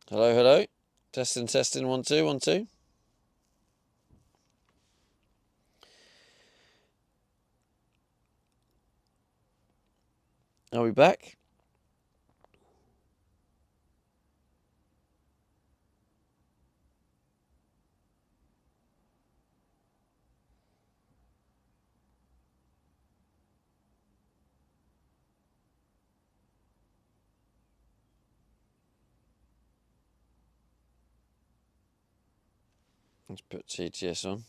Hello, hello. Testing, testing. 1 2 1 2. Are we back? Let's put TTS on.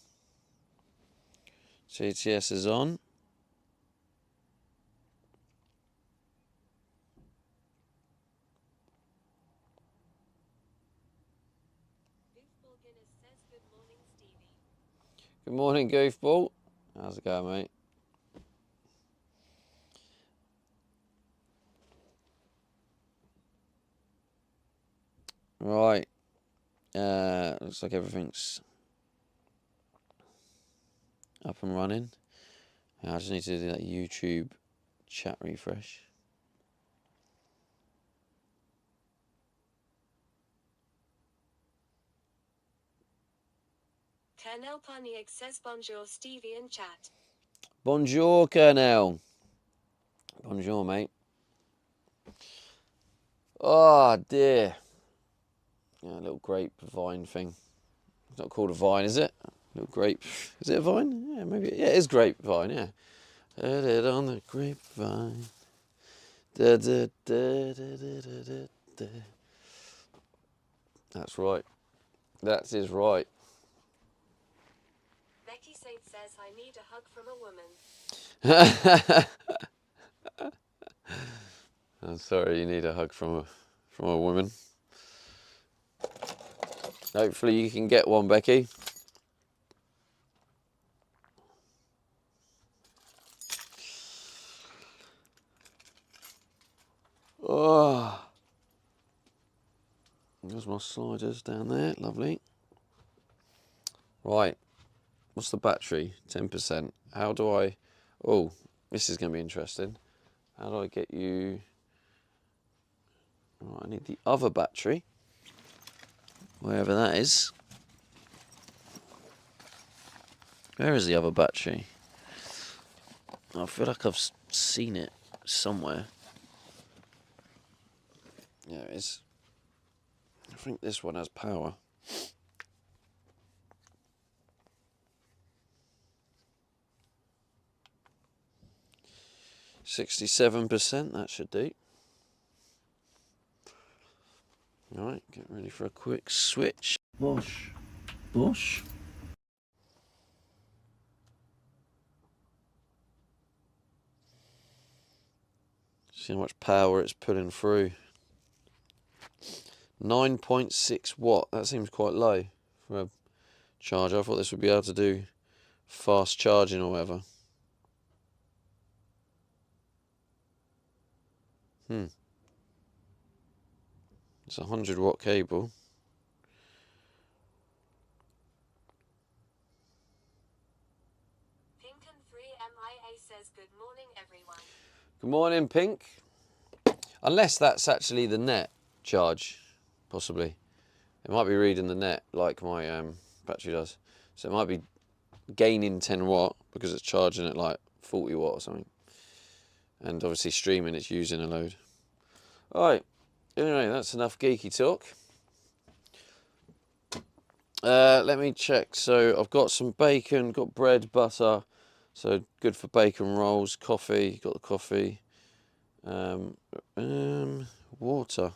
TTS is on. Good morning, Goofball. How's it going, mate? Right. Looks like everything's up and running. I just need to do that YouTube chat refresh. Colonel Paniak says bonjour Stevie in chat. Bonjour, Colonel. Bonjour, mate. Oh, dear. Yeah, a little grapevine thing. It's not called a vine, is it? A little grape. Is it a vine? Yeah, maybe. Yeah, it is grapevine, yeah. Heard it on the grapevine. Da, da, da, da, da, da, da. That's right. That is right. Becky Saint says I need a hug from a woman. I'm sorry, you need a hug from a woman. Hopefully you can get one, Becky. Oh, there's my sliders down there. Lovely. Right. What's the battery? 10%. How do I... Oh, this is going to be interesting. How do I get you... Right, I need the other battery. Wherever that is. Where is the other battery? I feel like I've seen it somewhere. There it is. I think this one has power. %67%, that should do. Alright, get ready for a quick switch. Bosh. Bosh. See how much power it's putting through. 9.6 watt. That seems quite low for a charger. I thought this would be able to do fast charging or whatever. It's a 100 watt cable. Pinken3MIA says good morning everyone. Good morning, Pink. Unless that's actually the net charge, possibly. It might be reading the net like my battery does. So it might be gaining 10 watt because it's charging at like 40 watt or something. And obviously streaming, it's using a load. Alright, anyway, that's enough geeky talk. Let me check. So I've got some bacon, got bread, butter. So good for bacon rolls, coffee, got the coffee. Water.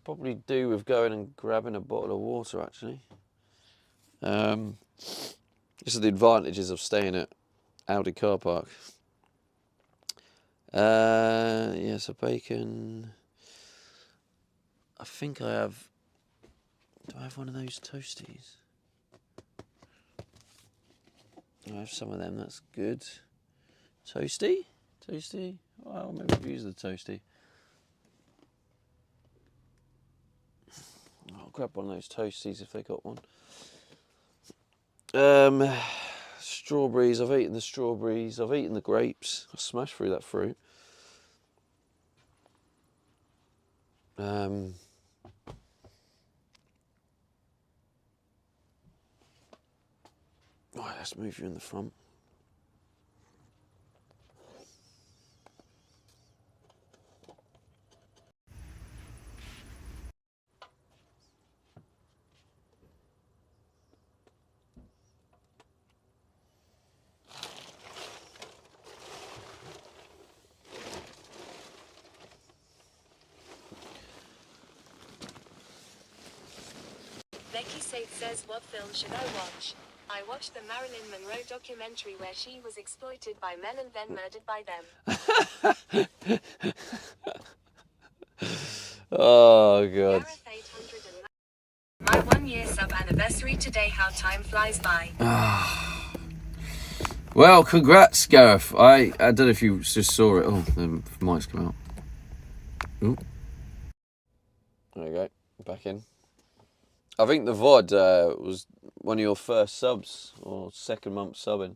Probably do with going and grabbing a bottle of water, actually. This is the advantages of staying at Audi car park. Yeah, so bacon. I think I have. Do I have one of those toasties? I have some of them. That's good. Toasty? Toasty? Well, maybe I'll use the toasty. I'll grab one of those toasties if they got one. Strawberries. I've eaten the strawberries. I've eaten the grapes. I smashed through that fruit. Right, let's move you in the front. Becky Saith says, what film should I watch? I watched the Marilyn Monroe documentary where she was exploited by men and then murdered by them. Oh, God. Gareth 809. My 1 year sub anniversary today, how time flies by. Well, congrats, Gareth. I don't know if you just saw it. Oh, the mic's come out. Ooh. There you go. Back in. I think the VOD was one of your first subs or second month subbing.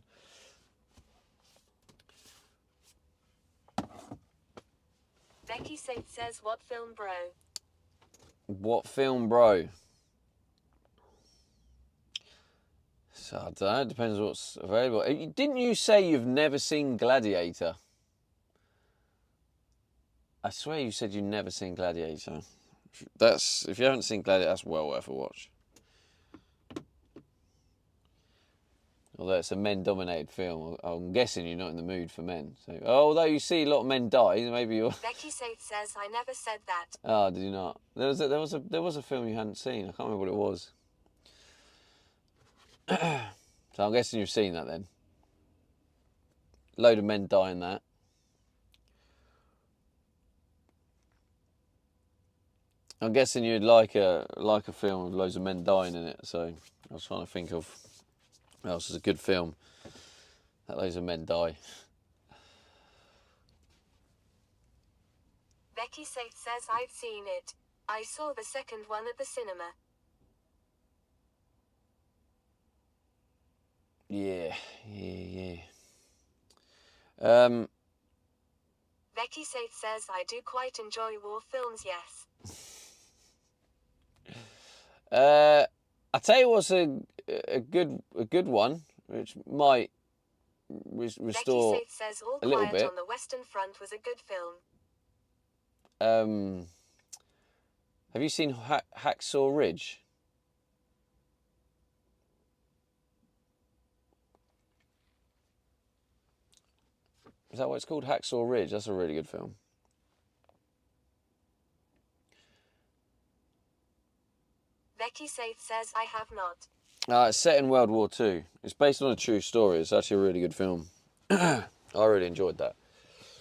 Becky Saith says, what film, bro? What film, bro? So, I don't know. It depends what's available. Didn't you say you've never seen Gladiator? I swear you said you've never seen Gladiator. If you haven't seen Gladiator, that's well worth a watch. Although it's a men-dominated film, I'm guessing you're not in the mood for men. So, although you see a lot of men die, maybe you're. Becky Saith says, I never said that. Oh, did you not? There was a film you hadn't seen. I can't remember what it was. So I'm guessing you've seen that then. Load of men die in that. I'm guessing you'd like a film with loads of men dying in it. So I was trying to think of what else is a good film that loads of men die. Becky Saith says, I've seen it. I saw the second one at the cinema. Yeah. Becky Saith says, I do quite enjoy war films, yes. I tell you what's a good one, which might restore Becky Saith says, All a little Quiet bit. on the Western Front was a good film. Have you seen Hacksaw Ridge? Is that what it's called? Hacksaw Ridge? That's a really good film. Becky Saith says, I have not. It's set in World War II. It's based on a true story. It's actually a really good film. I really enjoyed that.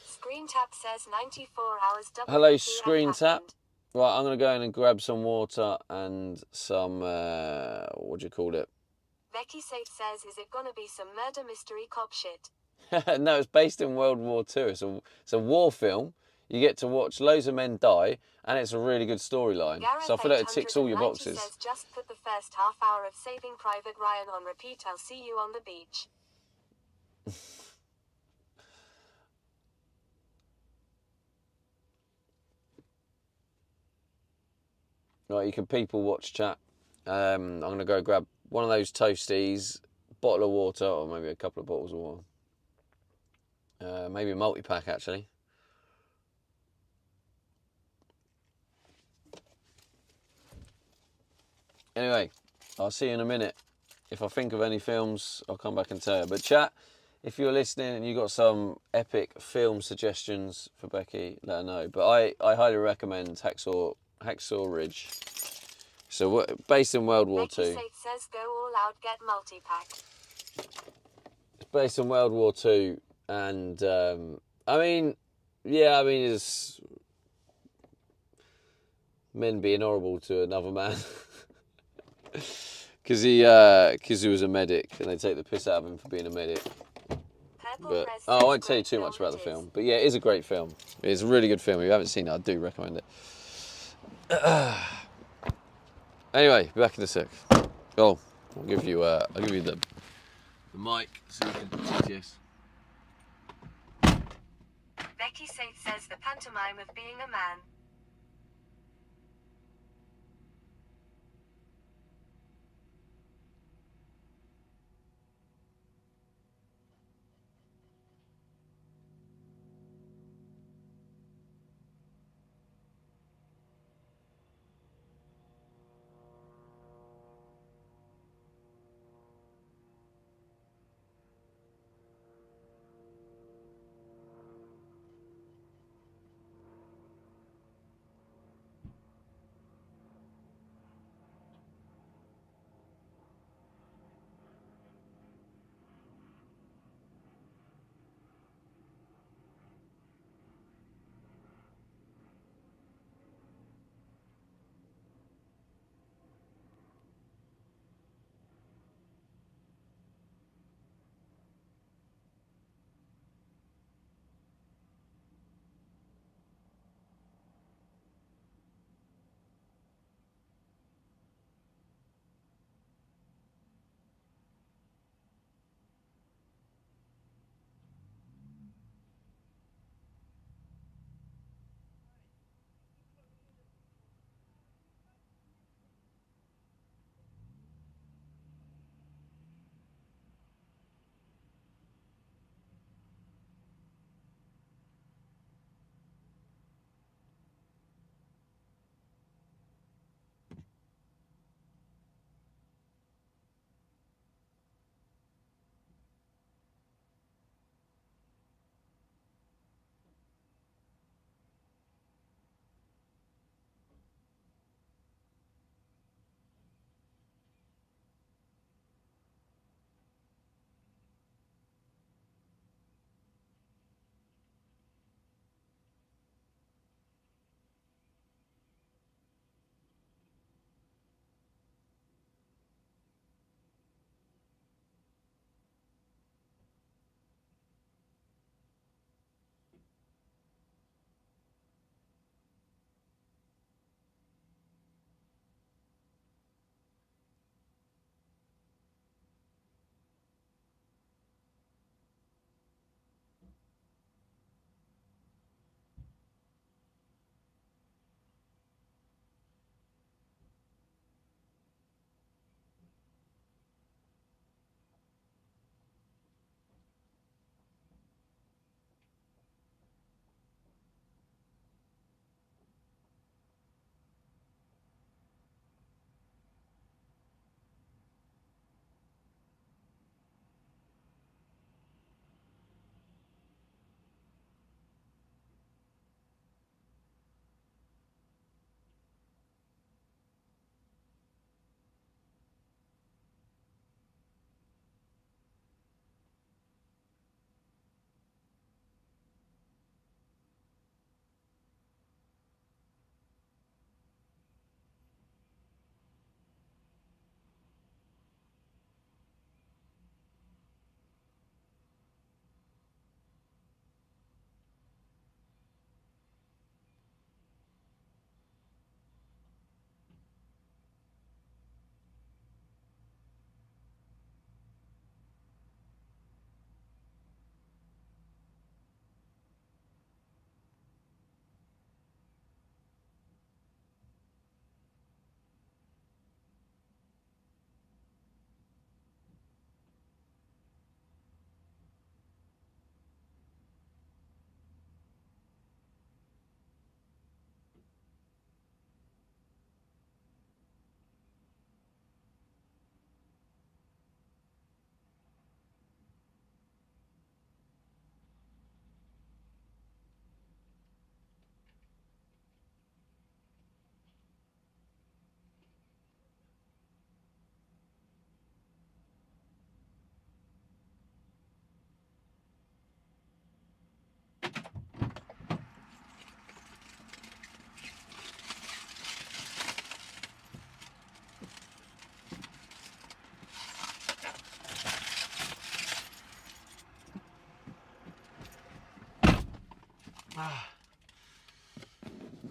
Screen Tap says 94 hours. Hello, WP Screen Tap. Uncapped. Right, I'm going to go in and grab some water and some, what do you call it? Becky Saith says, is it gonna be some murder mystery cop shit? No, it's based in World War II. It's a war film. You get to watch loads of men die, and it's a really good storyline. So I feel like it ticks all your 890 boxes. says, just put the first half hour of Saving Private Ryan on repeat. I'll see you on the beach. Right, you can people watch chat. I'm going to go grab one of those toasties, bottle of water, or maybe a couple of bottles of water. Maybe a multi-pack, actually. Anyway, I'll see you in a minute. If I think of any films, I'll come back and tell you. But chat, if you're listening and you've got some epic film suggestions for Becky, let her know. But I highly recommend Hacksaw Ridge. So based in World War Becky II. Saith says, go all out, get multi-pack. It's based in World War II, and it's men being horrible to another man. Because he was a medic, and they take the piss out of him for being a medic. But I won't tell you too much about the film. But yeah, it is a great film. It's a really good film. If you haven't seen it, I do recommend it. Anyway, back in a sec. Oh, I'll give you the mic so you can yes. Becky Saith says the pantomime of being a man.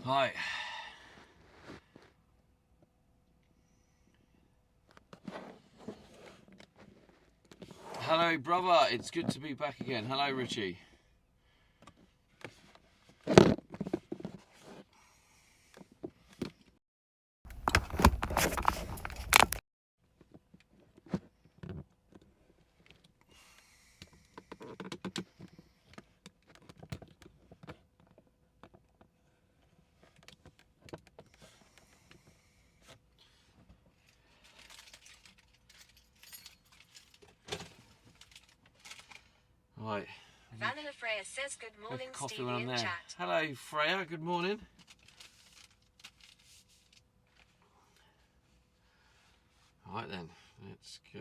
Hi. Hello, brother. It's good to be back again. Hello, Richie. Right. Vanilla Freya says good morning, Coffee Stevie one in there. chat. Hello, Freya. Good morning. Right then, let's go.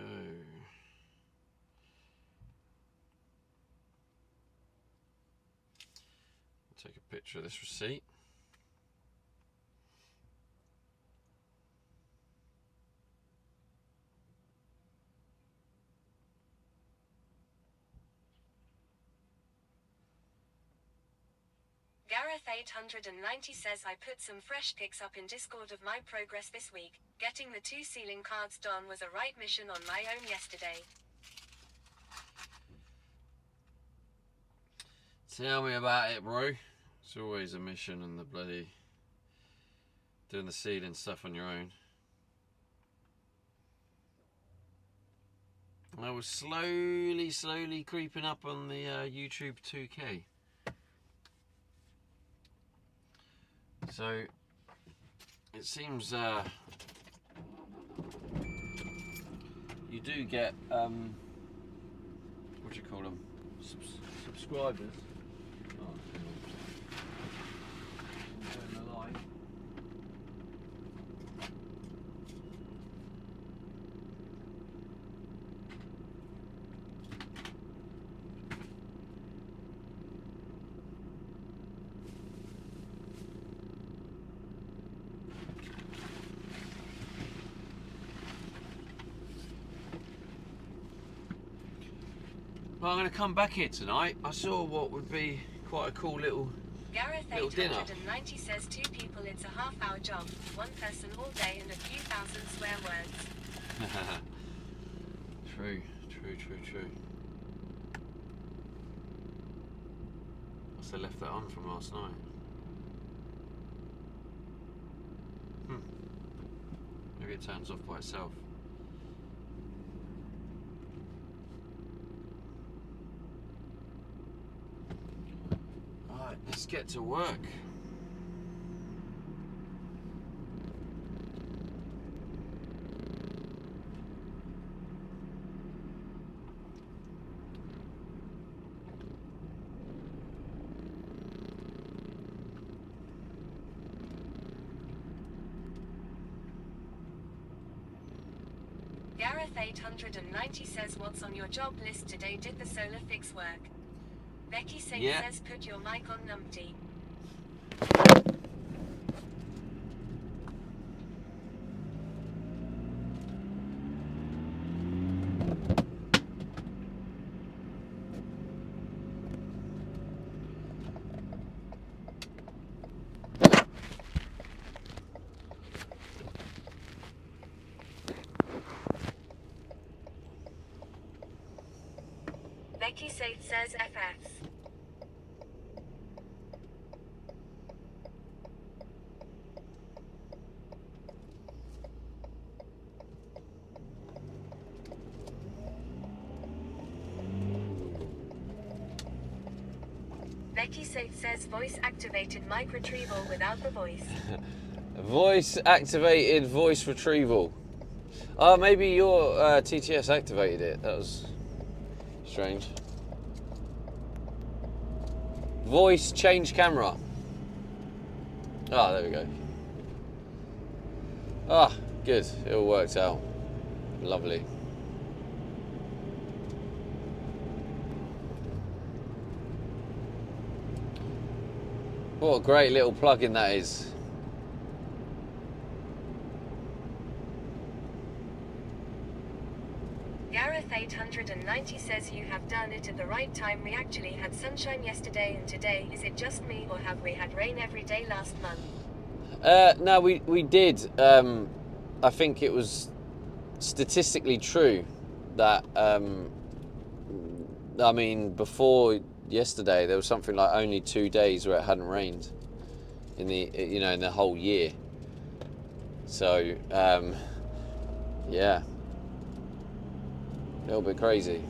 Take a picture of this receipt. Gareth 890 says I put some fresh pics up in Discord of my progress this week. Getting the 2 ceiling cards done was a right mission on my own yesterday. Tell me about it, bro. It's always a mission and the bloody doing the ceiling stuff on your own. I was slowly creeping up on the YouTube 2K. So it seems you do get what do you call them? Subscribers. Oh, enjoying the live. Well, I'm going to come back here tonight. I saw what would be quite a cool little Gareth dinner. 890 says 2 people it's a half-hour job, 1 person all day and a few thousand swear words. True. Must have left that on from last night. Maybe it turns off by itself. Alright, let's get to work. Gareth 890 says what's on your job list today? Did the solar fix work? Becky Singh says put your mic on numpty. Becky Saith says FFs. Becky Saith says voice activated mic retrieval without the voice. Voice activated voice retrieval. Maybe your TTS activated it. That was strange. Voice change camera. There we go. Good. It all worked out. Lovely. What a great little plug-in that is. Gareth 890 says you have done it at the right time. We actually had sunshine yesterday and today. Is it just me or have we had rain every day last month? No, we did. I think it was statistically true that I mean, before yesterday there was something like only 2 days where it hadn't rained in the in the whole year. So yeah, a little bit crazy.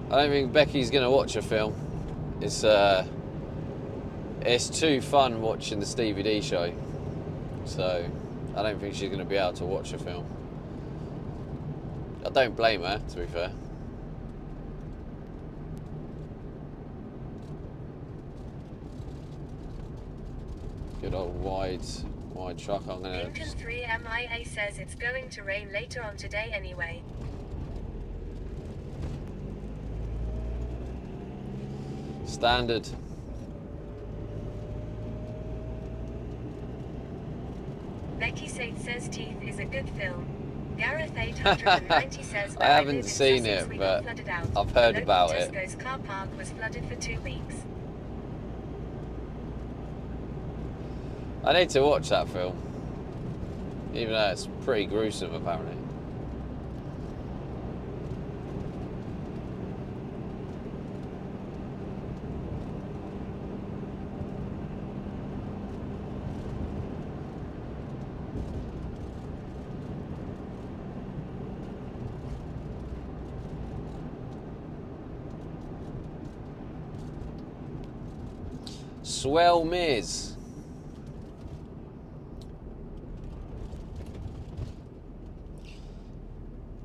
I don't think Becky's gonna watch a film. It's too fun watching the Stevie D show, so I don't think she's gonna be able to watch a film. I don't blame her, to be fair. Good old wide truck. I'm gonna. Lincoln 3 MIA says it's going to rain later on today anyway. Standard. Becky says Teeth is a good film. Gareth 890 says I haven't seen it, but I've heard about it. Tesco's car park was flooded for 2 weeks. I need to watch that film, even though it's pretty gruesome, apparently. Swell Miz.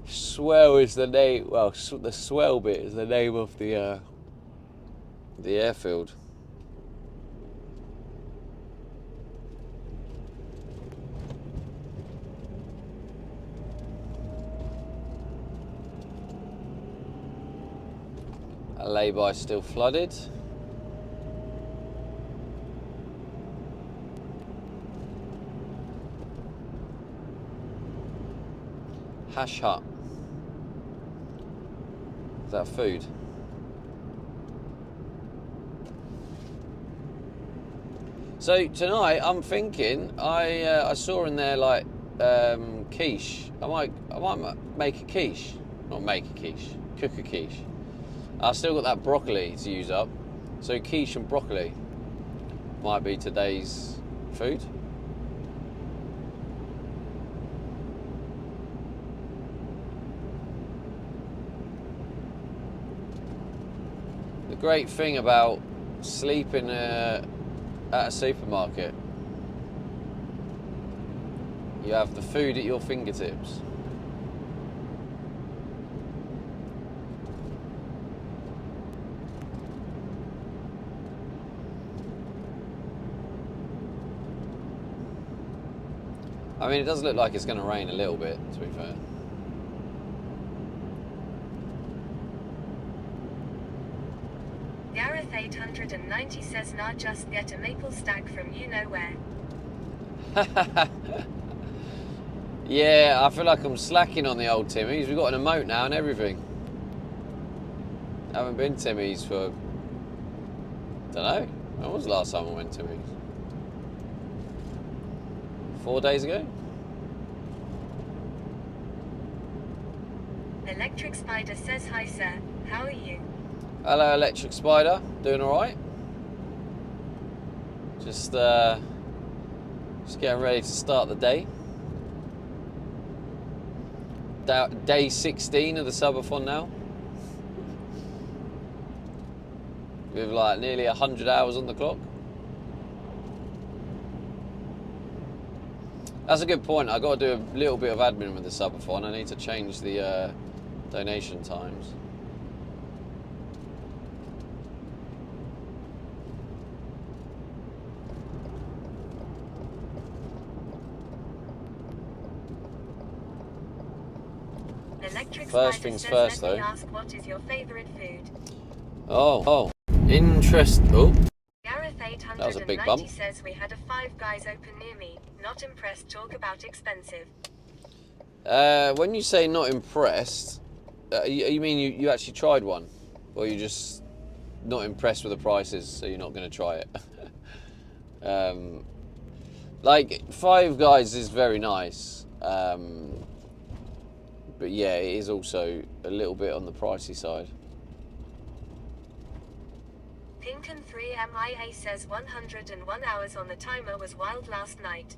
Swell is the name. Well, the swell bit is the name of the airfield. Lay-by still flooded. Hash Hut. Is that food? So tonight I'm thinking I saw in there like quiche. I might make a quiche. Not make a quiche. Cook a quiche. I've still got that broccoli to use up. So quiche and broccoli might be today's food. The great thing about sleeping at a supermarket, you have the food at your fingertips. I mean, it does look like it's going to rain a little bit, to be fair. Gareth 890 says nah, just get a maple stack from you know where. Yeah, I feel like I'm slacking on the old Timmy's. We've got an emote now and everything. I haven't been Timmy's for, don't know, when was the last time I went Timmy's? 4 days ago? Electric Spider says hi sir, how are you? Hello Electric Spider, doing alright? Just getting ready to start the day. Day 16 of the Subathon now. With like nearly 100 hours on the clock. That's a good point. I've got to do a little bit of admin with the Subathon. I need to change the donation times. Electric First Spider things says, first, let me though. ask what is your favorite food? Oh, interest. Oh. Gareth That was a big bump. Gareth890 says we had a Five Guys open near me. Not impressed, talk about expensive. When you say not impressed, you mean you actually tried one? Or you just not impressed with the prices, so you're not going to try it? Like, Five Guys is very nice. But yeah, it is also a little bit on the pricey side. Pinkin3MIA says 101 hours on the timer was wild last night.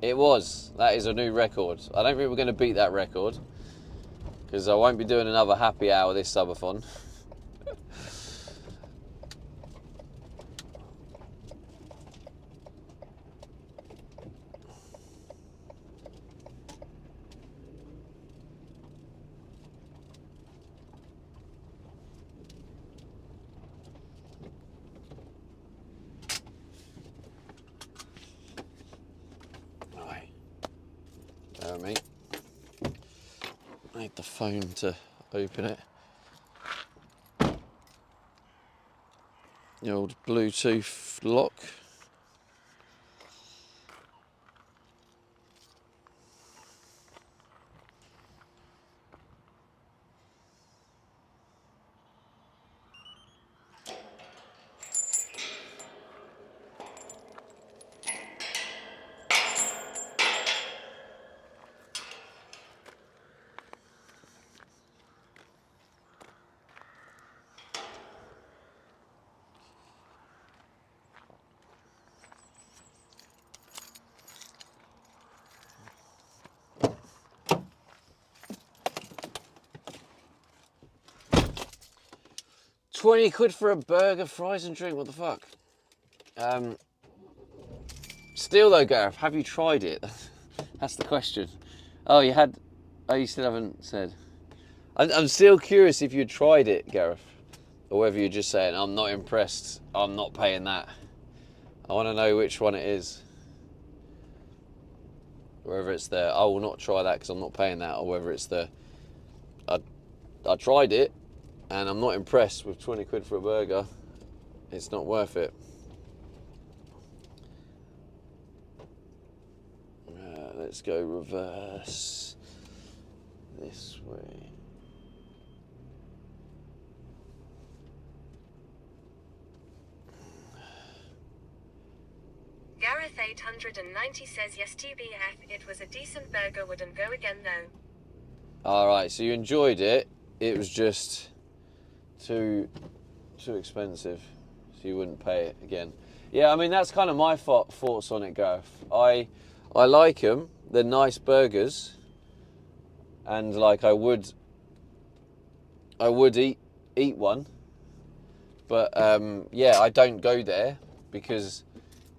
It was. That is a new record. I don't think we're going to beat that record, because I won't be doing another happy hour this subathon. Me. I need the phone to open it. The old Bluetooth lock. £20 for a burger, fries and drink, what the fuck? Still though, Gareth, have you tried it? That's the question. Oh, you had... Oh, you still haven't said. I'm still curious if you tried it, Gareth. Or whether you're just saying, I'm not impressed, I'm not paying that. I want to know which one it is. Whether it's the, I will not try that because I'm not paying that, or whether it's the, I tried it and I'm not impressed with £20 for a burger. It's not worth it. Let's go reverse this way. Gareth890 says yes TBF, it was a decent burger, wouldn't go again though. Alright, so you enjoyed it, it was just too expensive, so you wouldn't pay it again. Yeah, I mean, that's kind of my thoughts on it, Gareth. I like them, they're nice burgers, and like I would eat one, but yeah, I don't go there because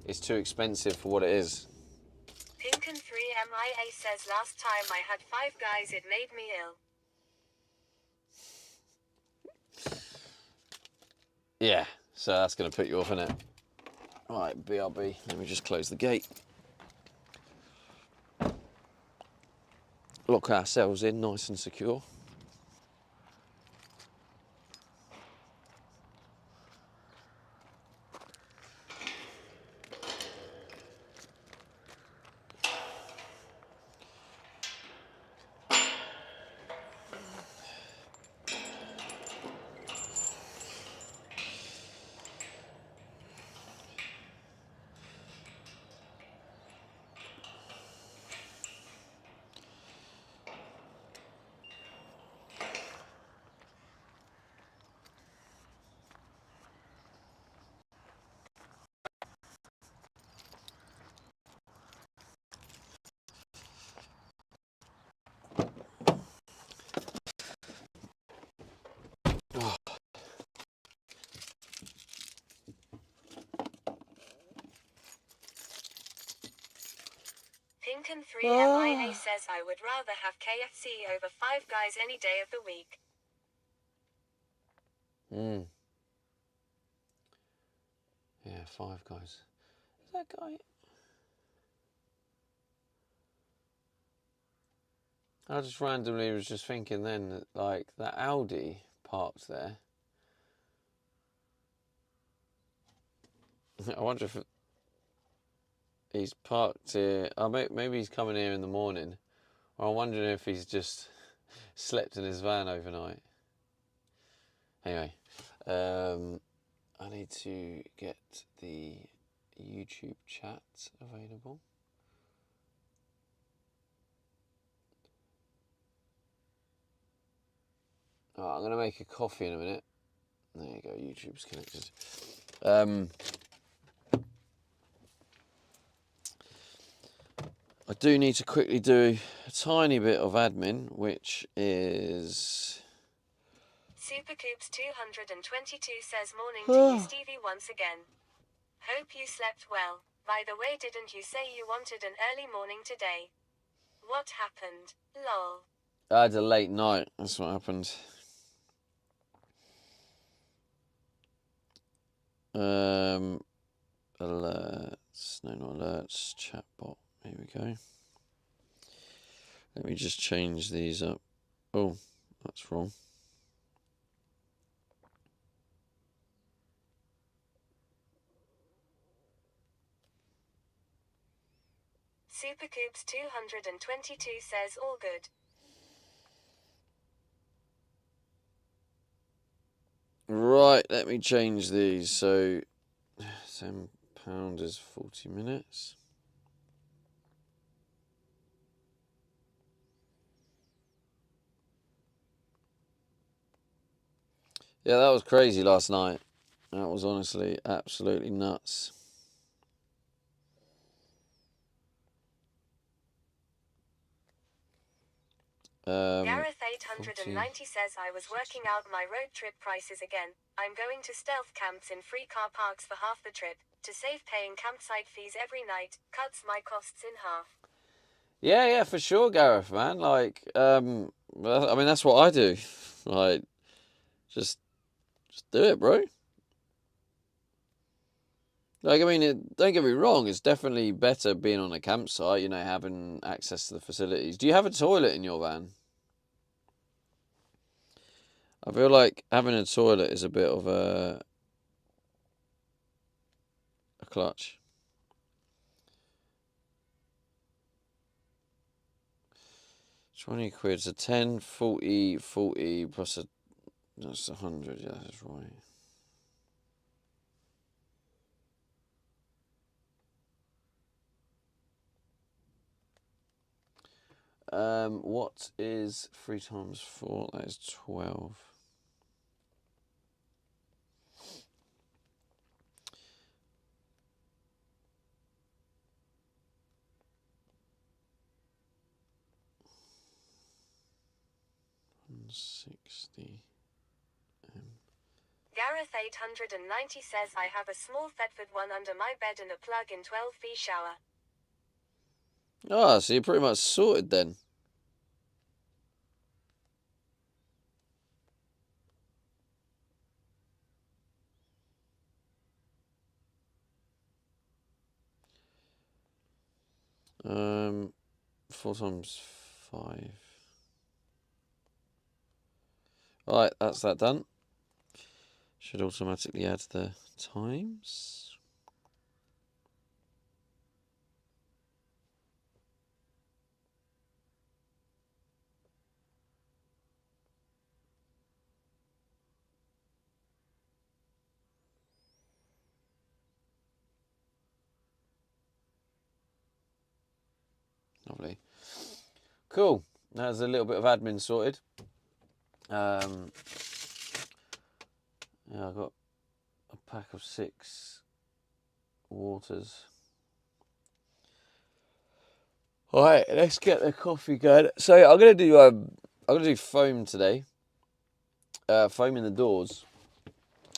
it's too expensive for what it is. Pinkin3MIA says last time I had Five Guys it made me ill. Yeah, so that's going to put you off, innit? Alright, BRB, let me just close the gate. Lock ourselves in nice and secure. Pinkin3MIA says I would rather have KFC over Five Guys any day of the week. Yeah, Five Guys. Is that guy? I just randomly was just thinking then that, like, that Audi parked there. I wonder if he's parked here. Oh, maybe he's coming here in the morning. Or I'm wondering if he's just slept in his van overnight. Anyway, I need to get the YouTube chat available. Alright, I'm going to make a coffee in a minute. There you go, YouTube's connected. I do need to quickly do a tiny bit of admin, which is... Supercoops 222 says morning to you, Stevie, once again. Hope you slept well. By the way, didn't you say you wanted an early morning today? What happened? Lol. I had a late night, that's what happened. Alerts, no, not alerts, chatbot, here we go. Let me just change these up. Oh, that's wrong. Supercoops 222 says all good. Right, let me change these. So, £10 is 40 minutes. Yeah, that was crazy last night. That was honestly absolutely nuts. Gareth 890 says I was working out my road trip prices again. I'm going to stealth camps in free car parks for half the trip. To save paying campsite fees every night, cuts my costs in half. Yeah, for sure, Gareth, man. Like, I mean, that's what I do. Like, just do it, bro. Like, I mean, don't get me wrong, it's definitely better being on a campsite, you know, having access to the facilities. Do you have a toilet in your van? I feel like having a toilet is a bit of a clutch. £20, so 10, 40, 40 plus that's 100, yeah, that's right. What is 3 times 4? That is 12. £160. Gareth 890 says I have a small Thetford one under my bed and a plug-in 12V shower. Ah, so you're pretty much sorted then. Um, 4 times 5. Alright, that's that done. Should automatically add the times. Lovely. Cool. That's a little bit of admin sorted. Yeah, I got a pack of 6 waters. All right, let's get the coffee going. So I'm gonna do foam today. Foam in the doors.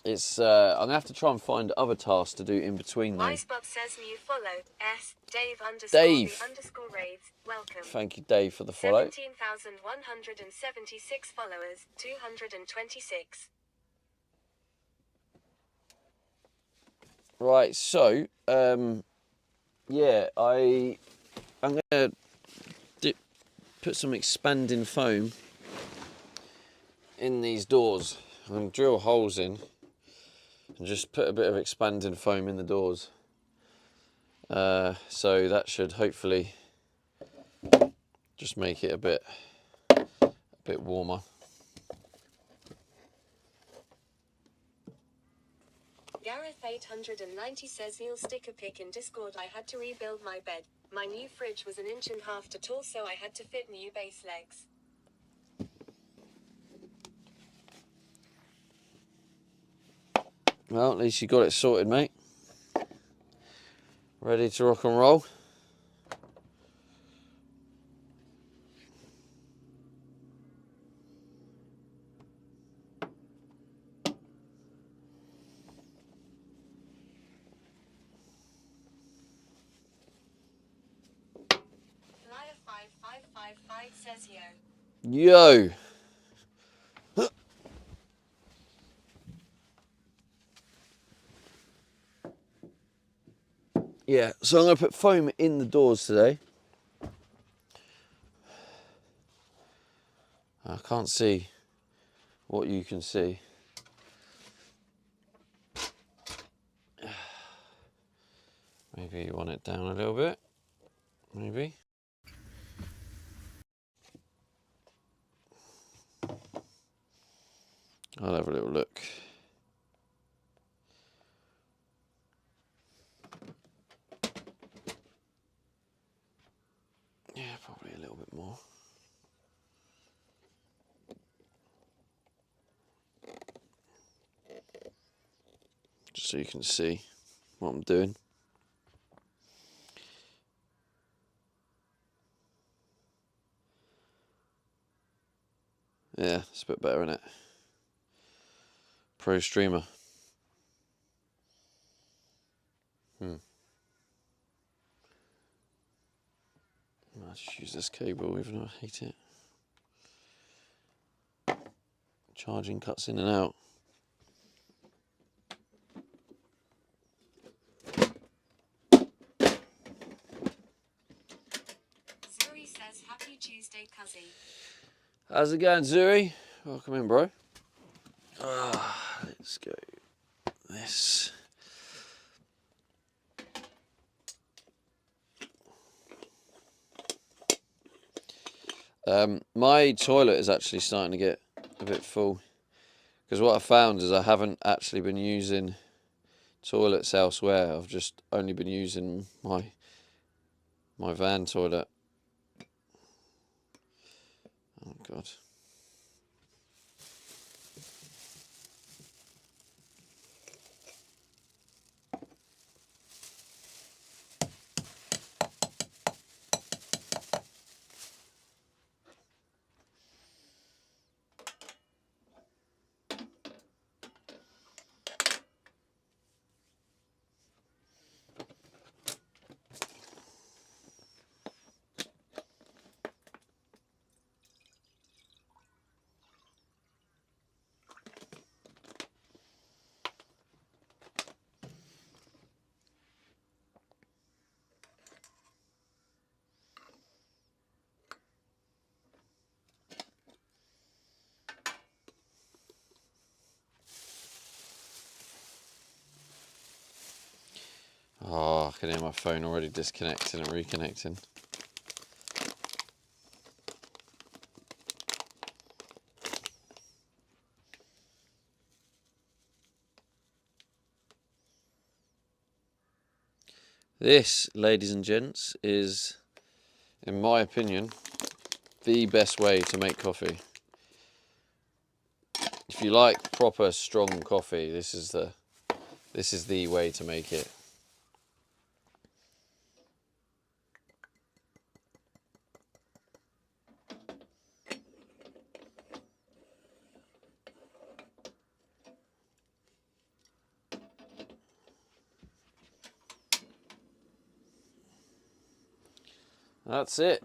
It's I'm gonna have to try and find other tasks to do in between though. MySpot says new follow. Dave Dave. _the_raves. Welcome. Thank you, Dave, for the follow. 17,176 followers. 226. Right, so yeah, I'm gonna put some expanding foam in these doors. I'm gonna drill holes in and just put a bit of expanding foam in the doors. So that should hopefully just make it a bit warmer. Gareth 890 says he'll stick a pic in Discord. I had to rebuild my bed. My new fridge was 1.5 inches too tall, so I had to fit new base legs. Well, at least you got it sorted, mate. Ready to rock and roll. Liar 5555 says yo. Yo! Yeah, so I'm going to put foam in the doors today. I can't see what you can see. Maybe you want it down a little bit. Maybe. I'll have a little look. Yeah, probably a little bit more. Just so you can see what I'm doing. Yeah, it's a bit better, isn't it? Pro streamer. I'll just use this cable even though I hate it. Charging cuts in and out. Zuri says happy Tuesday, cuzzy. How's it going, Zuri? Welcome in, bro. Let's go. This. My toilet is actually starting to get a bit full, because what I found is I haven't actually been using toilets elsewhere. I've just only been using my van toilet. Oh God. Oh, I can hear my phone already disconnecting and reconnecting. This, ladies and gents, is, in my opinion, the best way to make coffee. If you like proper strong coffee, this is the way to make it. That's it.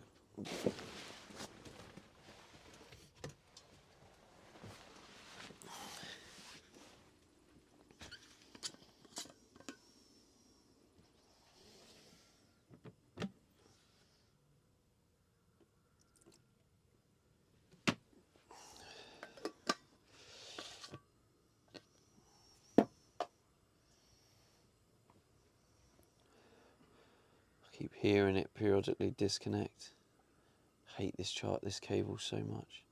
hearing it periodically disconnect. Hate this cable so much.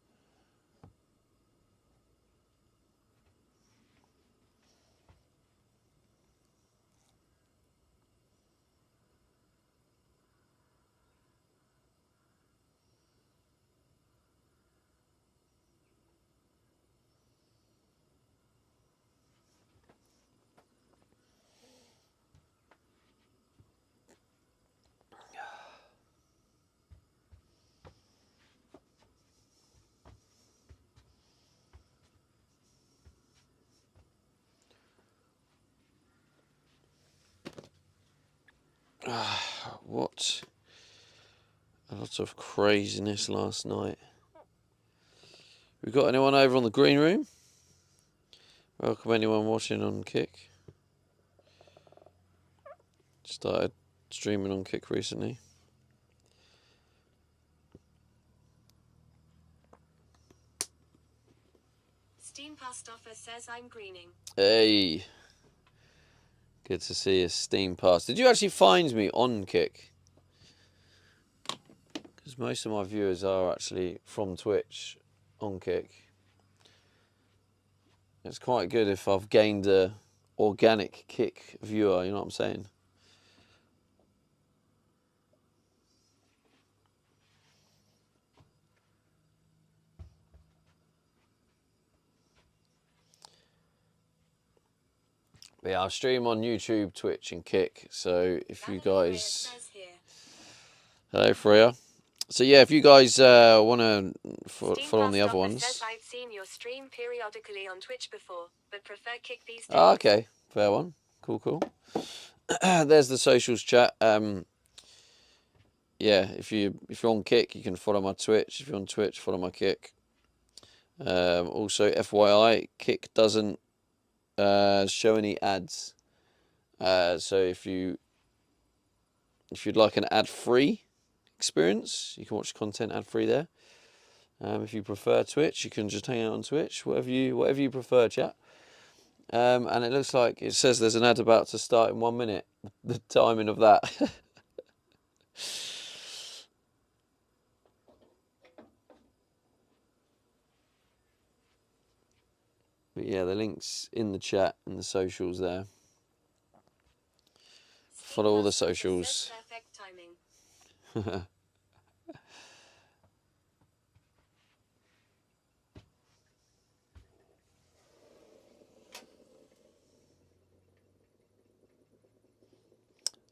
What a lot of craziness last night. We got anyone over on the green room? Welcome anyone watching on Kick. Started streaming on Kick recently. Steam Past Offer says I'm greening. Hey. Good to see you, Steam Pass. Did you actually find me on Kick? Because most of my viewers are actually from Twitch on Kick. It's quite good if I've gained a organic Kick viewer, you know what I'm saying? But yeah, I stream on YouTube, Twitch and Kick, so if you guys... Hello, Freya. So yeah, if you guys want to follow on the other ones... Says I've seen your stream periodically on Twitch before, but prefer Kick these days. Ah, okay, fair one. Cool. There's the socials chat. Yeah, if you're on Kick, you can follow my Twitch. If you're on Twitch, follow my Kick. Also, FYI, Kick doesn't show any ads. So if you'd like an ad-free experience, you can watch content ad-free there. If you prefer Twitch, you can just hang out on Twitch. Whatever you prefer, chat. And it looks like it says there's an ad about to start in 1 minute. The timing of that. But yeah, the link's in the chat and the socials there. Follow all the socials. Perfect timing.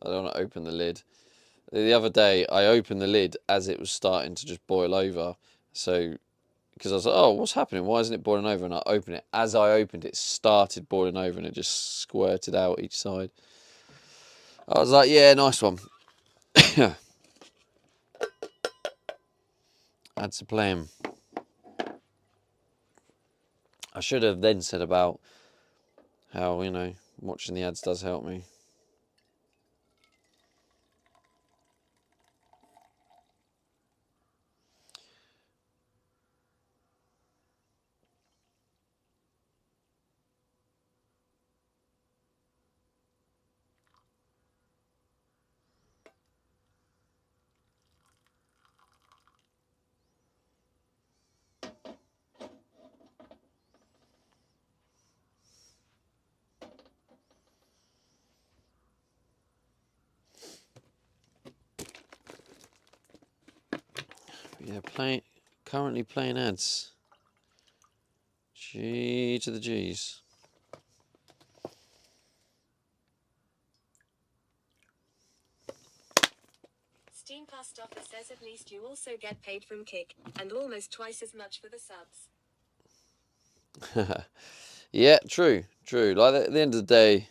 I don't want to open the lid. The other day, I opened the lid as it was starting to just boil over. So, because I was like, oh, what's happening? Why isn't it boiling over? And I opened it. As I opened it, it started boiling over and it just squirted out each side. I was like, yeah, nice one. Had to play him. I should have then said about how, watching the ads does help me. Yeah, currently playing ads. G to the G's. Steam Past Offer says at least you also get paid from Kick, and almost twice as much for the subs. Yeah, true. Like at the end of the day,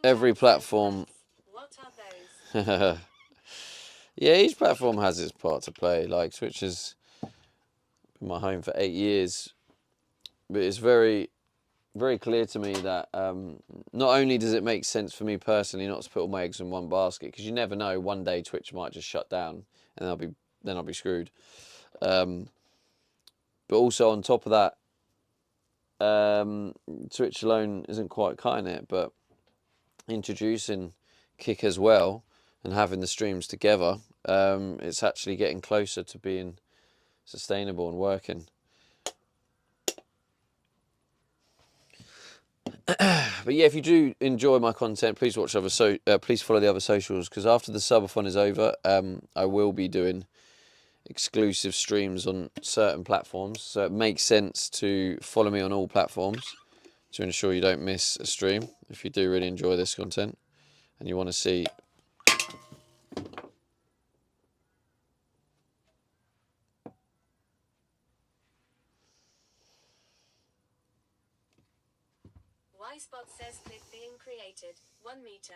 every platform. What are those? Yeah, each platform has its part to play. Like Twitch has been my home for 8 years, but it's very, very clear to me that not only does it make sense for me personally not to put all my eggs in one basket, because you never know, one day Twitch might just shut down and I'll be screwed. But also on top of that, Twitch alone isn't quite cutting it, but introducing Kick as well and having the streams together, it's actually getting closer to being sustainable and working. But yeah, if you do enjoy my content, please watch please follow the other socials, because after the subathon is over, I will be doing exclusive streams on certain platforms. So it makes sense to follow me on all platforms to ensure you don't miss a stream if you do really enjoy this content and you want to see. Y-Spot says clip being created. 1 meter.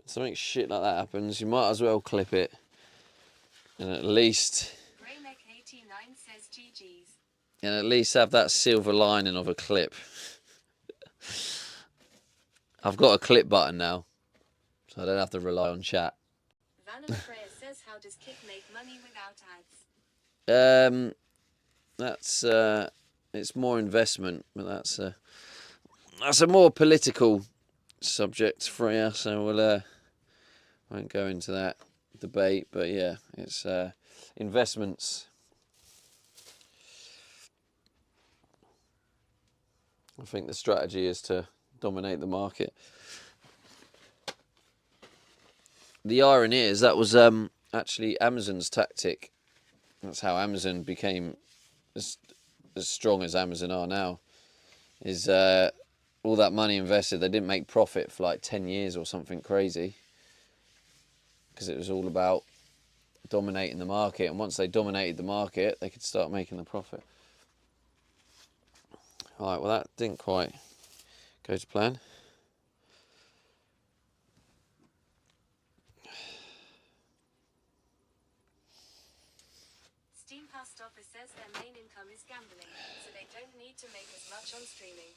Something shit like that happens, you might as well clip it and at least Greyneck89 says GG's. And at least have that silver lining of a clip. I've got a clip button now, so I don't have to rely on chat. Vanilla Freya says, how does Kick make money without ads? That's it's more investment, but that's a more political subject, Freya. So we'll won't go into that debate. But yeah, it's investments. I think the strategy is to dominate the market. The irony is that was actually Amazon's tactic. That's how Amazon became as strong as Amazon are now. Is all that money invested, they didn't make profit for like 10 years or something crazy, because it was all about dominating the market. And once they dominated the market, they could start making the profit. Alright, well that didn't quite go to plan. Steam Past Office says their main income is gambling, so they don't need to make as much on streaming.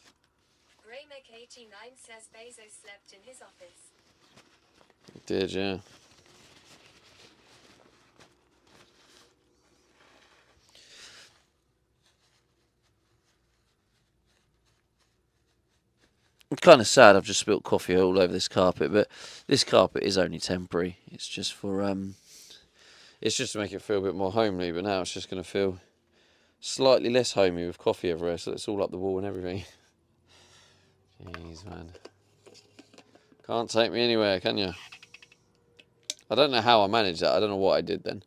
Greyneck89 says Bezos slept in his office. It did, yeah. It's kind of sad I've just spilt coffee all over this carpet, but this carpet is only temporary. It's just for it's just to make it feel a bit more homely, but now it's just going to feel slightly less homey with coffee everywhere, so it's all up the wall and everything. Jeez, man. Can't take me anywhere, can you? I don't know how I managed that. I don't know what I did then.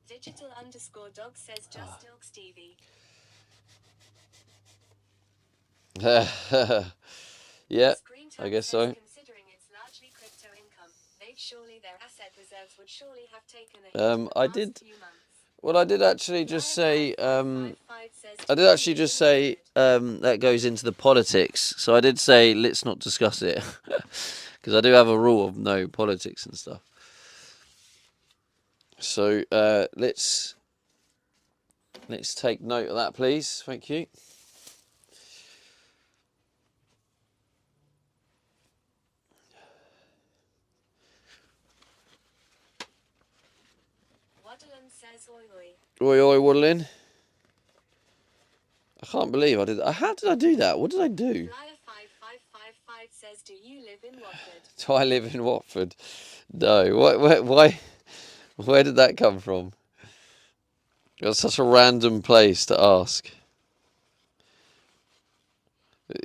Digital_dog says just Ilk Stevie. Yeah, I guess so. Considering it's largely crypto income, surely their asset reserves would surely have taken a hit I did. Well, I did actually just say. That goes into the politics. So I did say let's not discuss it, because I do have a rule of no politics and stuff. So let's take note of that, please. Thank you. Says oi oi waddling. I can't believe I did that. How did I do that? What did I do? Flyer5555 says, do you live in Watford? Do I live in Watford? No. Where did that come from? That's such a random place to ask.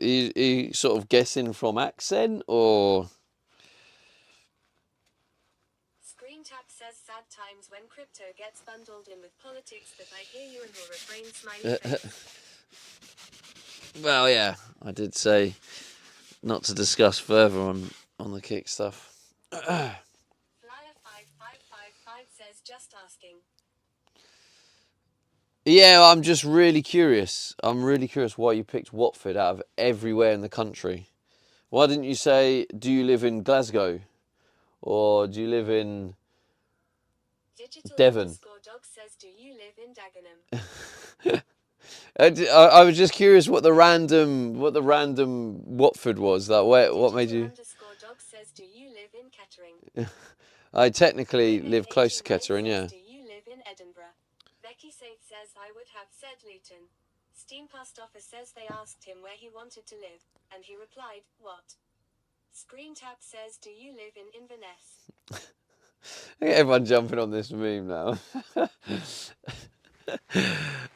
Are you sort of guessing from accent, or? Tap says sad times when crypto gets bundled in with politics, but I hear you and will refrain smiley face. Well, yeah, I did say not to discuss further on the Kick stuff. Flyer5555 says just asking. Yeah, I'm just really curious. I'm really curious why you picked Watford out of everywhere in the country. Why didn't you say, do you live in Glasgow? Or do you live in Devon? Dog says, do you live in Dagenham? I was just curious what the random Watford was. Like, what made you? Dog Mark says, do you live in Kettering? I technically live close to 89 Kettering, says, yeah. do you live in Edinburgh? Becky Saith says, I would have said Luton. Steam Post Office says they asked him where he wanted to live, and he replied, what? Screen Tap says, do you live in Inverness? Look at everyone jumping on this meme now.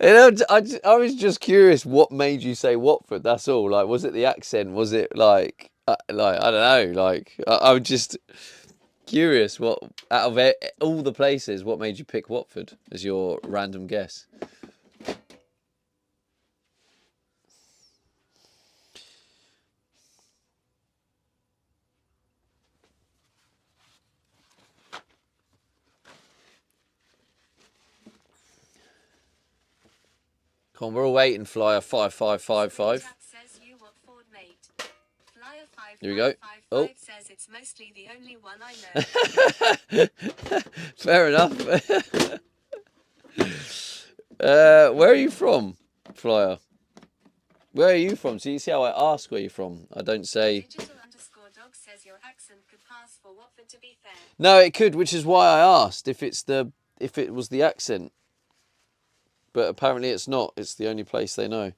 You know, I was just curious what made you say Watford, that's all. Like, was it the accent? Was it like I don't know, like I'm just curious what out of all the places, what made you pick Watford as your random guess? Come on, we're all waiting, Flyer 5555. Screen Tap says, you Watford mate. Flyer Here we go. 5555 says, it's mostly the only one I know. Fair enough. Where are you from, Flyer? Where are you from? So you see how I ask where you're from. I don't say. Digital_dog says your accent could pass for Watford, to be fair. No, it could, which is why I asked if it was the accent. But apparently it's not. It's the only place they know.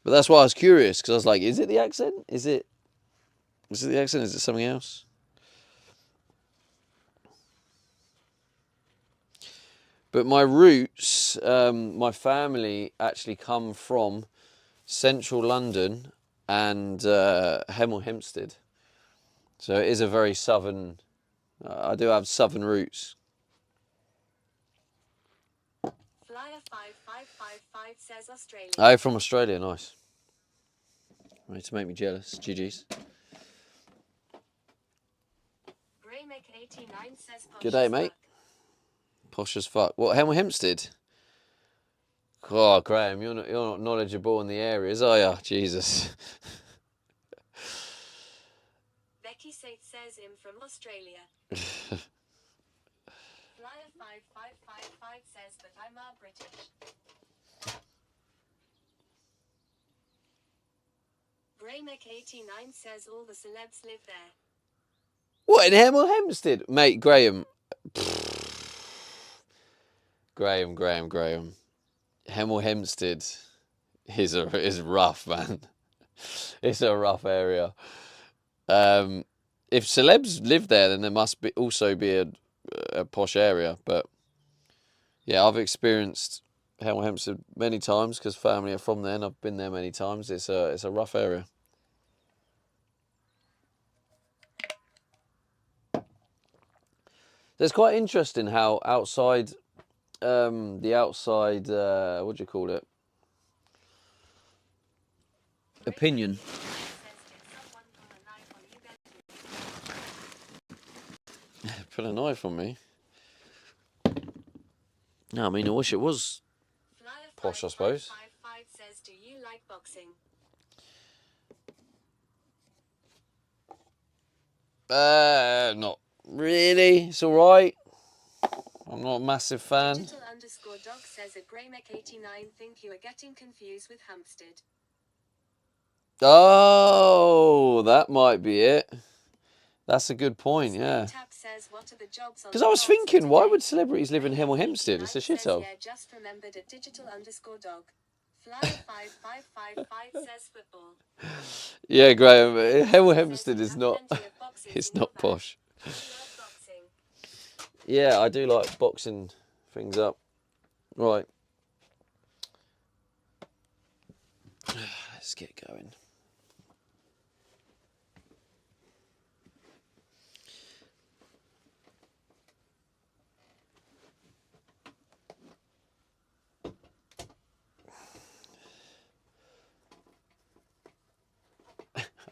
But that's why I was curious, because I was like, is it the accent? Is it the accent? Is it something else? But my roots, my family actually come from central London and Hemel Hempstead. So it is a very southern, I do have southern roots. Flyer 5555 says Australia. Oh, from Australia, nice. Ready to make me jealous, GG's. Greymek89 says posh Good day, as mate. fuck. Posh as fuck. What, Hemel Hempstead? Oh, Graham, you're not knowledgeable in the areas, are you? Jesus. Becky Saith says him from Australia. Flyer 5555 says that I'm British. Greymek89 says all the celebs live there. What, in Hemel Hempstead? Mate, Graham. Graham. Hemel Hempstead is rough, man. It's a rough area. If celebs live there, then there must also be a posh area. But yeah, I've experienced Hemel Hempstead many times because family are from there, and I've been there many times. It's a rough area. It's quite interesting how outside, the outside, what do you call it? Opinion. Put a knife on me. No, I mean, I wish it was posh, I suppose. Flyer 5555 says, do you like boxing? Not really. It's all right. I'm not a massive fan. Digital_dog says at Greymek89 think you are getting confused with Hampstead. Oh, that might be it. That's a good point, yeah. Because I was thinking, why would celebrities live in Hemel Hempstead? It's a shithole. Yeah, just remembered at Digital_dog. Flyer 5555 says football. Yeah, Graham, Hemel Hempstead is not, it's not posh. Yeah, I do like boxing things up. Right. Let's get going.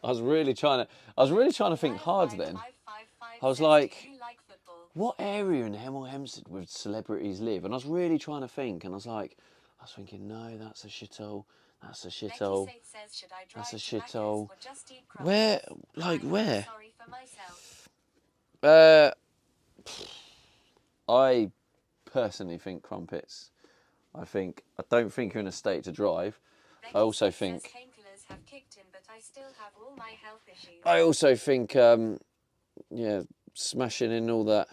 I was really trying to think hard then. I was like, what area in Hemel Hempstead would celebrities live? And I was really trying to think, and I was thinking, no, that's a shithole. That's a shithole. That's a shithole. Where? Like where? I personally think crumpets. I don't think you're in a state to drive. I also think have kicked in, but I still have all my health issues. I also think, yeah, smashing in all that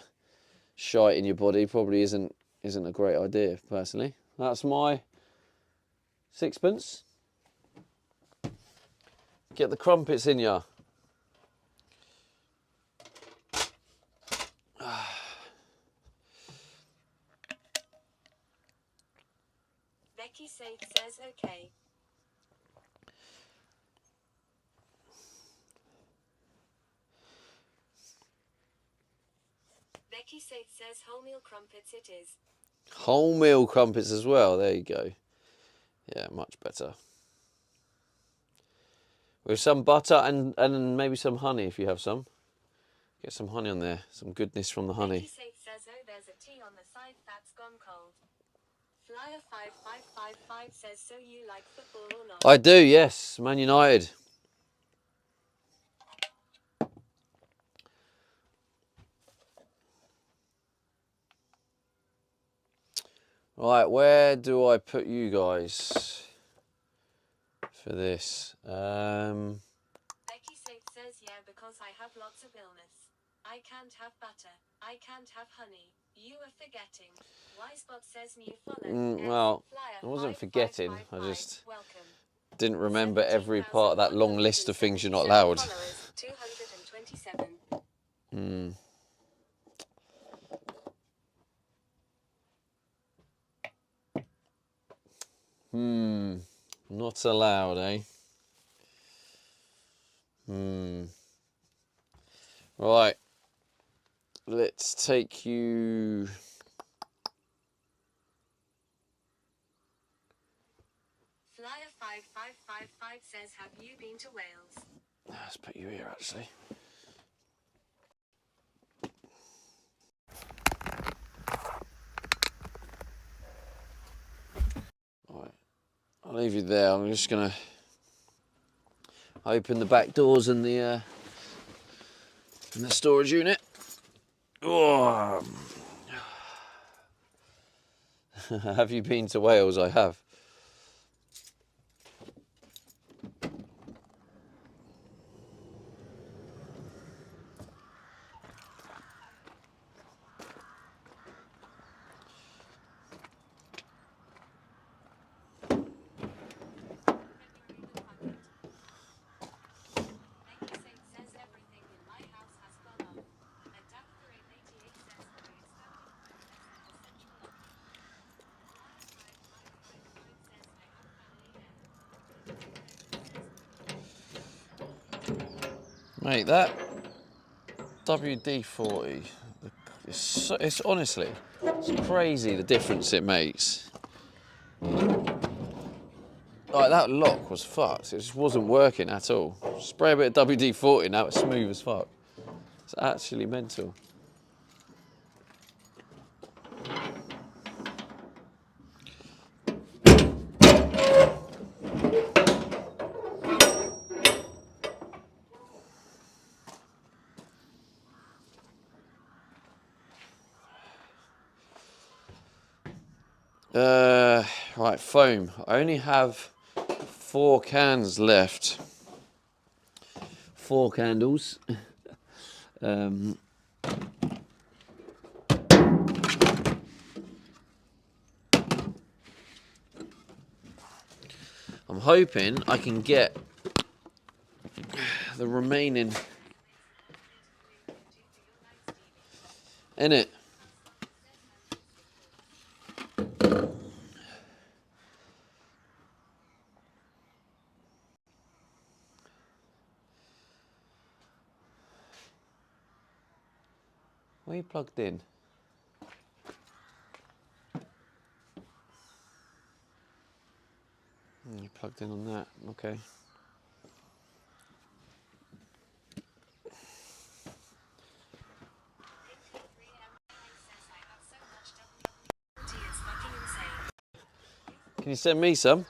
shite in your body probably isn't a great idea, personally. That's my sixpence. Get the crumpets in ya. Becky Safe says okay. Becky Safe says wholemeal crumpets it is. Wholemeal crumpets as well, there you go. Yeah, much better. With some butter and maybe some honey if you have some. Get some honey on there, some goodness from the honey. Becky Safe says, oh, there's a T on the side that's gone cold. Flyer 5555 says, so you like football or not? I do, yes. Man United. Right, where do I put you guys for this? Becky Safe says, yeah, because I have lots of illness. I can't have butter. I can't have honey. You are forgetting. Wisebot says new follow. Well, Flyer I wasn't 5555. forgetting. I just Welcome. didn't remember every part of that long list of things you're not allowed. 227. Not allowed, eh? Right. Let's take you... Flyer 5555 says, have you been to Wales? Let's put you here, actually. Right. I'll leave you there. I'm just going to open the back doors in the storage unit. Oh. Have you been to Wales? I have. Mate, that WD-40, it's honestly, it's crazy the difference it makes. Like, that lock was fucked. It just wasn't working at all. Spray a bit of WD-40, now it's smooth as fuck. It's actually mental. Right, foam. I only have 4 cans left. 4 candles. I'm hoping I can get the remaining in it. Where are you plugged in? You're plugged in on that, okay. Can you send me some?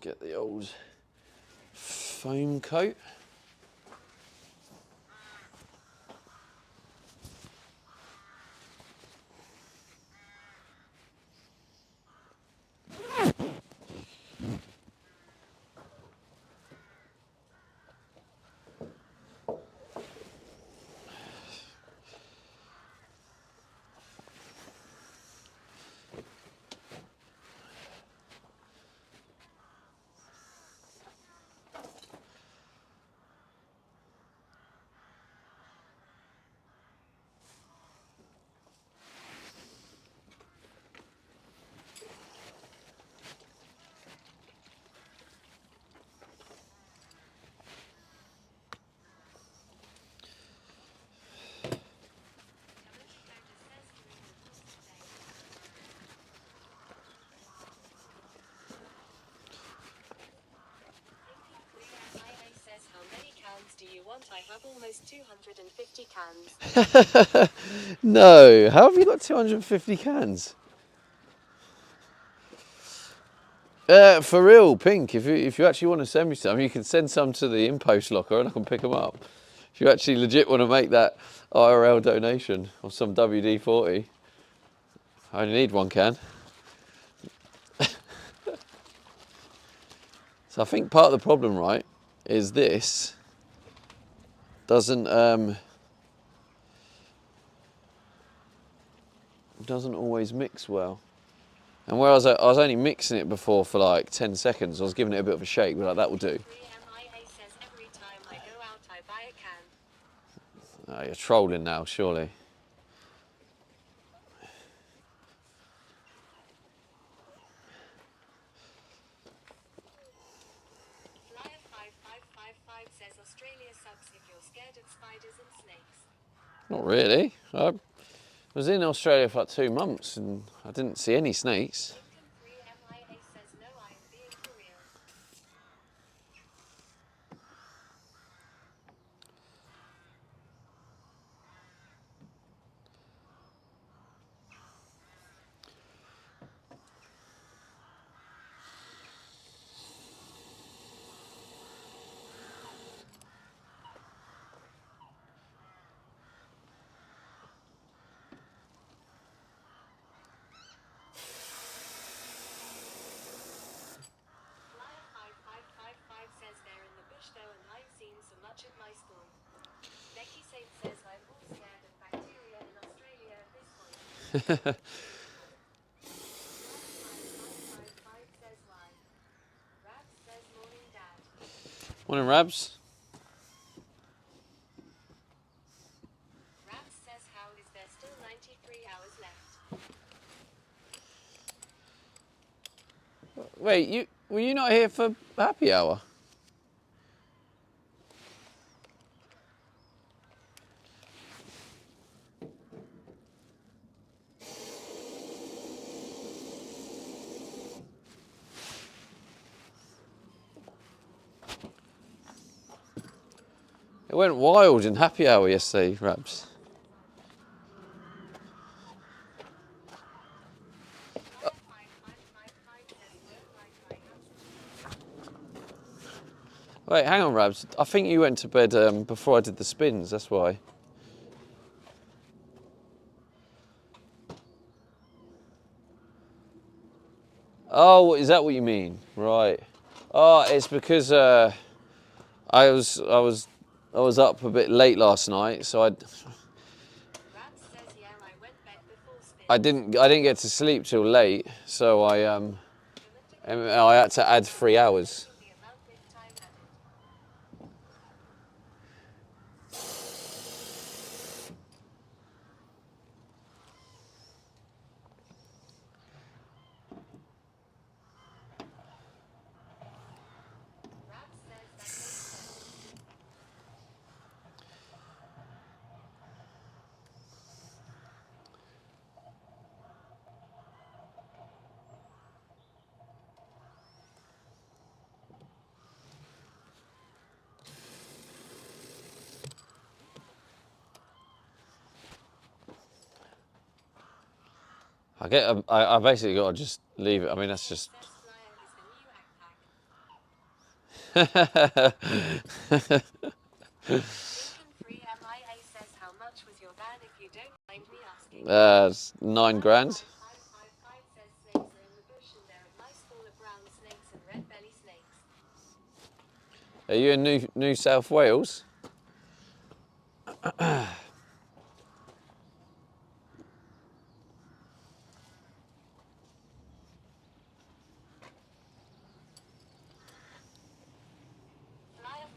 get the old foam coat. How many cans do you want? I have almost 250 cans. No, how have you got 250 cans? For real, Pink, if you actually want to send me some, you can send some to the impost locker and I can pick them up. If you actually legit want to make that IRL donation of some WD-40, I only need 1 can. So I think part of the problem, right, is this doesn't always mix well. And whereas I was only mixing it before for like 10 seconds, I was giving it a bit of a shake, but like, that will do. Says every time I go out, I buy a can. Oh, you're trolling now, surely. Flyer5555 says Australia sucks if you're scared of spiders and snakes. Not really. I was in Australia for like 2 months and I didn't see any snakes. Lincoln3MIA says no, I am being for real. Flyer5555 says they're in the bush though and I've seen so much at my school. Becky Saint says I'm all scared of bacteria in Australia at this point. Flyer5555 says why. Rabs says morning dad. Morning, Rabs. Rabs says how is there still 93 hours left? Wait, were you not here for happy hour? It went wild in happy hour yesterday, Rabs. Wait, hang on, Rabs. I think you went to bed before I did the spins, that's why. Oh, is that what you mean? Right. Oh, it's because I was up a bit late last night, so Rabs says yeah, I went bed before spin. I didn't get to sleep till late, so I had to add 3 hours. The amount with time added. Rabs says that makes sense. I basically got to just leave it. I mean, that's just. Best flyer is the new backpack. Lincoln 3 MIA says, how much was your ban if you don't mind me asking? It's 9 grand. 555 says snakes are in the bush and there are nice smaller brown snakes and red belly snakes. Are you in New South Wales? Flyer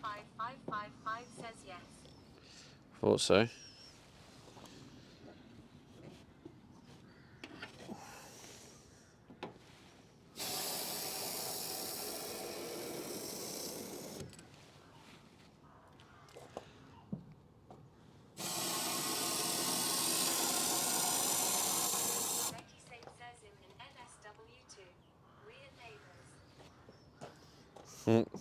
5555 says yes. Thought so. Becky Saint says in NSW2. We are neighbours. Lincoln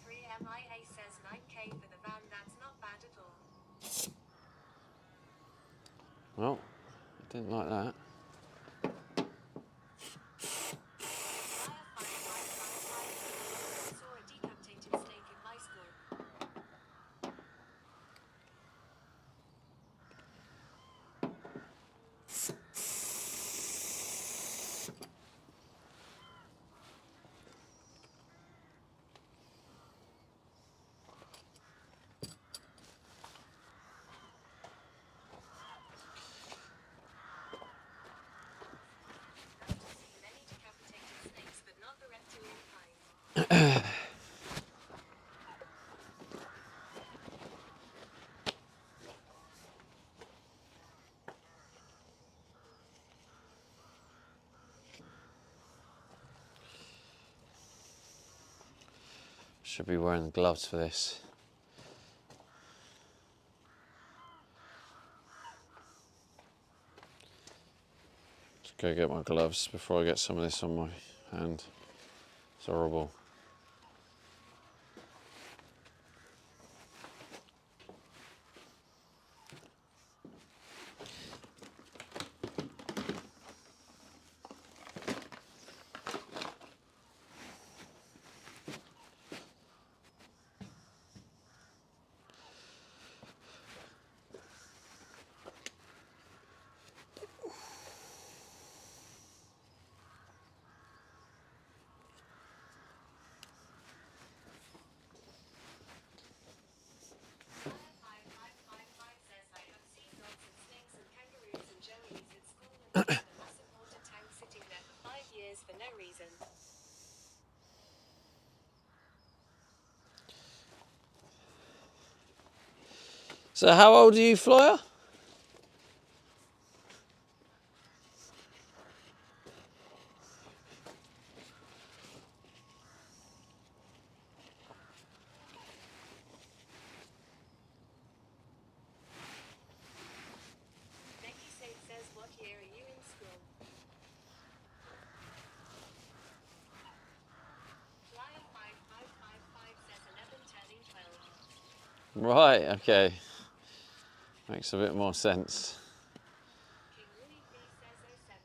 3 MIA says 9k for the van, that's not bad at all. Well, I didn't like that. Flyer 5555 saw a decapitated snake in my school. I've seen many decapitated snakes, but not the reptilian kind. Should be wearing gloves for this. Just go get my gloves before I get some of this on my hand. It's horrible. Says I have seen lots of snakes and kangaroos and joeys at school and I've had a massive water tank sitting there for 5 years for no reason. So how old are you, Flyer? Becky Saint says, what year are you in school? Flyer 5555 says 11 turning 12. Right, okay. Makes a bit more sense. King Louis V says 07.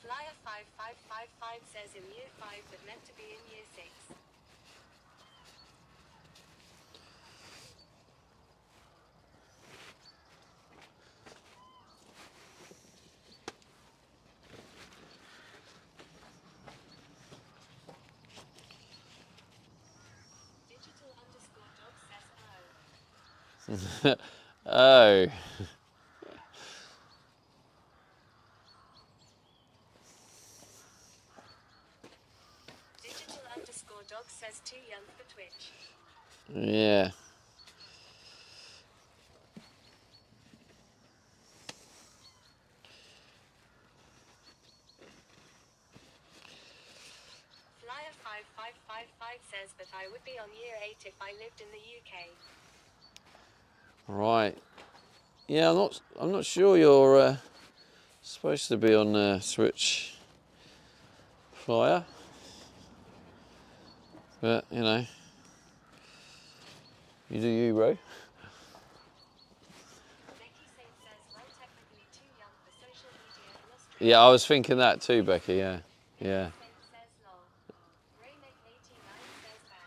Flyer 5555 says in year 5 but meant to be in year 6. Digital underscore dog says Oh. Digital underscore dog says too young for Twitch. Yeah. Flyer 5555 says that I would be on year 8 if I lived in the UK. Right. Yeah, I'm not sure you're supposed to be on Switch, Flyer. But, you know. You do you, bro. Becky Saint says, well, technically too young for social media in Australia. Yeah, I was thinking that too, Becky. Yeah, yeah. Becky Saint says, lol. Raymac89 says bad.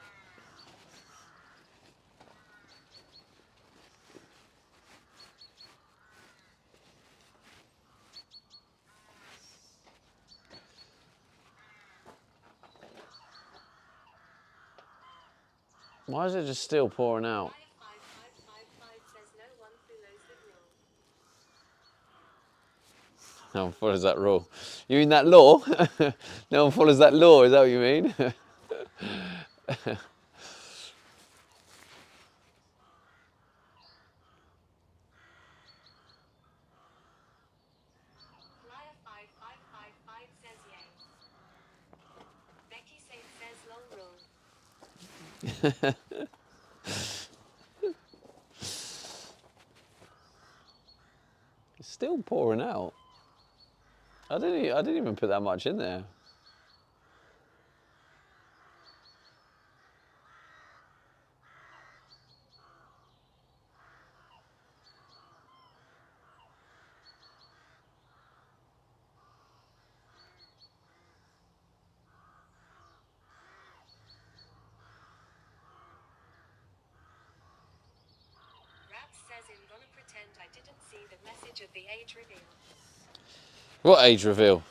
Why is it just still pouring out? Fire5555 says no one follows the rule. No one follows that rule. You mean that law? No one follows that law, is that what you mean? Fire5555 says yay. Becky Saint says lol rule. It's still pouring out. I didn't even put that much in there. Raps says I'm gonna pretend I didn't see the message of the age reveal. What age reveal?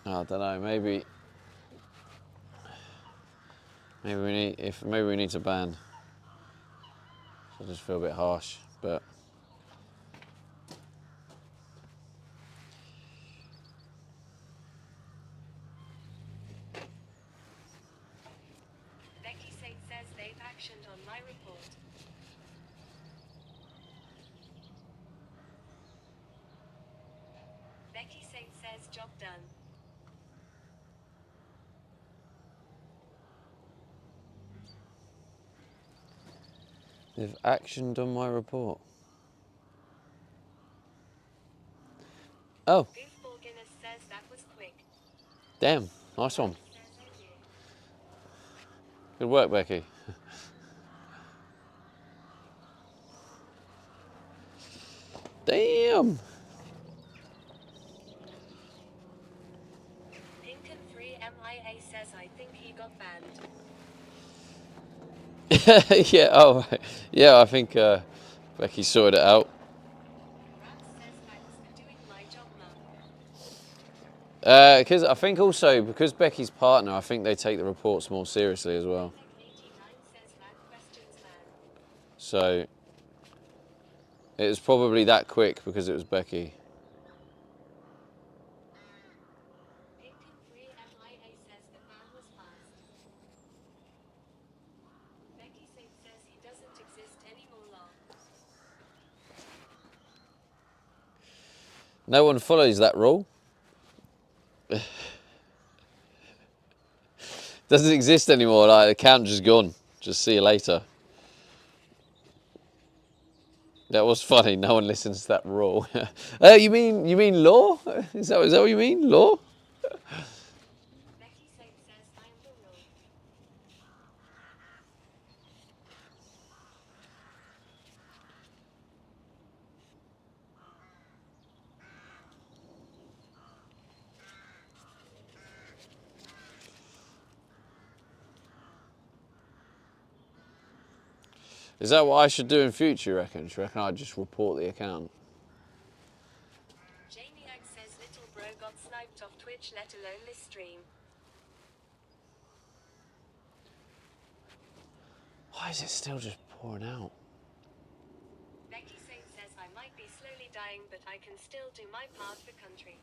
I don't know. Maybe we need to ban. I just feel a bit harsh, but Becky Saint says they've actioned on my report. Becky Saint says job done. they've actioned on my report. Oh, Goofball Guinness says that was quick. damn! Nice one. Says oh yeah. Good work, Becky. Damn! Pinkin3MIA says I think he got banned. Yeah. Oh, yeah. I think Becky sorted it out. Raps says thanks for doing my job, mum. Because I think also because Becky's partner, I think they take the reports more seriously as well. Raymac89 says mad questions, man. So it was probably that quick because it was Becky. Pinkin3MIA says the ban was fast. Becky Saint says he doesn't exist anymore, lol. No one follows that rule. Doesn't exist anymore. Like the account just gone. Just see you later. That was funny. No one listens to that rule. You mean law? Is that what you mean? Law? Becky Saint says I am the rule. Is that what I should do in future, you reckon? Do you reckon I'd just report the account? Janiac says little bro got sniped off Twitch, let alone this stream. Why is it still just pouring out? Becky Saint says I might be slowly dying, but I can still do my part for country.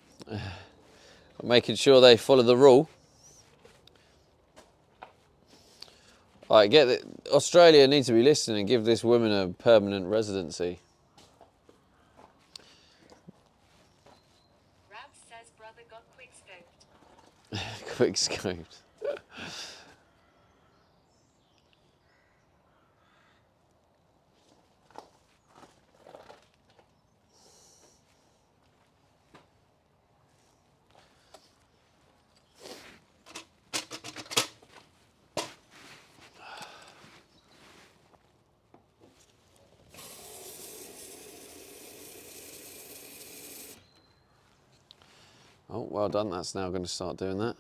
Making sure they follow the rule. Alright, get it. Australia needs to be listening and give this woman a permanent residency. Rabs says brother got quick scoped. Quick scoped. Oh, well done. That's now going to start doing that.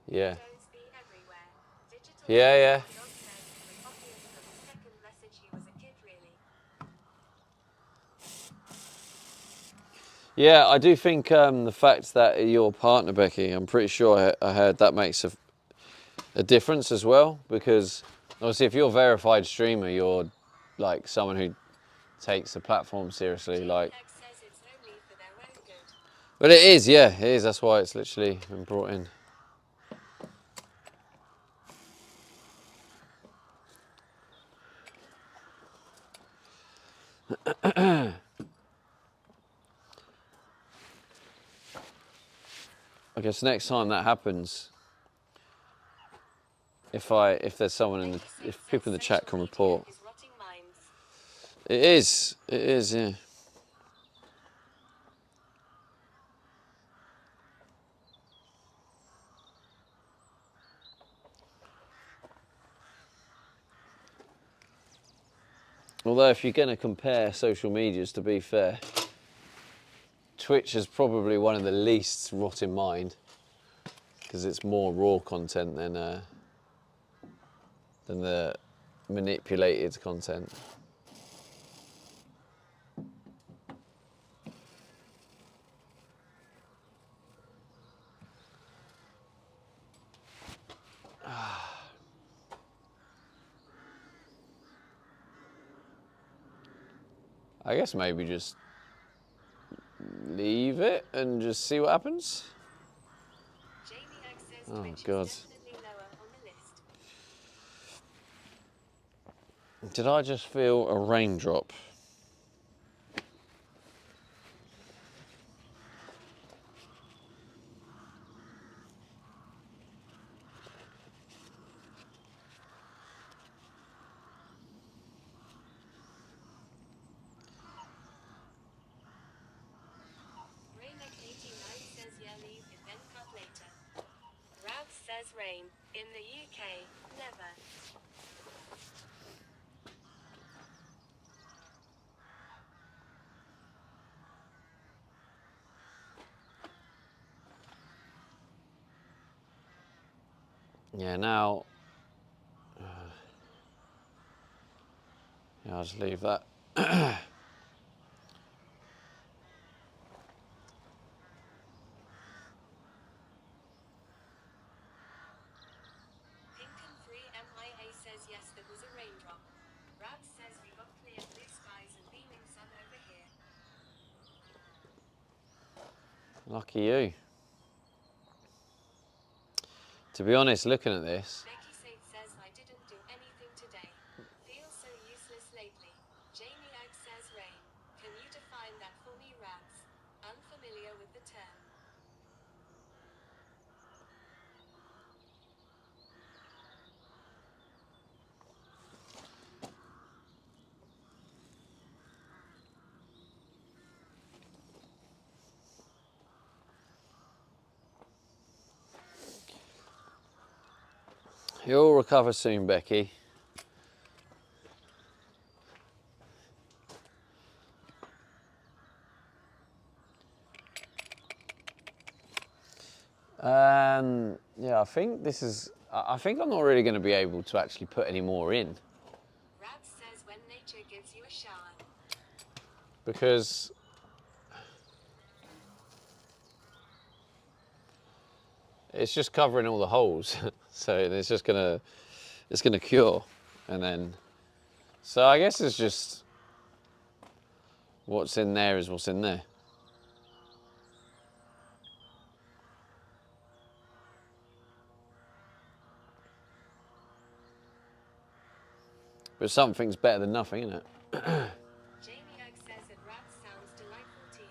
Yeah. Yeah, yeah. Yeah, I do think the fact that your partner, Becky, I'm pretty sure I heard that makes a difference as well, because obviously if you're a verified streamer, you're like someone who takes the platform seriously. Like, but it is, yeah, it is. That's why it's literally been brought in. I guess next time that happens, if there's someone if people in the chat can report. It is, yeah. Although if you're going to compare social medias, to be fair, Twitch is probably one of the least rot in mind, because it's more raw content than the manipulated content. I guess maybe just leave it and just see what happens. Oh God. Did I just feel a raindrop? Says rain. In the UK, never. Yeah, now... yeah, I'll just leave that. Says yes, there was a raindrop. Rabs says we got clear blue skies and beaming sun over here. Lucky you. To be honest, looking at this... Becky says I didn't do anything today. Feel so useless lately. Jamie Ag says rain. Can you define that for me, Rabs? Unfamiliar with the term. You'll recover soon, Becky. Yeah, I think this is... I think I'm not really going to be able to actually put any more in. Rabs says when nature gives you a shower. Because... it's just covering all the holes. So it's just going to... it's going to cure. And then... so I guess it's just... what's in there is what's in there. But something's better than nothing, isn't it? Jamie Ag says that Rabs sounds delightful to you.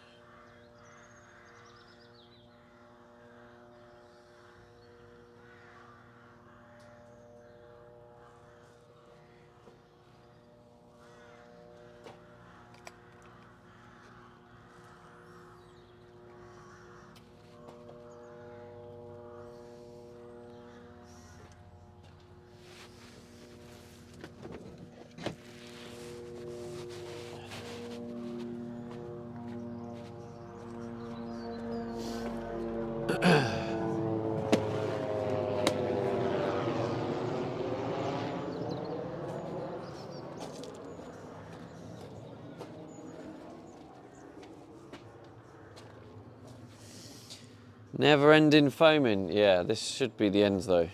Never ending foaming. Yeah, this should be the end though.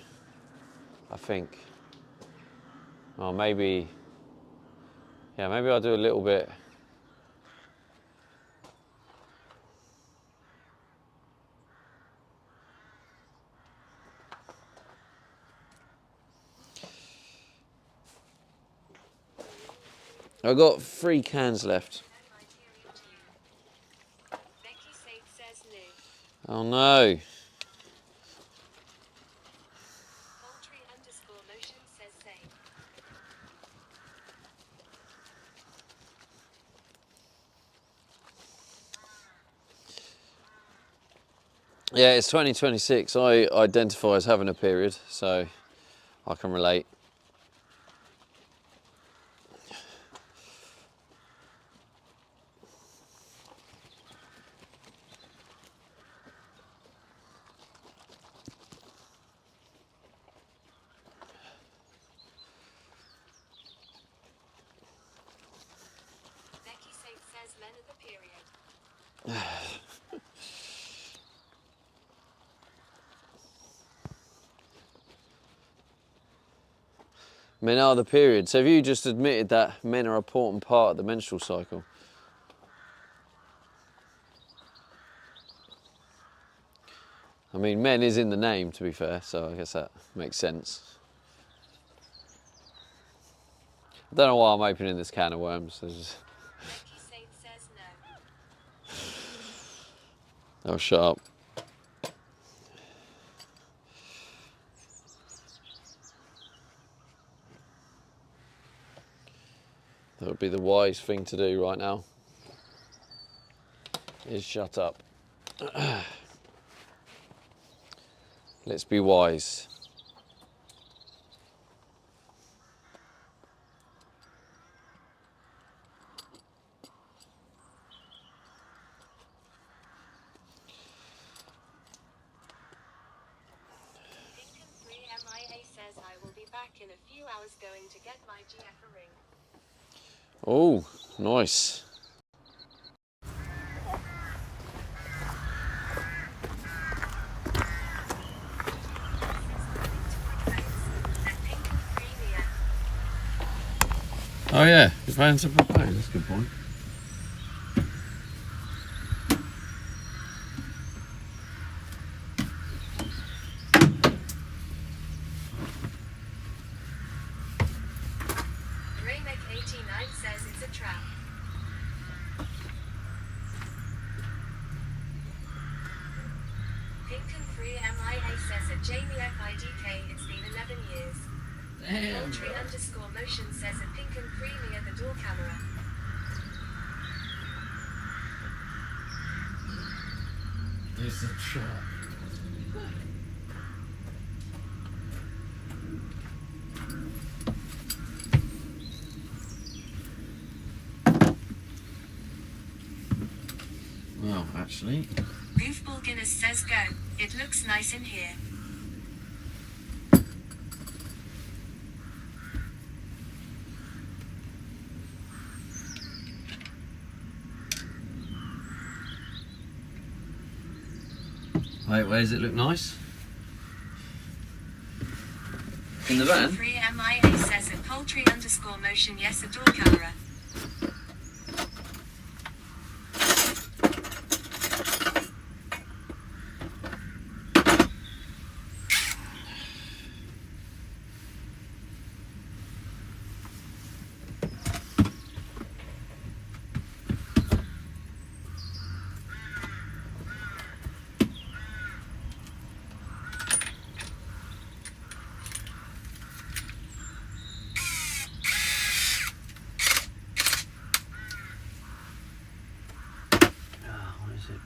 I think. Oh, maybe. Yeah, maybe I'll do a little bit. I've got 3 cans left. Becky Safe says no. Oh no. Poultry_motion says same. Yeah, it's 2026. I identify as having a period, so I can relate. Becky Safe says men of the period. Men are the period. So have you just admitted that men are an important part of the menstrual cycle? I mean, men is in the name, to be fair, so I guess that makes sense. I don't know why I'm opening this can of worms. Becky Safe says no. Oh, shut up. That would be the wise thing to do right now, is shut up. Let's be wise. MIA says I will be back in a few hours going to get my GF a ring. Oh, nice. Oh yeah, you're planning to propose, that's a good point. Raymek89 says it's a trap. Pink and Free MIA says at Jamie FIDK it's been 11 years. Poultry_motion says at Pink and Creamy at the door camera. It's a trap. Well, actually. Goofball Guinness says go. It looks nice in here. Wait, where does it look nice? In the van? Free MIA says at Poultry_motion yes at door camera.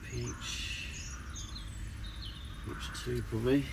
Peach 2 probably.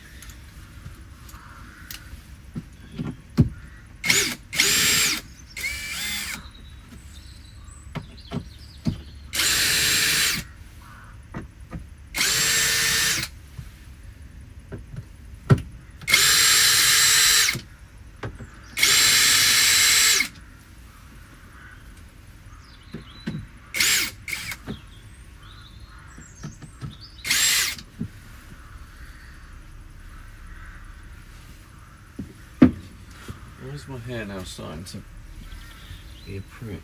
is my hair now starting to be a prick?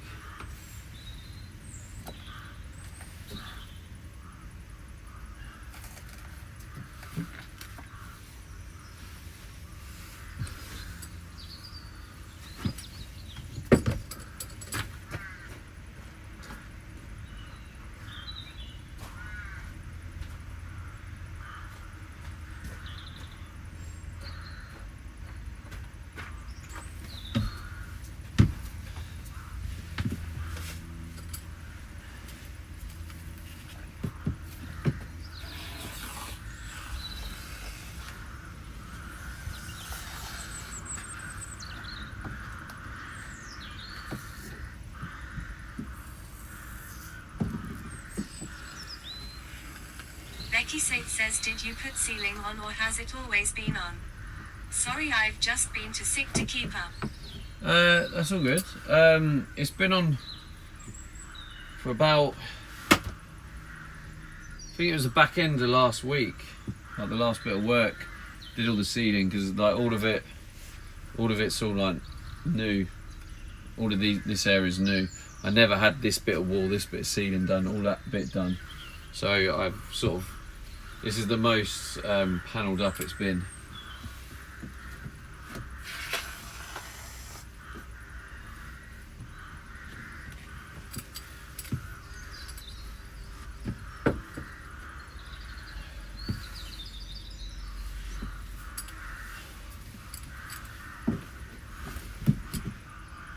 Becky Safe says, did you put ceiling on or has it always been on? Sorry, I've just been too sick to keep up. That's all good. It's been on for about, I think it was the back end of last week, like the last bit of work. Did all the sealing because like all of it's all like new. All of this area is new. I never had this bit of wall, this bit of ceiling done, all that bit done. So I've sort of, this is the most panelled up it's been.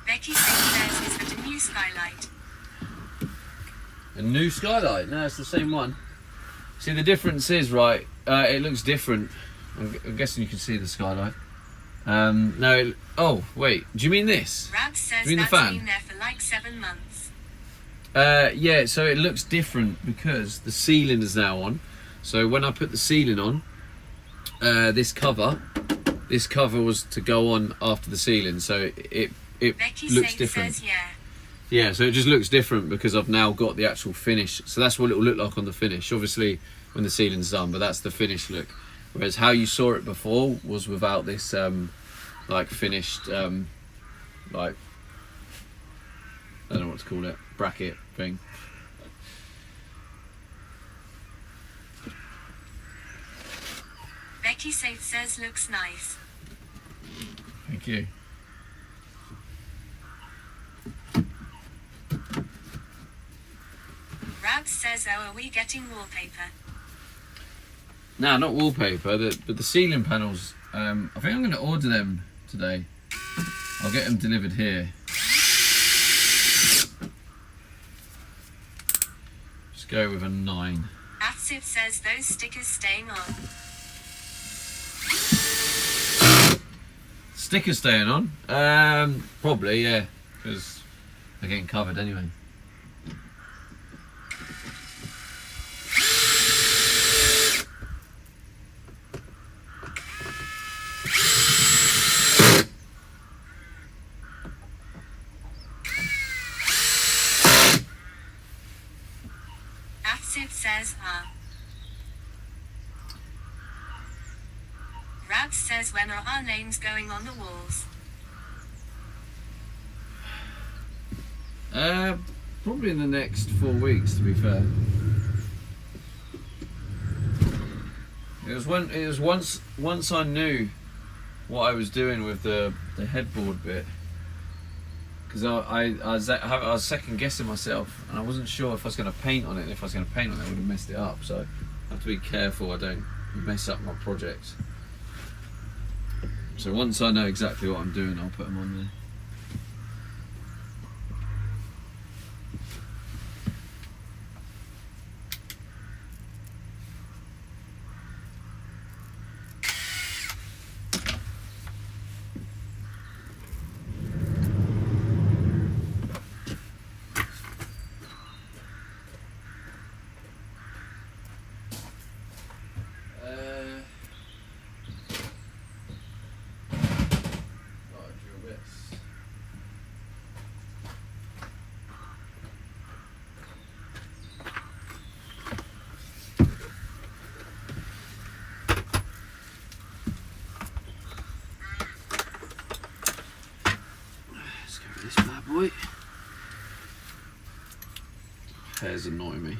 Becky says, is that a new skylight? A new skylight? No, it's the same one. See, the difference is, right, it looks different. I'm guessing you can see the skylight. No, oh, wait, do you mean this? Rab says Do you mean that's the fan? been there for like 7 months. Yeah, so it looks different because the ceiling is now on. So when I put the ceiling on, this cover was to go on after the ceiling, so it Becky looks Safe different. says, yeah. Yeah, so it just looks different because I've now got the actual finish. So that's what it will look like on the finish. Obviously, when the ceiling's done, but that's the finished look. Whereas how you saw it before was without this, like finished, like, I don't know what to call it, bracket thing. Becky Safe says, looks nice. Thank you. Rab says, oh, are we getting wallpaper? No, not wallpaper, but the ceiling panels, I think I'm going to order them today. I'll get them delivered here. Just go with a 9. Atsif says, those stickers staying on. Stickers staying on? Probably, yeah, because they're getting covered anyway. Atsif says, Rab says, when are our names going on the walls? Probably in the next 4 weeks, to be fair. It was once I knew what I was doing with the headboard bit, because I was second guessing myself, and I wasn't sure if I was going to paint on it. And if I was going to paint on it, I would have messed it up. So I have to be careful I don't mess up my projects. So once I know exactly what I'm doing, I'll put them on there. Right, drill bits. boy. Hair's annoying me.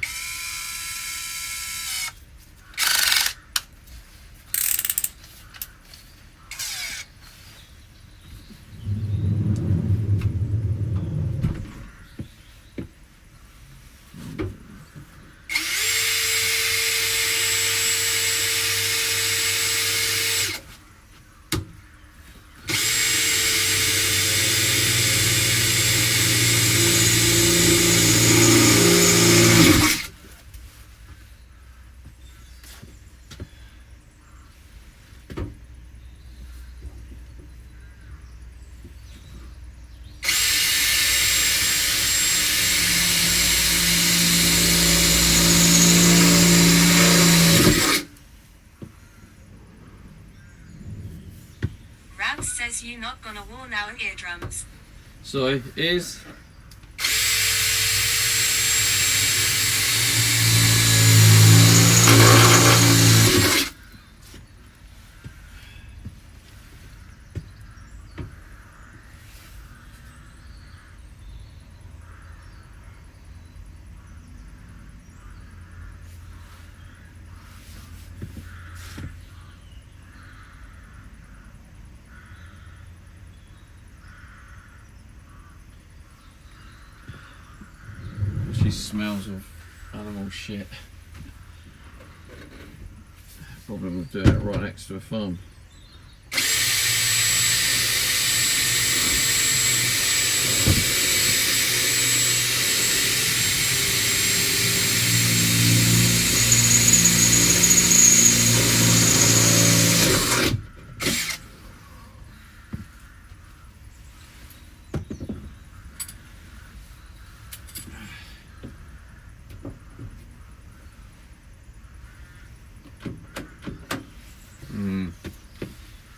Says you not gonna warn our eardrums. So is she smells of animal shit. Problem with doing it right next to a farm.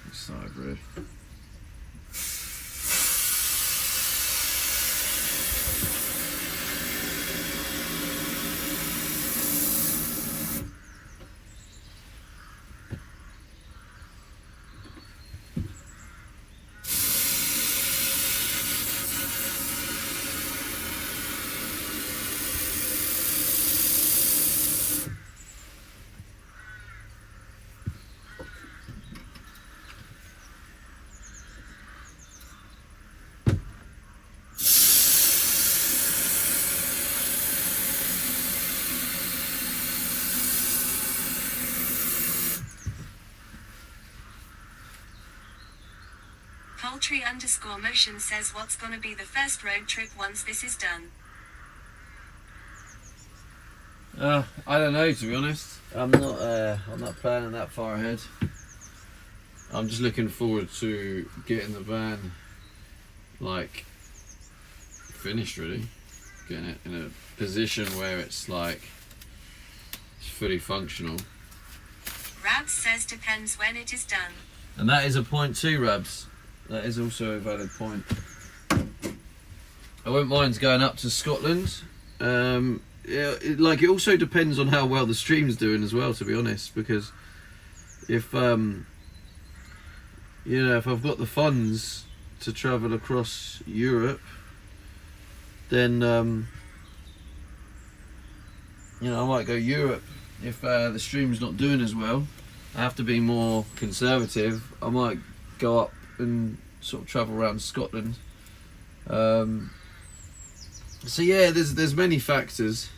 It's hybrid. Poultry_motion says what's gonna be the first road trip once this is done? I don't know, to be honest. I'm not planning that far ahead. I'm just looking forward to getting the van like finished, really. Getting it in a position where it's like it's fully functional. Rabs says depends when it is done. And that is a point too, Rabs. That is also a valid point. I wouldn't mind going up to Scotland. Yeah, it also depends on how well the stream's doing as well, to be honest, because if if I've got the funds to travel across Europe, then I might go Europe. If the stream's not doing as well, I have to be more conservative. I might go up and sort of travel around Scotland. So yeah, there's many factors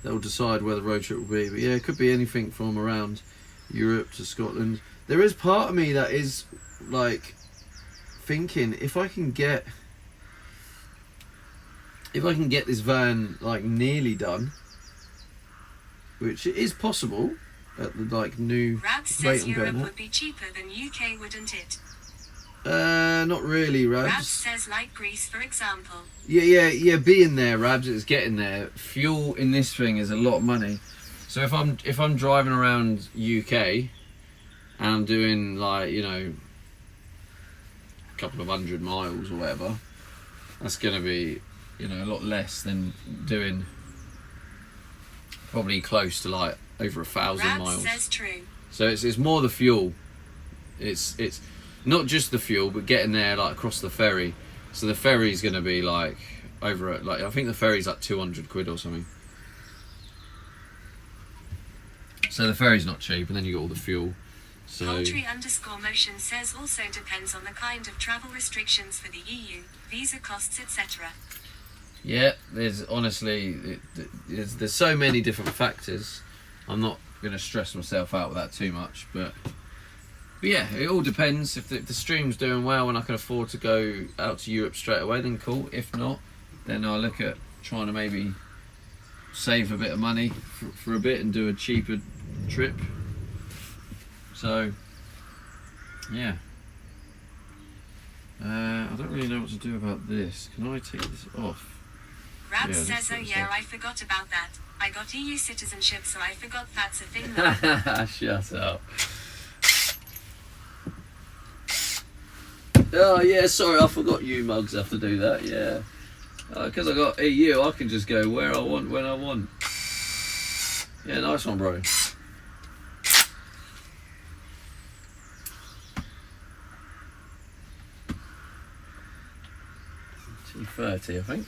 that will decide where the road trip will be. But yeah, it could be anything from around Europe to Scotland. There is part of me that is like thinking if I can get this van like nearly done, which is possible at the like new Rabs says Europe would be cheaper than UK, wouldn't it? Not really, Rabs. Rabs says like Greece, for example. Yeah. Being there, Rabs, it's getting there. Fuel in this thing is a lot of money. So if I'm driving around UK and I'm doing like a couple of 100 miles or whatever, that's gonna be a lot less than doing probably close to like over 1,000 miles. Rabs says true. So it's more the fuel. It's not just the fuel, but getting there like across the ferry. So the ferry's going to be like over at, like, I think the ferry's like 200 quid or something. So the ferry's not cheap, and then you got all the fuel. So Poultry_motion says also depends on the kind of travel restrictions for the EU, visa costs, etc. yeah, there's honestly there's so many different factors. I'm not going to stress myself out with that too much, but yeah, it all depends. If the stream's doing well and I can afford to go out to Europe straight away, then cool. If not, then I'll look at trying to maybe save a bit of money for a bit and do a cheaper trip. So yeah, I don't really know what to do about this. Can I take this off? Rab says, oh yeah, I forgot about that. I got EU citizenship, so I forgot that's a thing now. Shut up. Oh yeah, sorry, I forgot you mugs have to do that, yeah. Because I got EU, I can just go where I want, when I want. Yeah, nice one, bro. 230, I think.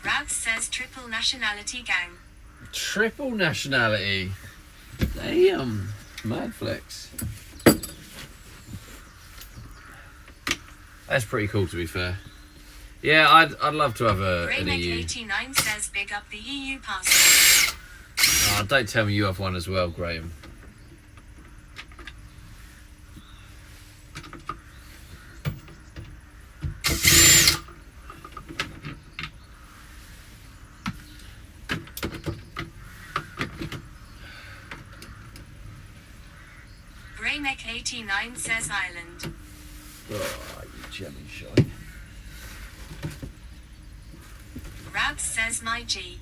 Rab says triple nationality gang. Triple nationality. Damn. Mad flex. That's pretty cool, to be fair. Yeah, I'd love to have an EU. Greyneck89 says big up the EU passport. Oh, don't tell me you have one as well, Graham. Greyneck89 says Ireland. Oh, you jelly shite. Rab says my G.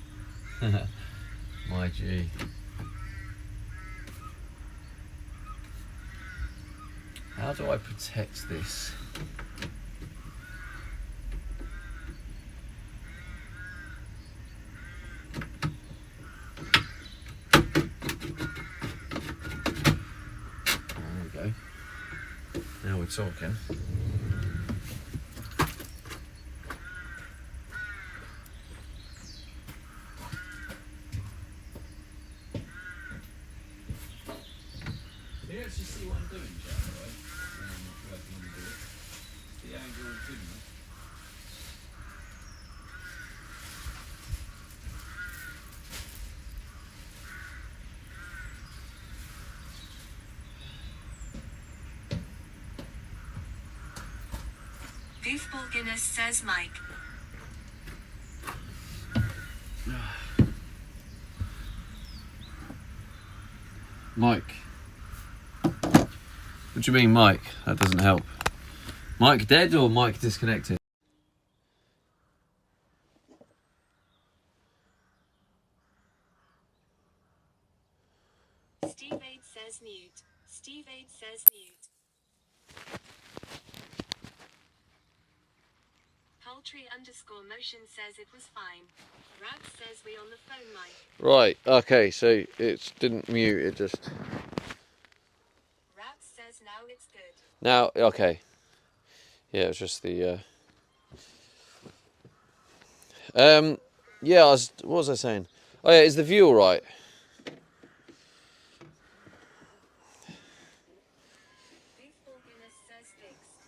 My G. How do I protect this? There we go. Now we're talking. You actually see what I'm doing, Jack, right? When I'm not working on the board. The angle is good enough. Goofball Guinness says Mike. Mike. What do you mean, Mike? That doesn't help. Mike dead or Mike disconnected? Steve 8 says mute. Steve 8 says mute. Poultry_motion says it was fine. Rab says we on the phone, Mike. Right, okay, so it didn't mute, it just... Rab says now it's good. Now, okay. Yeah, it was just the... yeah, what was I saying? Oh yeah, is the view alright? Goofball Guinness says fixed.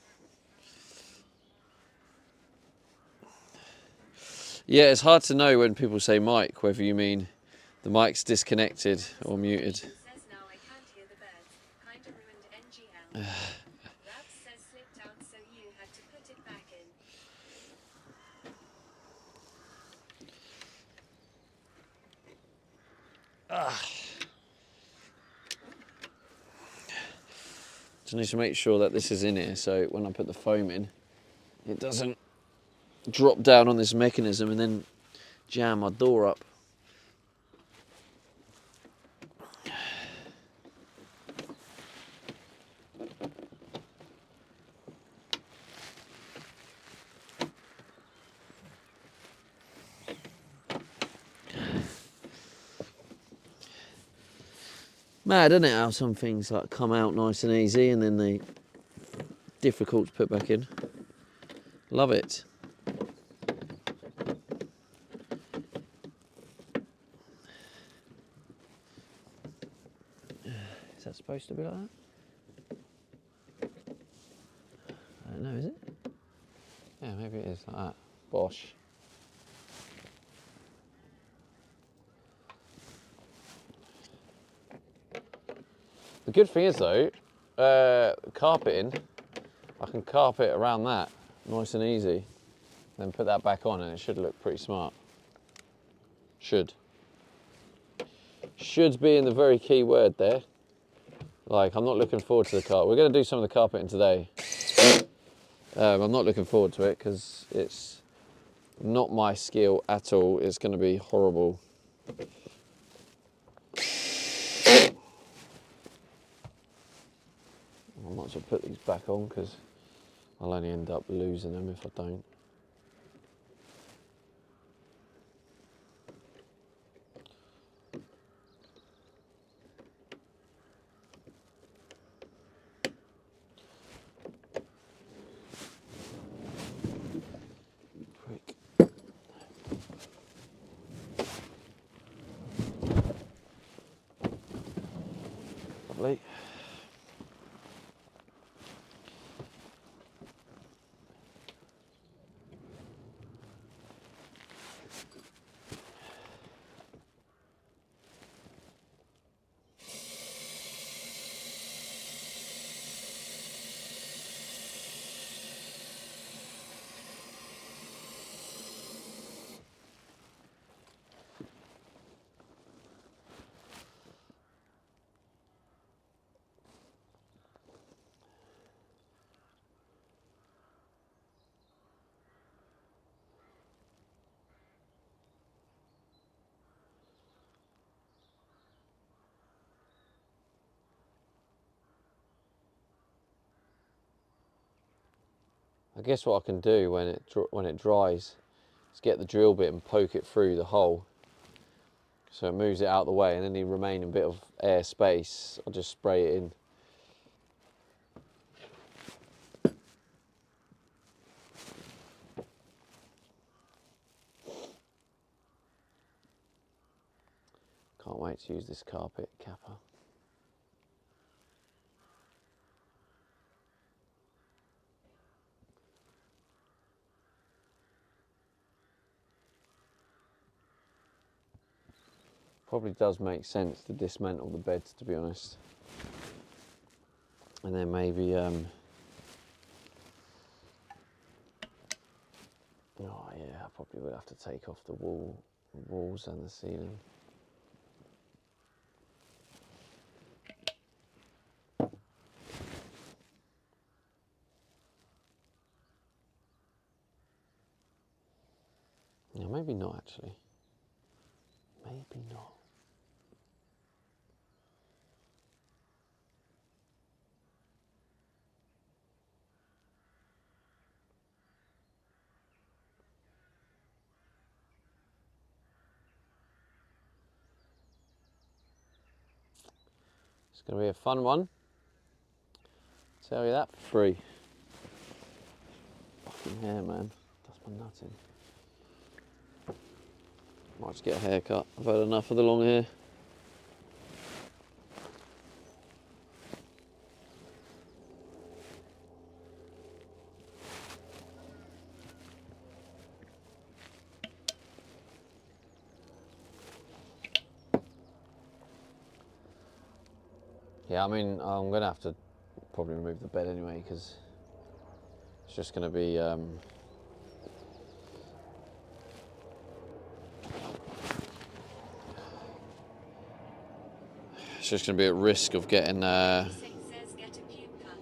Yeah, it's hard to know when people say mic, whether you mean the mic's disconnected or muted. Says now I can't hear the birds. Kinda ruined NGL. Rab says slipped out, so you had to put it back in. Just need to make sure that this is in here, so when I put the foam in, it doesn't drop down on this mechanism and then jam my door up. Mad, isn't it, how some things like come out nice and easy and then they difficult to put back in. Love it. Is that supposed to be like that? I don't know, is it? Yeah, maybe it is like that. Bosh. The good thing is though, carpeting, I can carpet around that nice and easy, then put that back on and it should look pretty smart. Should. Should being the very key word there. Like, I'm not looking forward to the carpet. We're going to do some of the carpeting today. I'm not looking forward to it because it's not my skill at all. It's going to be horrible. I might as well put these back on because I'll only end up losing them if I don't. Quick. Lovely. I guess what I can do when it dries is get the drill bit and poke it through the hole so it moves it out of the way, and any remaining bit of air space I'll just spray it in. Can't wait to use this carpet capper. Probably does make sense to dismantle the beds, to be honest. And then maybe, oh yeah, I probably would have to take off the walls and the ceiling. Yeah, maybe not actually. Maybe not. It's going to be a fun one. Tell you that for free. Fucking hair, man. That's my nutting. Might just get a haircut. I've had enough of the long hair. Yeah, I mean, I'm going to have to probably remove the bed anyway because it's just going to be it's just going to be at risk of getting Says get a pube cut.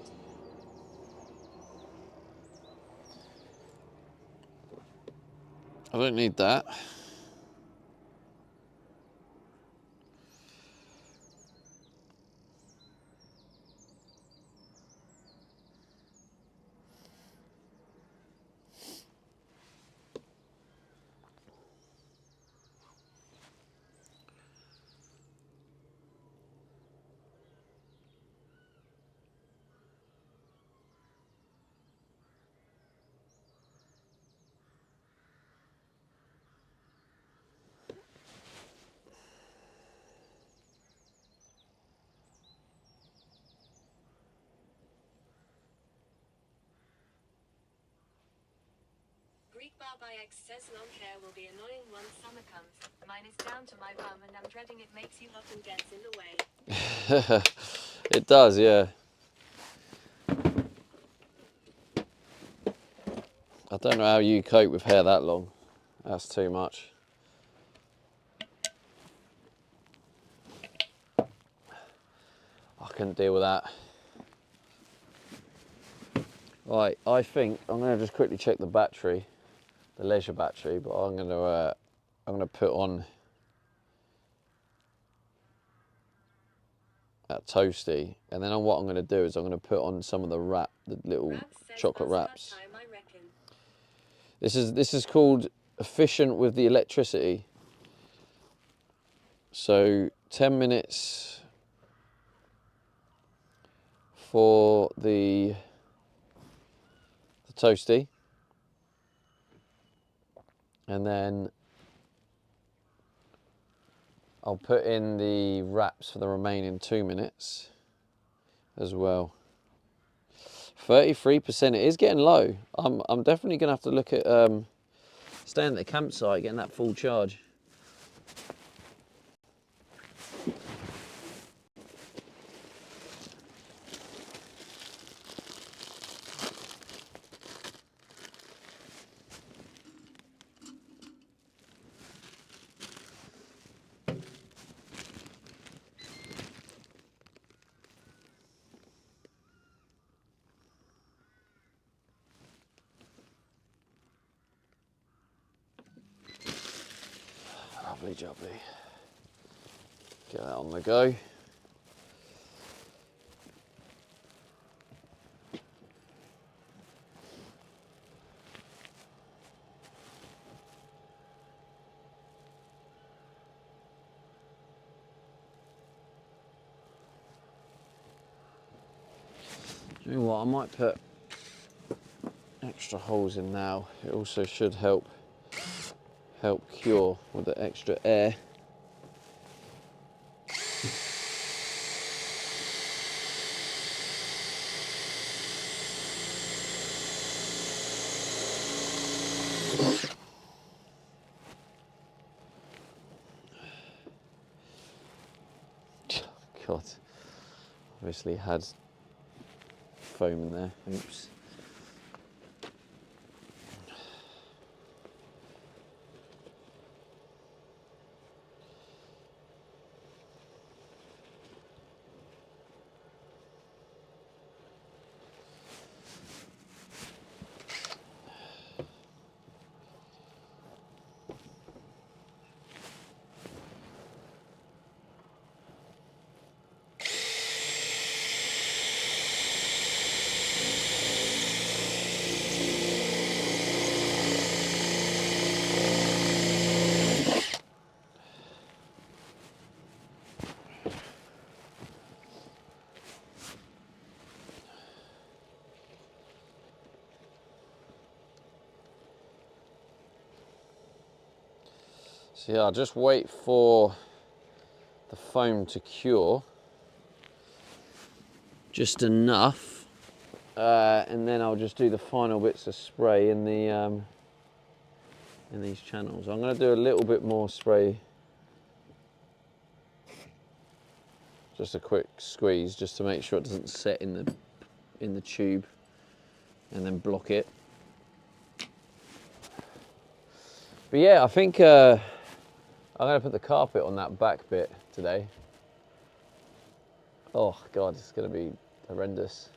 I don't need that. Greek Barby X says long hair will be annoying once summer comes. Mine is down to my bum and I'm dreading it makes you hot and gets in the way. It does, yeah. I don't know how you cope with hair that long. That's too much. I couldn't deal with that. Right, I think I'm going to just quickly check the battery, the leisure battery, but I'm going to put on that toasty, and then what I'm going to do is I'm going to put on some of the the little chocolate wraps. This is called efficient with the electricity. So 10 minutes for the toasty, and then I'll put in the wraps for the remaining 2 minutes as well. 33%, it is getting low. I'm definitely gonna have to look at staying at the campsite, getting that full charge. Lovely jubbly. Get that on the go. You know what, I might put extra holes in now. It also should help cure with the extra air. God, obviously had foam in there, oops. So yeah, I'll just wait for the foam to cure just enough, and then I'll just do the final bits of spray in the in these channels. I'm going to do a little bit more spray, just a quick squeeze, just to make sure it doesn't set in the tube and then block it. But yeah, I think I'm going to put the carpet on that back bit today. Oh God, it's going to be horrendous.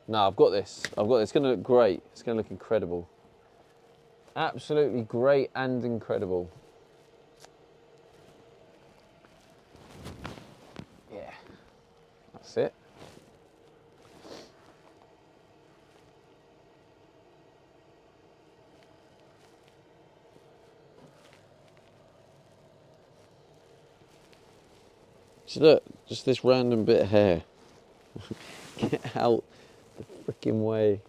No, I've got this. It's going to look great. It's going to look incredible. Absolutely great and incredible. Yeah, that's it. So look, just this random bit of hair. Get out the freaking way.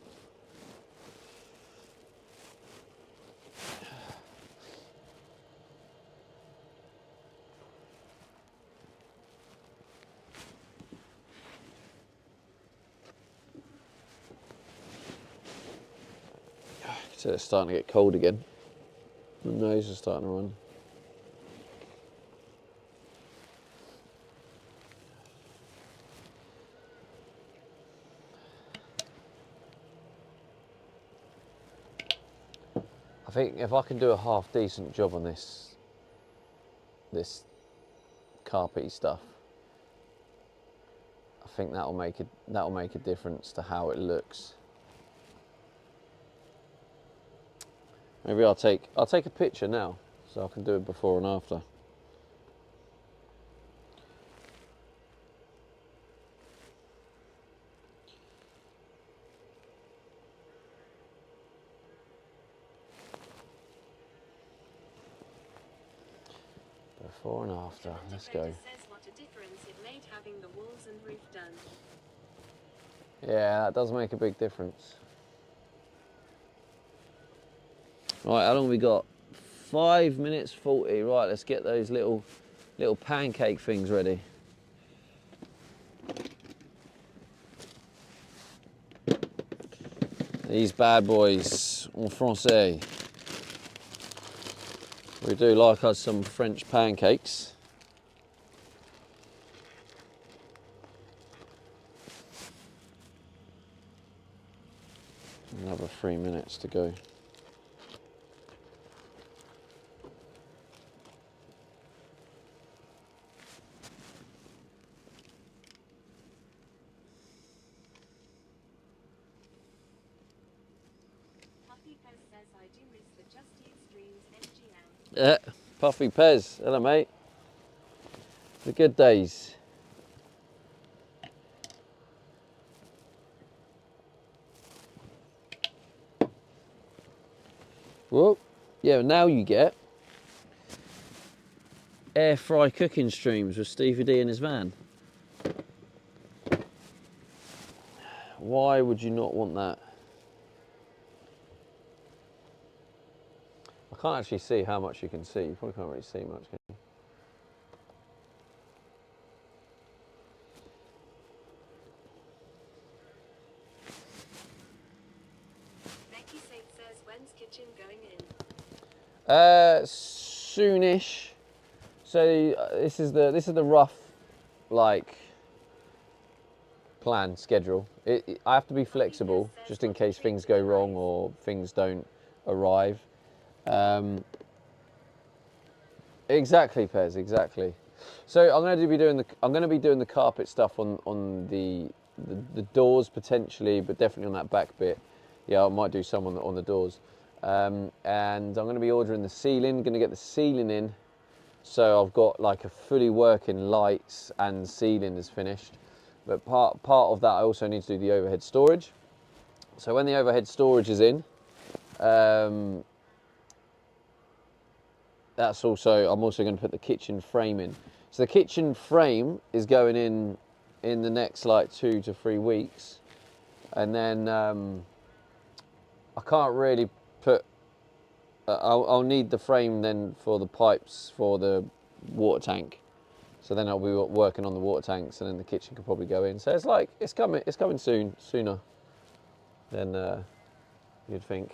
So it's starting to get cold again. The nose is starting to run. I think if I can do a half decent job on this carpety stuff, I think that'll make a difference to how it looks. Maybe I'll take a picture now so I can do it before and after. Before and after. Let's go. Says what a difference it made having the walls and roof done. Yeah, that does make a big difference. Right, how long have we got? 5 minutes 40. Right, let's get those little pancake things ready. These bad boys, en français. We do like us some French pancakes. Another 3 minutes to go. Puffy Pez says I do miss the Just Eat Streams NGL. Puffy Pez, hello mate. The good days. Well, yeah, now you get air fry cooking streams with Stevie D in his van. Why would you not want that? I can't actually see how much you can see. You probably can't really see much, can you? Becky says when's kitchen going in? Soonish. So this is the rough, like, plan schedule. I have to be flexible just in case things go wrong or things don't arrive. Exactly, Pez. Exactly. So I'm going to be doing the carpet stuff on the doors potentially, but definitely on that back bit. Yeah, I might do some on the doors. And I'm going to be ordering the ceiling. Going to get the ceiling in, so I've got like a fully working lights and ceiling is finished. But part of that, I also need to do the overhead storage. So when the overhead storage is in, I'm also going to put the kitchen frame in. So the kitchen frame is going in the next like 2 to 3 weeks, and then I can't really put. I'll need the frame then for the pipes for the water tank. So then I'll be working on the water tanks, and then the kitchen could probably go in. So it's coming sooner than you'd think.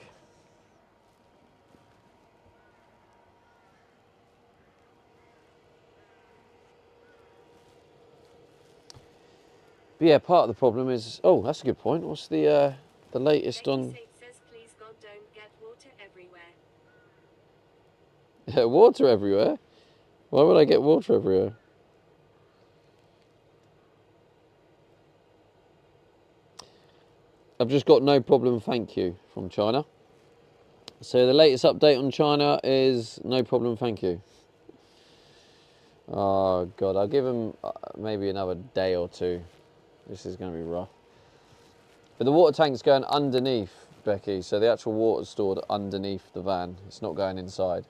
But yeah, part of the problem is. Oh, that's a good point. What's the latest on? Becky says please God don't get water everywhere. Water everywhere? Why would I get water everywhere? I've just got no problem, thank you, from China. So the latest update on China is no problem, thank you. Oh God, I'll give them maybe another day or two. This is going to be rough. But the water tank's going underneath, Becky, so the actual water's stored underneath the van. It's not going inside.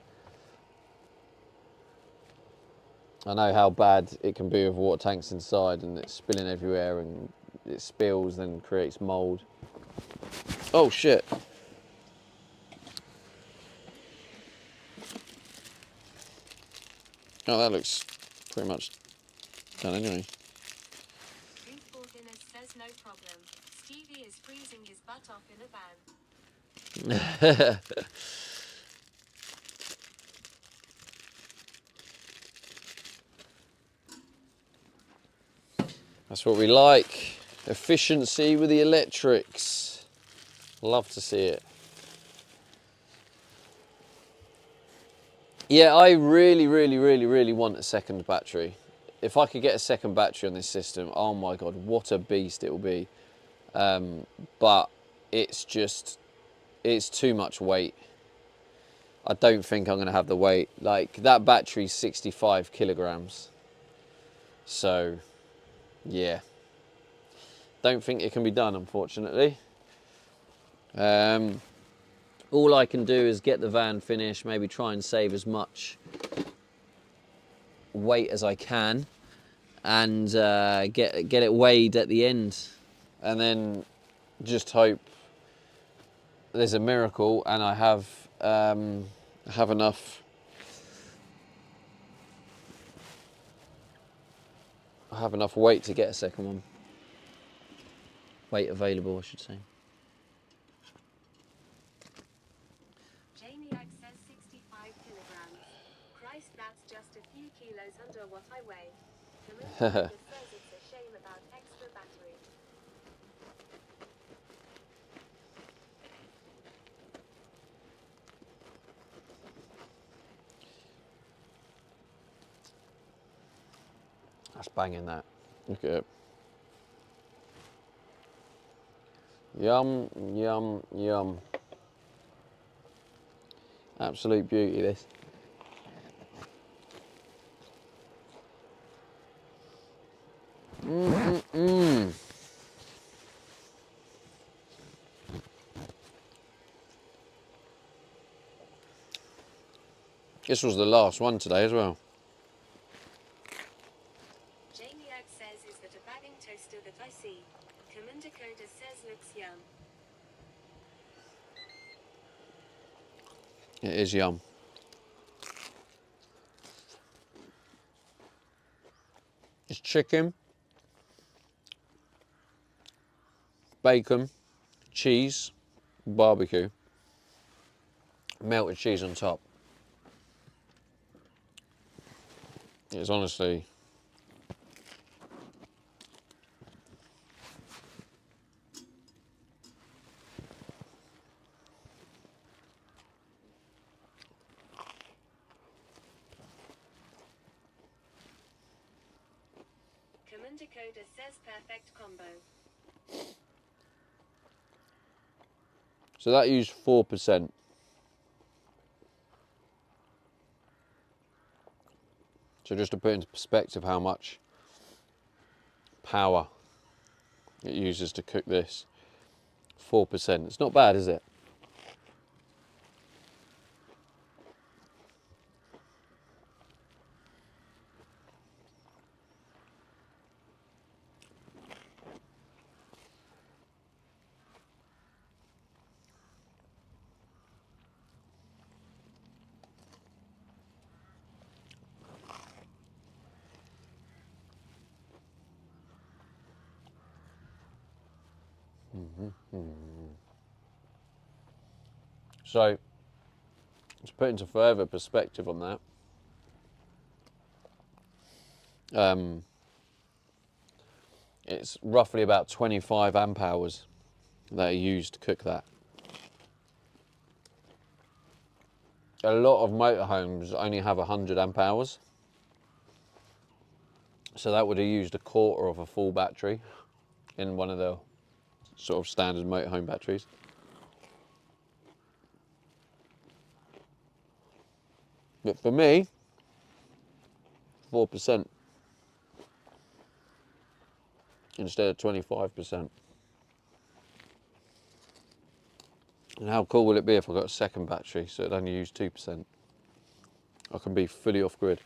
I know how bad it can be with water tanks inside, and it's spilling everywhere, and it spills, then creates mould. Oh shit. Oh, that looks pretty much done anyway. Goofball Guinness says no problem. Stevie is freezing his butt off in a van. That's what we like. Efficiency with the electrics. Love to see it. Yeah, I really want a second battery. If I could get a second battery on this system, oh my God, what a beast it will be. But it's too much weight. I don't think I'm going to have the weight. Like, that battery's 65 kilograms. So, yeah. Don't think it can be done, unfortunately. All I can do is get the van finished, maybe try and save as much weight as I can, and get it weighed at the end, and then just hope there's a miracle and I have enough. I have enough weight to get a second one. Weight available, I should say. Jamie X says 65 kilograms. Christ, that's just a few kilos under what I weigh. Commander says it's a shame about extra battery. That's banging, that. Look at it. Yum, yum, yum. Absolute beauty, this. This was the last one today as well. Jamie X says, is that a bagging toaster that I see? Commander Coda says looks yum. It is yum. It's chicken, bacon, cheese, barbecue, melted cheese on top. It's honestly... Commander Coda says perfect combo. So that used 4%. So just to put into perspective how much power it uses to cook this, 4%. It's not bad, is it? So, to put into further perspective on that, it's roughly about 25 amp hours that are used to cook that. A lot of motorhomes only have 100 amp hours. So that would have used a quarter of a full battery in one of the sort of standard motorhome batteries. But for me, 4% instead of 25%. And how cool will it be if I got a second battery so it only used 2%? I can be fully off grid.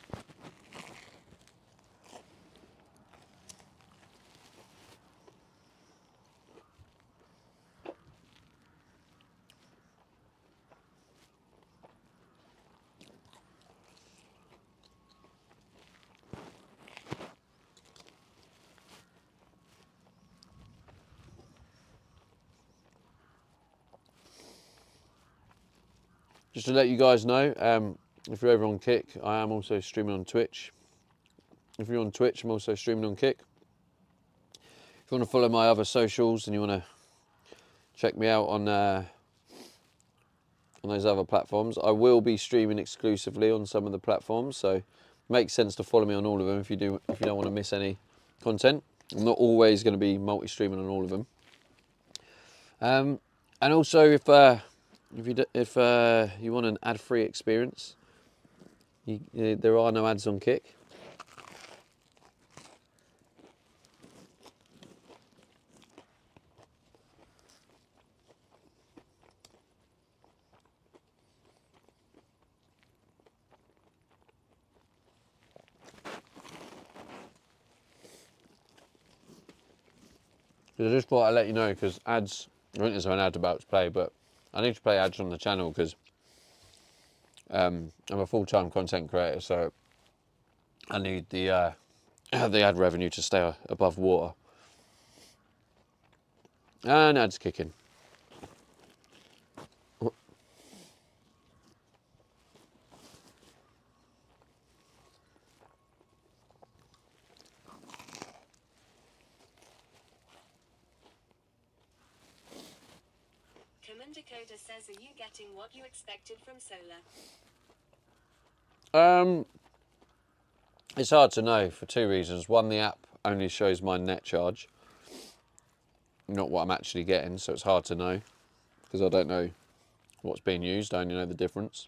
just to let you guys know, if you're over on Kick, I am also streaming on Twitch. If you're on Twitch, I'm also streaming on Kick. If you want to follow my other socials and you want to check me out on those other platforms, I will be streaming exclusively on some of the platforms. So it makes sense to follow me on all of them if you don't want to miss any content. I'm not always going to be multi-streaming on all of them. And also, if you want an ad-free experience, there are no ads on Kick. I just thought I'd let you know, because ads, I think there's an ad about to play, but I need to play ads on the channel because I'm a full-time content creator, so I need the ad revenue to stay above water. And ads kicking. Commander Coda says, are you getting what you expected from solar? It's hard to know for two reasons. One, the app only shows my net charge, not what I'm actually getting, so it's hard to know because I don't know what's being used. I only know the difference.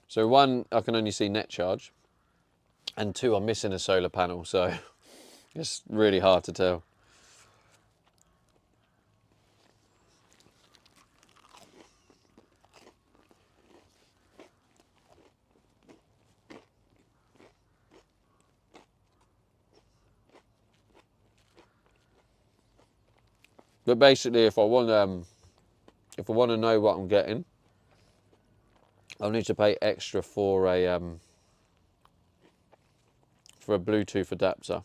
So one, I can only see net charge, and two, I'm missing a solar panel, so it's really hard to tell. But basically, if I want to know what I'm getting, I'll need to pay extra for a Bluetooth adapter.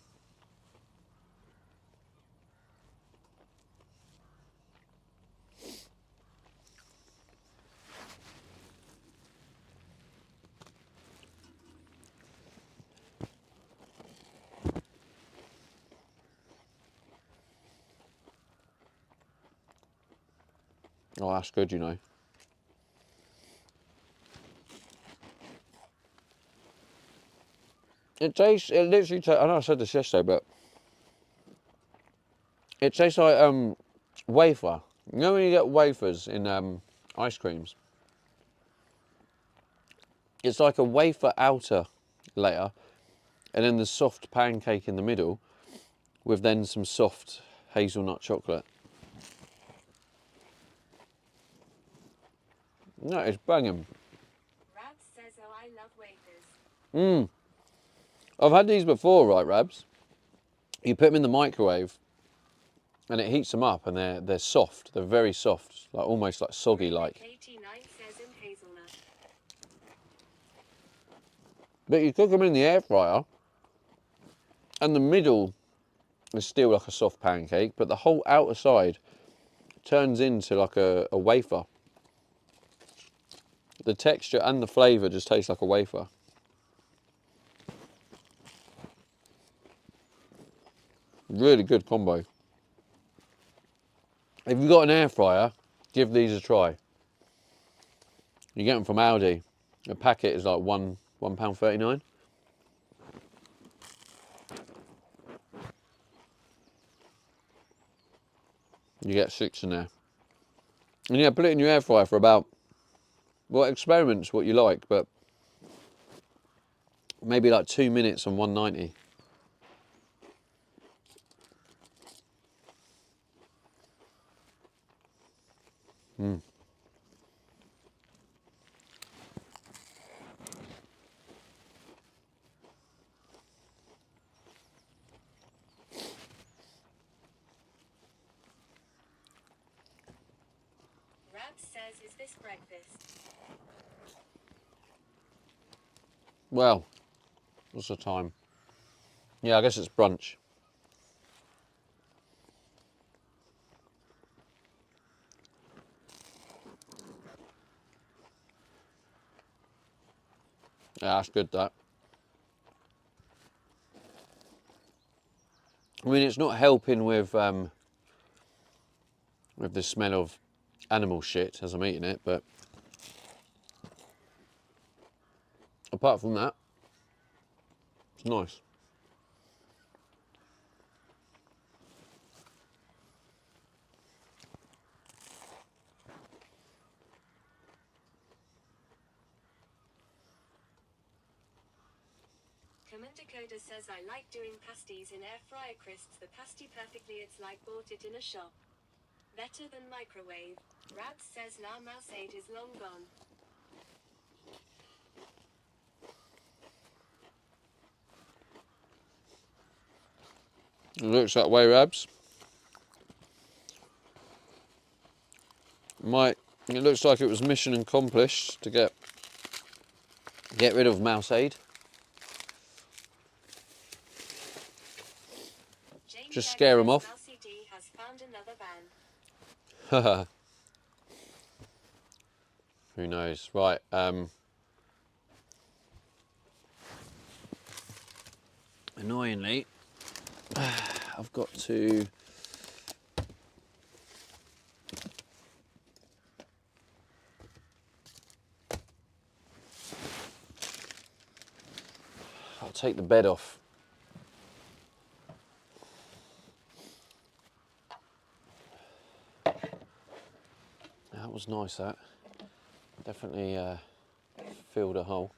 Oh, that's good, you know. It literally tastes, I know I said this yesterday, but it tastes like wafer. You know when you get wafers in ice creams? It's like a wafer outer layer, and then the soft pancake in the middle, with then some soft hazelnut chocolate. No, it's banging. Rabs says, oh, I love wafers. I've had these before, right, Rabs? You put them in the microwave, and it heats them up, and they're soft. They're very soft, like almost like soggy like. 89 says in hazelnut. But you cook them in the air fryer, and the middle is still like a soft pancake, but the whole outer side turns into like a wafer. The texture and the flavour just tastes like a wafer. Really good combo. If you've got an air fryer, give these a try. You get them from Aldi. A packet is like £1.39. You get 6 in there. And yeah, put it in your air fryer for about, well, experiments what you like, but maybe like 2 minutes on 190. Rabs says, is this breakfast? Well, what's the time? Yeah, I guess it's brunch. Yeah, that's good, that. I mean, it's not helping with the smell of animal shit as I'm eating it, but apart from that, it's nice. Commander Coda says I like doing pasties in air fryer crisps the pasty perfectly, it's like bought it in a shop. Better than microwave. Rabs says now mouse aid is long gone. It looks that way, Rabs. It looks like it was mission accomplished to get rid of mouse aid. Just scare them off. Mousy D has found another van. Who knows? Right. Annoyingly, I've got to. I'll take the bed off. That was nice, that. Definitely filled a hole.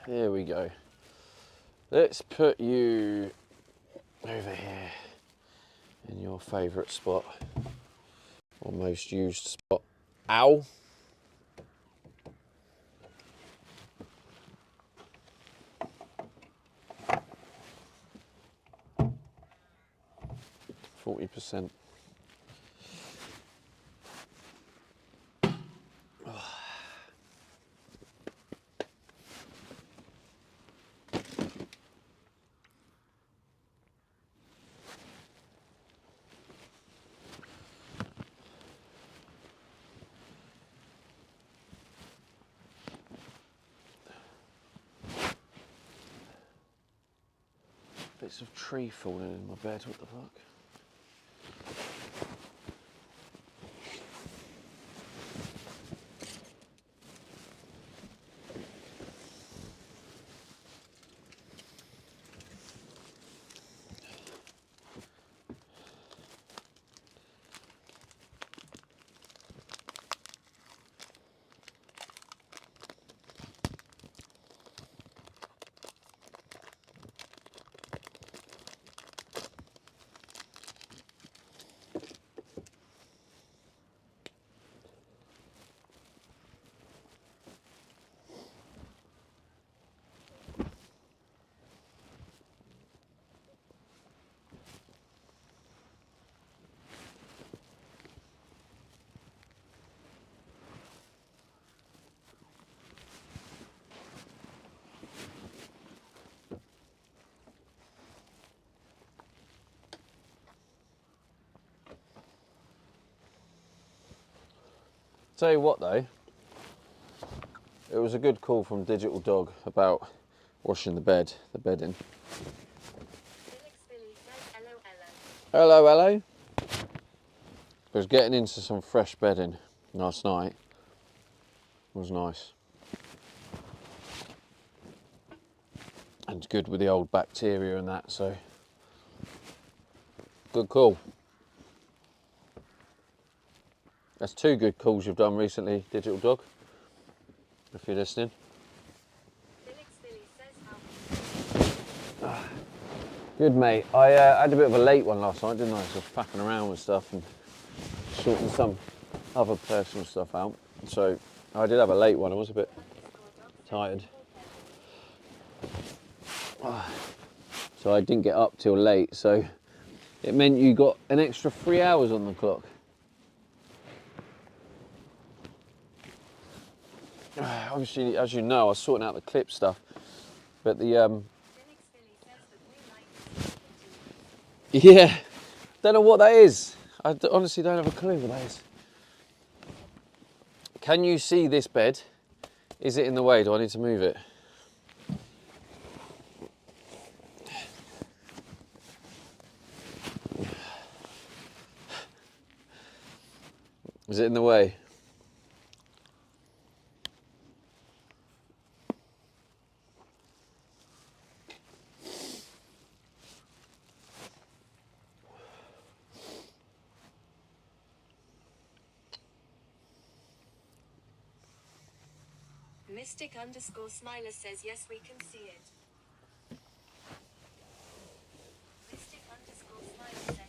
Here we go. Let's put you over here in your favourite spot, or most used spot. Ow! %. Bits of tree falling in my bed, what the fuck? Tell you what though, it was a good call from Digital Dog about washing the bedding. Hello, hello. I was getting into some fresh bedding last night. was nice. And it's good with the old bacteria and that, so good call. That's 2 good calls you've done recently, Digital Dog, if you're listening. Good, mate. I had a bit of a late one last night, didn't I? So I was faffing around with stuff and sorting some other personal stuff out. So I did have a late one. I was a bit tired. So I didn't get up till late. So it meant you got an extra 3 hours on the clock. Obviously, as you know, I was sorting out the clip stuff. But the yeah, don't know what that is. I honestly don't have a clue what that is. Can you see this bed? Is it in the way? Do I need to move it? Is it in the way? Mystic_Smiler says yes, we can see it. Mystic_Smiler says good morning.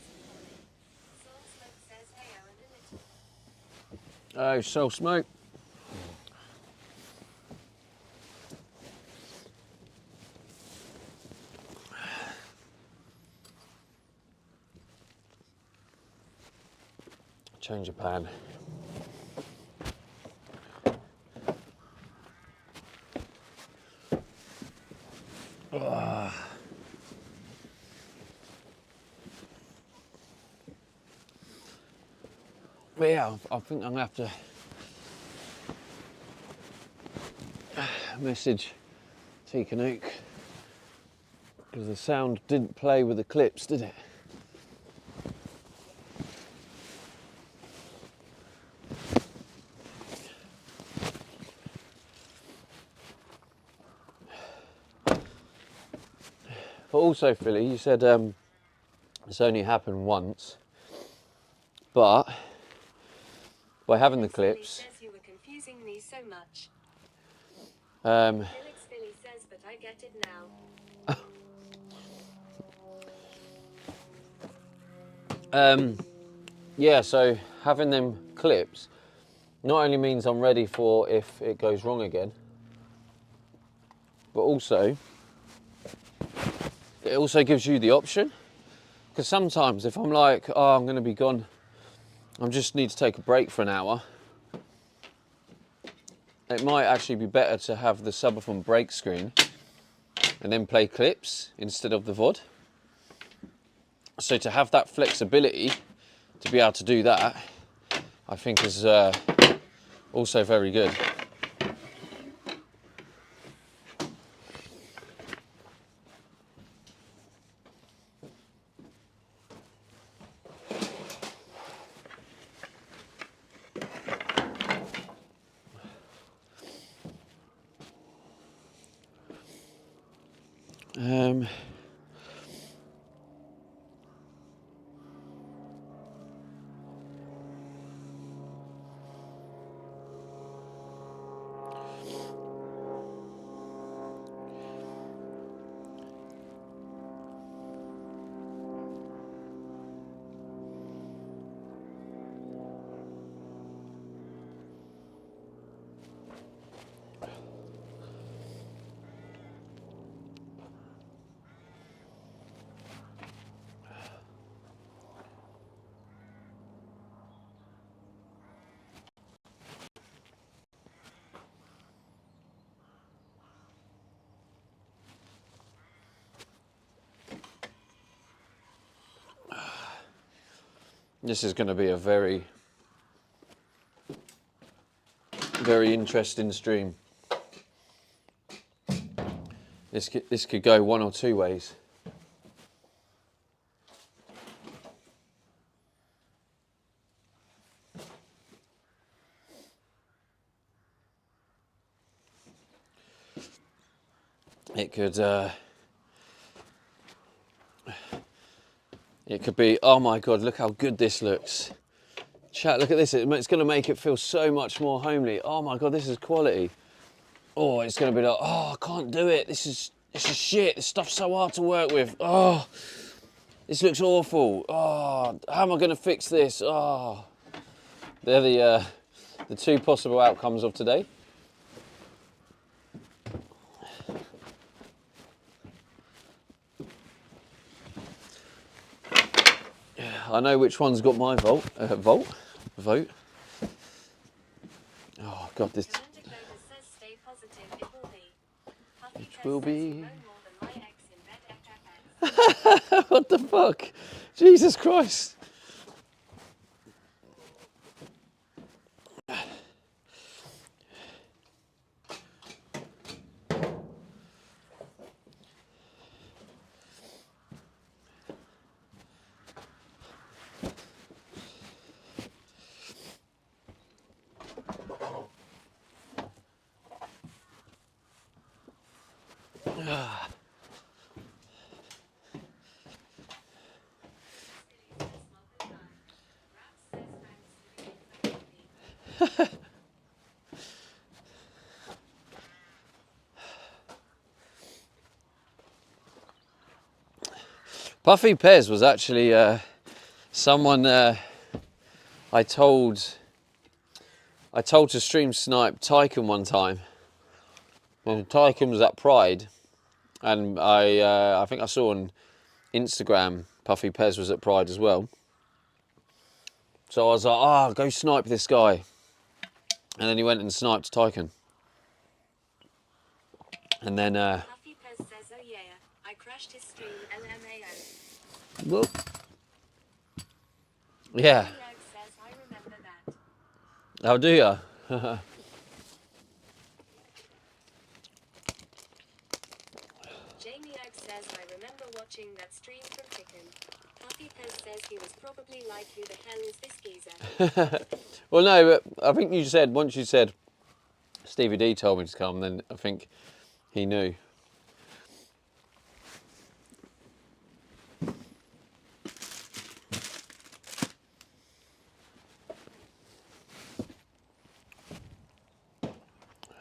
Soul Smoke says heyo and a little. Oh, Soul Smoke. Change of pan. But yeah, I think I'm gonna have to message T Canook because the sound didn't play with the clips, did it? But also, Philly, you said it's only happened once, but by having the clips, Says you were confusing me so much. um, Philly says, but I get it now. yeah, so having them clips not only means I'm ready for if it goes wrong again, but also it also gives you the option. Because sometimes if I'm like, oh, I'm going to be gone, I just need to take a break for an hour, it might actually be better to have the Subathon break screen and then play clips instead of the VOD. So to have that flexibility to be able to do that, I think is also very good. This is going to be a very, very interesting stream. This could go one or two ways. It could be, oh my God, look how good this looks. Chat, look at this, it's going to make it feel so much more homely. Oh my God, this is quality. Oh, it's going to be like, oh, I can't do it. This is shit. This stuff's so hard to work with. Oh, this looks awful. Oh, how am I going to fix this? Oh, they're the two possible outcomes of today. I know which one's got my vote. Oh God, this. It will be. What the fuck? Jesus Christ. Puffy Pez was actually someone I told to stream snipe Tycoon one time. And Tycoon was at Pride, and I think I saw on Instagram Puffy Pez was at Pride as well. So I was like, oh, go snipe this guy. And then he went and sniped Tycoon. And then Puffy Pez says, oh yeah, I crashed his stream, LMAO. well, yeah. Says, I remember that. Oh, do ya? Jamie Egg says, I remember watching that stream from Chicken. Puffy Pez says he was probably like, who the hell is this geezer? Well, no, but I think once you said Stevie D told me to come, then I think he knew.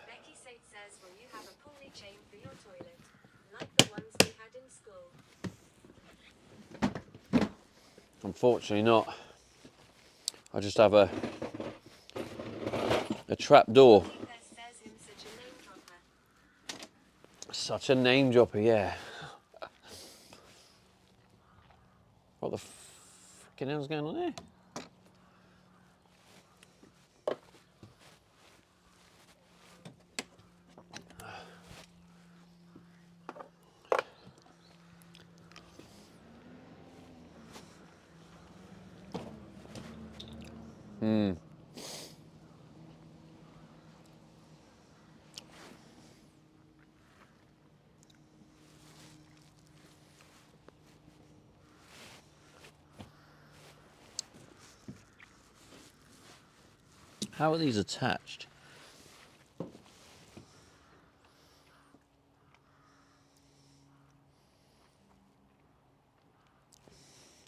Becky Sate says, will you have a pulley chain for your toilet? Like the ones we had in school? Unfortunately not. I just have a trap door. Says him such a name dropper. Such a name dropper, yeah. What the fucking hell's going on there? How are these attached? I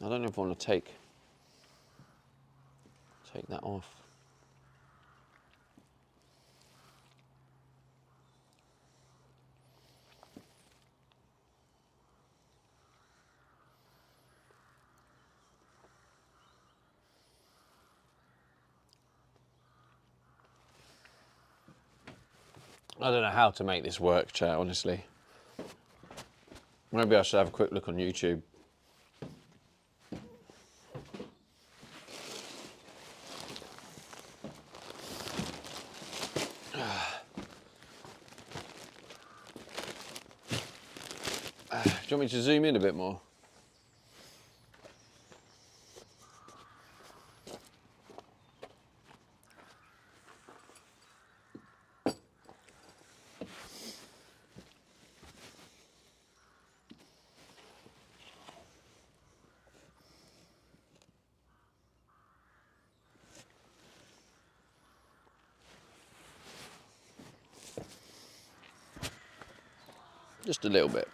don't know if I want to take that off. I don't know how to make this work, chat, honestly. Maybe I should have a quick look on YouTube. Do you want me to zoom in a bit more? Just a little bit.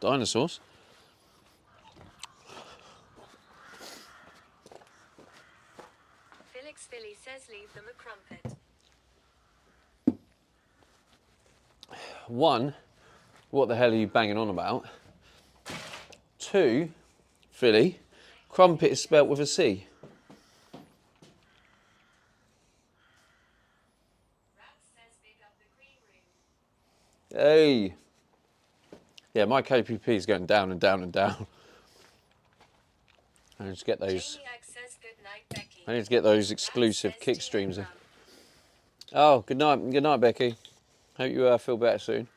Dinosaurs. Felix Philly says leave them a crumpet. 1, what the hell are you banging on about? 2, Philly, crumpet is spelt with a C. Rats says big up the green room. Hey. Yeah, my KPP is going down and down and down. I need to get those. Jamie Ag says good night, Becky. I need to get those exclusive kick streams in. Oh, good night, Becky. Hope you feel better soon.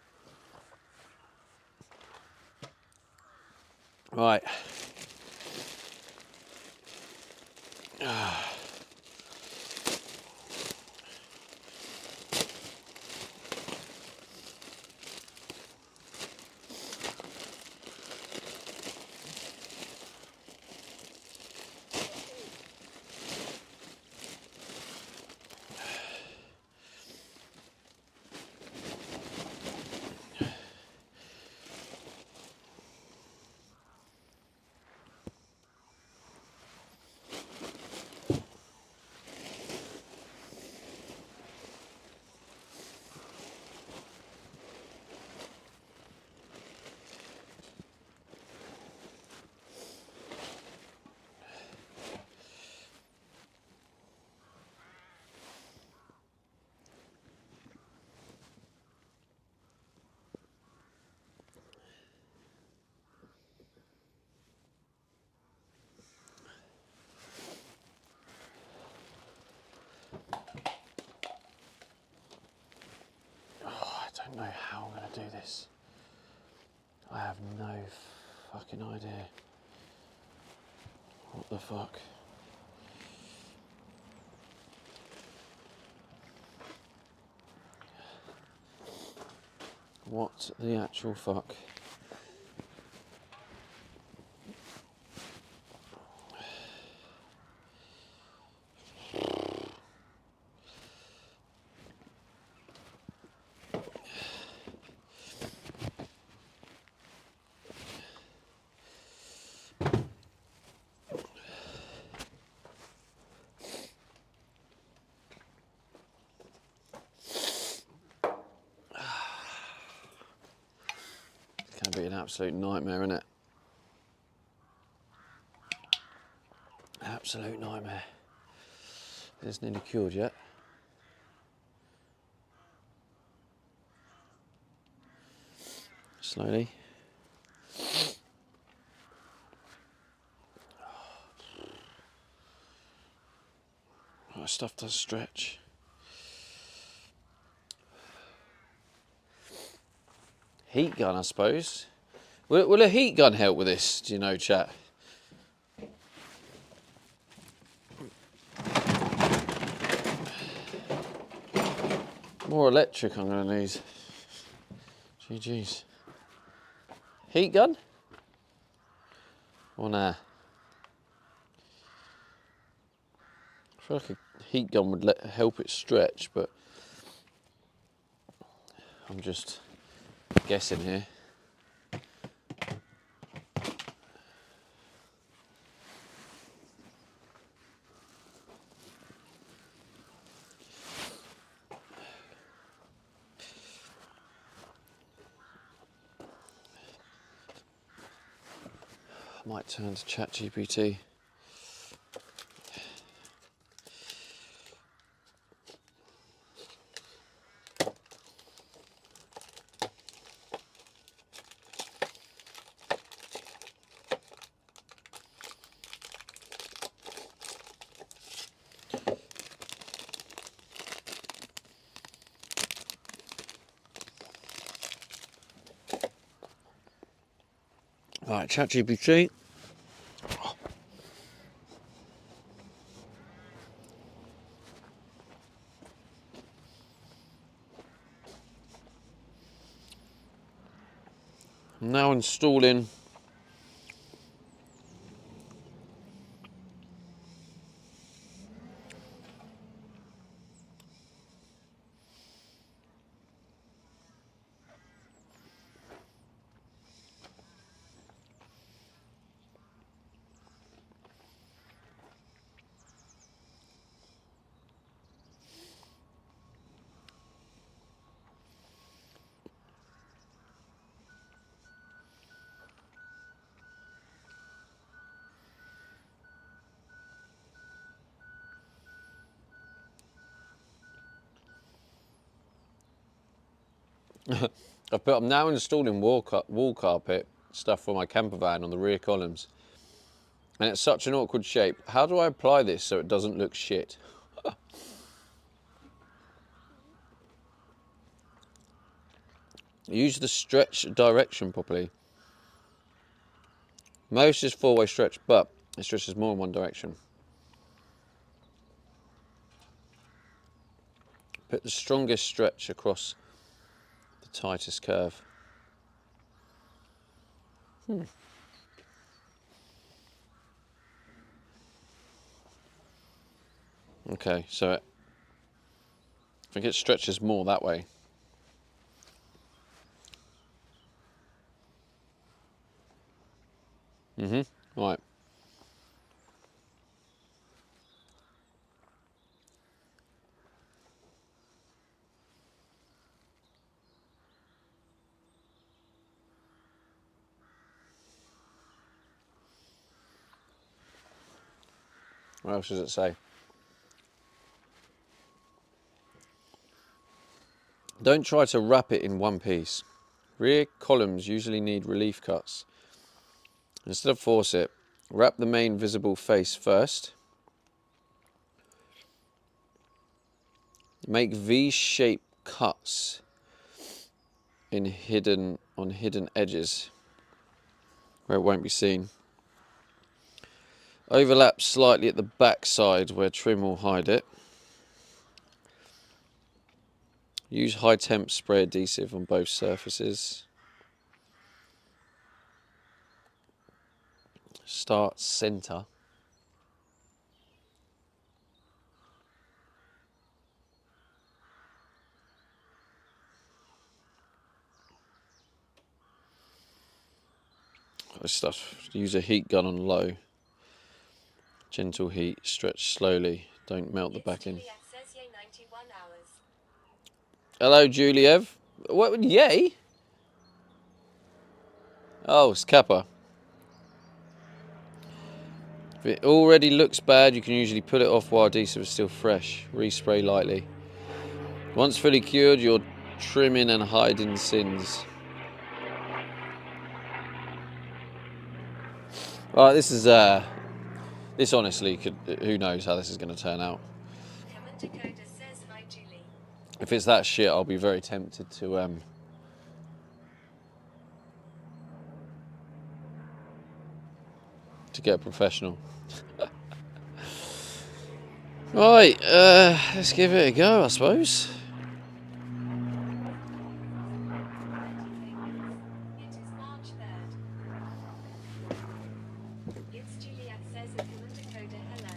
Right. I don't know how I'm going to do this. I have no fucking idea. What the fuck? What the actual fuck? It's going to be an absolute nightmare, isn't it? Absolute nightmare. It's nearly cured yet. Slowly. Right, stuff does stretch. Heat gun, I suppose. Will a heat gun help with this? Do you know, chat? More electric I'm going to need. GG's. Heat gun? Or nah? I feel like a heat gun would help it stretch, but I'm just guessing here. I might turn to ChatGPT. Right, ChatGPT. I'm now installing I'm now installing wall carpet stuff for my camper van on the rear columns. And it's such an awkward shape. How do I apply this so it doesn't look shit? Use the stretch direction properly. Most is 4-way stretch, but it stretches more in one direction. Put the strongest stretch across the tightest curve. Okay, so I think it stretches more that way. Right. What else does it say? Don't try to wrap it in one piece. Rear columns usually need relief cuts. Instead of force it, wrap the main visible face first. Make V-shaped cuts on hidden edges where it won't be seen. Overlap slightly at the back side where trim will hide it. Use high temp spray adhesive on both surfaces. Start center. This stuff. Use a heat gun on low. Gentle heat. Stretch slowly. Don't melt the backing. Hello, Juliev. What? Yay? Oh, it's Kappa. If it already looks bad, you can usually put it off while adhesive is still fresh. Respray lightly. Once fully cured, you're trimming and hiding sins. Right, this is this honestly could. Who knows how this is going to turn out? If it's that shit, I'll be very tempted to get a professional. Right, let's give it a go, I suppose. It is March 3rd. It's Juliet says in Commander Coda hello.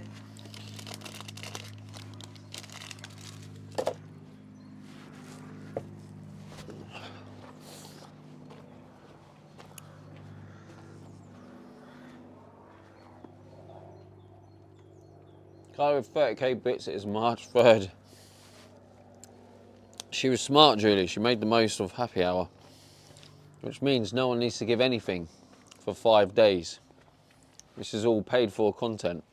Guy with 30k bits, it is March 3rd. She was smart, Julie. She made the most of happy hour. Which means no one needs to give anything for 5 days. This is all paid for content.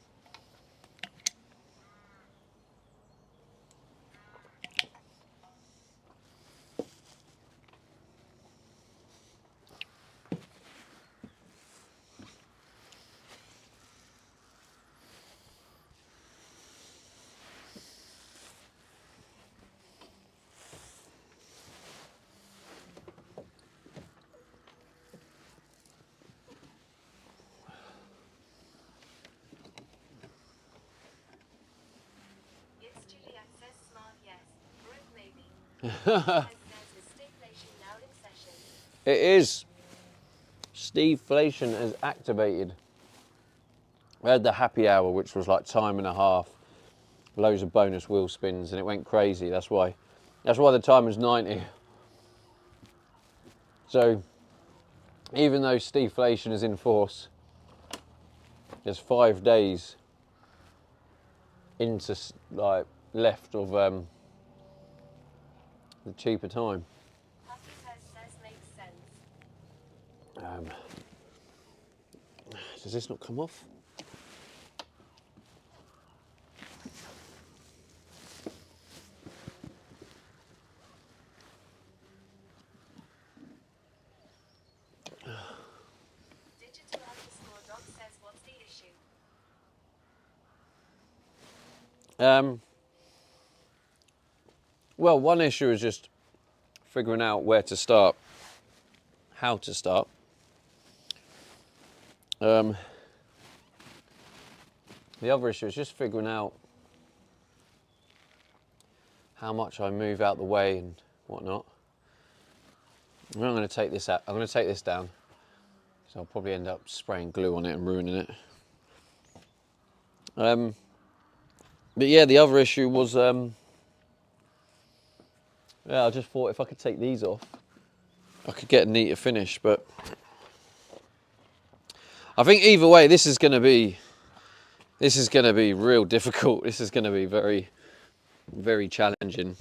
It is. Steve-flation is activated. We had the happy hour, which was like time and a half, loads of bonus wheel spins, and it went crazy. That's why the time was 90. So even though Steve-flation is in force, there's 5 days into like left of the cheaper time. Does this not come off? Digital_dog says, what's the issue? Well, one issue is just figuring out where to start, how to start. The other issue is just figuring out how much I move out the way and whatnot. I'm going to take this out. I'm going to take this down, so I'll probably end up spraying glue on it and ruining it. But yeah, the other issue was, yeah, I just thought if I could take these off, I could get a neater finish. But I think either way, this is going to be real difficult. This is going to be very, very challenging.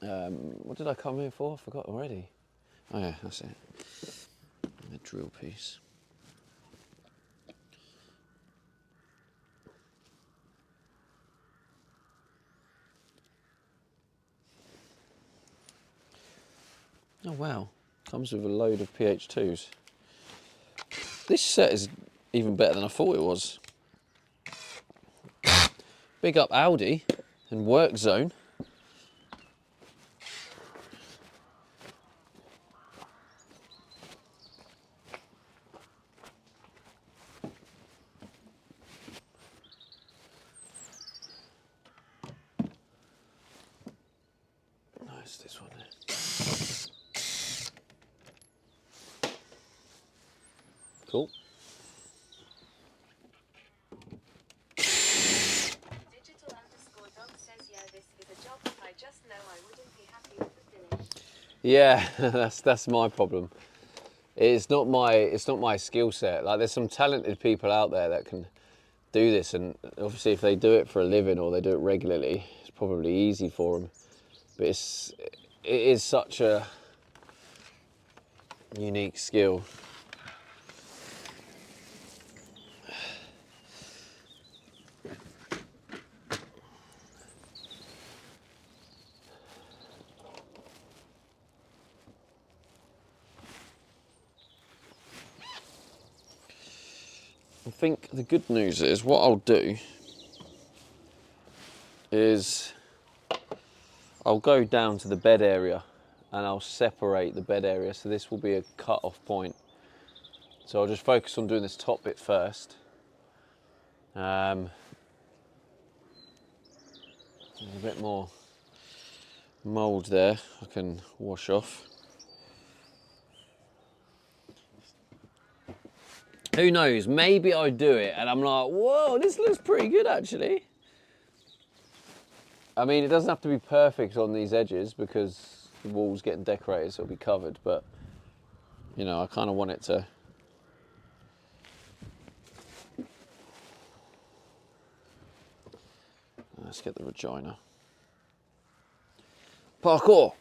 What did I come here for? I forgot already. Oh yeah, that's it. The drill piece. Oh wow, comes with a load of PH2s. This set is even better than I thought it was. Big up Audi and Work Zone. Nice, this one there. Cool. Digital_dog says, yeah, this is a job that I just know I wouldn't be happy with the finish. Yeah, that's my problem. It's not my skill set. Like, there's some talented people out there that can do this, and obviously if they do it for a living or they do it regularly, it's probably easy for them. But it is such a unique skill. I think the good news is what I'll do is I'll go down to the bed area and I'll separate the bed area, so this will be a cut-off point. So I'll just focus on doing this top bit first. There's a bit more mould there I can wash off. Who knows, maybe I do it and I'm like, whoa, this looks pretty good actually. I mean, it doesn't have to be perfect on these edges because the wall's getting decorated, so it'll be covered, but you know, I kind of want it to. Let's get the vagina. Parkour!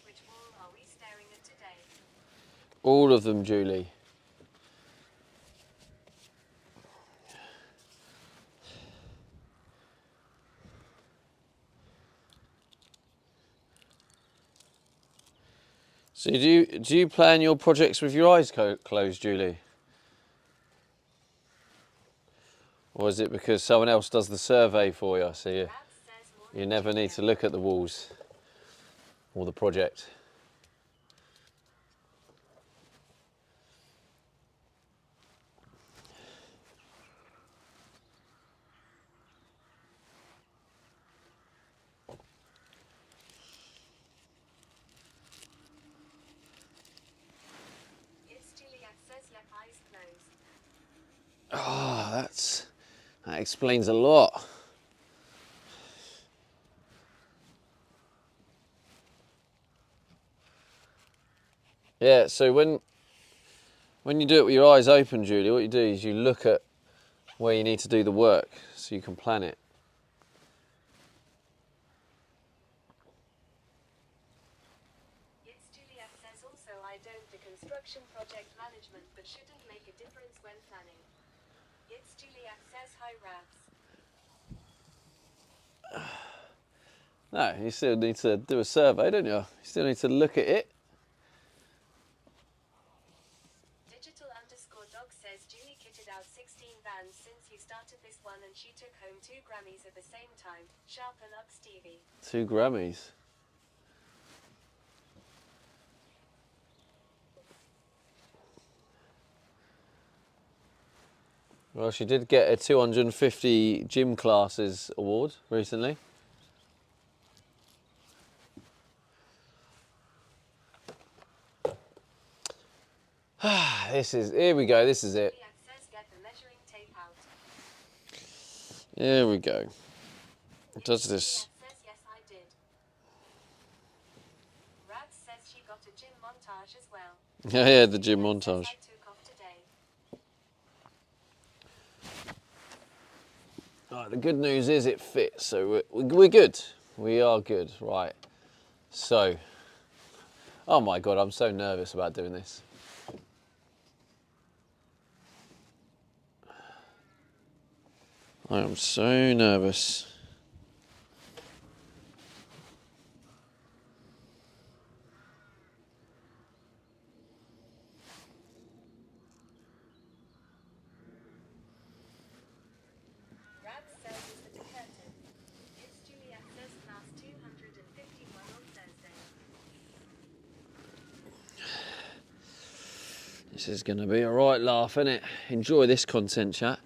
Which wall are we staring at today? All of them, Julie. So do you plan your projects with your eyes closed, Julie? Or is it because someone else does the survey for you, so you never need to look at the walls or the project? Oh, that explains a lot. Yeah, so when you do it with your eyes open, Julie, what you do is you look at where you need to do the work so you can plan it. Yes, Juliet says also I don't do construction project management but shouldn't make a difference when planning. Yes, Juliet says hi Rabs. No, you still need to do a survey, don't you? You still need to look at it. Digital_dog says Julie kitted out 16 bands since he started this one and she took home 2 Grammys at the same time. Sharpen up, Stevie. 2 Grammys. Well, she did get a 250 gym classes award recently. Here we go, this is it. Here we go. Does this? Yes, I did. Rabs says she got a gym montage as well. Yeah, the gym montage. I took off today. Right, the good news is it fits, so we're good. We are good, right. So, oh my God, I'm so nervous about doing this. I am so nervous. Rabs says is the curtain. It's Juliet says class 251 on Thursday. This is going to be a right laugh, isn't it? Enjoy this content, chat.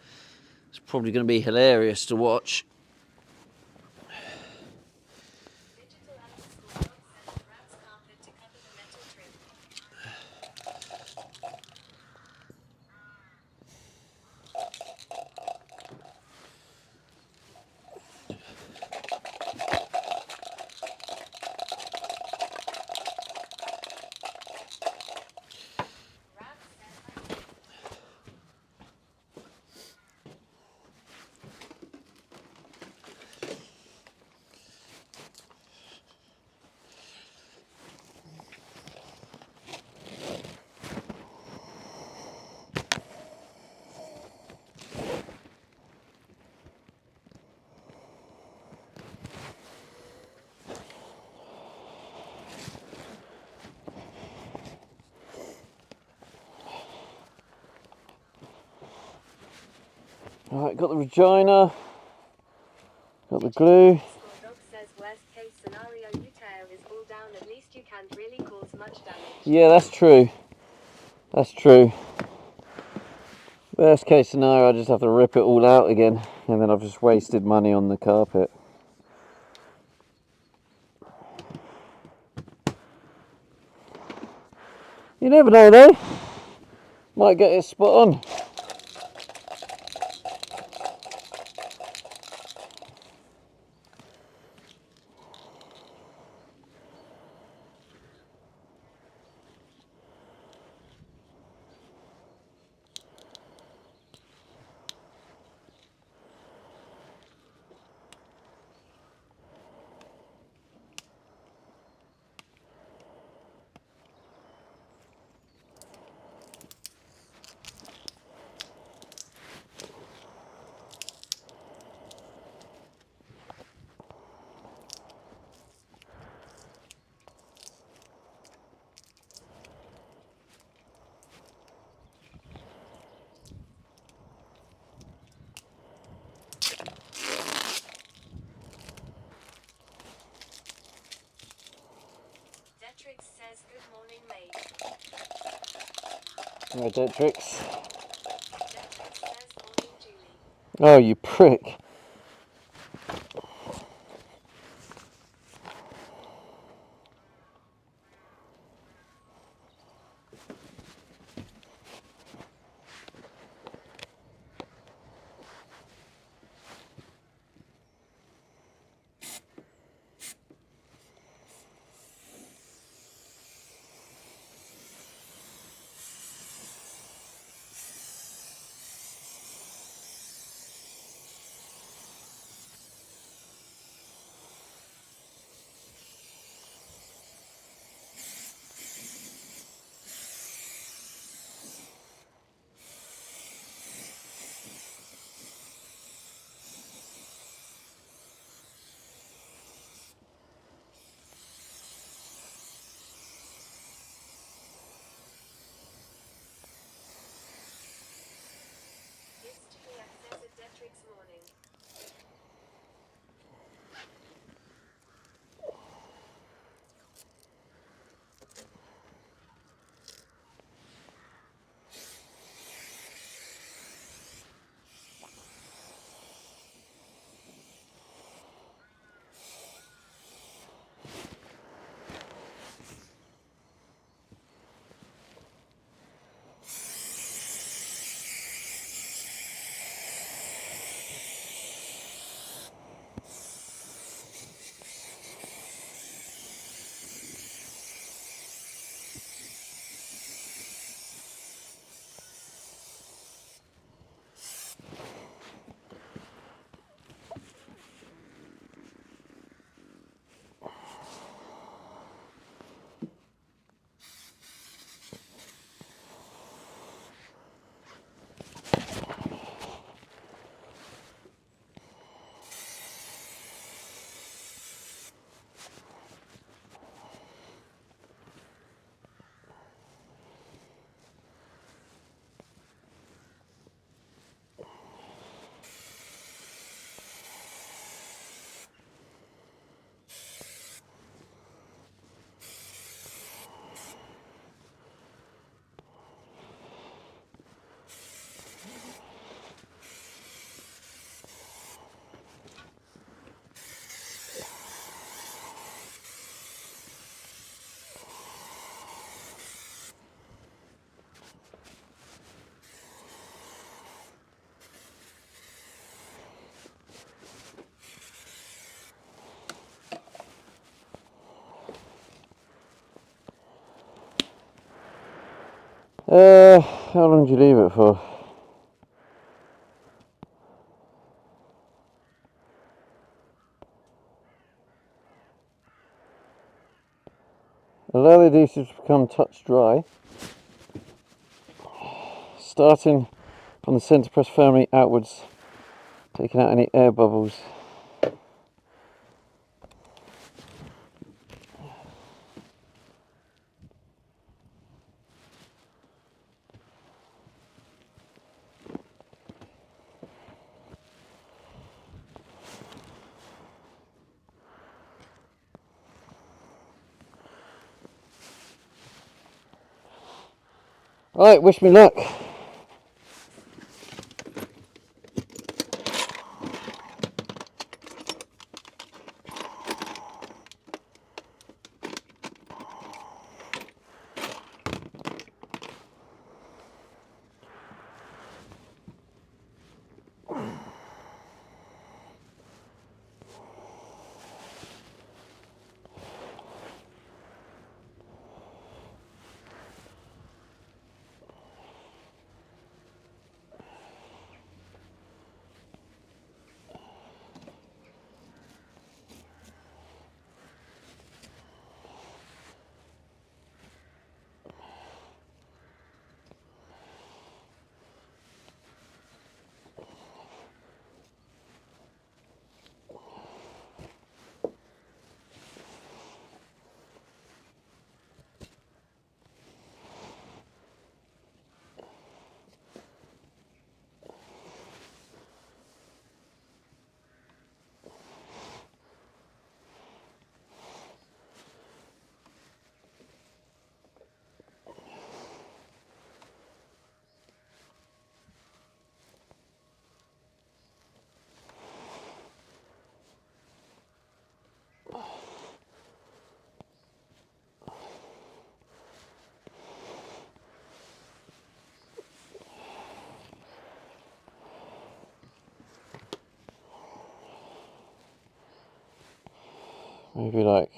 It's probably going to be hilarious to watch. Digital_dog says Rabs carpet to cover the metal trim. Rabs says Right, got the Regina, got the glue. Dog says worst case scenario you tear is all down, at least you can't really cause much damage. Yeah, that's true. That's true. Worst case scenario, I just have to rip it all out again, and then I've just wasted money on the carpet. You never know though. Might get it spot on. No Detrix. Detrix says morning Julie. Oh, you prick. It's TF says a Detrix morning. How long do you leave it for? Allow the adhesive to become touch dry. Starting from the centre, press firmly outwards, taking out any air bubbles. Right, wish me luck. Maybe like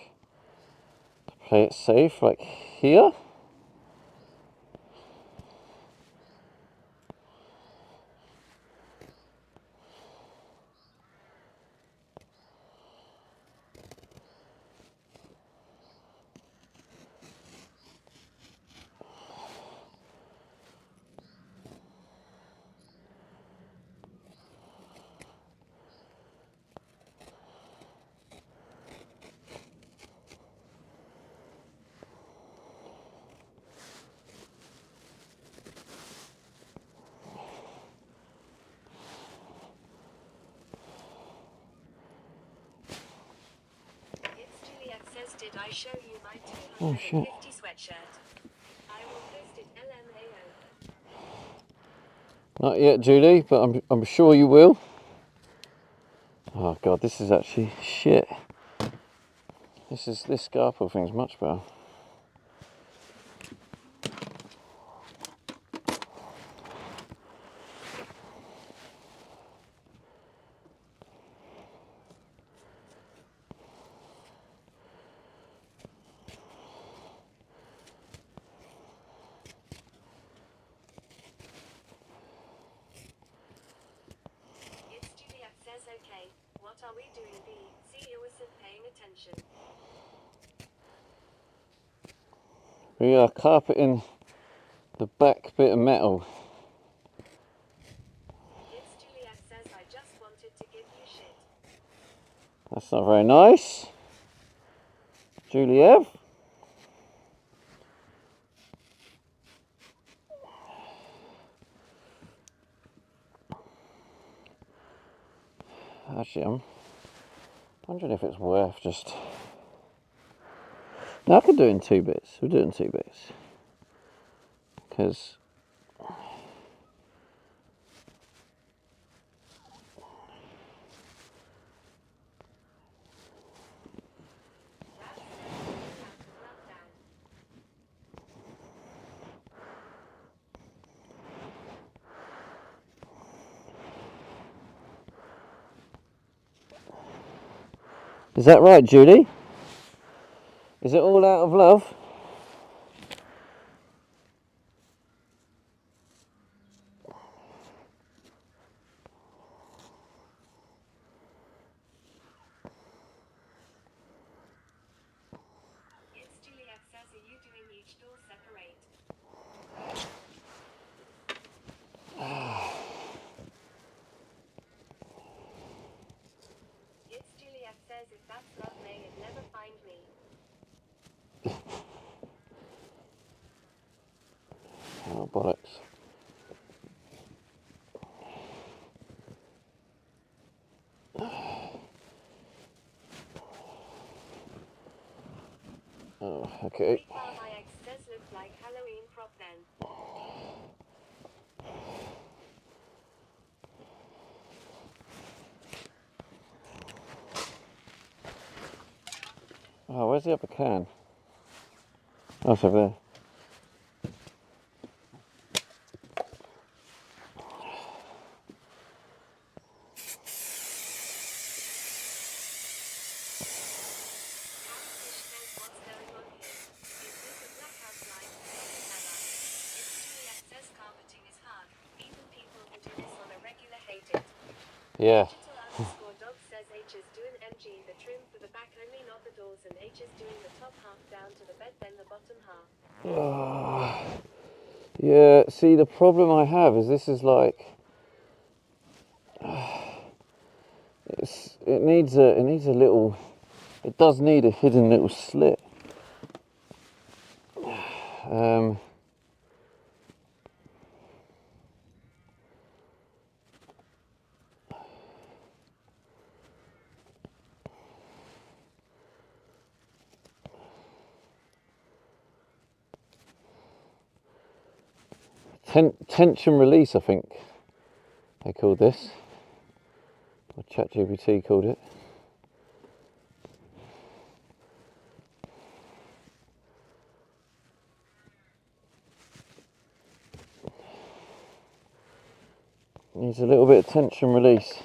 to play it safe, like here. Did I show you my Oh, 250 shit. sweatshirt? I will post it LMAO. Not yet, Julie, but I'm sure you will. Oh god, this is actually shit. This Scarpo thing's much better. Okay, what are we doing? See, you wasn't paying attention. We are carpeting the back bit of metal. It's Juliet says I just wanted to give you shit. That's not very nice. Juliev. Actually, I'm wondering if it's worth just... No, I could do it in 2 bits. We'll do it in 2 bits. Because... Is that right, Julie? Is it all out of love? It's Juliet says are you doing each door separate? It's Juliet says if that's love may it never find me. Oh, bollocks. Oh, okay. My ex says look like Halloween crop then. Oh, where's the upper can? Oh, it's over there. Yeah. Dog says H is doing MG the trim for the back only not the doors and H is doing the top half down to the bed then the bottom half. Yeah, see the problem I have is this is like it needs a little, it does need a hidden little slit. Tension release, I think they called this, or ChatGPT called it. Needs a little bit of tension release.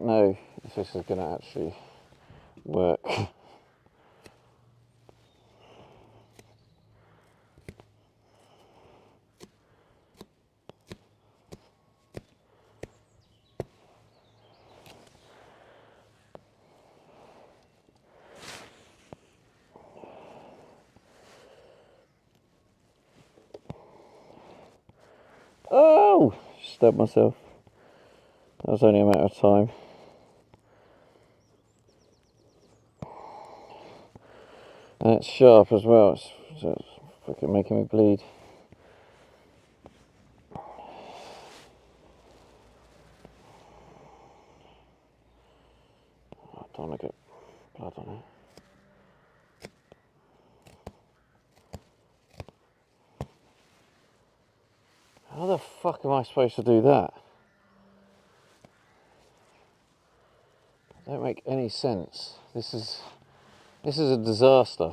don't know if this is going to actually work. Oh! Stabbed myself. That was only a matter of time. And it's sharp as well, it's fucking making me bleed. I don't want to get blood on it. How the fuck am I supposed to do that? Don't make any sense. This is a disaster.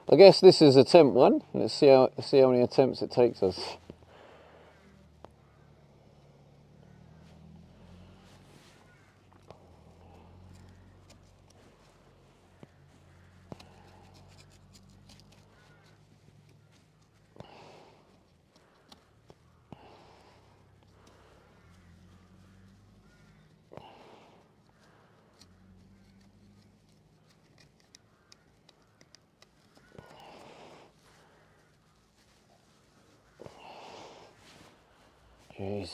I guess this is attempt one. Let's see how many attempts it takes us. Jeez.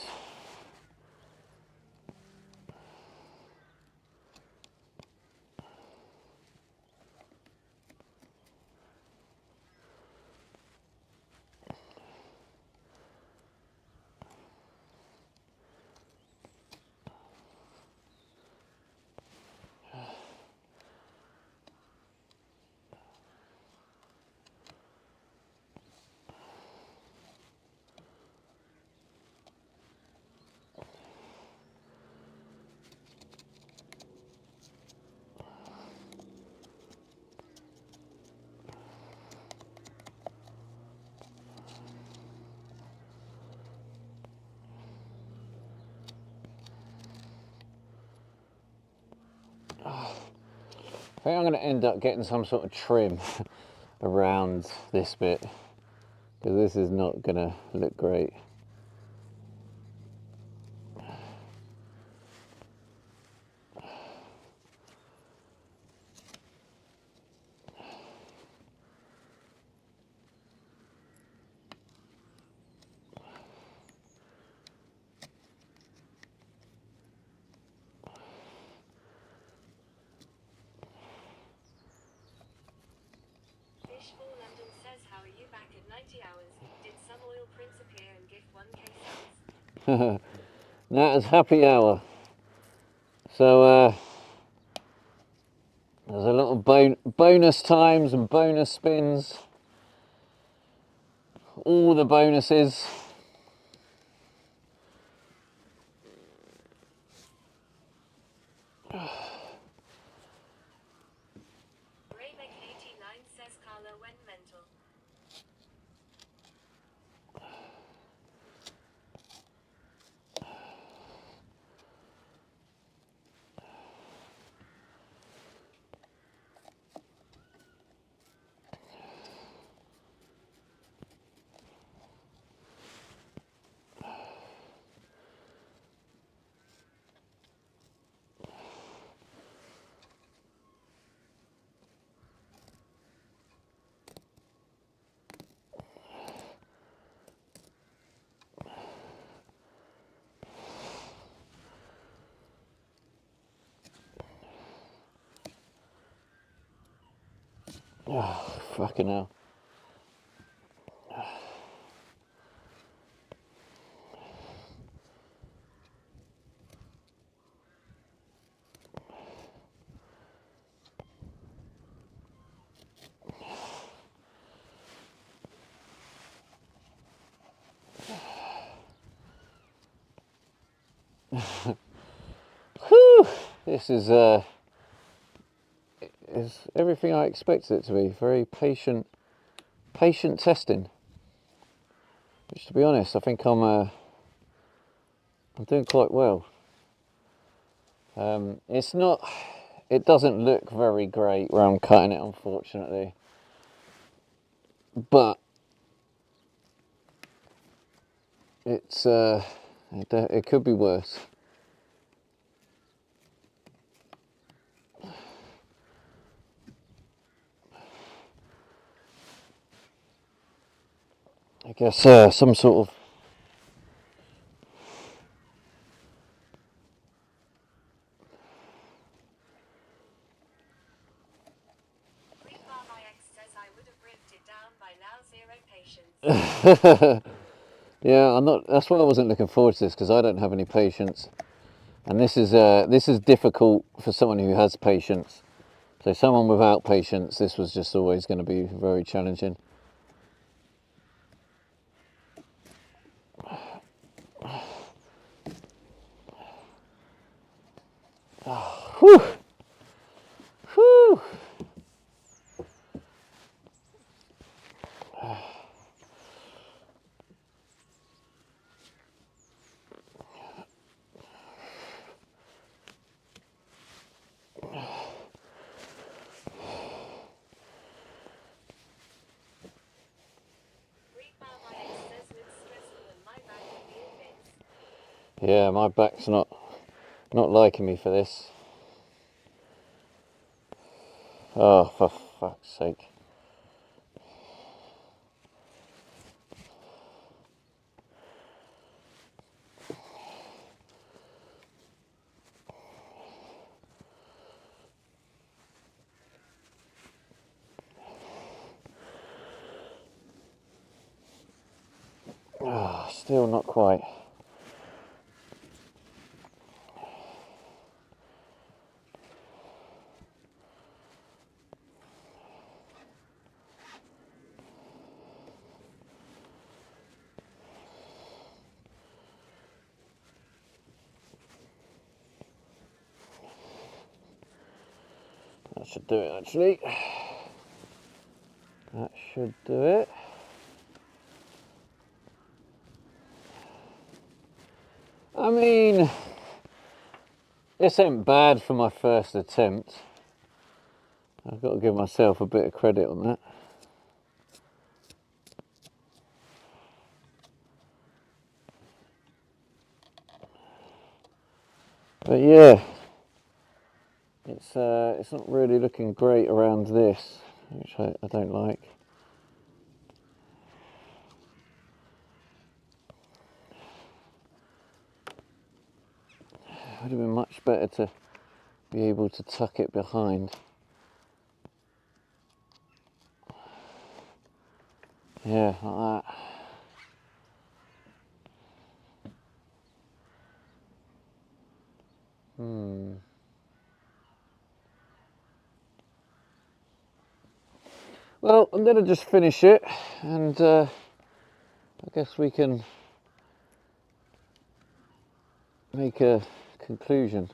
I think I'm going to end up getting some sort of trim around this bit, because this is not going to look great. London says, how are you back at 90 hours? Did some oil prince appear and give 1k subs? That is happy hour. So there's a little bonus times and bonus spins. All the bonuses. Raymek89 says Carla went mental. Oh, fucking hell. Whew, this is everything I expected it to be. Very patient testing. Which, to be honest, I think I'm doing quite well. It's not. It doesn't look very great where I'm cutting it, unfortunately. But it's it could be worse. I guess some sort of Rebar my ex says I would have ripped it down by now. Zero patience. yeah. I'm not. That's why I wasn't looking forward to this, because I don't have any patience, and this is difficult for someone who has patience. So someone without patience, this was just always going to be very challenging. Whew. Whew. Rebar my ex says looks stressful and my back could be in bits. Yeah, my back's not liking me for this. Oh, for fuck's sake. Oh, still not quite. That should do it, actually. That should do it. I mean, this ain't bad for my first attempt. I've got to give myself a bit of credit on that. But yeah, it's not really looking great around this, which I don't like. It would have been much better to be able to tuck it behind. Yeah, like that. Well, I'm going to just finish it, and I guess we can make a conclusion.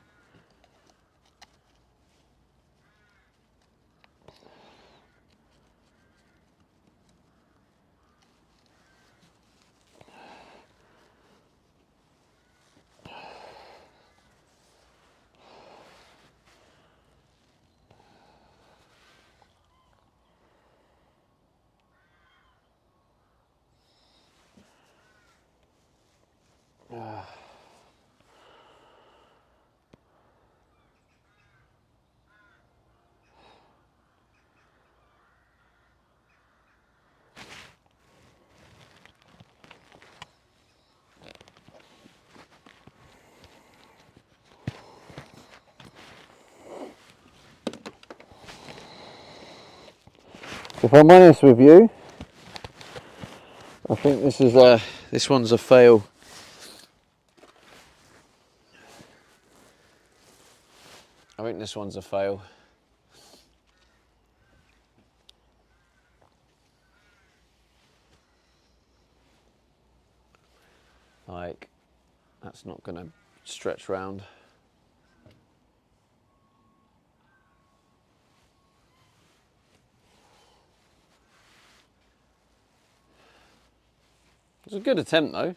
If I'm honest with you, I think this one's a fail. I think this one's a fail. Like, that's not going to stretch round. It's a good attempt though.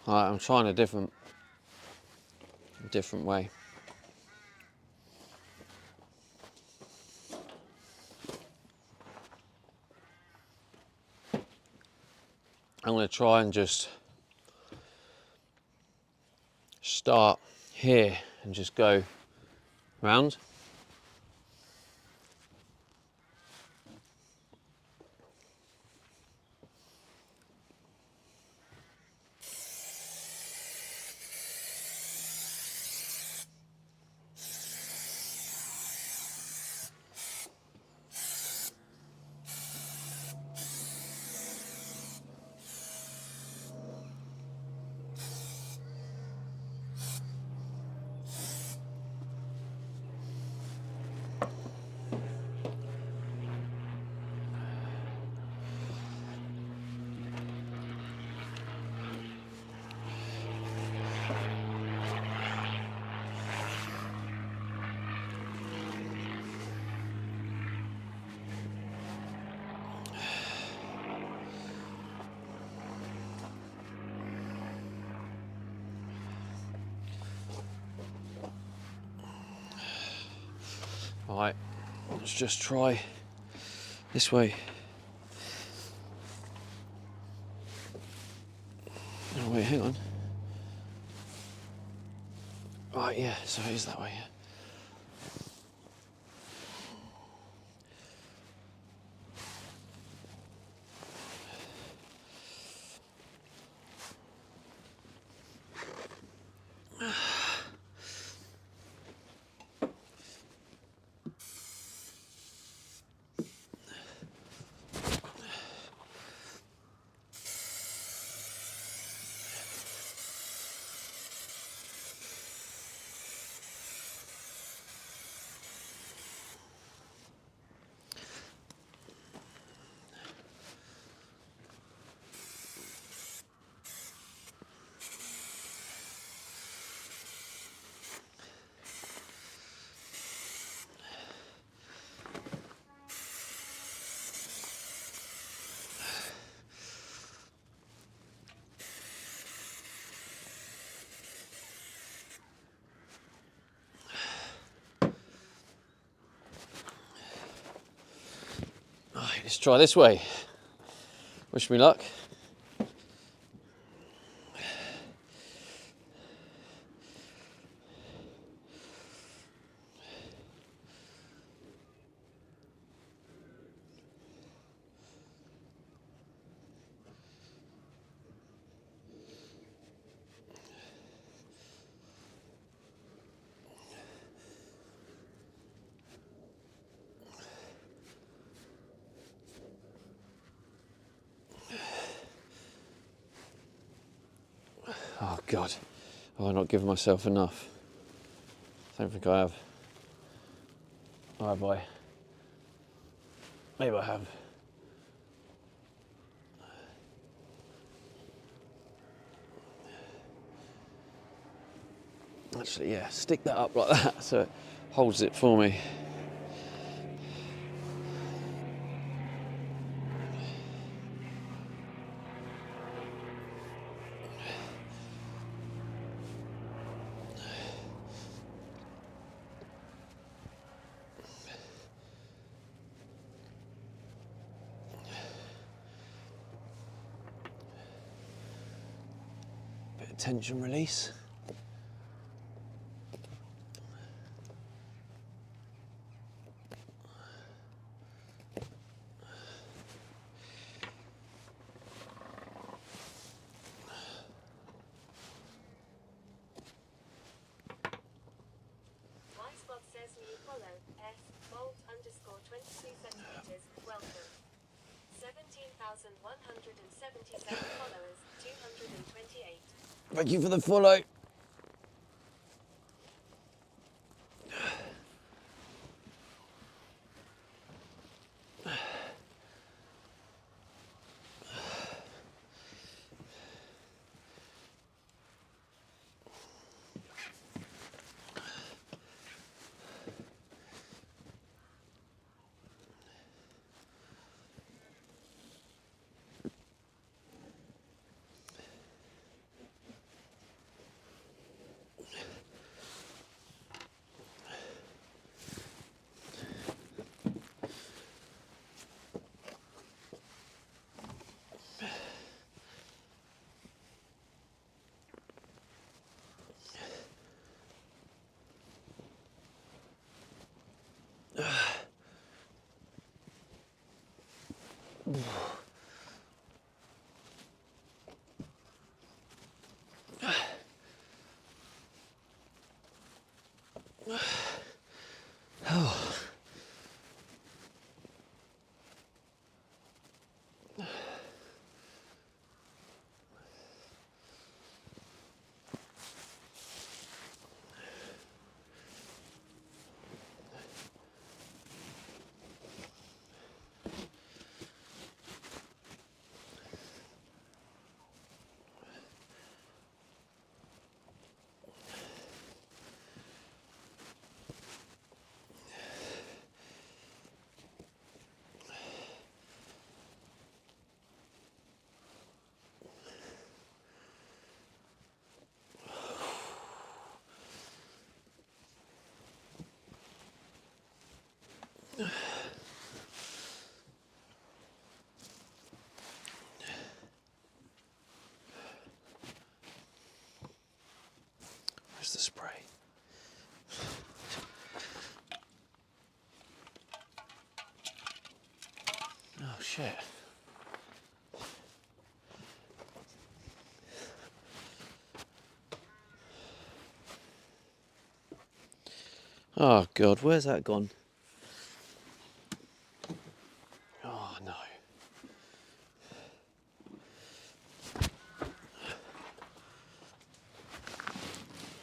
Alright, I'm trying a different way. I'm going to try and just start here and just go round. Right, let's just try this way. Oh wait, hang on. Right, yeah, so it is that way, yeah. Right, let's try this way. Wish me luck. God. Have I not given myself enough? I don't think I have. Or have I? Maybe I have. Actually, yeah, stick that up like that so it holds it for me. Bit of tension release. Spot says new follow, Molt_22 centimeters, welcome. 17,177 followers, 228. Thank you for the follow. Where's the spray? Oh shit. Oh God, where's that gone? Oh no.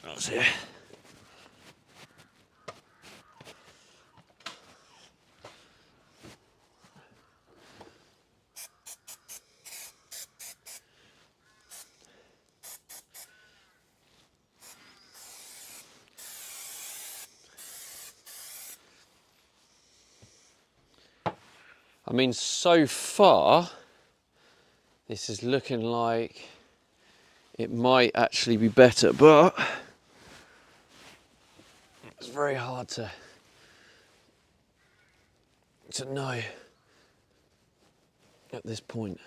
That's here. I mean, so far, this is looking like it might actually be better, but it's very hard to know at this point.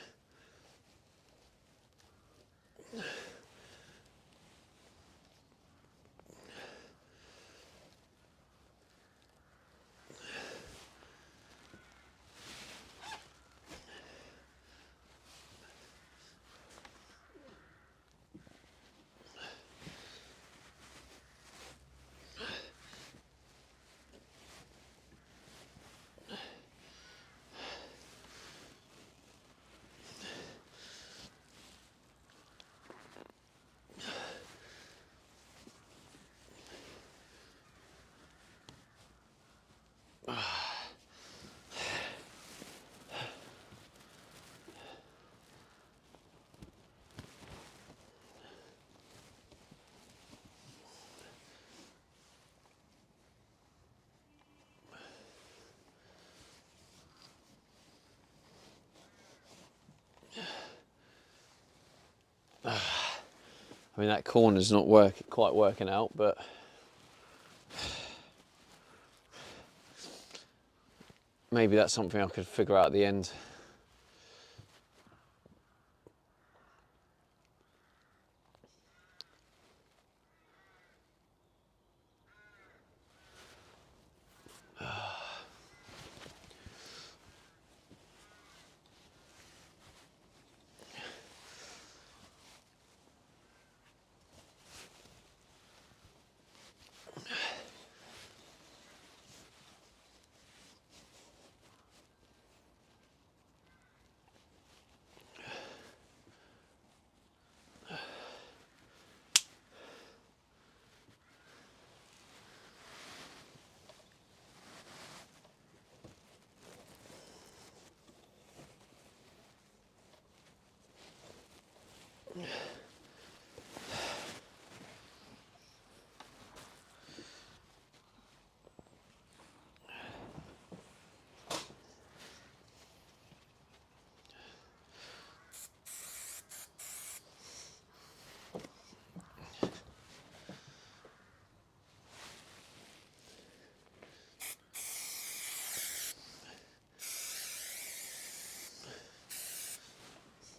I mean, that corner's not quite working out, but maybe that's something I could figure out at the end.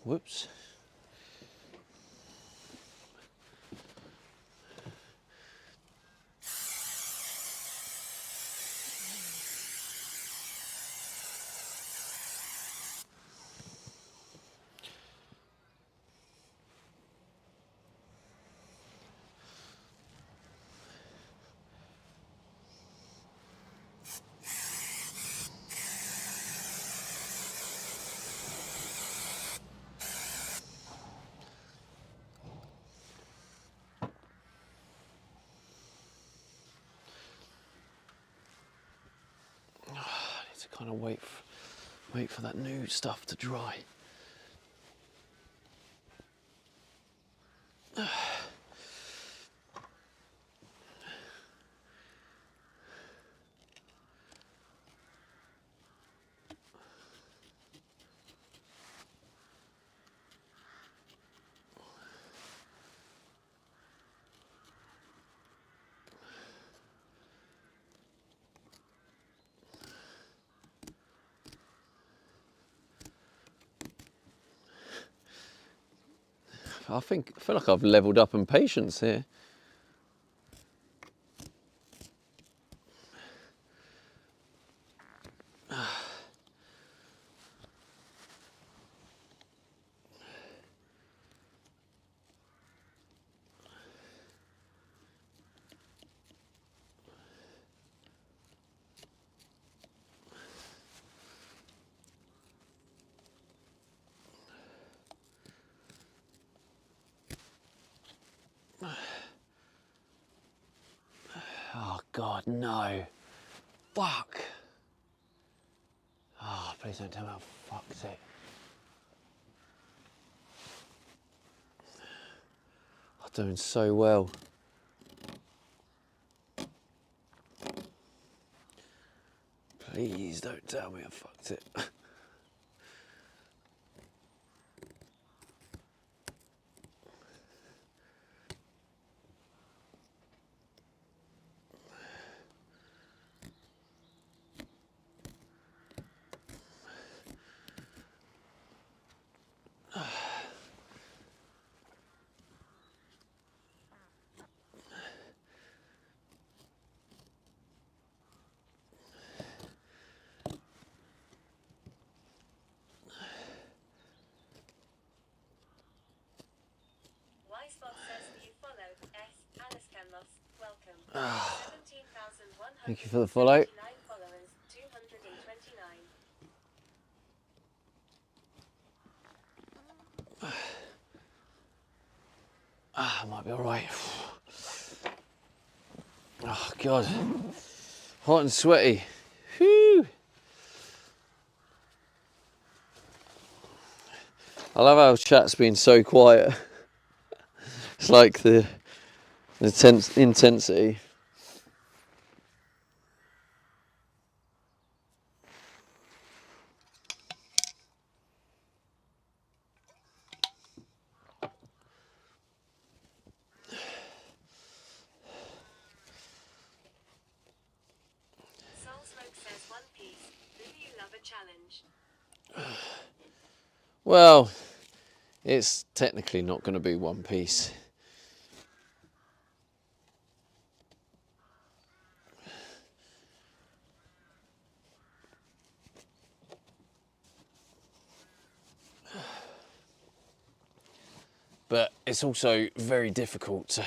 Whoops. To kind of wait for that new stuff to dry. I feel like I've leveled up in patience here. Oh God, no. Fuck. Oh, please don't tell me I fucked it. I'm doing so well. Please don't tell me I fucked it. Spot says you followed S. Alice Camlos. Welcome. 17,129 Thank you for the follow. followers, 229. I might be all right. Oh God, hot and sweaty. Whew. I love how chat's been so quiet. It's like the intensity. challenge? Well, it's technically not going to be one piece. But it's also very difficult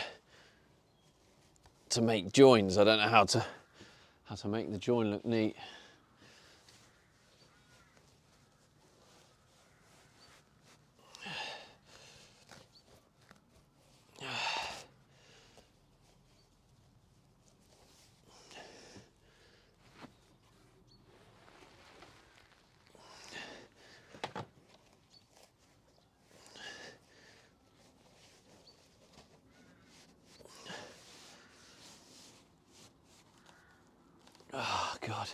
to make joins. I don't know how to make the join look neat. Oh God.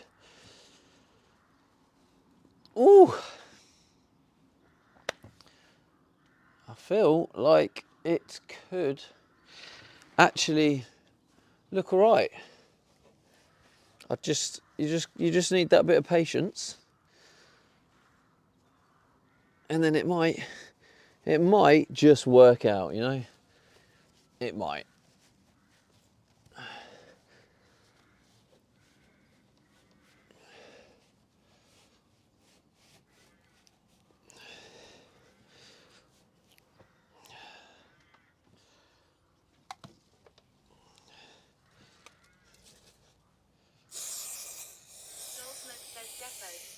Ooh. I feel like it could actually look all right. You just need that bit of patience, and then it might just work out, you know. It might.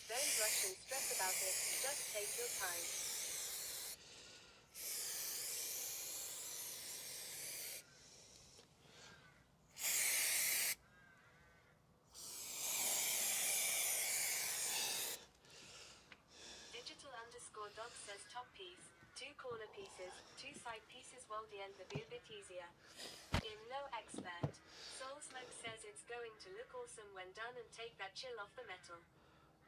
Don't rush and stress about it, just take your time. Digital_dog says top piece, 2 corner pieces, 2 side pieces will the end the be a bit easier. I'm no expert. Soul Smoke says it's going to look awesome when done and take that chill off the metal.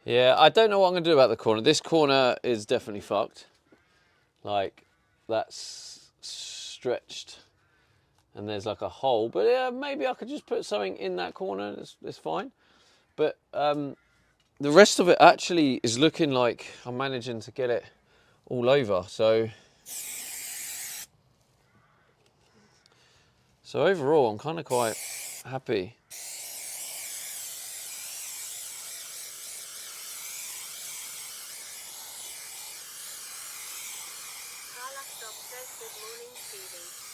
Yeah, I don't know what I'm going to do about the corner. This corner is definitely fucked. Like, that's stretched and there's like a hole. But yeah, maybe I could just put something in that corner. It's fine. But the rest of it actually is looking like I'm managing to get it all over. So overall, I'm kind of quite happy.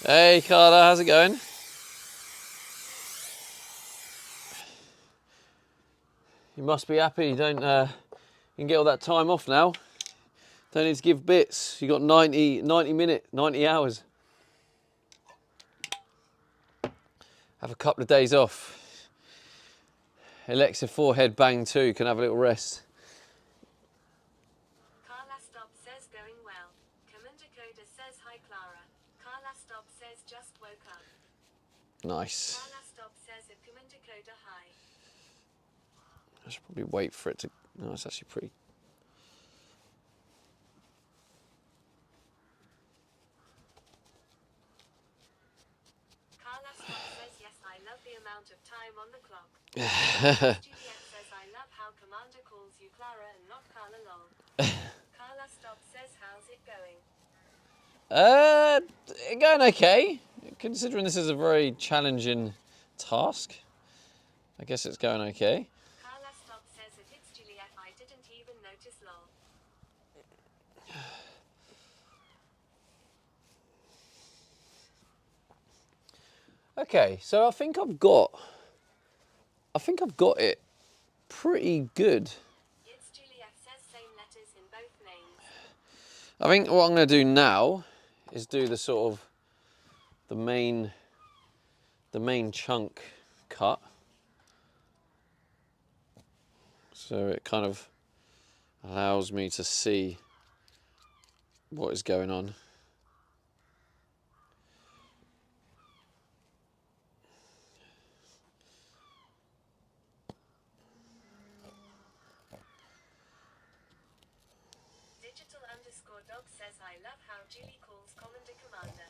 Hey Carla, how's it going? You must be happy you don't you can get all that time off now. Don't need to give bits. You got 90 hours. Have a couple of days off. Alexa forehead bang too, can have a little rest. Carla Stop says going well. Commander Coda says hi Clara. Carla Stop says just woke up. Nice. Carla Stop says if Commander Coda hi. I should probably wait for it to... No, it's actually pretty... Carla Stop says yes, I love the amount of time on the clock. Juliet says I love how Commander calls you Clara and not Carla lol. Carla Stop says how's it going? Going okay. Considering this is a very challenging task, I guess it's going okay. Carla Stop says if it's Juliet I didn't even notice lol. Okay, so I think I've got it pretty good. It's Juliet says same letters in both names. I think what I'm going to do now is do the sort of the main chunk cut. So it kind of allows me to see what is going on. Digital_dog says I love how Julie calls Commander Commander.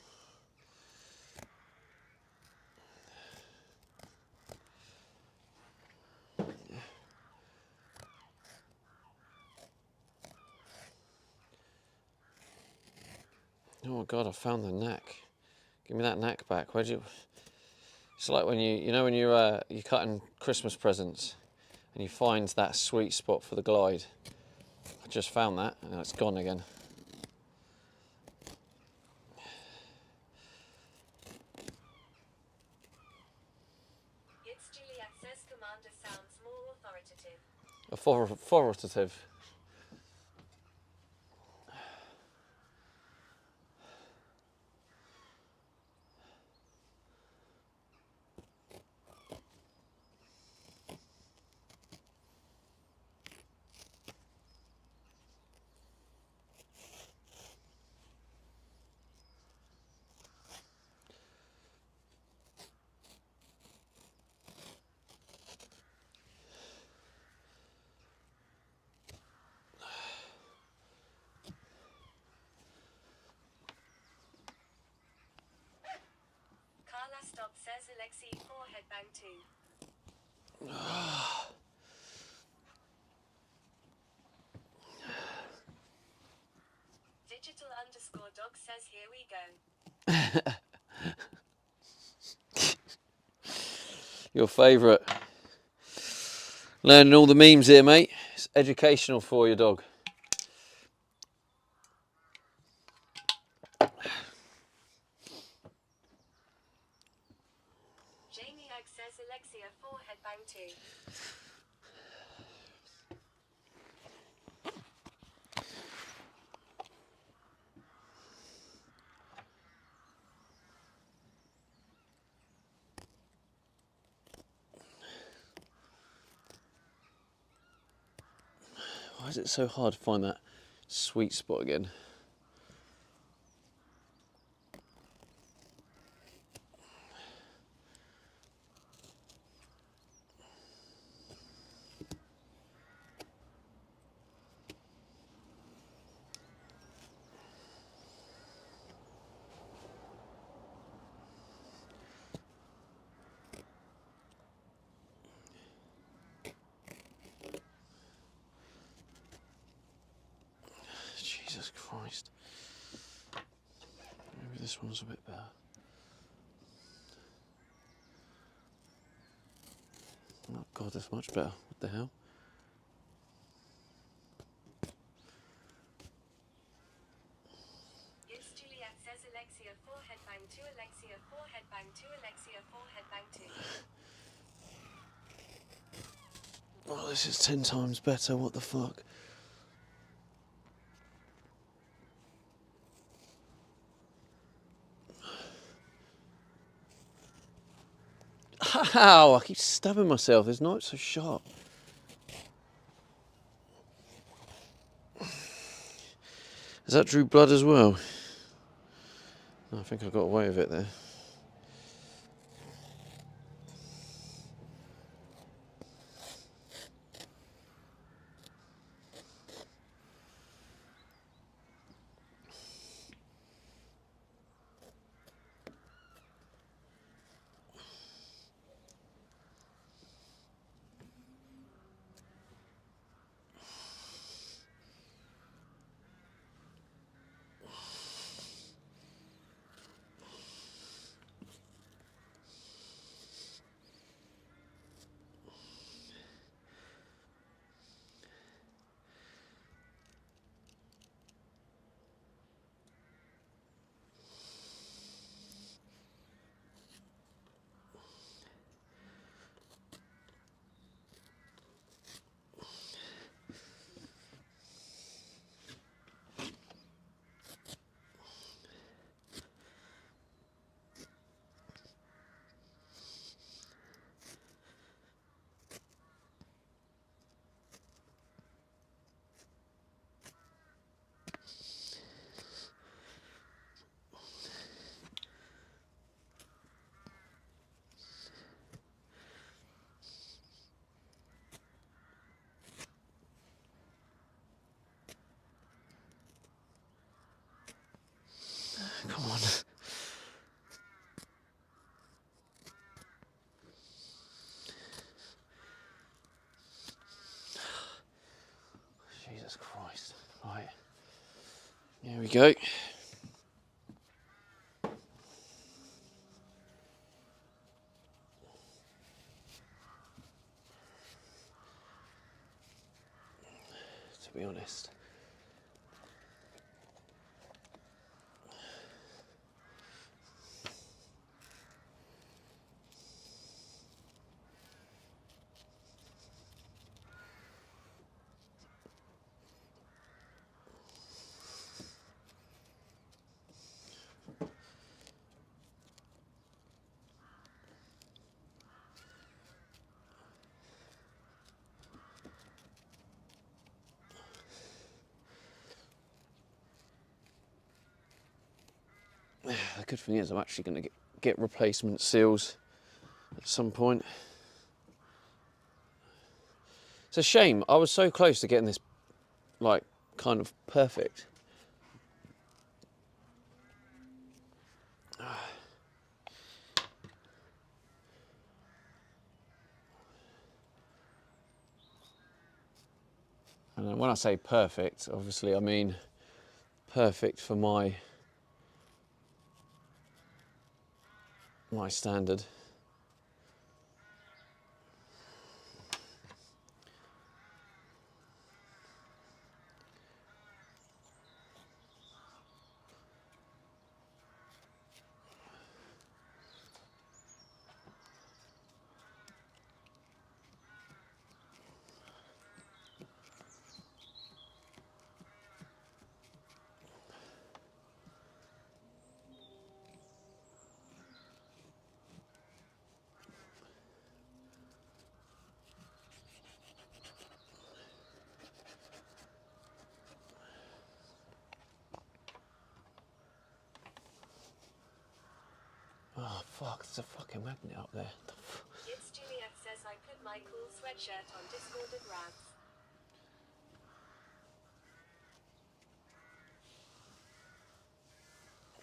Oh my God, I found the knack. Give me that knack back. Where'd you... It's like when you know when you're cutting Christmas presents and you find that sweet spot for the glide. I just found that and it's gone again. It's Juliet says commander sounds more authoritative. Authoritative. Carla Stop says Alexi 4 headbang 2. Digital_dog says here we go. Your favourite. Learning all the memes here, mate. It's educational for your dog. Jamie Egg says Alexia 4 headbang 2. Why is it so hard to find that sweet spot again? Jesus Christ. Maybe this one's a bit better. Oh God, that's much better. What the hell? It's Juliet says Alexia 4 headbang 2, Alexia 4 headbang 2, Alexia 4 headbang 2. Oh, this is 10 times better. What the fuck? Ow! I keep stabbing myself. This knife's so sharp. Has that drew blood as well? I think I got away with it there. Come on. Jesus Christ. Right. Here we go. The good thing is I'm actually going to get replacement seals at some point. It's a shame. I was so close to getting this, like, kind of perfect. And when I say perfect, obviously I mean perfect for my standard. Oh fuck, there's a fucking magnet up there. It's Juliet says I put my cool sweatshirt on discorded Rabs.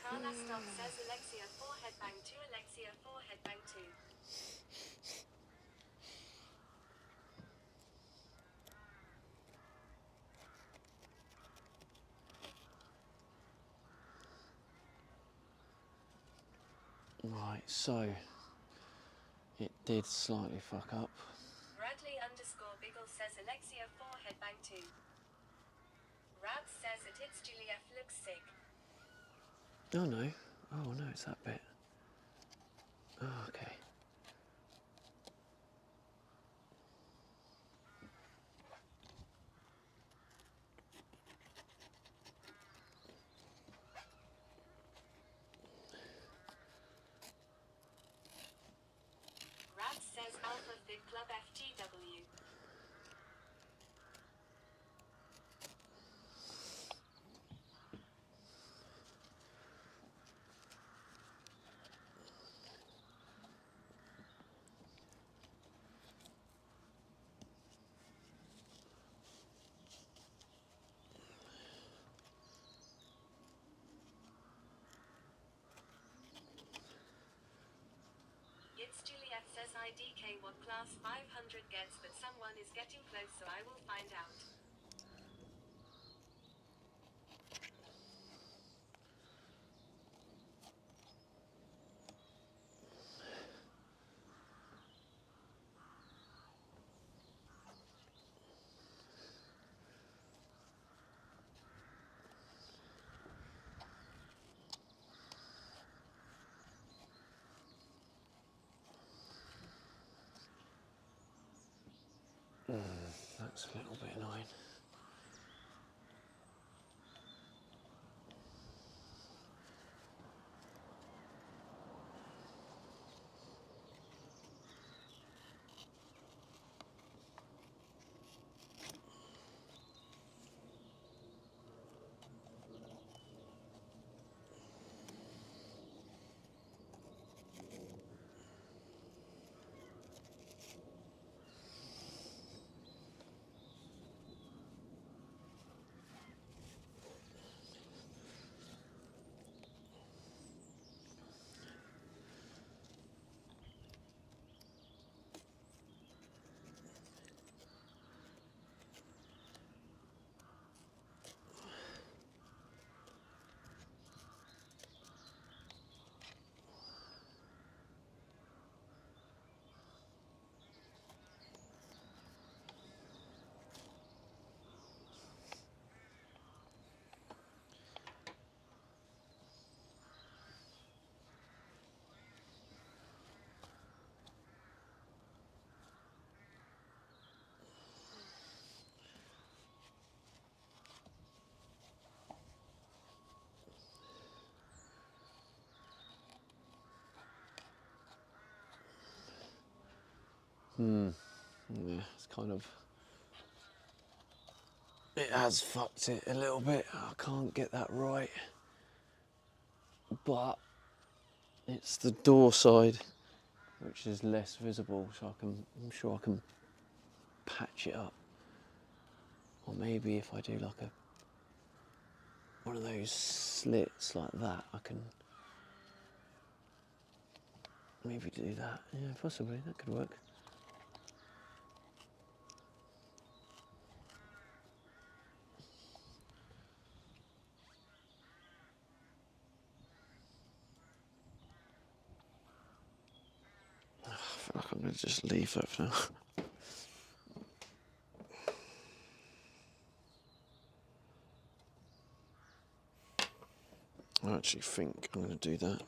Carla Stop says Alexia 4 headbang 2 Alexia 4 headbang 2. Right, so it did slightly fuck up. Bradley _ Biggle says Alexia 4 headbang 2. Rabs says it's Juliet looks sick. Oh no. Oh no, it's that bit. Oh, okay. Rabs says Alpha Fit Club FTW. It's Juliet says IDK what class 500 gets, but someone is getting close, so I will find out. That's a little bit annoying. Yeah, it's kind of... It has fucked it a little bit. I can't get that right. but it's the door side which is less visible, so I'm sure I can patch it up. Or maybe if I do like one of those slits like that, I can maybe do that. Yeah, possibly, that could work. I feel like I'm going to just leave that for now. I actually think I'm going to do that.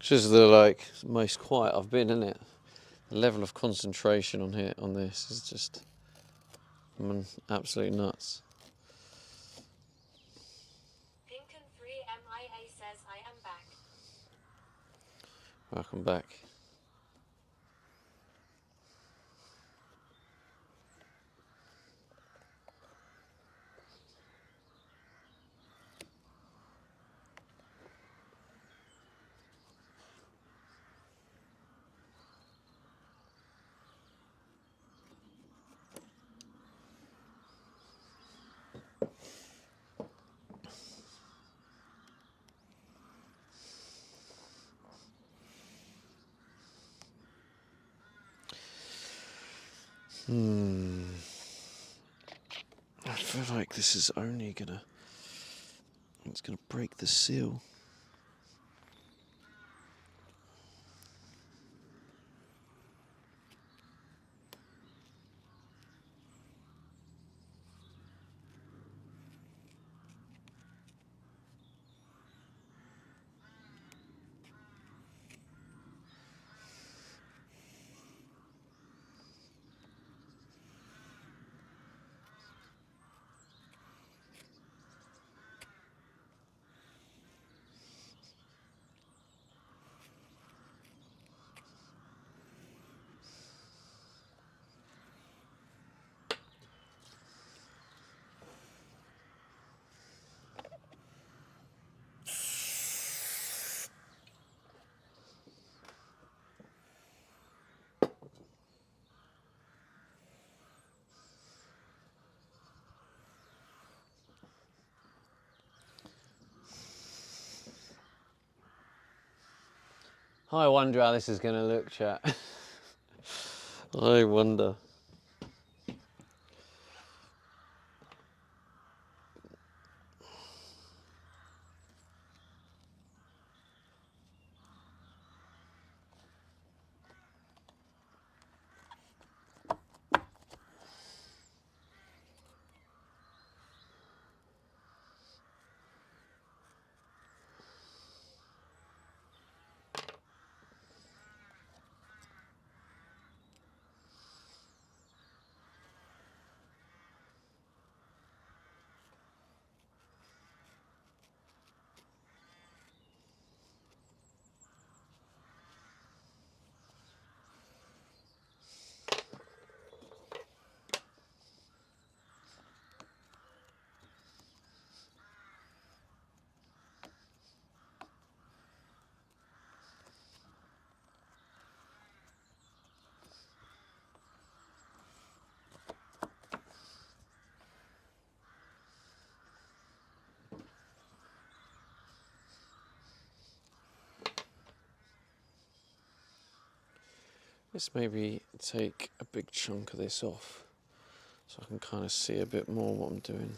This is the most quiet I've been, isn't it? The level of concentration on this is just absolute nuts. Pinken 3MIA says I am back. Welcome back. I feel like this is only it's gonna break the seal. I wonder how this is going to look, chat. I wonder. Let's maybe take a big chunk of this off so I can kind of see a bit more what I'm doing.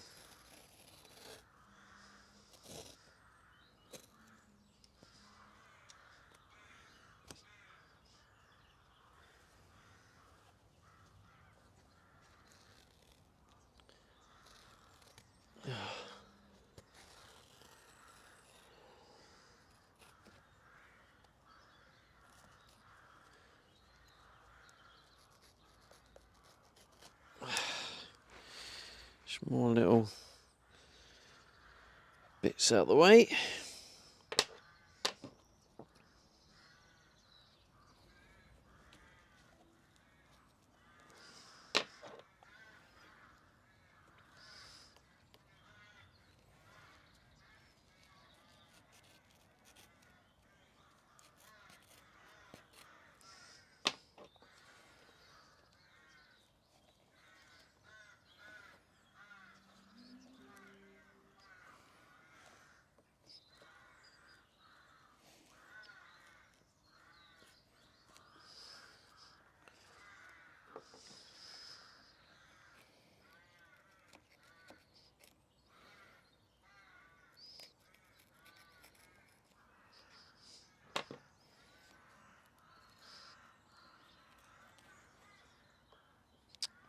Just more little bits out the way.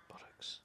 Bollocks.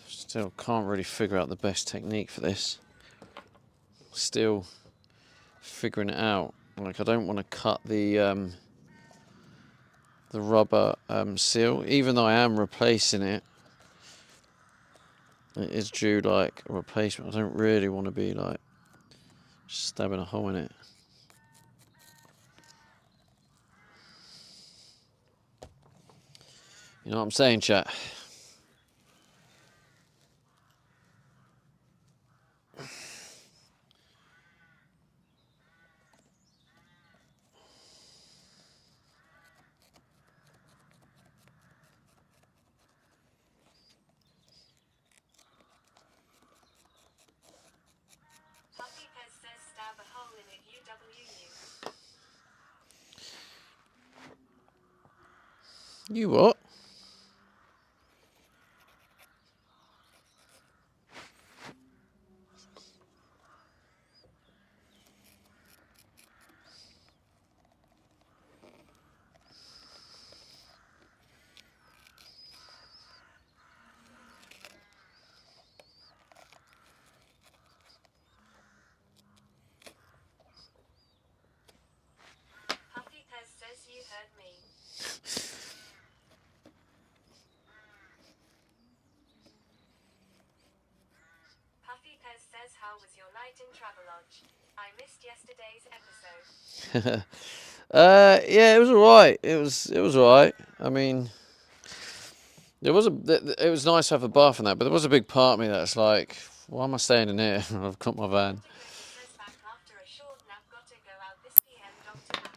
Still can't really figure out the best technique for this. Still figuring it out. Like, I don't want to cut the rubber seal, even though I am replacing it. It is due like a replacement. I don't really want to be like stabbing a hole in it. You know what I'm saying, chat? Puffy Pez says stab a hole in it UWU. You what? how was your night in Travelodge? I missed yesterday's episode. Yeah, it was alright. It was alright. I mean, it was nice to have a bath and that, but there was a big part of me that's like, why am I staying in here? I've got my van. Dakota says back after a short nap, gotta go out this PM Dr. Matt.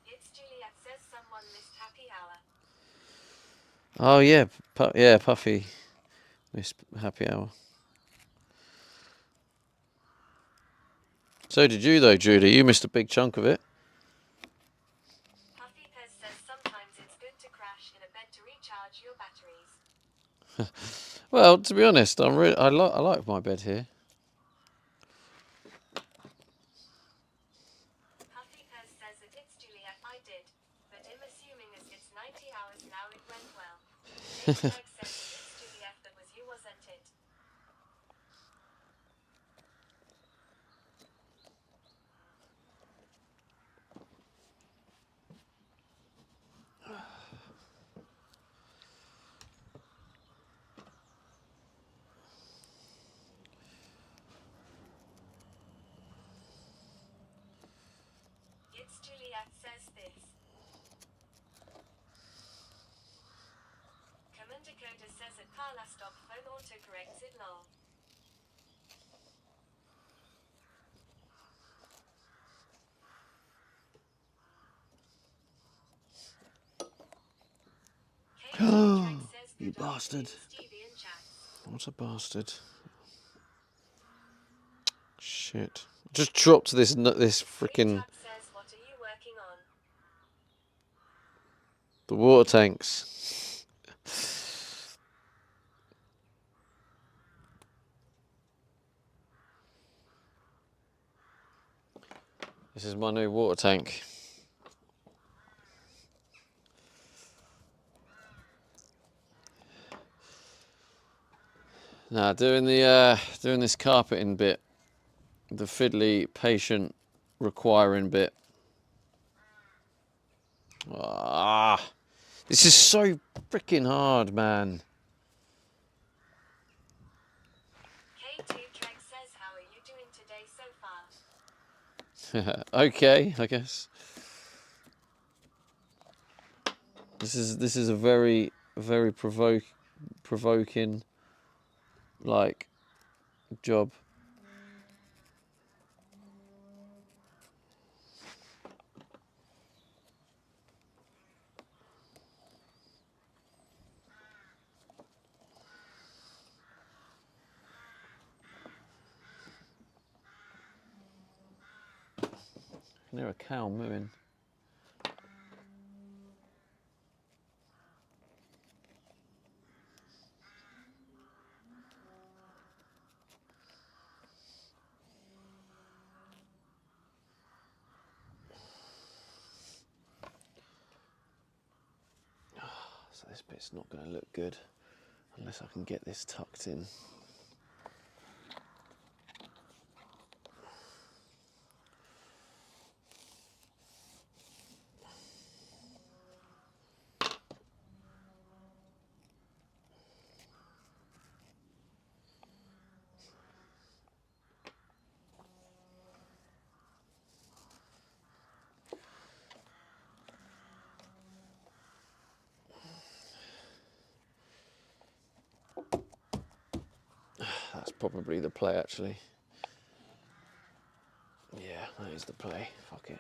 It's Juliet says someone missed happy hour. Oh yeah, yeah, Puffy missed happy hour. So did you though, Judy. You missed a big chunk of it. Puffy Pez says sometimes it's good to crash in a bed to recharge your batteries. Well, to be honest, I like my bed here. Puffy Pez says that it's Juliet, I did. But I'm assuming as it's 90 hours now, it went well. Jake Greg says that it's Juliet, that was you, wasn't it? It's Juliet says this. Command Dakota says that Carla stop phone autocorrects it lol. Says You good bastard. afternoon, Stevie and chat. What a bastard. Shit. Just dropped this freaking Chat says what are you working on? the water tanks. This is my new water tank. Now doing this carpeting bit, the fiddly, patient, requiring bit. This is so freaking hard, man. K2 Trek says how are you doing today so far? Okay, I guess. This is a very provoking like job. I can hear a cow mooing. So this bit's not going to look good unless I can get this tucked in. That's probably the play, actually. Yeah, that is the play. Fuck it.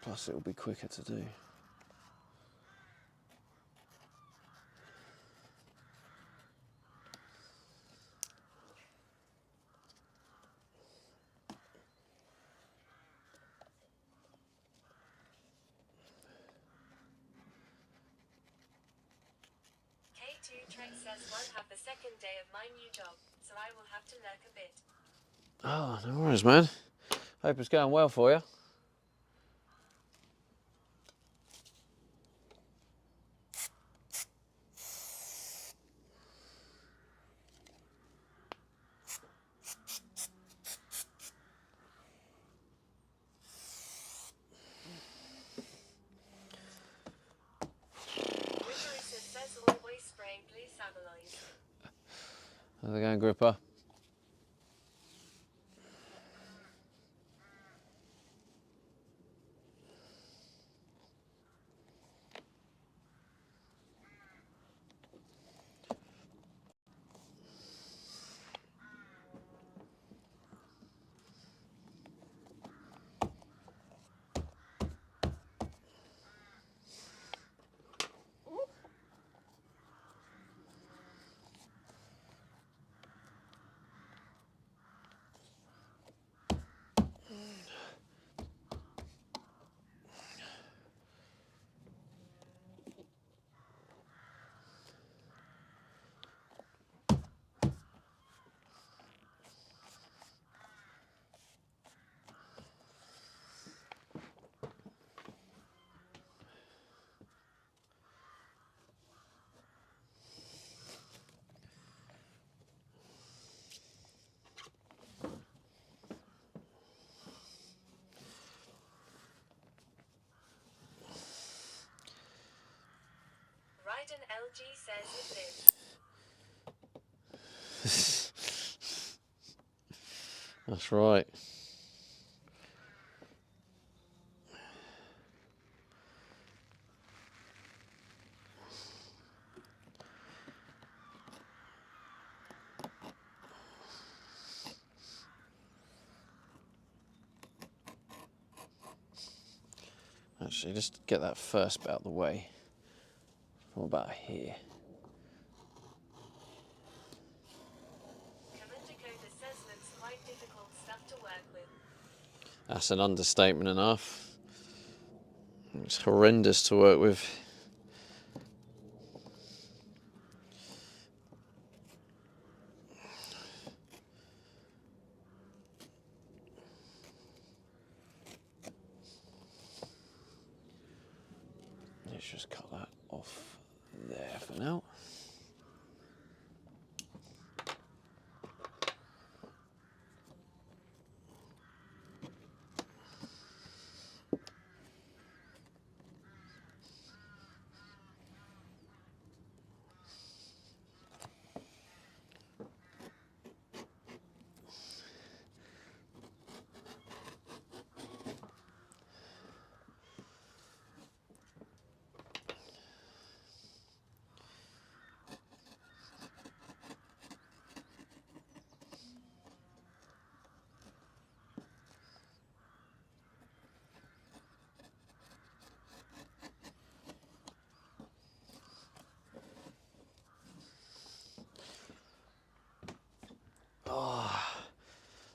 Plus, it'll be quicker to do. K2 Trek says won't have the second day of my new job, so I will have to lurk a bit. Oh, no worries, man. Hope it's going well for you. How's it going, Gripper? Ryden LG says it lives. That's right. Actually, just get that first bit out of the way. What about here? Commander Coda says looks quite difficult stuff to work with. That's an understatement enough. It's horrendous to work with. Let's just cut that off there for now.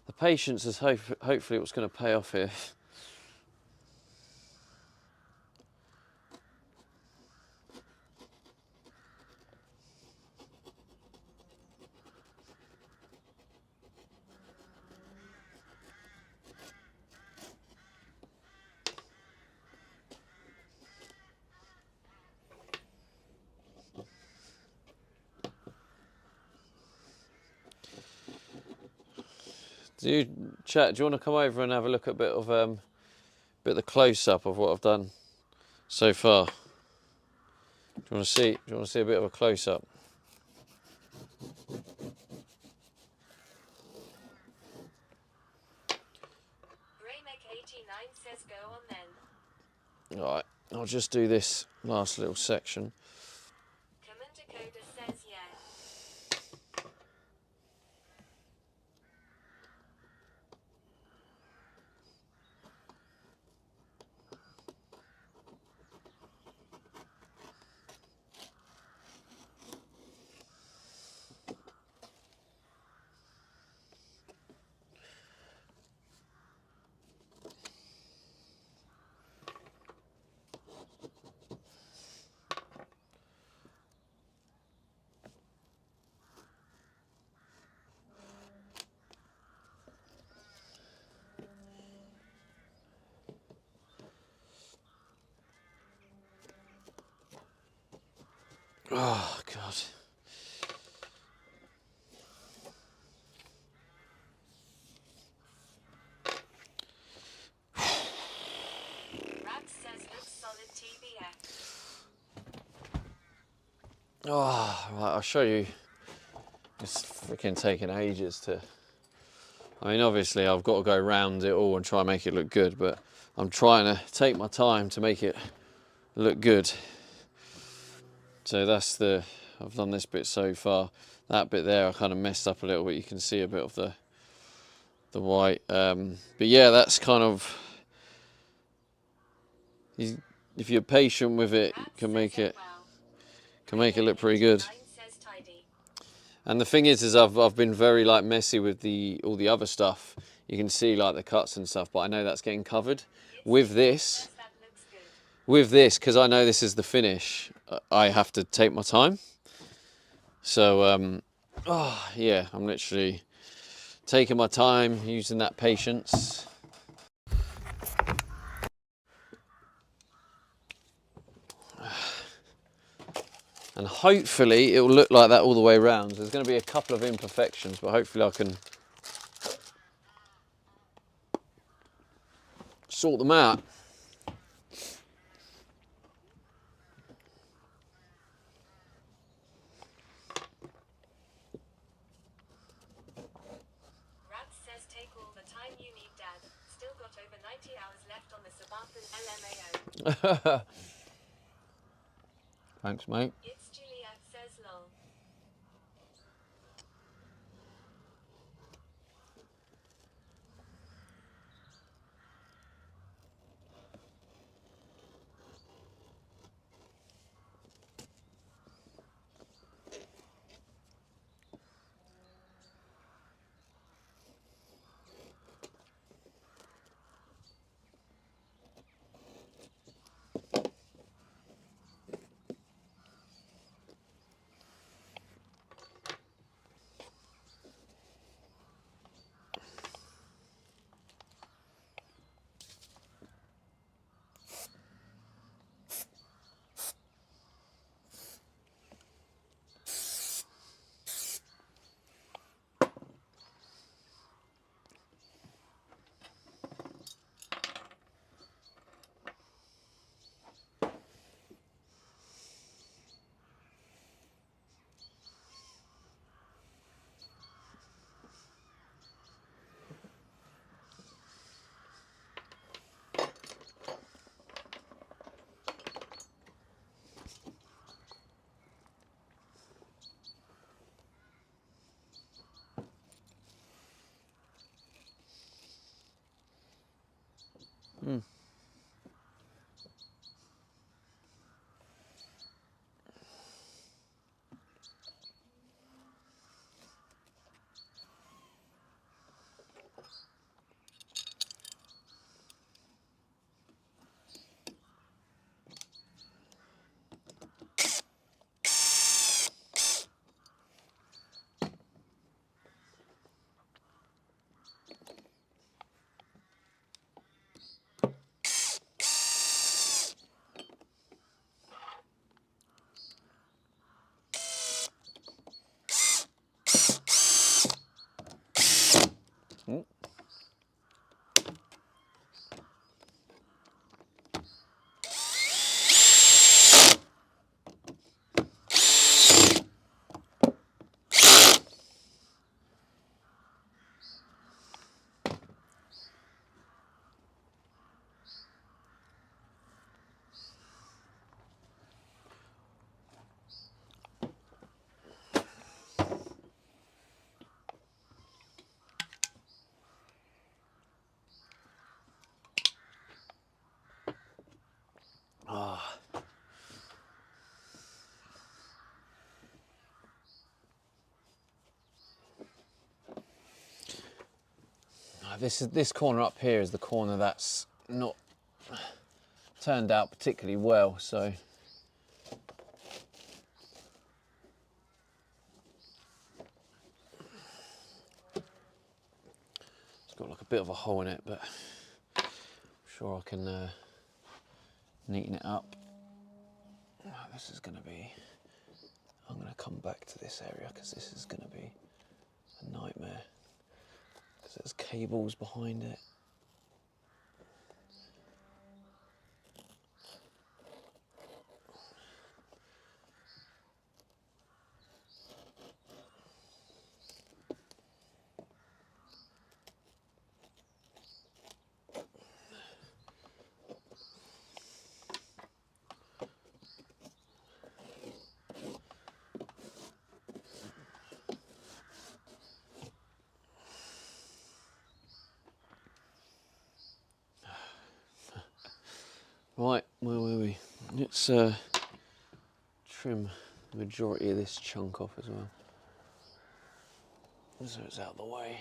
The patience is hopefully what's going to pay off here. Chat, do you want to come over and have a look at a bit of the close-up of what I've done so far? Do you want to see? Do you want to see a bit of a close-up? Raymek89 says go on then. All right, I'll just do this last little section. Commander Coda says yeah. Oh God. Raps says looks solid TBF. Oh, right, I'll show you It's freaking taking ages to... I mean, obviously I've got to go around it all and try and make it look good, but I'm trying to take my time to make it look good. So that's the... I've done this bit so far. That bit there I kind of messed up a little bit. You can see a bit of the white. But yeah, that's kind of... If you're patient with it, you can make it look pretty good. And the thing is I've been very like messy with all the other stuff. You can see like the cuts and stuff, but I know that's getting covered with this. With this, because I know this is the finish, I have to take my time. So oh yeah, I'm literally taking my time, using that patience. And hopefully it will look like that all the way around. There's going to be a couple of imperfections, but hopefully I can sort them out. Rats says take all the time you need, Dad. Still got over 90 hours left on the Subathon LMAO. Thanks, mate. It's Juliet says lol. This corner up here is the corner that's not turned out particularly well, so it's got like a bit of a hole in it, but I'm sure I can neaten it up. This is going to be... I'm going to come back to this area because this is going to be a nightmare. Because there's cables behind it. Right, where were we? Let's trim the majority of this chunk off as well, so it's out of the way.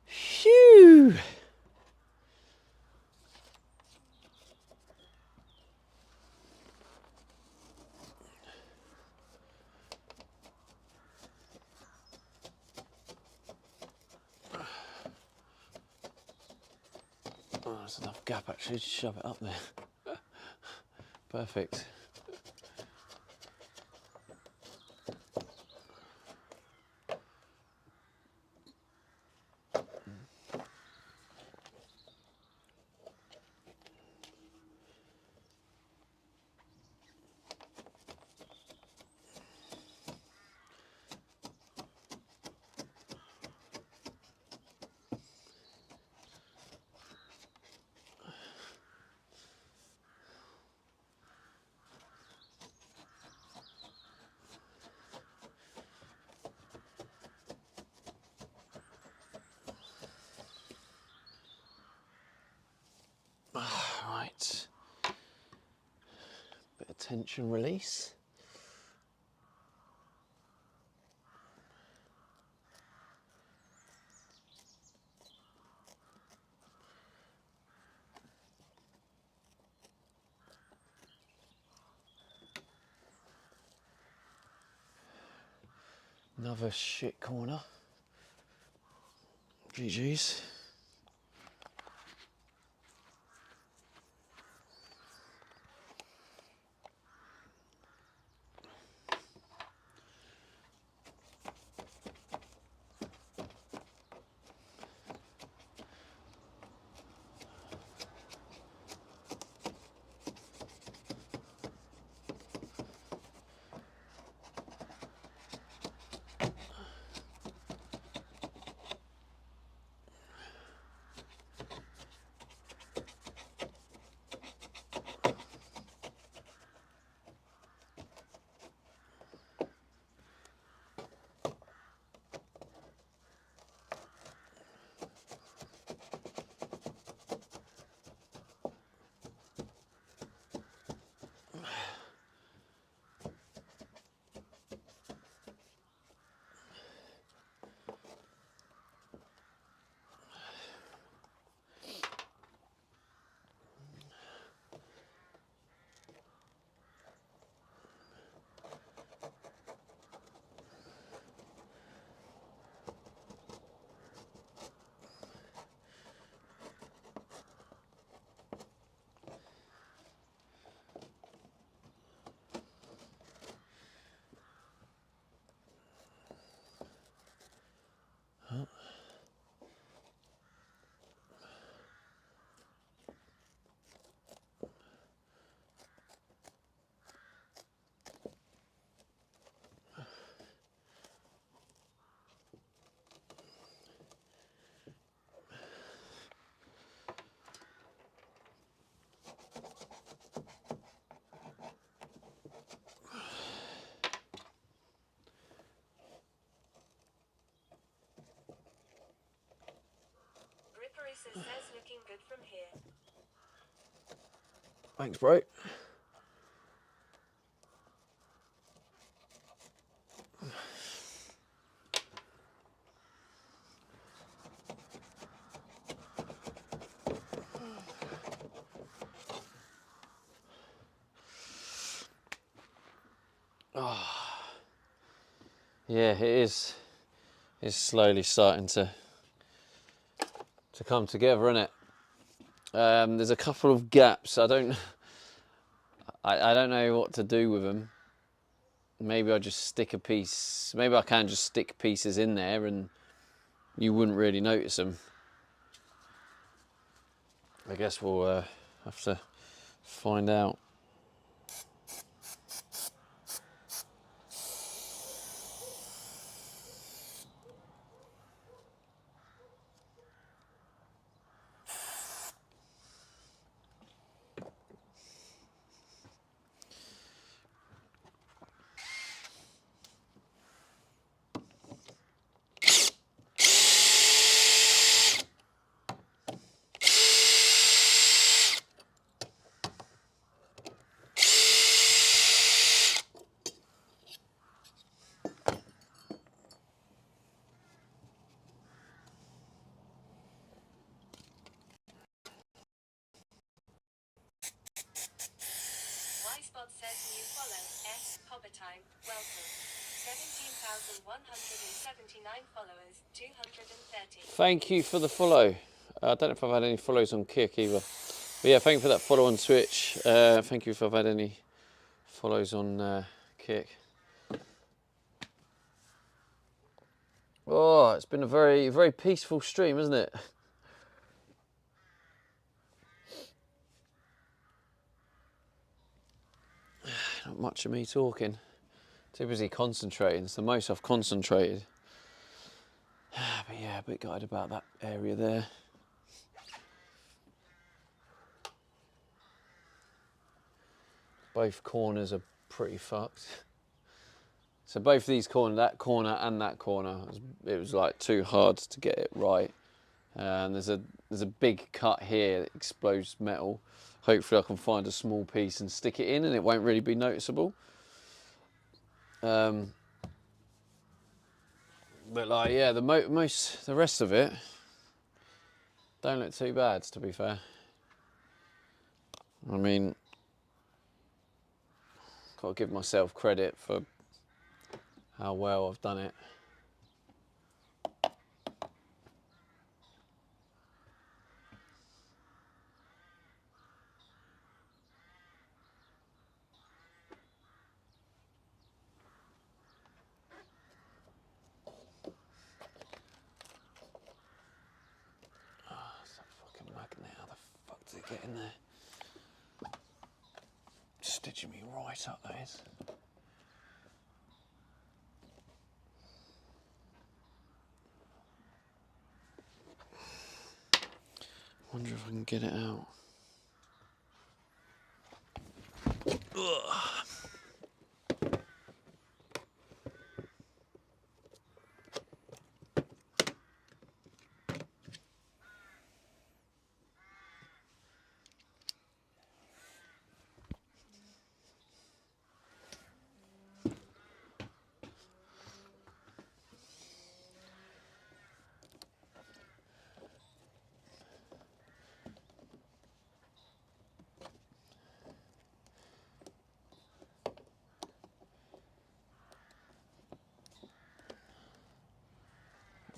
Phew! Oh, there's enough gap actually to shove it up there. Perfect. Right. Bit of tension release. Another shit corner. GG's. says looking good from here. Thanks, bro. Oh. Yeah, it is. It's slowly starting to come together, isn't it? There's a couple of gaps. I don't know what to do with them. Maybe I just stick a piece. Maybe I can just stick pieces in there, and you wouldn't really notice them. I guess we'll have to find out. Spot says new follow, Hobbitime, welcome. 17,179 followers, 230. Thank you for the follow. I don't know if I've had any follows on Kick either. But yeah, thank you for that follow on Twitch. Thank you if I've had any follows on Kick. Oh, it's been a very, very peaceful stream, isn't it? Not much of me talking. Too busy concentrating. It's the most I've concentrated. But yeah, a bit gutted about that area there. Both corners are pretty fucked. So both these corners, that corner and that corner, it was like too hard to get it right. And there's a big cut here that explodes metal. Hopefully I can find a small piece and stick it in and it won't really be noticeable. But like, yeah, the rest of it don't look too bad, to be fair. I mean, got to give myself credit for how well I've done it. To get in there. Stitching me right up, that is. Wonder if I can get it out. Ugh.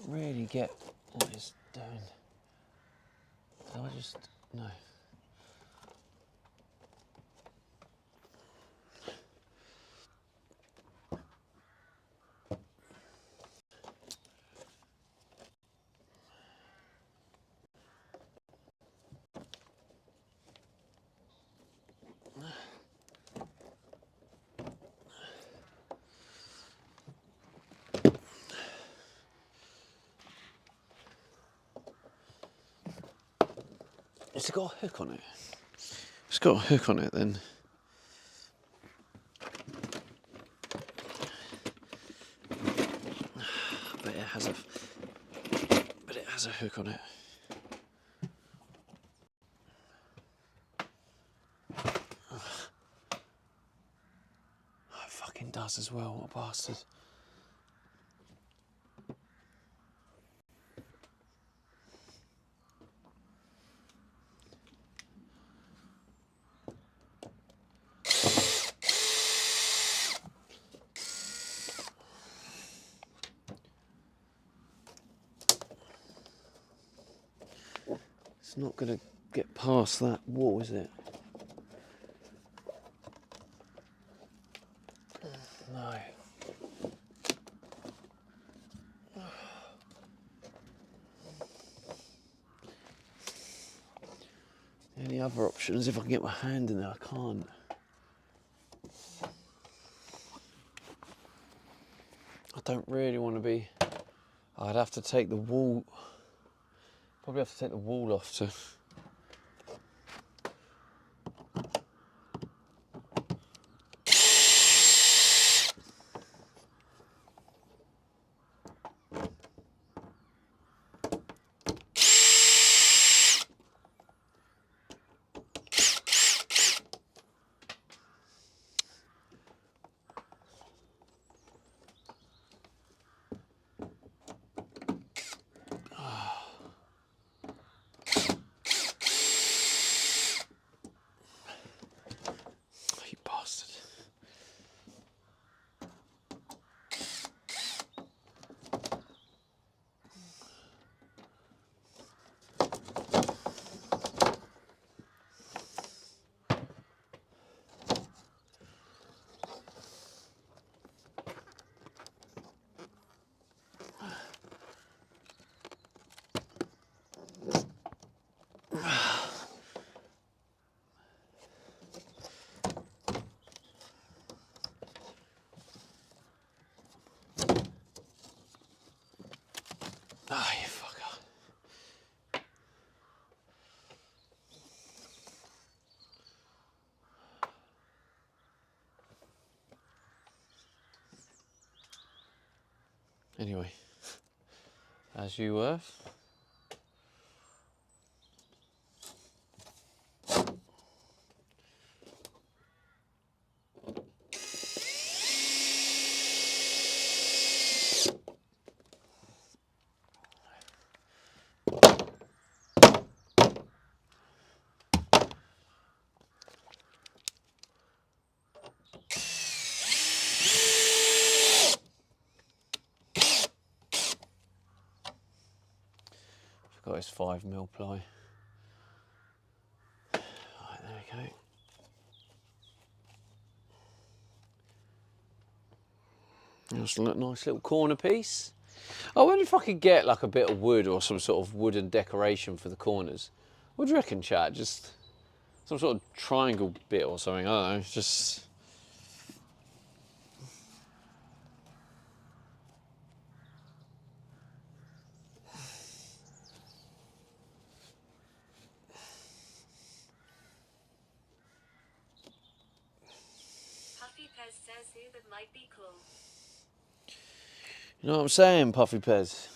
Really get what it's doing. Do I just no? It's got a hook on it. It's got a hook on it then. But it has a hook on it. does as well, what a bastard. It's not going to get past that wall, is it? No. Any other options? If I can get my hand in there, I can't. I don't really want to be... I'd have to take the wall... Probably have to take the wall off to... You bastard. Ah, you fucker. Anyway, as you were. Got his 5mm ply. Right, there we go. Just a nice little corner piece. I wonder if I could get like a bit of wood or some sort of wooden decoration for the corners. What do you reckon, Chad? Just some sort of triangle bit or something, I don't know, just... Puffy Pez says who that might be cool. You know what I'm saying, Puffy Pez?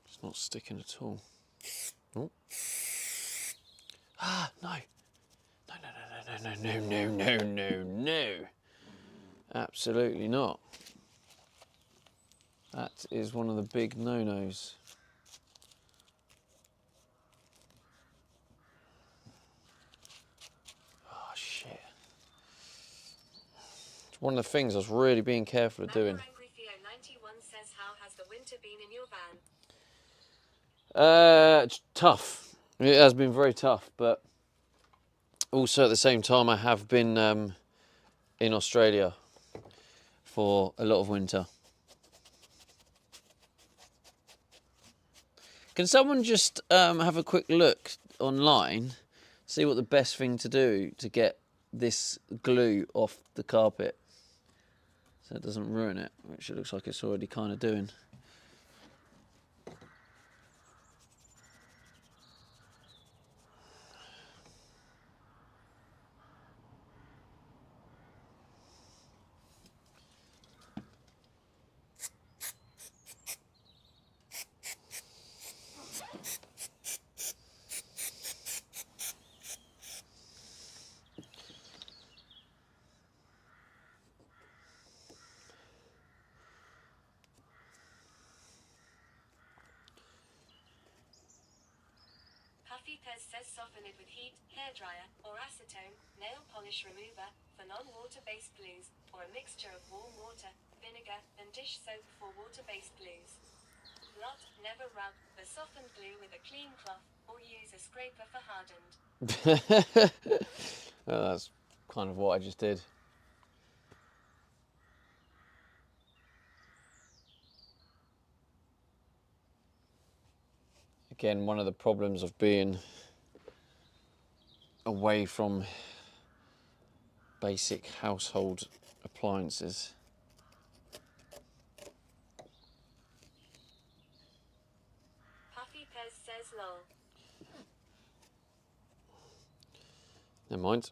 It's not sticking at all. Oh. Ah, no. No. Absolutely not. That is one of the big no-nos. It's one of the things I was really being careful of doing. Angry Theo 91 says, how has the winter been in your van? It's tough. It has been very tough, but also at the same time I have been in Australia for a lot of winter. Can someone just have a quick look online, see what the best thing to do to get this glue off the carpet so it doesn't ruin it, which it looks like it's already kind of doing. Puffy Pez says soften it with heat, hairdryer, or acetone, nail polish remover, for non-water-based glues, or a mixture of warm water, vinegar, and dish soap for water-based glues. Not, never rub the softened glue with a clean cloth, or use a scraper for hardened. Well, that's kind of what I just did. Again, one of the problems of being away from basic household appliances. Puffy Pez says lol. Never mind.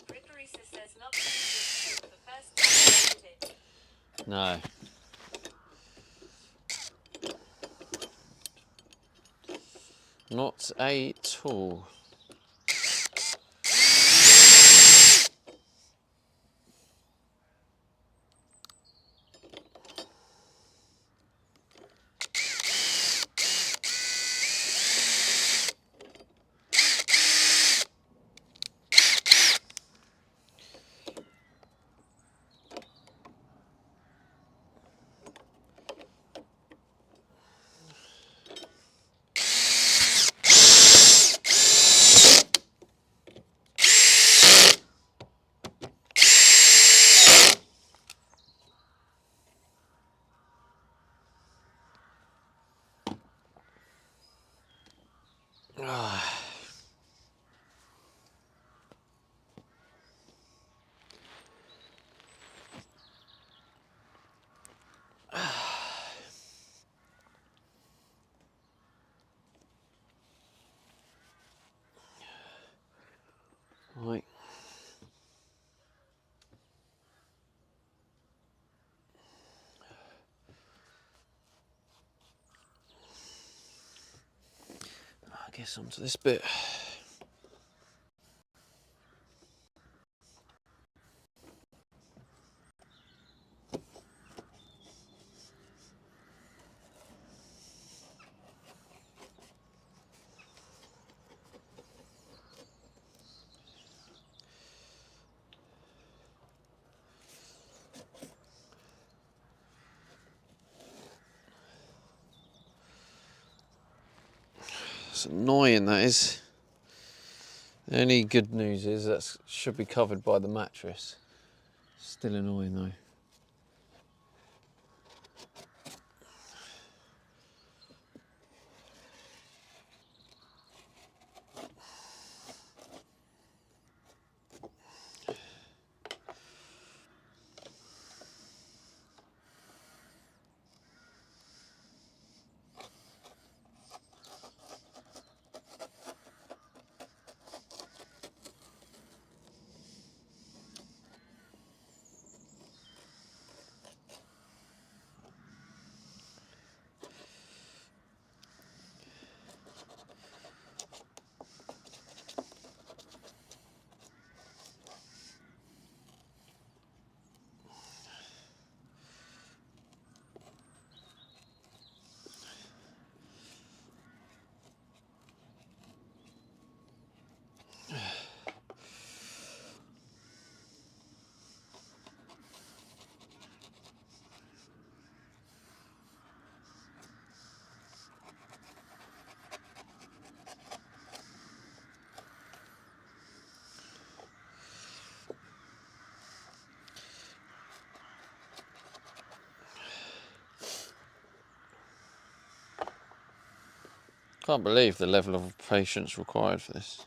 Ripperisa says not for the first time I did it. No. Not at all. Right. I guess onto this bit. It's annoying, that is. The only good news is that should be covered by the mattress. Still annoying though. Can't believe the level of patience required for this.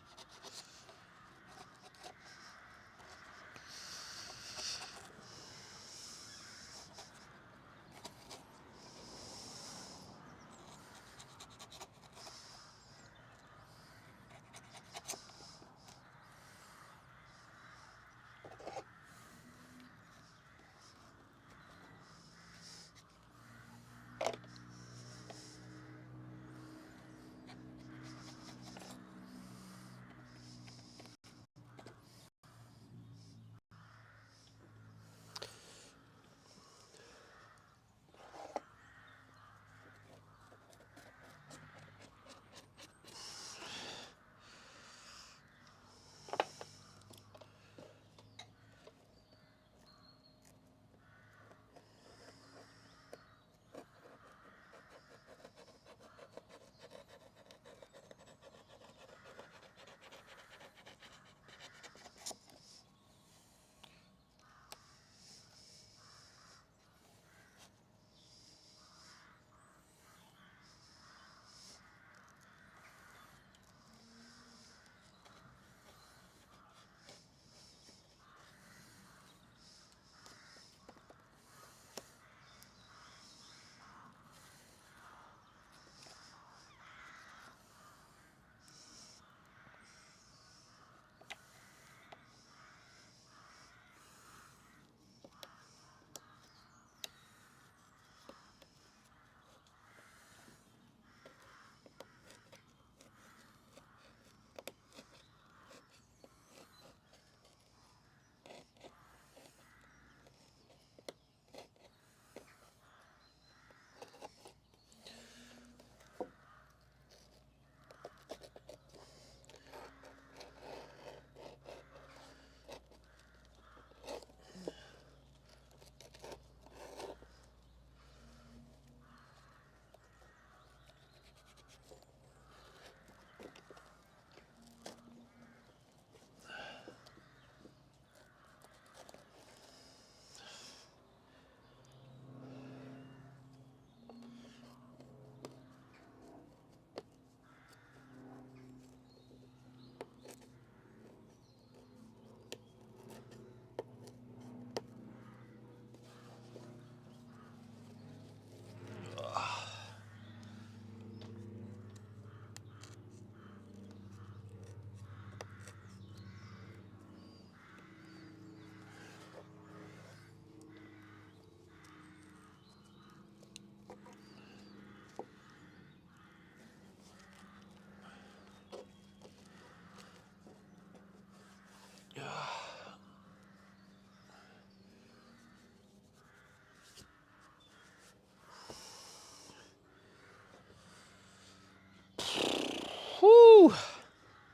Whew.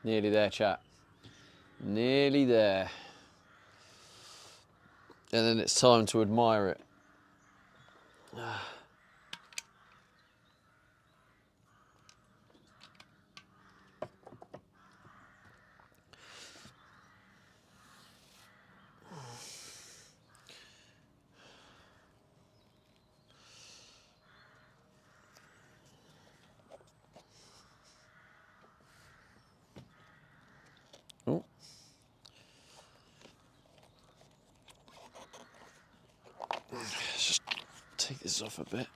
Nearly there, chat. Nearly there. And then it's time to admire it. Oh. Let's just take this off a bit.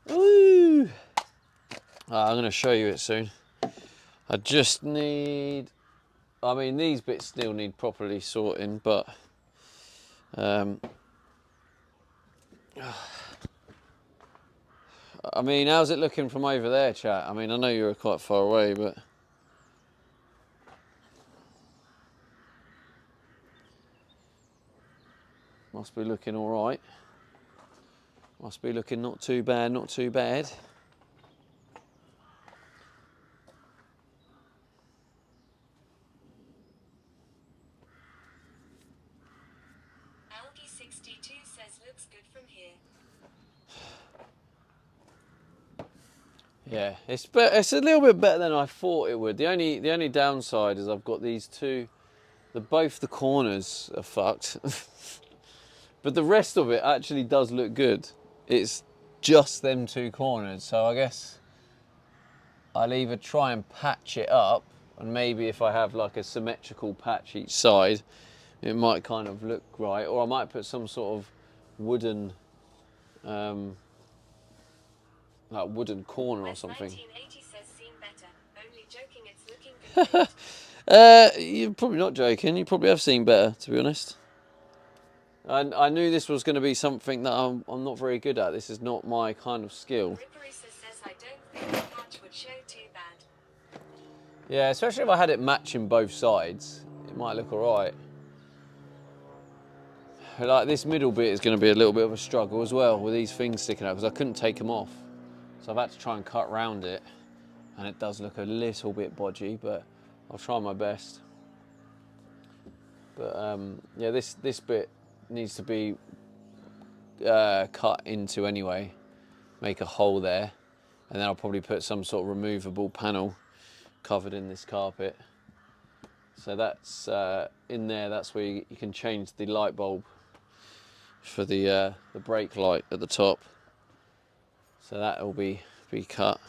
Woo! I'm going to show you it soon. I just need, I mean, these bits still need properly sorting, but I mean, how's it looking from over there, chat? I mean, I know you're quite far away, but... Must be looking all right. Must be looking not too bad, not too bad. Algie62 says looks good from here. Yeah, it's a little bit better than I thought it would. The only downside is I've got these two, both the corners are fucked. But the rest of it actually does look good. It's just them two corners, so I guess I'll either try and patch it up, and maybe if I have like a symmetrical patch each side, it might kind of look right, or I might put some sort of wooden like wooden corner or something. 1980 says seen better. Only joking, it's looking good. You're probably not joking. You probably have seen better, to be honest. I knew this was going to be something that I'm not very good at. This is not my kind of skill. Ripperisa says I don't think the patch would show too bad. Yeah, especially if I had it matching both sides, it might look alright. Like this middle bit is going to be a little bit of a struggle as well with these things sticking out because I couldn't take them off. So I've had to try and cut round it, and it does look a little bit bodgy, but I'll try my best. But yeah, this bit needs to be cut into anyway, make a hole there, and then I'll probably put some sort of removable panel covered in this carpet. So that's in there, that's where you can change the light bulb for the brake light at the top. So that will be cut.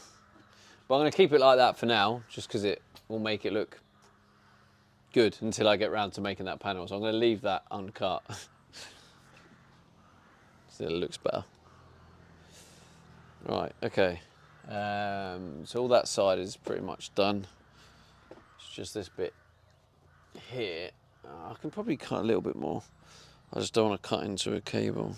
But I'm going to keep it like that for now, just because it will make it look good until I get round to making that panel. So I'm going to leave that uncut. So it looks better. Right, okay. So all that side is pretty much done. It's just this bit here. I can probably cut a little bit more. I just don't want to cut into a cable.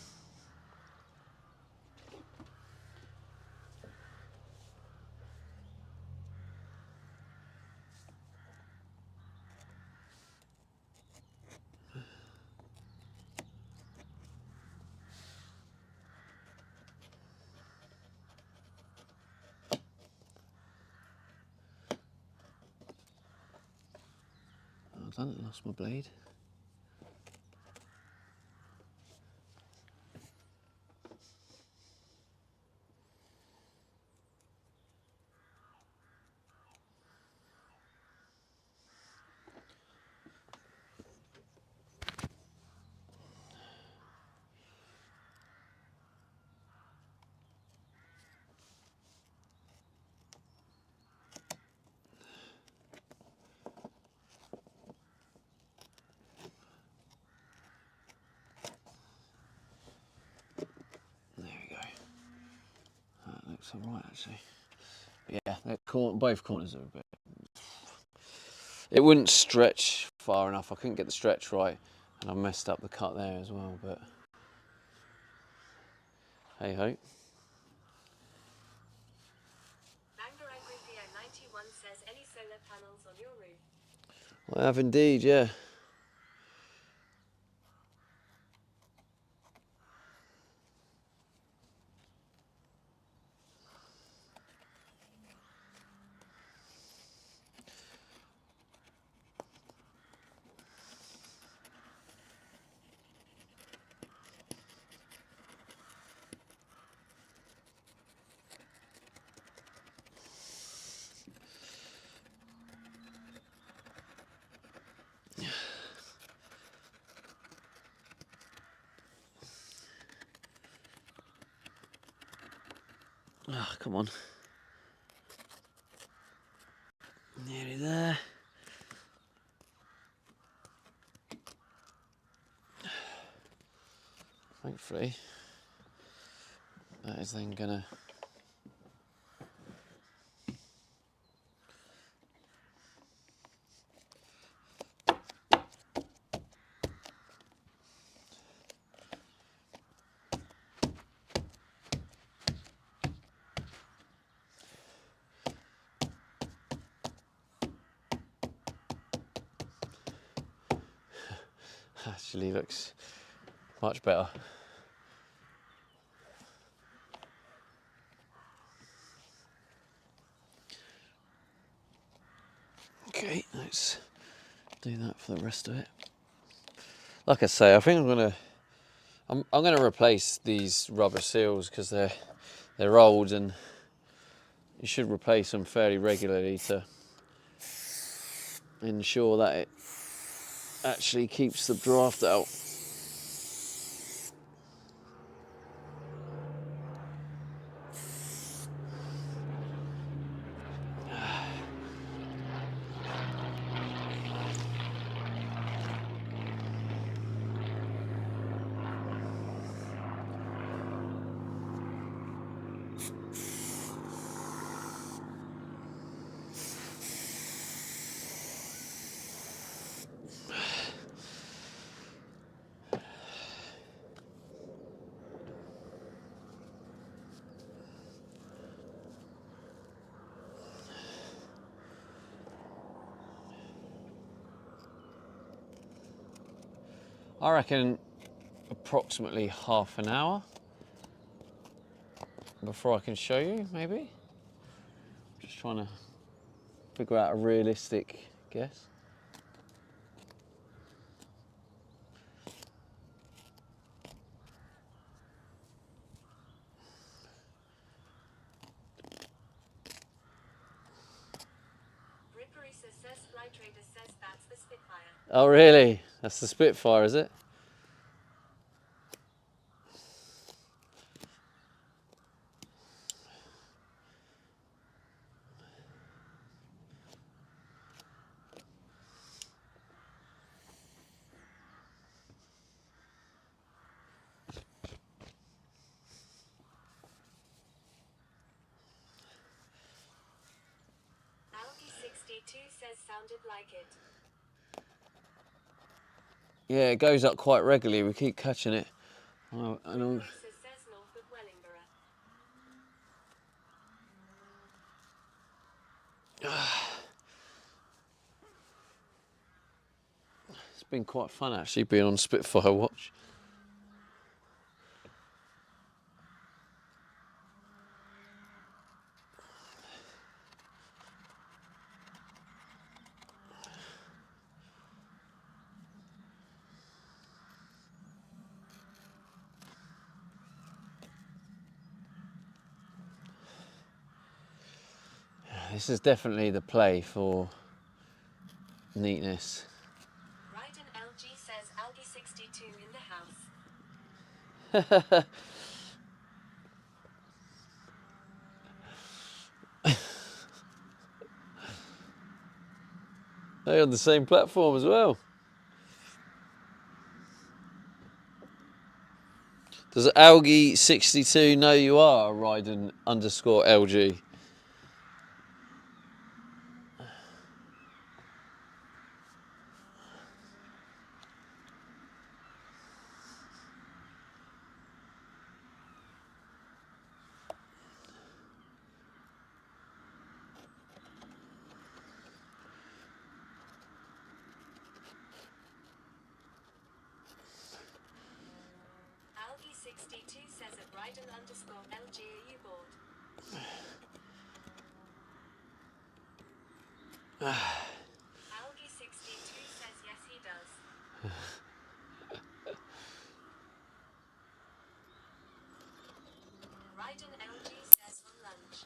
I lost my blade. Looks alright actually. Yeah, both corners are a bit. It wouldn't stretch far enough. I couldn't get the stretch right, and I messed up the cut there as well. But hey ho. Bangor Angry Theo 91 says any solar panels on your roof. I have indeed, yeah. Ah, come on. Nearly there. Thankfully, that is then gonna. Actually looks much better. Okay, let's do that for the rest of it. Like I say, I think I'm gonna replace these rubber seals because they're old, and you should replace them fairly regularly to ensure that it actually keeps the draft out. I reckon approximately half an hour before I can show you, maybe. Just trying to figure out a realistic guess. Rippery says Flytrader says that's the Spitfire. Oh really? That's the Spitfire, is it? Algie 62 says sounded like it. Yeah, it goes up quite regularly. We keep catching it. Oh, I know. Rippery says north of Wellingborough. It's been quite fun actually being on Spitfire watch. This is definitely the play for neatness. Ryden LG says Algie 62 in the house. They're on the same platform as well. Does Algie62 know you are Ryden _ LG? Algie 62 says at Ryden _ LG are you bored? Algie 62 says yes he does. Ryden LG says on lunch.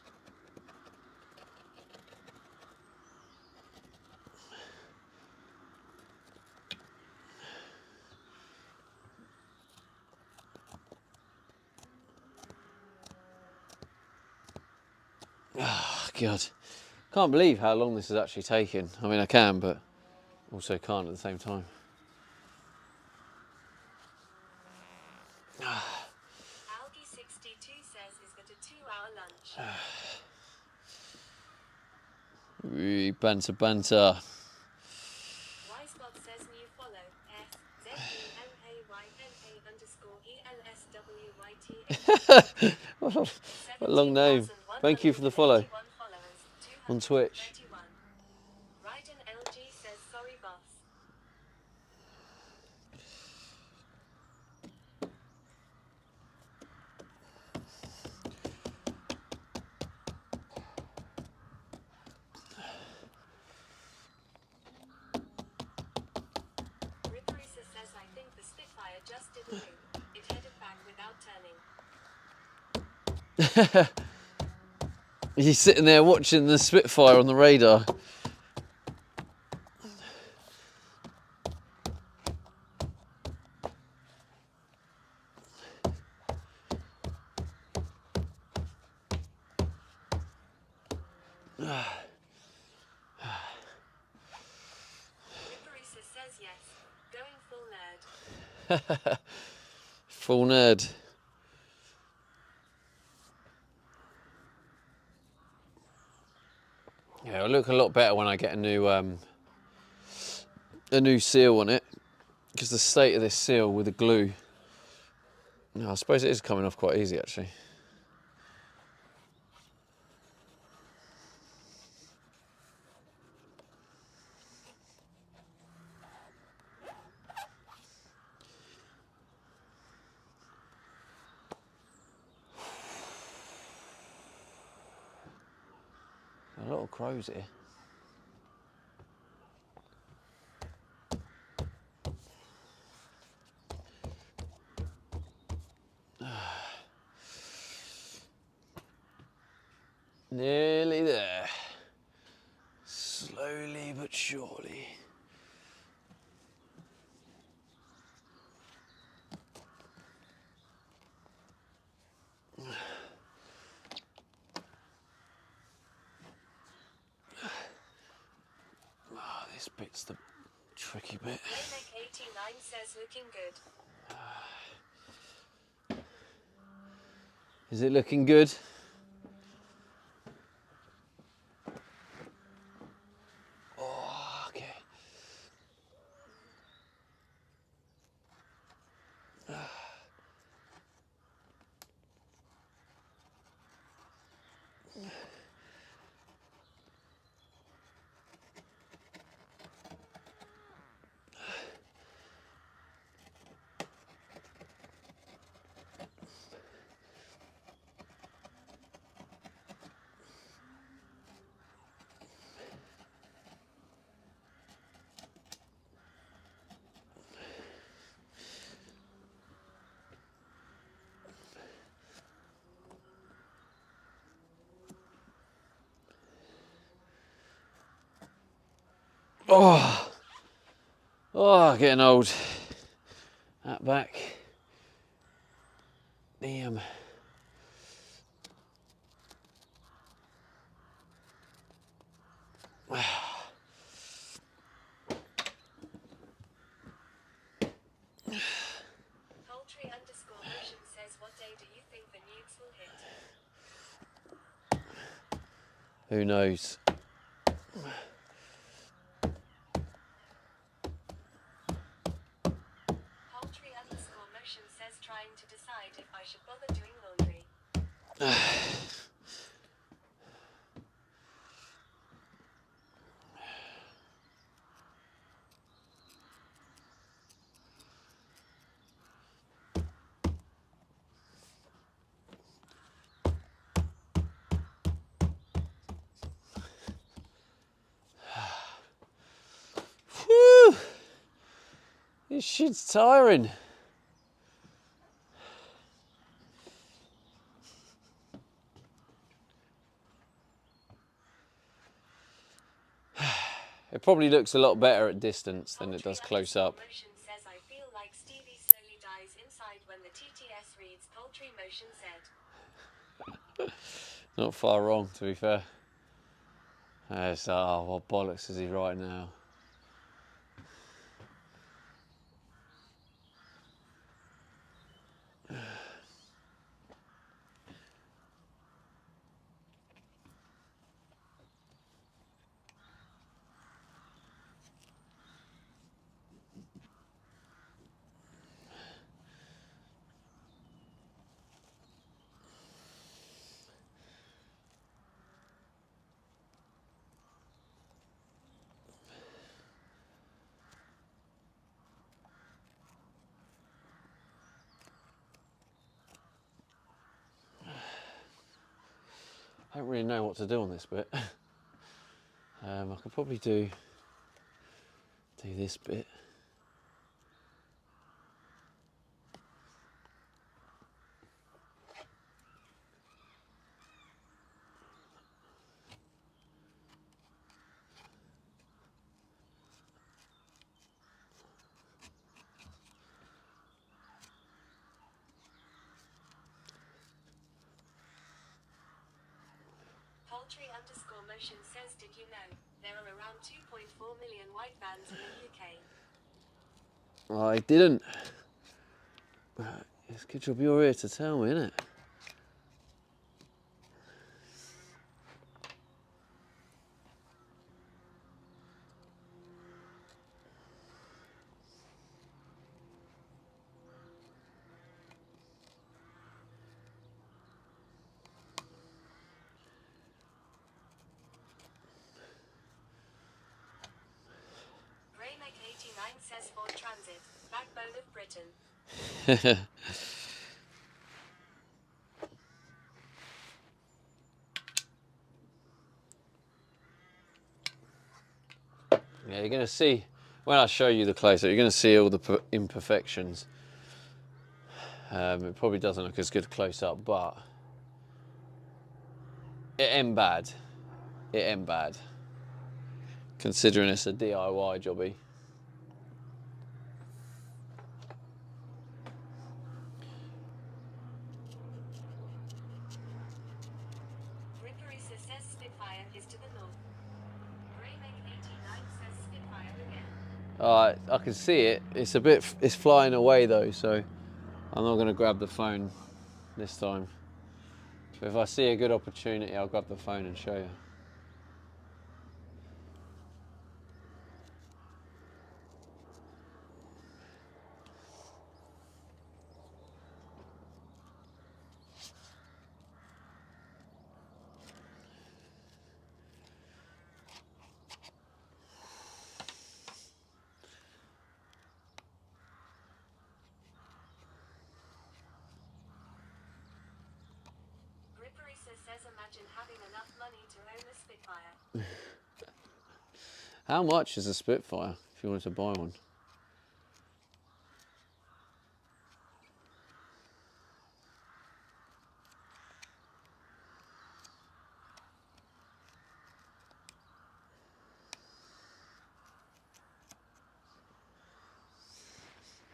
Oh, God. Can't believe how long this has actually taken. I mean, I can, but also can't at the same time. Algie 62 says is that a 2-hour lunch? Banter, banter. Ysbot says new follow. SZULANA _ELSWYT. What a long name. Thank you for the follow on Twitch. Ryden LG says sorry boss. completed a loop. It headed back without turning. He's sitting there watching the Spitfire on the radar. Ripperisa says yes. Going full nerd. Full nerd. Yeah, it'll look a lot better when I get a new seal on it, because the state of this seal with the glue, no, I suppose it is coming off quite easy actually. A lot of crows here. Nearly there. Slowly but surely. Oh, this bit's the tricky bit. Layneck89 says looking good. Is it looking good? Oh, okay. Oh, getting old. That back. Damn. Poultry_motion says what day do you think the nukes will hit? Who knows? Poultry_motion says trying to decide if I should bother doing laundry. Whew! This shit's tiring. It probably looks a lot better at distance than it does close up. Poultry_motion says I feel like Stevie slowly dies inside when the TTS reads poultry motion said. Not far wrong, to be fair. Oh, what bollocks is he right now? I don't really know what to do on this bit. I could probably do this bit. Poultry_motion says, did you know there are around 2.4 million white vans in the UK? I didn't. But it's a good job you're here to tell me, isn't it? Raymac89 says Ford Transit, backbone of Britain. Yeah, you're going to see, when I show you the close-up, you're going to see all the imperfections. It probably doesn't look as good close-up, but it ain't bad. It ain't bad, considering it's a DIY jobby. Ripperisa says Spitfire is to the north. Raymac89 says Spitfire again. I can see it. It's flying away though, so I'm not going to grab the phone this time. But if I see a good opportunity, I'll grab the phone and show you. Ripperisa says, imagine having enough money to own a Spitfire. How much is a Spitfire if you wanted to buy one?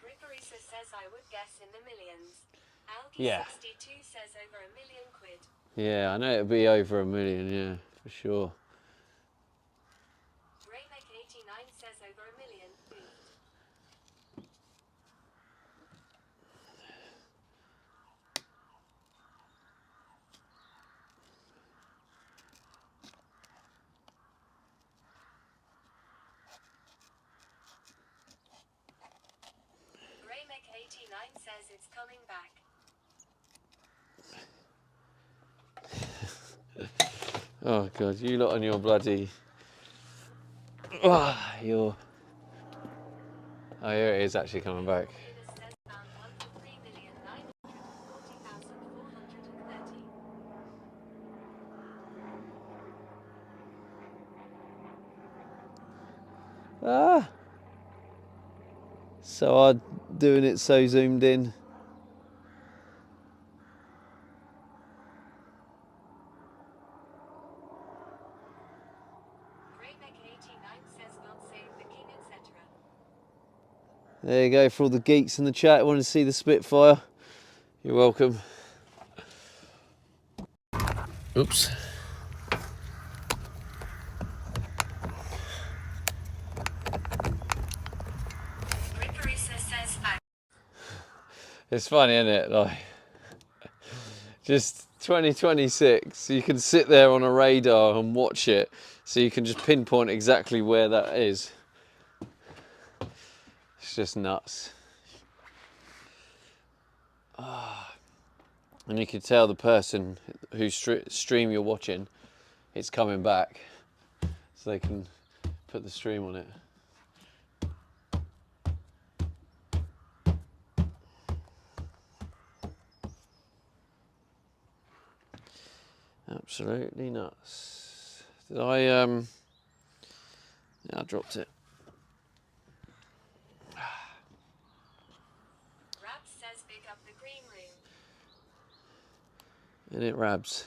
Ripperisa says, I would guess in the millions. Yeah. Alki62 says over £1 million. Yeah, I know it'd be over £1 million, yeah, for sure. Raymac89 says over £1 million. Raymac89 says it's coming back. Oh God, you lot on your bloody... your... Oh, here it is actually coming back. Guinness says found one for 3,940,430. So odd doing it so zoomed in. Raymac89 says God save the king, etc. There you go, for all the geeks in the chat who want to see the Spitfire. You're welcome. Oops. Ripperisa says fact. It's funny, isn't it? Like, just 2026, you can sit there on a radar and watch it, so you can just pinpoint exactly where that is. It's just nuts. And you can tell the person whose stream you're watching, it's coming back, so they can put the stream on it. Absolutely nuts. Did I, yeah, I dropped it. Rabs says big up the green room. And it rabs.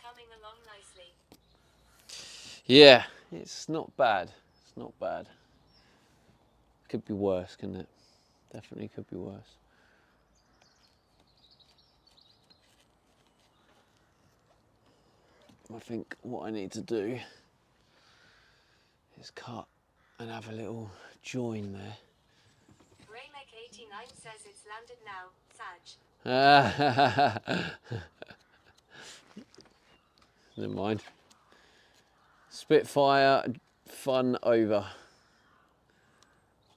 coming along nicely. Yeah, it's not bad. It's not bad. Could be worse, couldn't it? Definitely could be worse. I think what I need to do is cut and have a little join there. Raymek89 says it's landed now, Saj. Never mind. Spitfire, fun over.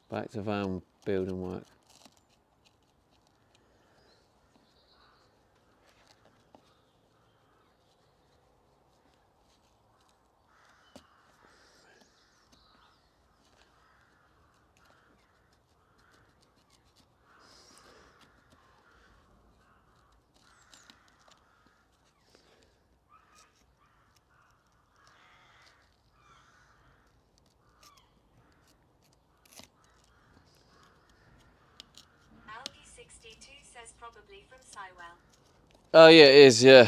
Back to van building work. Algie62 says probably from Sywell. Oh yeah, it is, yeah.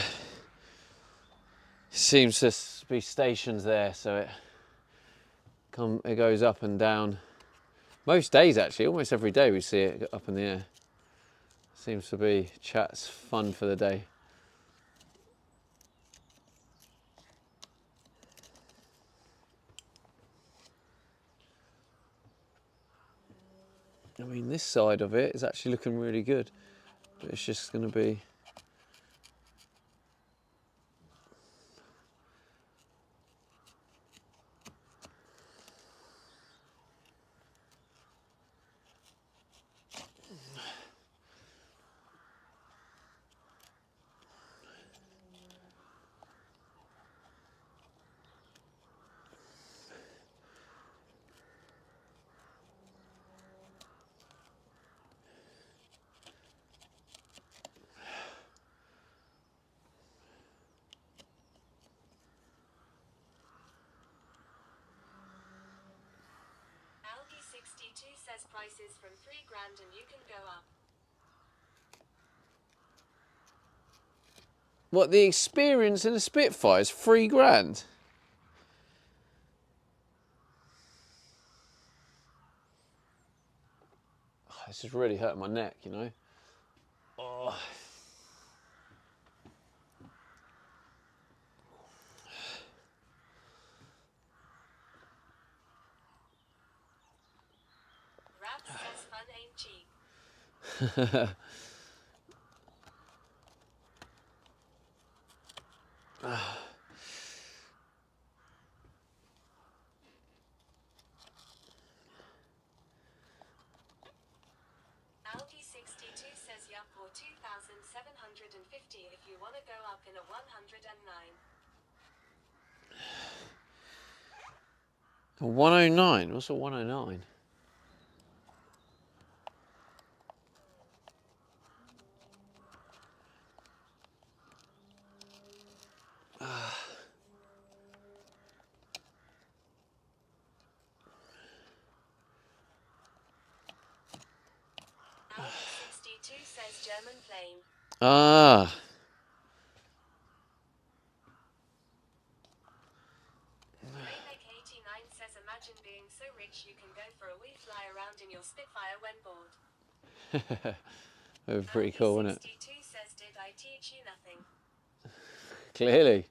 Seems to be stations there, so it goes up and down. Most days actually, almost every day we see it up in the air. Seems to be chat's fun for the day. I mean, this side of it is actually looking really good, but it's just going to be. Algie62 says prices from 3 grand and you can go up. What, the experience in a Spitfire is 3 grand? Oh, this is really hurting my neck, you know. Oh. Rap says fun ain't cheap. Algie62 says yup, or 2,750 if you wanna go up in a 109. A 109? What's a 109? Algie62 says German plane. Ah. Raymek89 says imagine being so rich you can go for a wee fly around in your Spitfire when bored. That would be pretty cool, wouldn't it? Algie62 says did I teach you nothing? Clearly.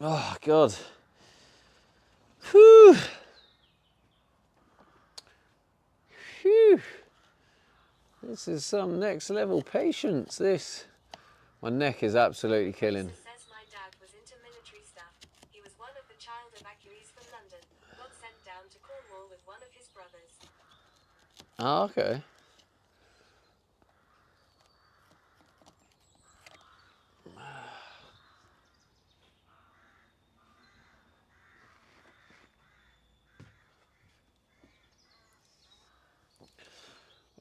Oh, God. Whew. Phew. This is some next level patience, this. My neck is absolutely killing. Says my dad was into military stuff. He was one of the child evacuees from London. Got sent down to Cornwall with one of his brothers. Oh, okay.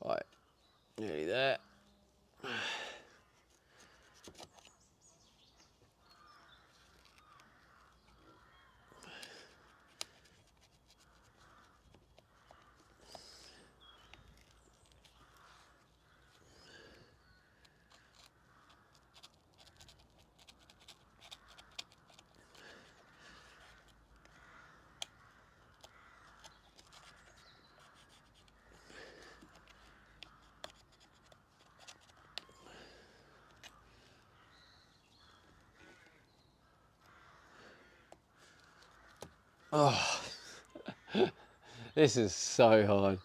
Right, nearly there. Oh, this is so hard.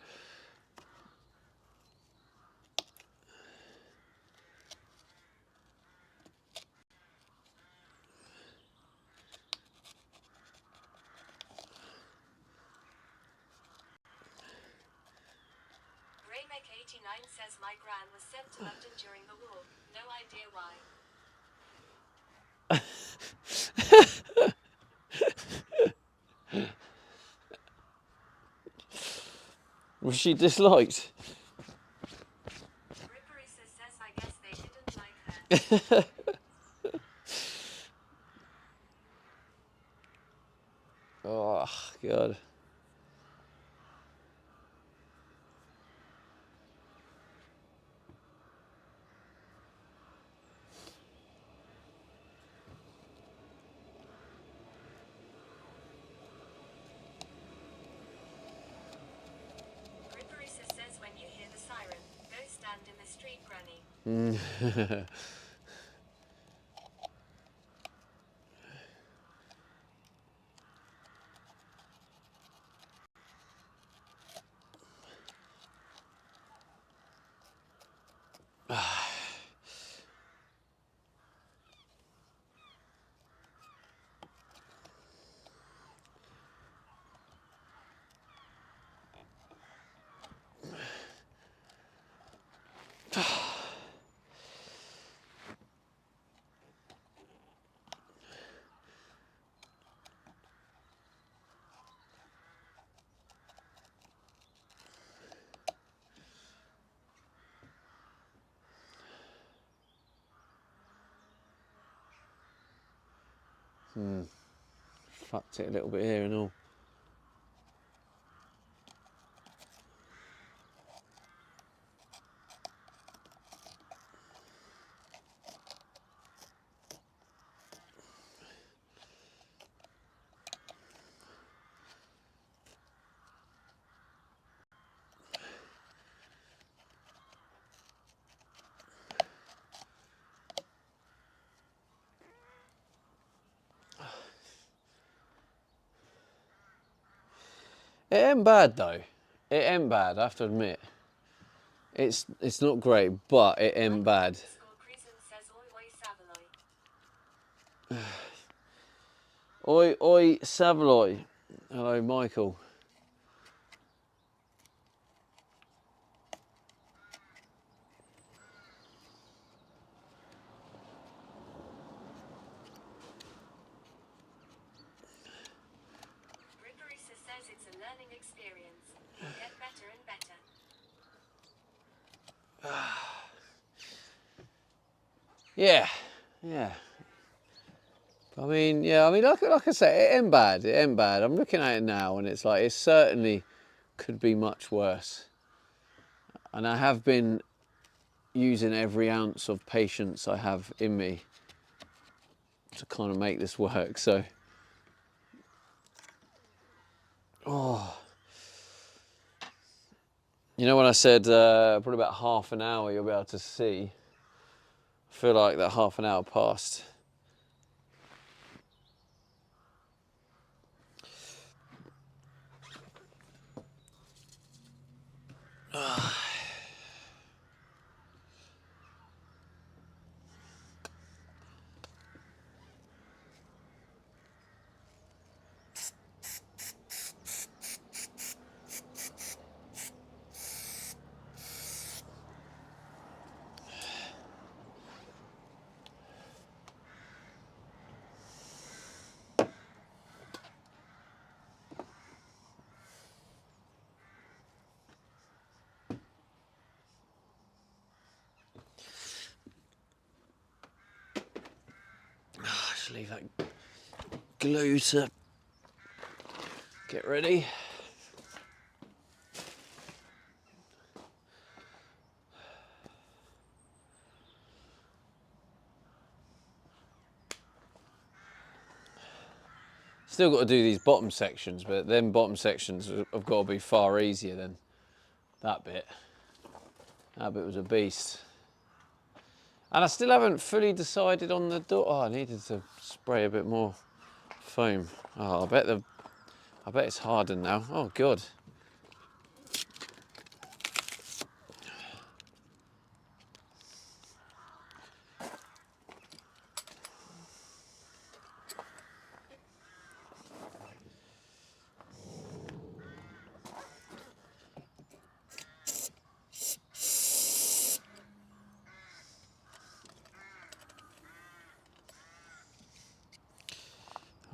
Raymek89 says my gran was sent to London during the war. No idea why. Was she disliked? Ripperisa says I guess they didn't like her. Oh, God. Ripperisa says when you hear the siren, go stand in the street, granny. Fucked it a little bit here and all. It ain't bad though. It ain't bad, I have to admit. It's not great, but it ain't bad. Oi, oi, Savaloy. Hello, Michael. Ripperisa says it's a learning experience. You'll get better and better. Yeah, yeah. I mean, yeah, I mean, like I say, it ain't bad, it ain't bad. I'm looking at it now and it's like, it certainly could be much worse. And I have been using every ounce of patience I have in me to kind of make this work, so. Oh. You know when I said probably about half an hour you'll be able to see, I feel like that half an hour passed. Just leave that glue to get ready. Still got to do these bottom sections, but them bottom sections have got to be far easier than that bit. That bit was a beast. And I still haven't fully decided on the door. Oh, I needed to spray a bit more foam. Oh, I bet it's hardened now. Oh God.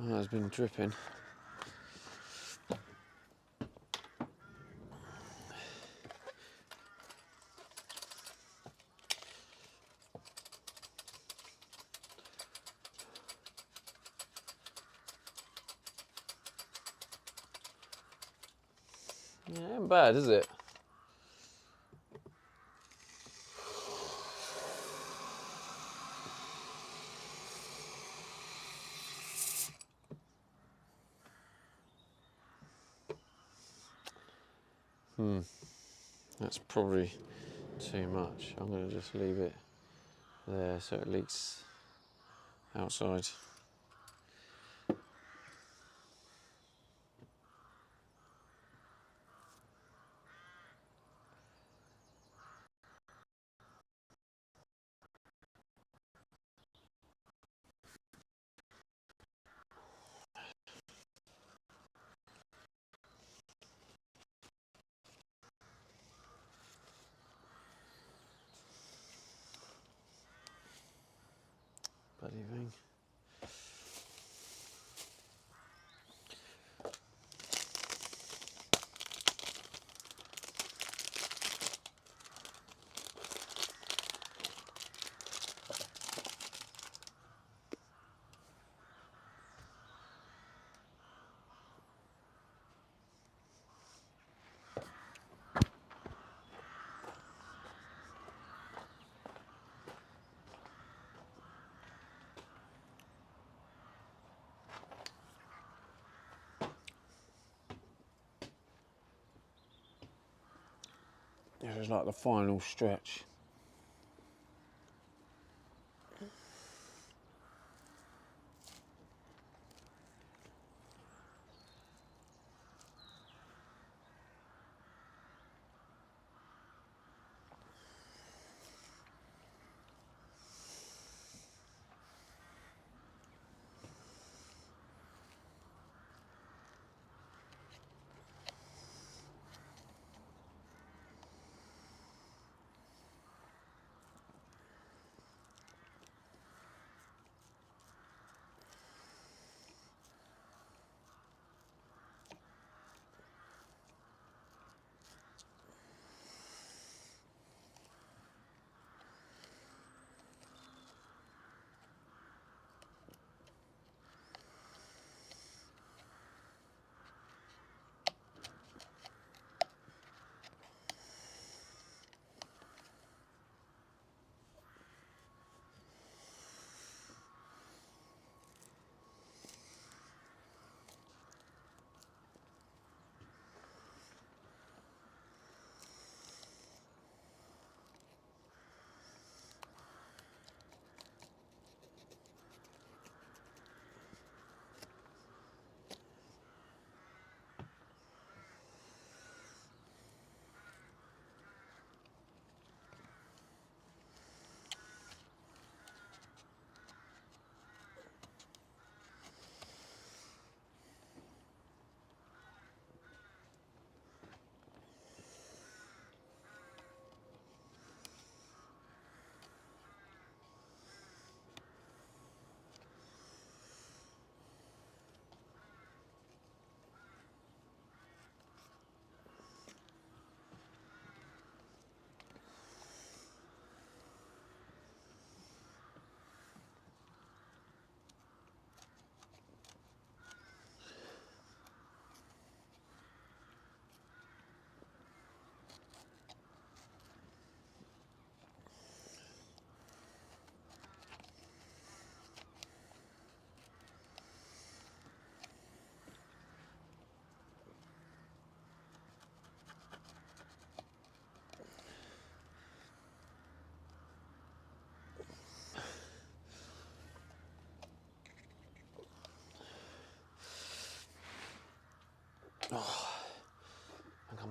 Oh, it's been dripping. Yeah, ain't bad, is it? That's probably too much. I'm going to just leave it there so it leaks outside. Bloody thing. This is like the final stretch.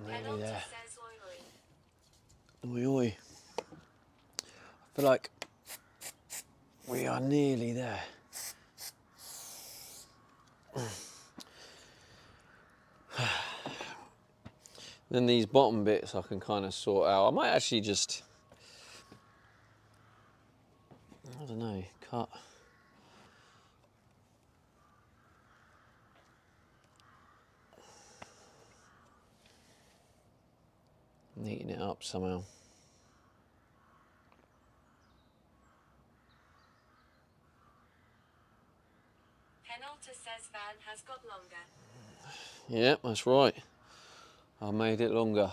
nearly Penalty there. says oi oi. Oi, oi. I feel like we are nearly there. Then these bottom bits I can kind of sort out. I might actually just, I don't know, cut. Neaten it up somehow. Penalty says van has got longer. Yeah, that's right. I made it longer.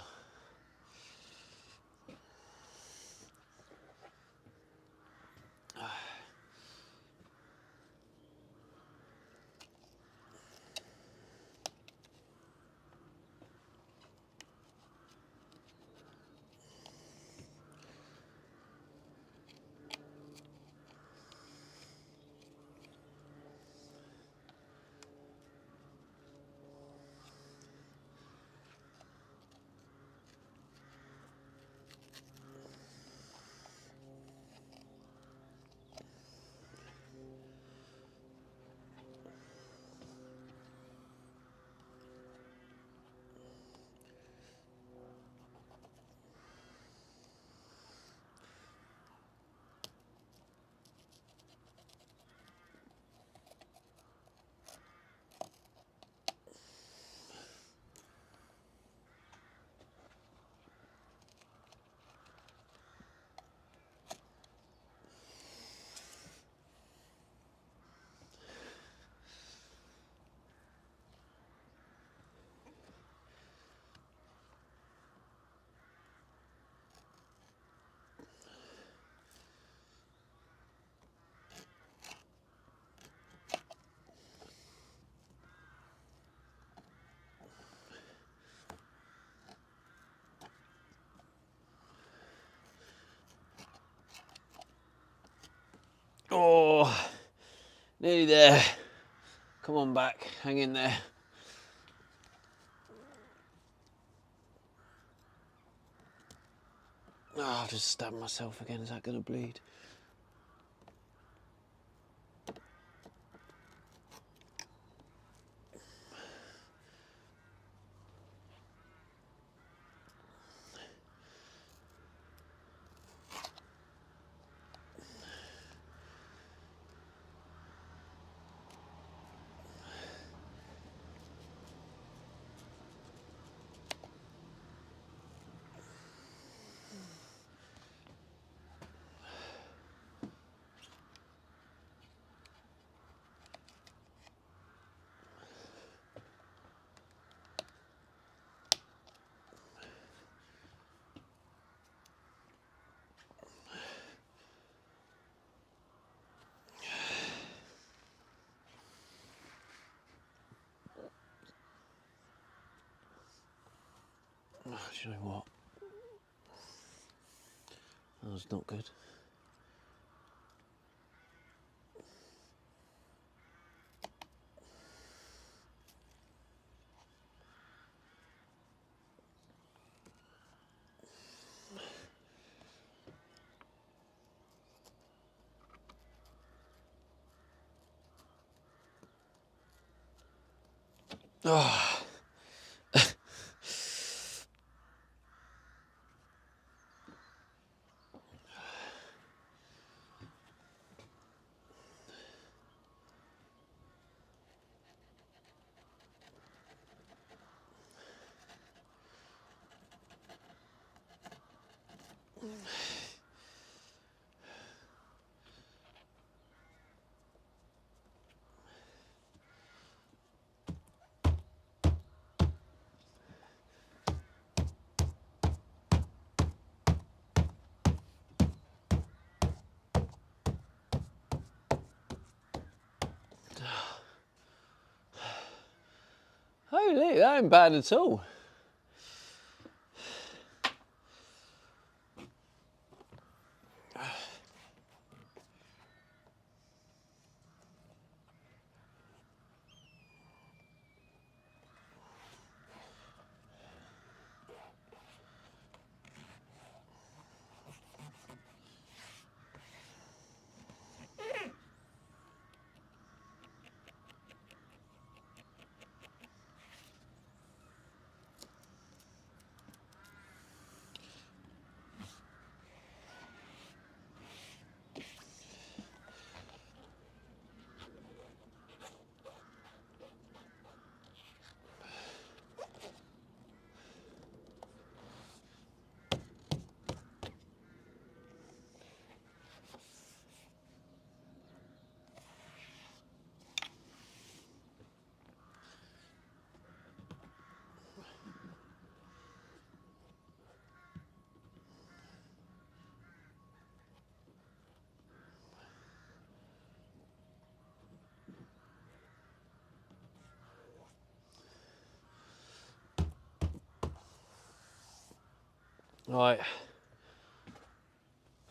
Oh, nearly there. Come on back, hang in there. Oh, I've just stabbed myself again. Is that going to bleed? Oh, do you know what? That was not good. Oh. Holy, that ain't bad at all. Right.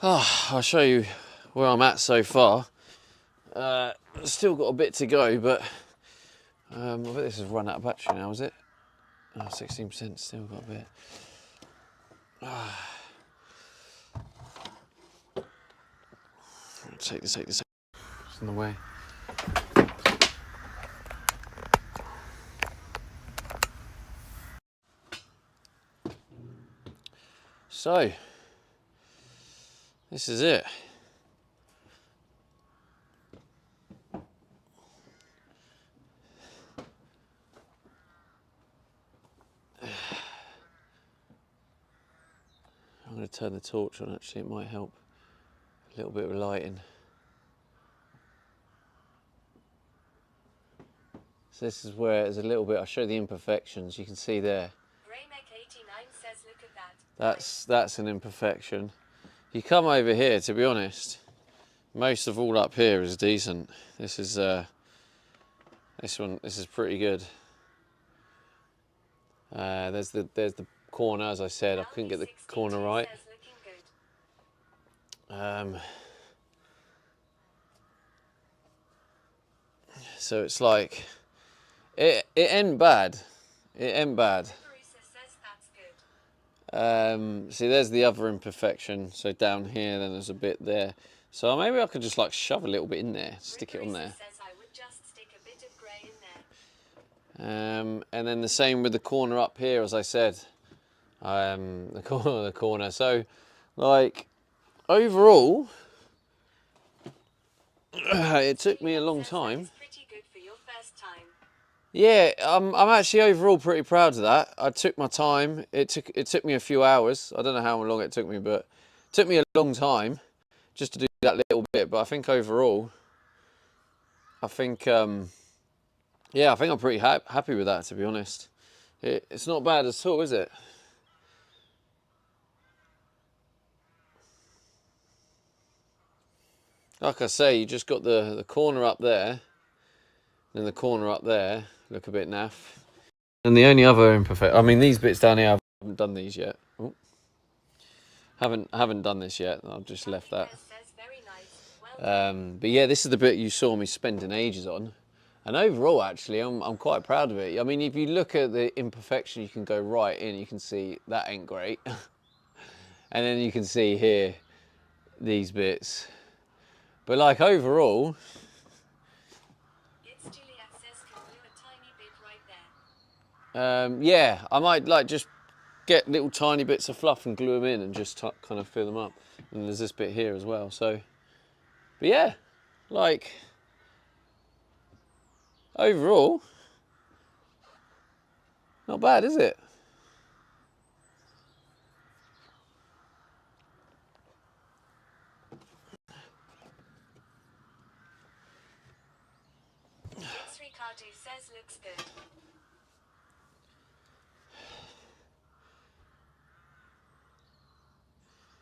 Oh, I'll show you where I'm at so far. Still got a bit to go, but I bet this has run out of battery now, is it? Oh, 16%, still got a bit. Take this. It's in the way. So, this is it. I'm going to turn the torch on, actually, it might help. A little bit of lighting. So this is where there's a little bit, I'll show you the imperfections, you can see there. Greymek89 says, look at that. That's an imperfection. You come over here, to be honest, most of all up here is decent. This is this is pretty good. There's the corner, as I said, I couldn't get the corner right. Says, looking good. So it's like it ain't bad. It ain't bad. Teresa says that's good. See, there's the other imperfection. So down here, then there's a bit there. So maybe I could just like shove a little bit in there, stick it on there. Says I would just stick a bit of grey in there. And then the same with the corner up here, as I said. The corner. So, like, overall, it took me a long time. It's pretty good for your first time. Yeah, I'm actually overall pretty proud of that. I took my time. It took me a few hours. I don't know how long it took me, but it took me a long time just to do that little bit. But I think overall, I think yeah, I think I'm pretty happy with that, to be honest. It's not bad at all, is it? Like I say, you just got the corner up there, and the corner up there look a bit naff. And the only other I mean, these bits down here, I haven't done these yet. Ooh. Haven't done this yet. I've just left that. Says very nice. Well But yeah, this is the bit you saw me spending ages on. And overall, actually, I'm quite proud of it. I mean, if you look at the imperfection, you can go right in. You can see that ain't great. And then you can see here, these bits. But like overall, it's Juliet says can glue a tiny bit right there. yeah, I might like just get little tiny bits of fluff and glue them in and just kind of fill them up. And there's this bit here as well. So, but yeah, like overall, not bad, is it? Ricardo says looks good.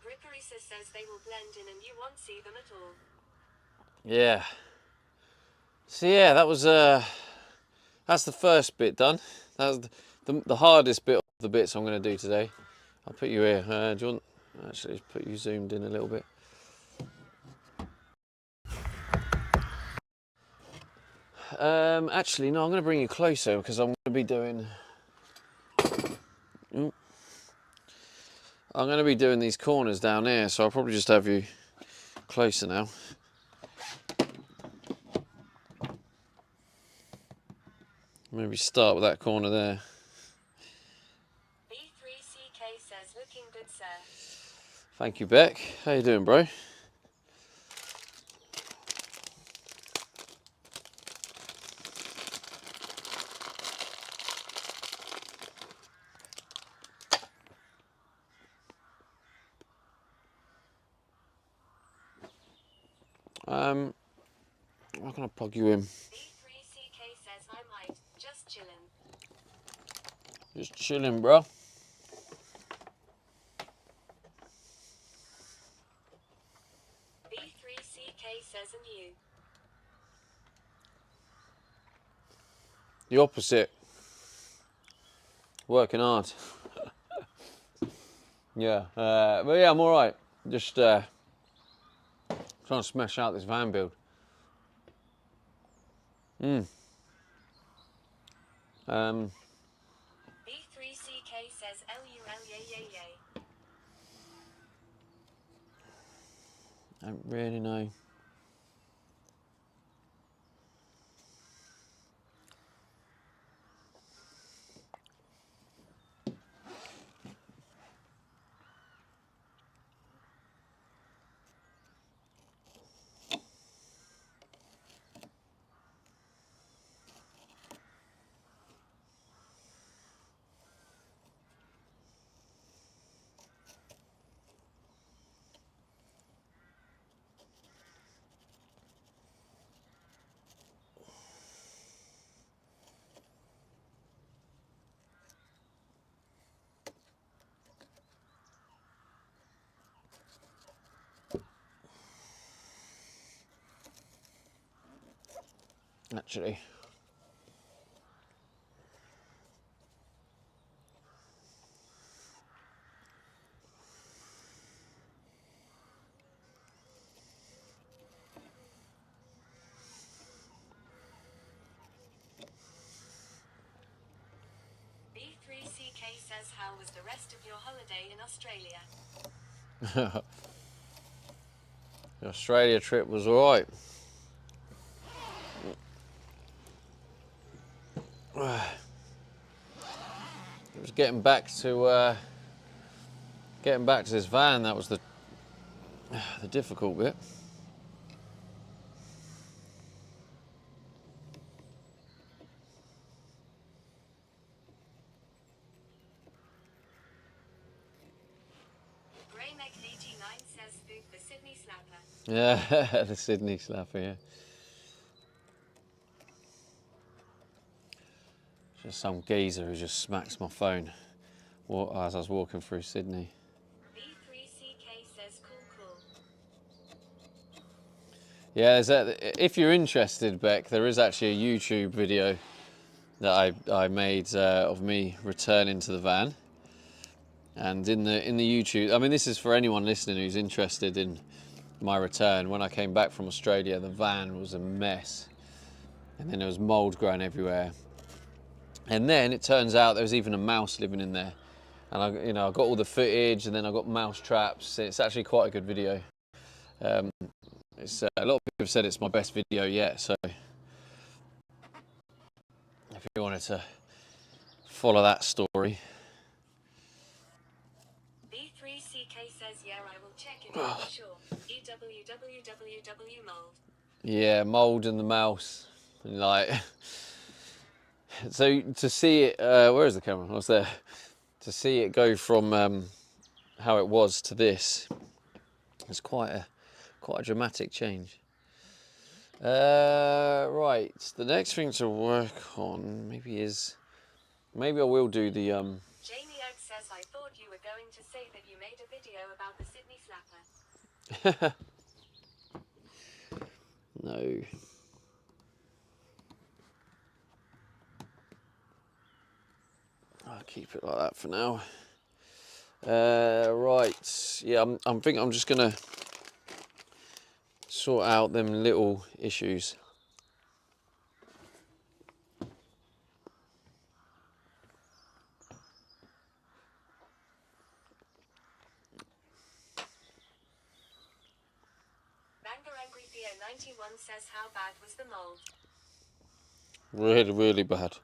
Gripperisa says they will blend in and you won't see them at all. Yeah. So yeah, that was that's the first bit done. That was the hardest bit of the bits I'm going to do today. I'll put you here. Do you want actually put you zoomed in a little bit? Actually, no, I'm going to bring you closer because I'm going to be doing. I'm going to be doing these corners down here, so I'll probably just have you closer now. Maybe start with that corner there. B3CK says looking good, sir. Thank you, Beck. How you doing, bro? How can I plug you in? B3CK says I might. Just chillin'. Just chilling, bro. B3CK says and you. The opposite. Working hard. Yeah, but yeah, I'm all right. Just trying to smash out this van build. B3CK says LUL yay yay yay. I don't really know. Actually. B3CK says how was the rest of your holiday in Australia? The Australia trip was all right. It was getting back to this van. That was the difficult bit. GreyMec89 says spook the Sydney slapper. Yeah, the Sydney slapper. Yeah. Just some geezer who just smacks my phone as I was walking through Sydney. B3CK says cool. Yeah, if you're interested, Beck, there is actually a YouTube video that I made of me returning to the van. And in the YouTube, I mean, this is for anyone listening who's interested in my return. When I came back from Australia, the van was a mess, and then there was mold growing everywhere. And then it turns out there was even a mouse living in there. And I got all the footage, and then I got mouse traps. It's actually quite a good video. It's a lot of people have said it's my best video yet. So if you wanted to follow that story, B3CK says yeah, I will check it out for sure. EWWWW mold. yeah, mold and the mouse, and like. So to see it, where is the camera? I was there. To see it go from how it was to this, it's quite a dramatic change. Right, the next thing to work on maybe I will do the Jamie Oak says I thought you were going to say that you made a video about the Sydney slapper. No. I'll keep it like that for now. Right, yeah, I'm thinking I'm just gonna sort out them little issues. Banger Angry Theo 91 says how bad was the mold? Really, really bad.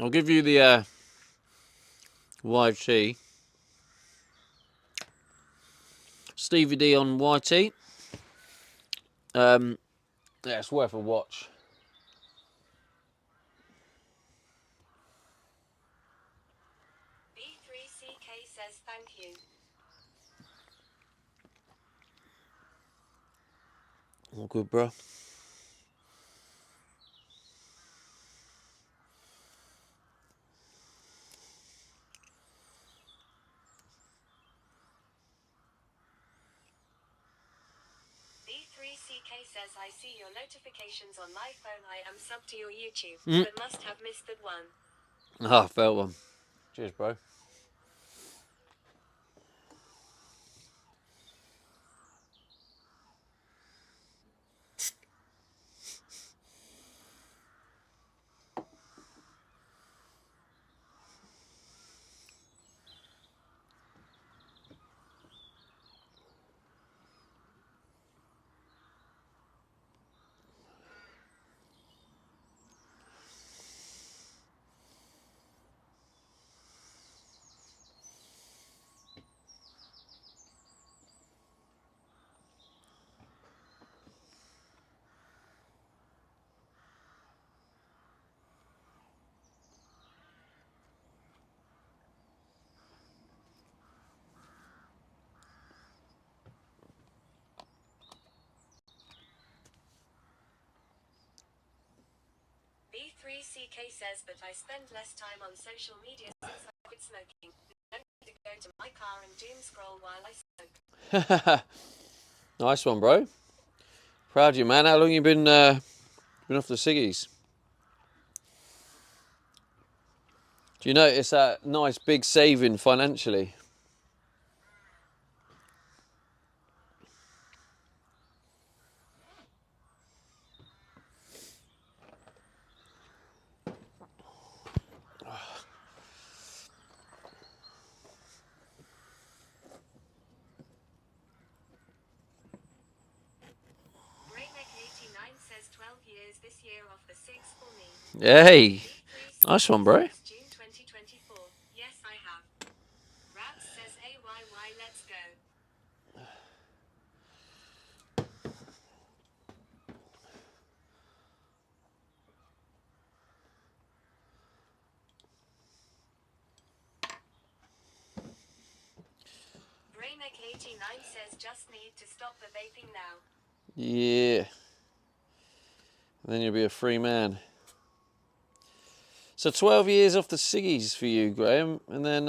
I'll give you the YT. Stevie D on YT. Yeah, it's worth a watch. B3CK says thank you. All good, bro. CK says, I see your notifications on my phone. I am subbed to your YouTube, but must have missed that one. Ah, felt one. Cheers, bro. B3CK says, but I spend less time on social media since I quit smoking. I need to go to my car and doom scroll while I smoke. Nice one, bro. Proud of you, man. How long you been off the ciggies? Do you notice that nice big saving financially? Brayneck89 says 12 years this year off the cigs for me. Hey, nice one, bro. June 2024. Yes, I have. Raps says AYY, let's go. Brayneck89 says just need to stop the vaping now. Yeah. Then you'll be a free man. So 12 years off the ciggies for you, Graham, and then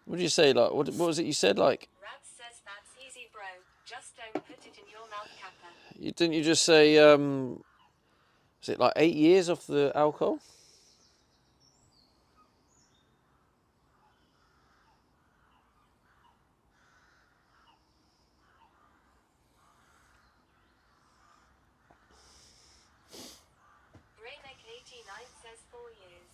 what did you say? Like, what was it you said? Like, Raps says that's easy, bro. Just don't put it in your mouth, Kappa. didn't you just say? Was it like 8 years off the alcohol? Brayneck89 says 4 years.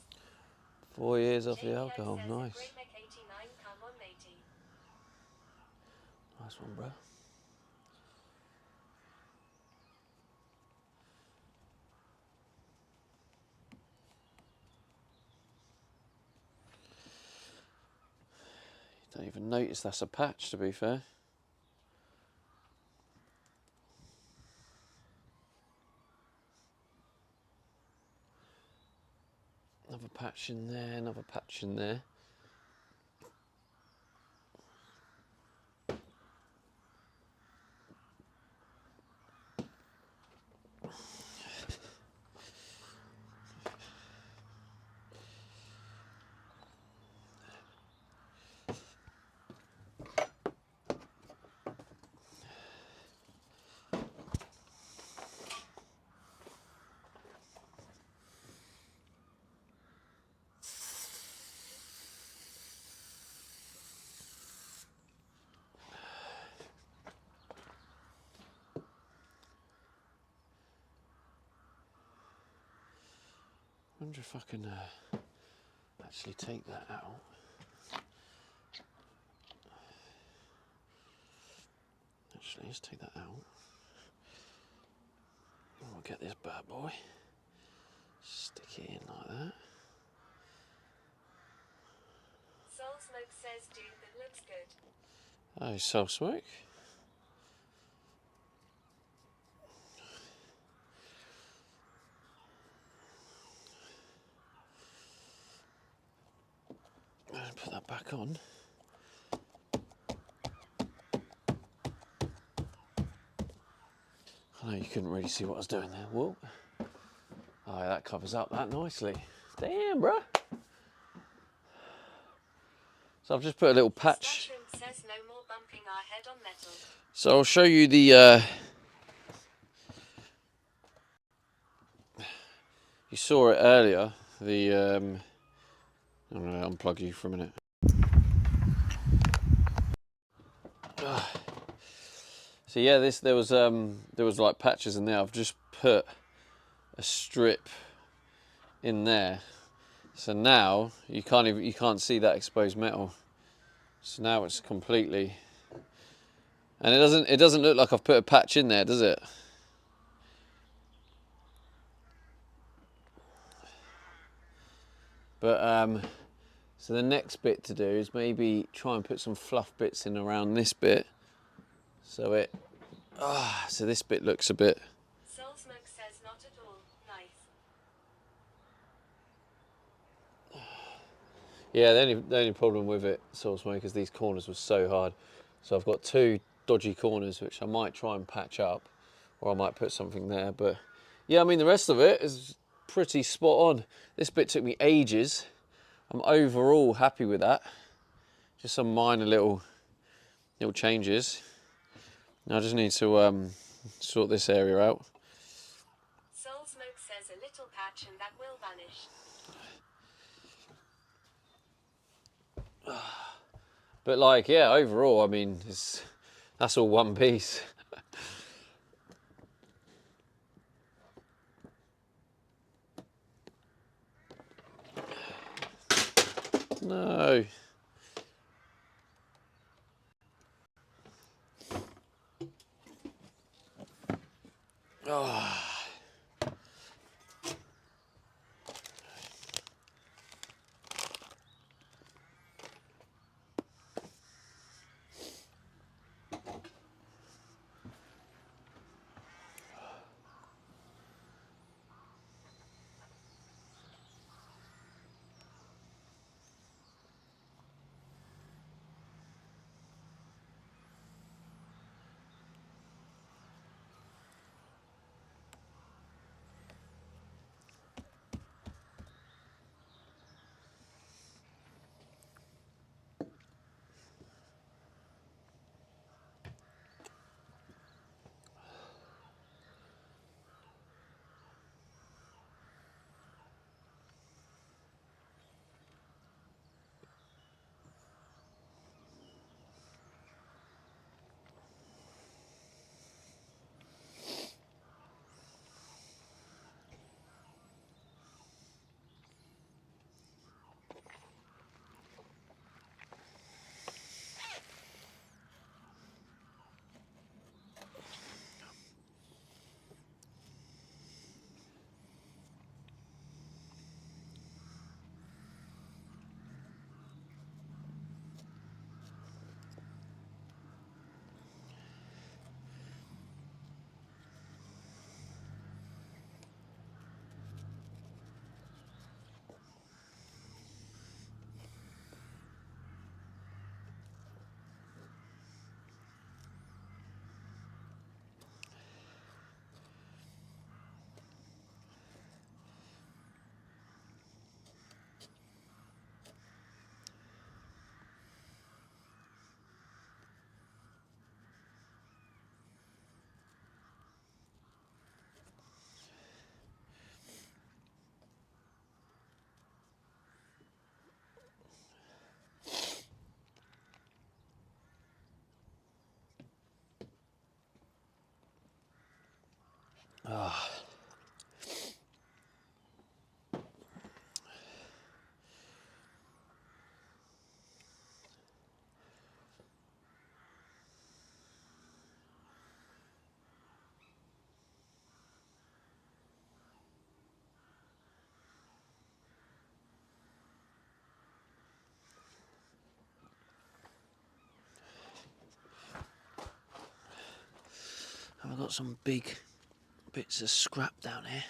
4 years off the JPO alcohol. says Nice. Brayneck89, come on, matey. Nice one, bro. Don't even notice that's a patch, to be fair. Another patch in there, another patch in there. I wonder if I can actually take that out. Actually, let's take that out. And we'll get this bad boy. Stick it in like that. Soul Smoke says, dude, that looks good. Oh, Soul Smoke. Put that back on. I know you couldn't really see what I was doing there. Whoa. Oh, that covers up that nicely. Damn, bruh. So I've just put a little patch. Says no more bumping our head on metal. So I'll show you the you saw it earlier. The I'm gonna unplug you for a minute. So yeah, there was like patches in there. I've just put a strip in there, so now you can't see that exposed metal. So now it's completely, and it doesn't look like I've put a patch in there, does it? But so the next bit to do is maybe try and put some fluff bits in around this bit, so so this bit looks a bit. Soul Smoke says not at all. Nice. Yeah, the only problem with it, Soul Smoke, is these corners were so hard. So I've got two dodgy corners which I might try and patch up, or I might put something there. But yeah, I mean the rest of it is pretty spot on. This bit took me ages. I'm overall happy with that. Just some minor little changes. Now I just need to sort this area out. Soul Smoke says a little patch and that will vanish. But like, yeah, overall, I mean, that's all one piece. No. Oh. Oh. I've got some big bits of scrap down here.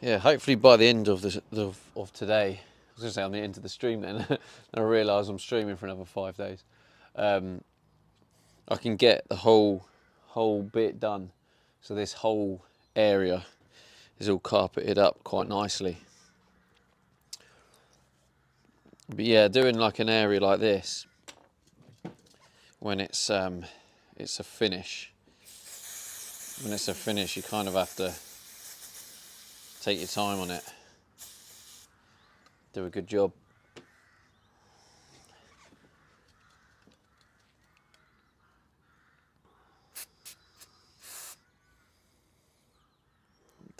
Yeah, hopefully by the end of today, was going to say on the end of the stream then, and I realise I'm streaming for another 5 days. I can get the whole bit done. So this whole area is all carpeted up quite nicely. But yeah, doing like an area like this, when it's a finish, you kind of have to take your time on it. Do a good job.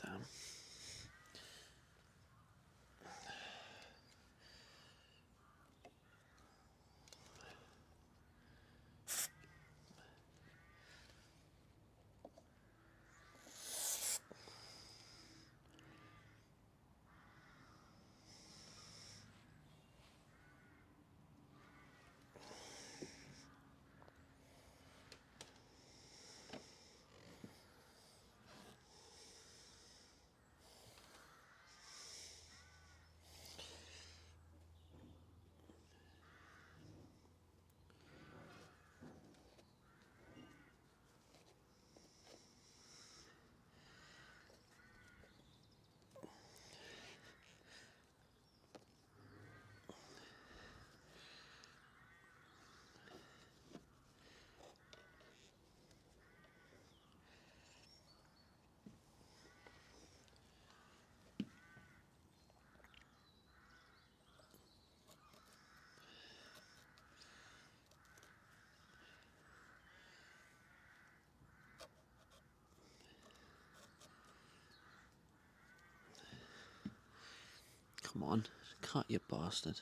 Damn. Come on, cut, you bastard.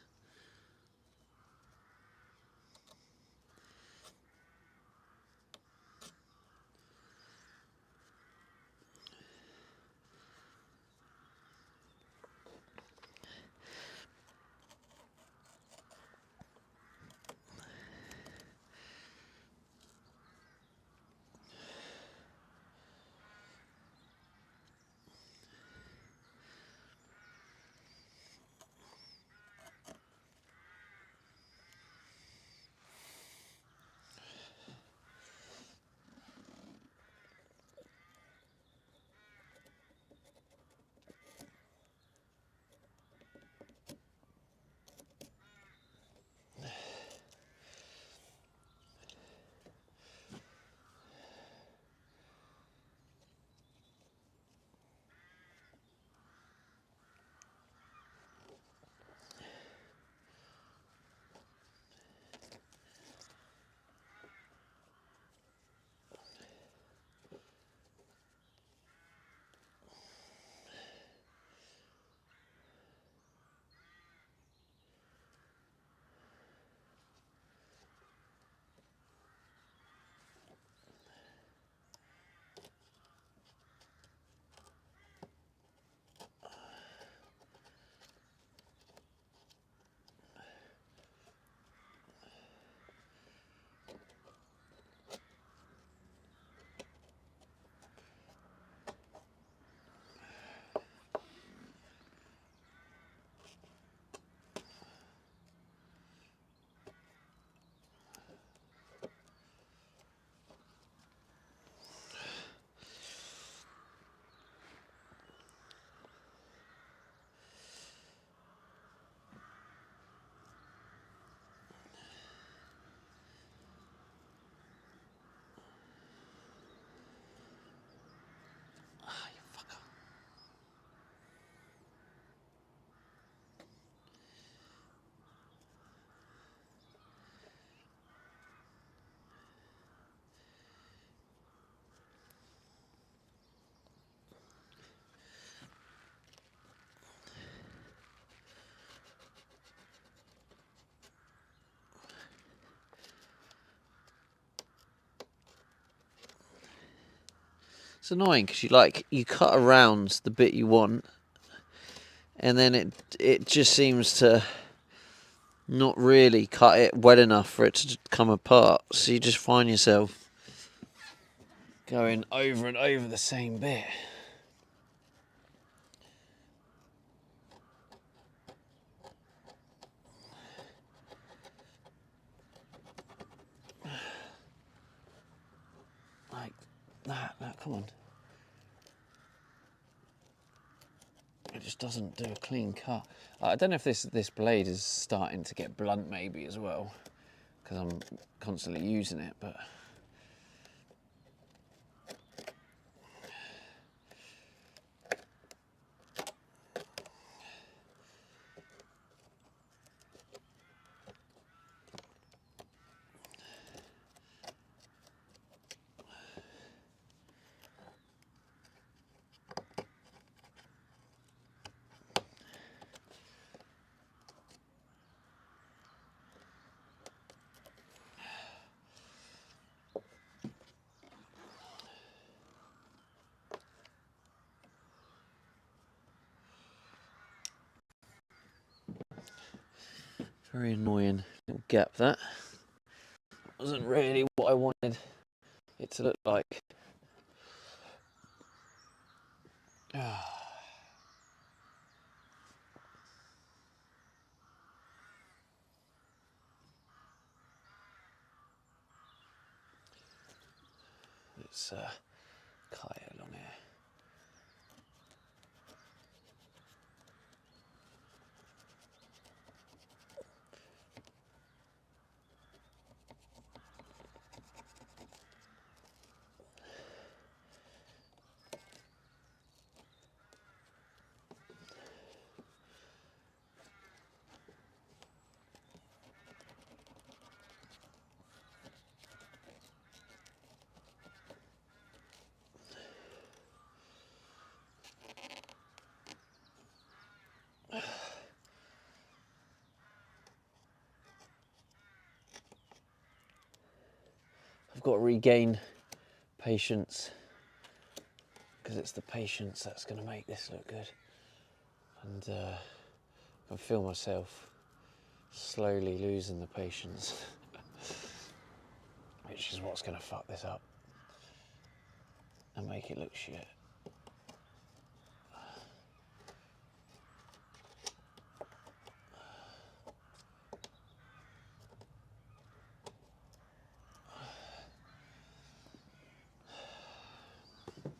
It's annoying because you cut around the bit you want, and then it just seems to not really cut it well enough for it to come apart. So you just find yourself going over and over the same bit. Nah, come on. It just doesn't do a clean cut. I don't know if this blade is starting to get blunt maybe as well, because I'm constantly using it, but very annoying little gap that. Wasn't really what I wanted it to look like. It's Kaya along here. I've got to regain patience, because it's the patience that's going to make this look good. And I can feel myself slowly losing the patience, which is what's going to fuck this up and make it look shit.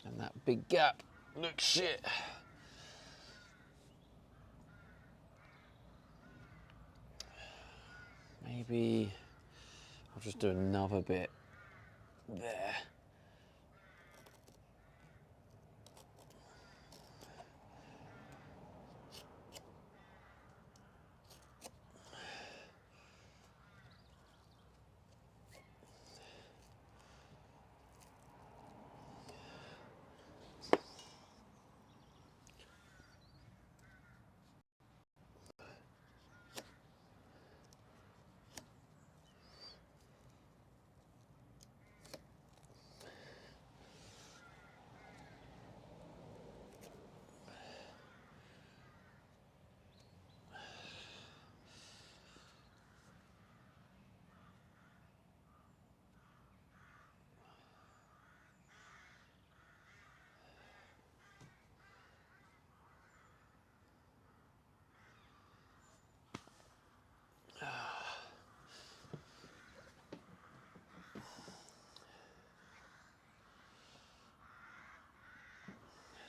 And that big gap looks shit. Maybe I'll just do another bit there.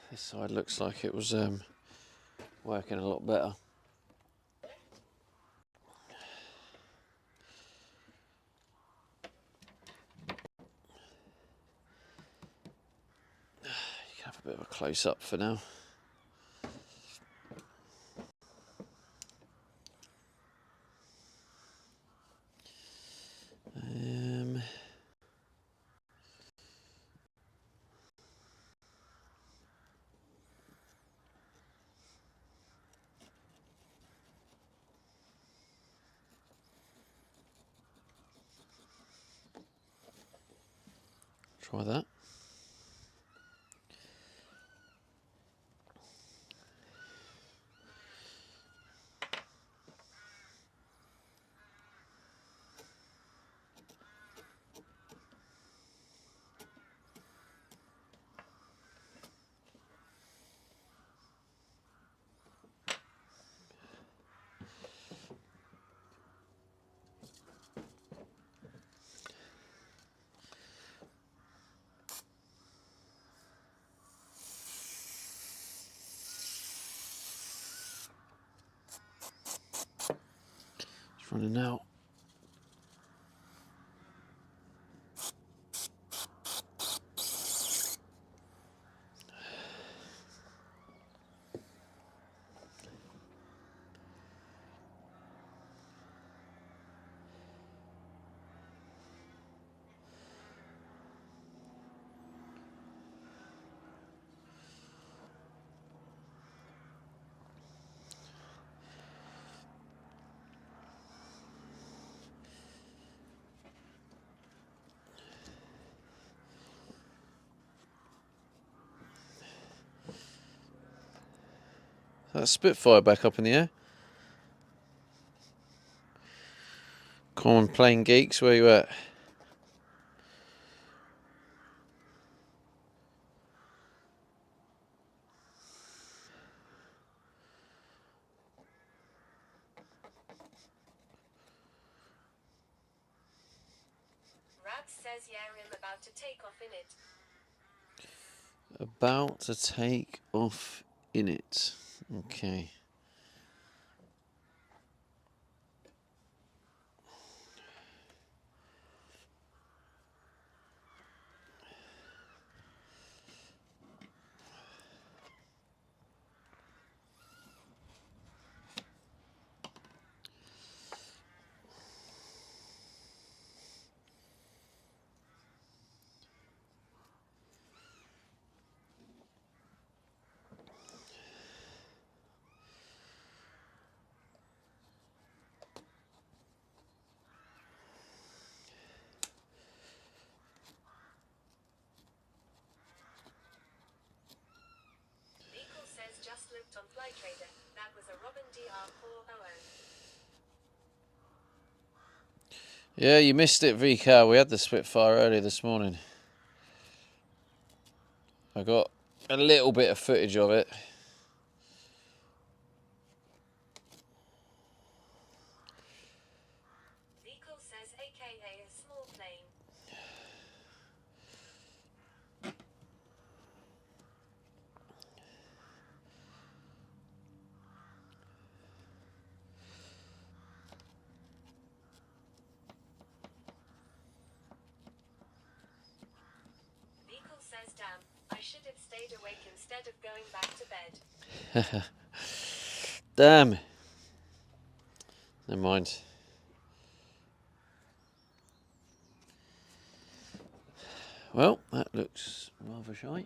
This side looks like it was working a lot better. You can have a bit of a close-up for now. Try that. running out. That Spitfire back up in the air. Common Plane Geeks, where you at? Rabs says yeah, I'm about to take off in it. About to take off in it. Okay. Vehicle says just looked on FlyTrader. That was a Robin DR400. Yeah, you missed it, VCAL. We had the Spitfire earlier this morning. I got a little bit of footage of it. Vehicle says AKA a small plane. Vehicle says damn, I should have stayed awake instead of going back to bed. Damn. Never mind. Well, that looks rather shy.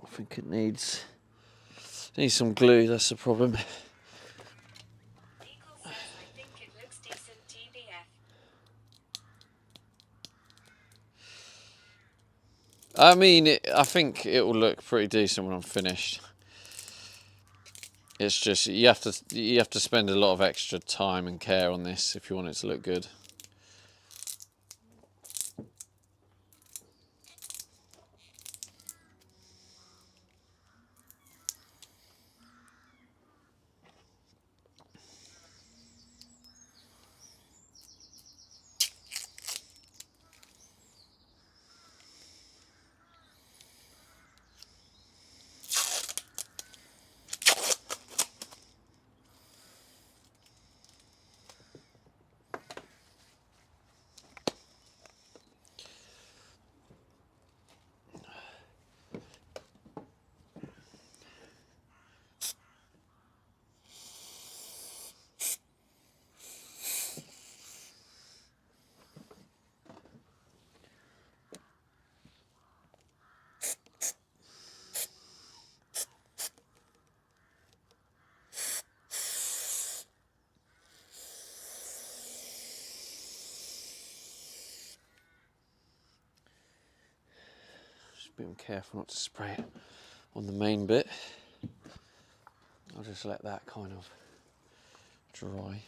I think it needs some glue, that's the problem. Vehicle says I think it looks decent TBF. I mean, I think it will look pretty decent when I'm finished. It's just you have to spend a lot of extra time and care on this if you want it to look good. Just be careful not to spray it on the main bit. I'll just let that kind of dry.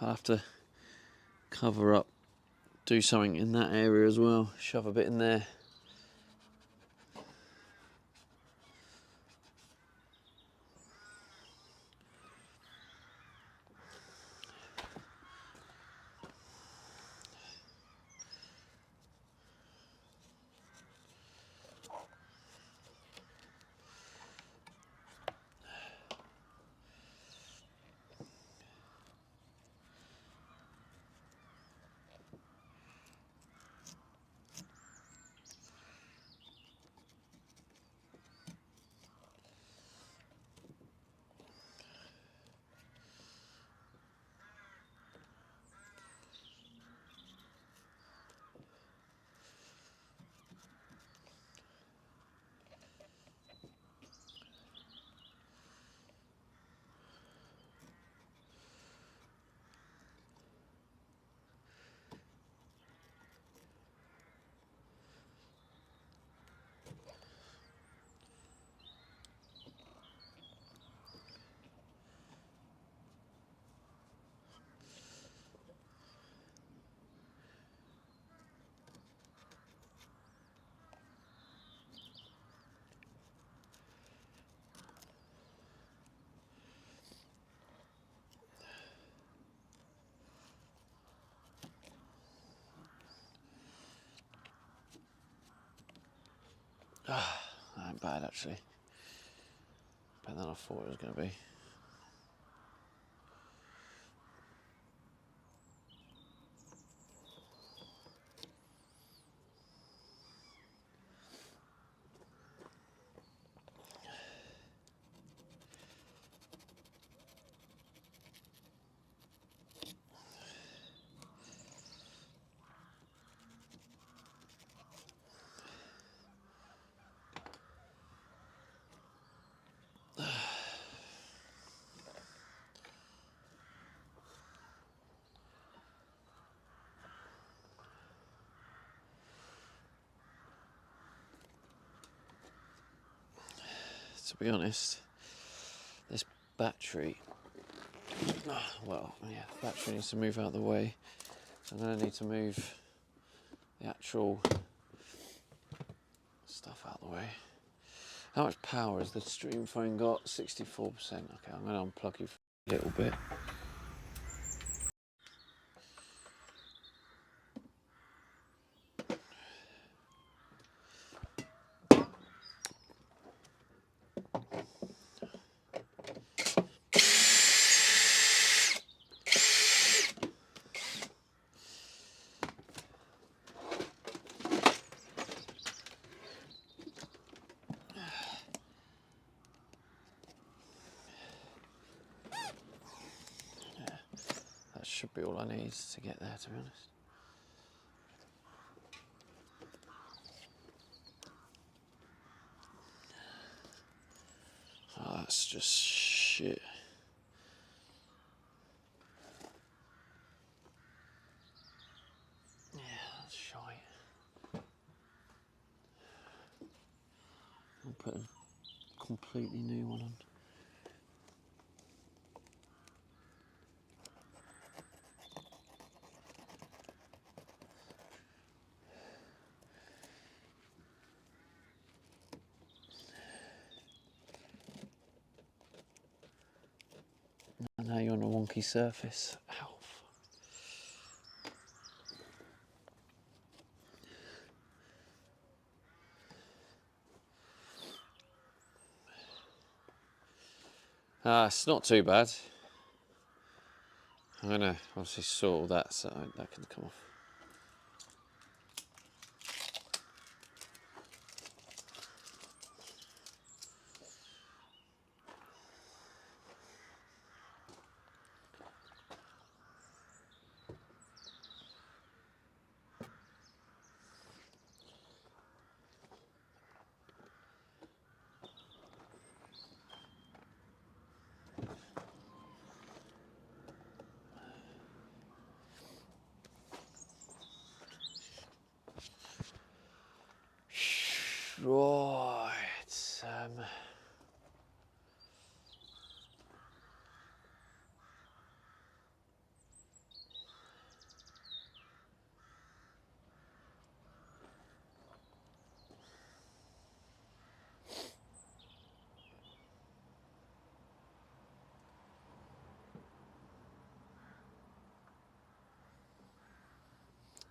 I'll have to cover up, do something in that area as well, shove a bit in there. That ain't bad actually. Better than I thought it was going to be. To be honest, this battery, well, yeah, the battery needs to move out of the way. So I'm going to need to move the actual stuff out of the way. How much power has the stream phone got? 64%. Okay, I'm going to unplug you for a little bit. That should be all I need to get there, to be honest. Oh, that's just shit. Yeah, that's shite. I'll put a completely new one on. And now you're on a wonky surface. Ow. It's not too bad. I'm going to obviously sort all that so that can come off. Right.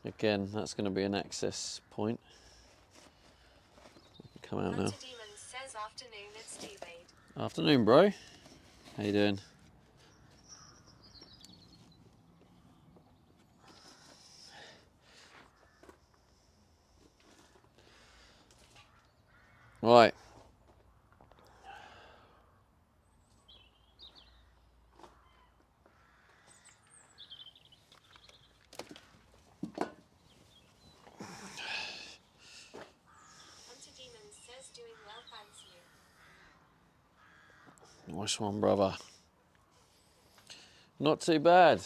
Again, that's going to be an access point. Come out now. Hunter Demon says afternoon, it's T-Wade. Afternoon, bro. How you doing? Right. Hunter Demon says doing well, thanks you. Nice one, brother. Not too bad.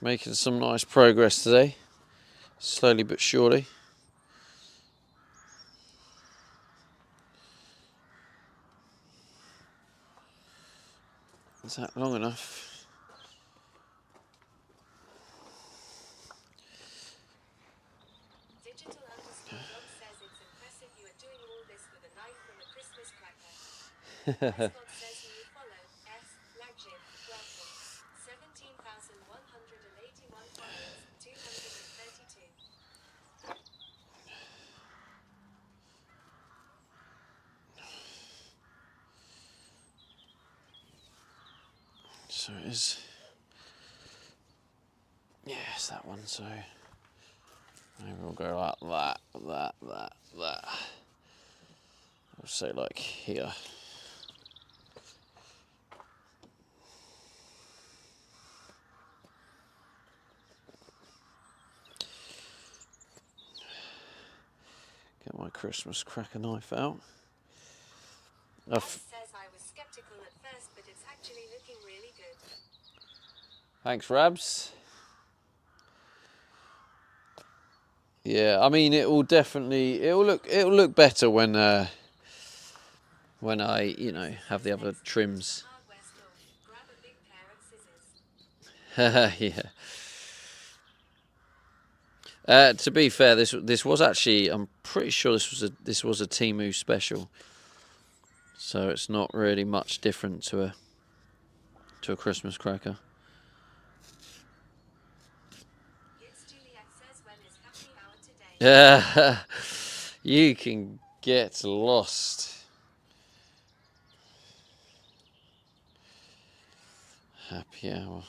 Making some nice progress today. Slowly but surely. Is that long enough? Digital_dog says it's impressive you are doing all this with a knife from a Christmas cracker. Scott says new follow, flagship, welcome. 17,181 followers, 232. So it is. Yes, that one. So maybe we'll go like that. I'll say like here. Get my Christmas cracker knife out. Says I was skeptical at first, but it's actually looking really good. Thanks, Rabs. Yeah, I mean it'll look better when I have the other trims. Hardware store. Grab a big pair of scissors. Yeah. To be fair, this was actually, I'm pretty sure this was a Temu special, so it's not really much different to a Christmas cracker. It's Juliet says when is happy hour today? You can get lost. Happy hour.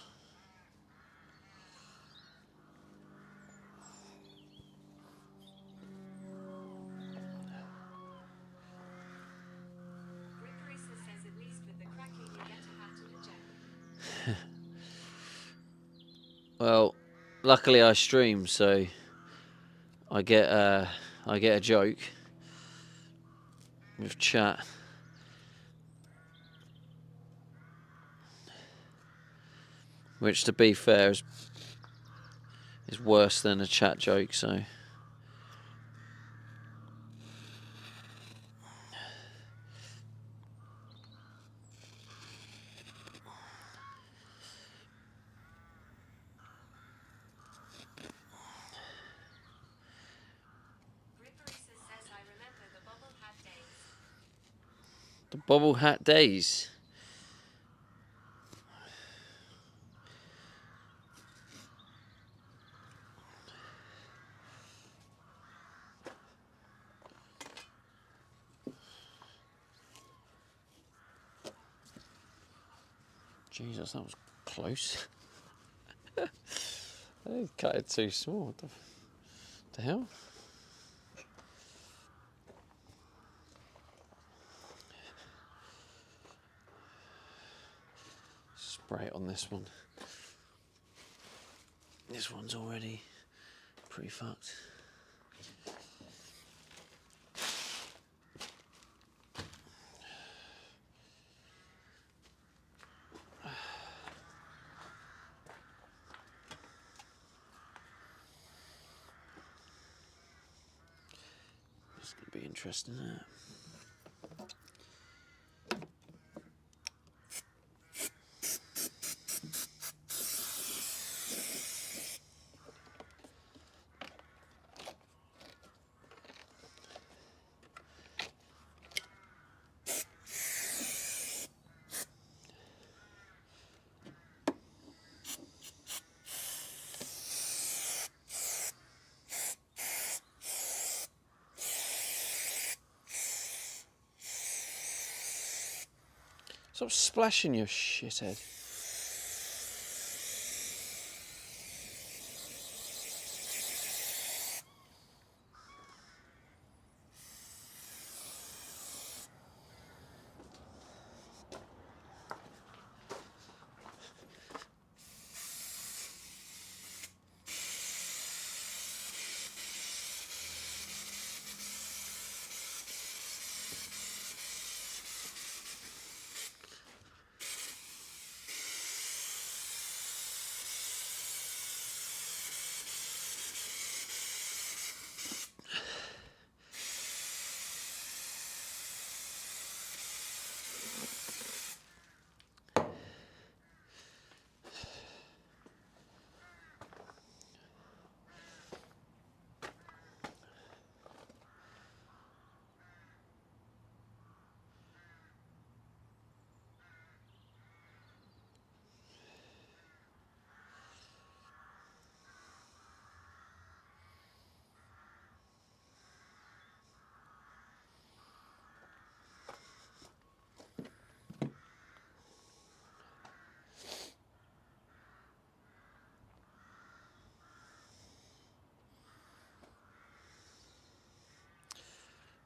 Says at least with the cracking you get a hat and a joke. Well, luckily I stream, so I get a joke with chat. Which, to be fair, is worse than a chat joke, so. Says I remember the bobble hat days. The bobble hat days. Jesus, that was close. They cut it too small. What the hell? Spray it on this one. This one's already pretty fucked. It's going to be interesting, isn't it? Stop splashing, you shithead.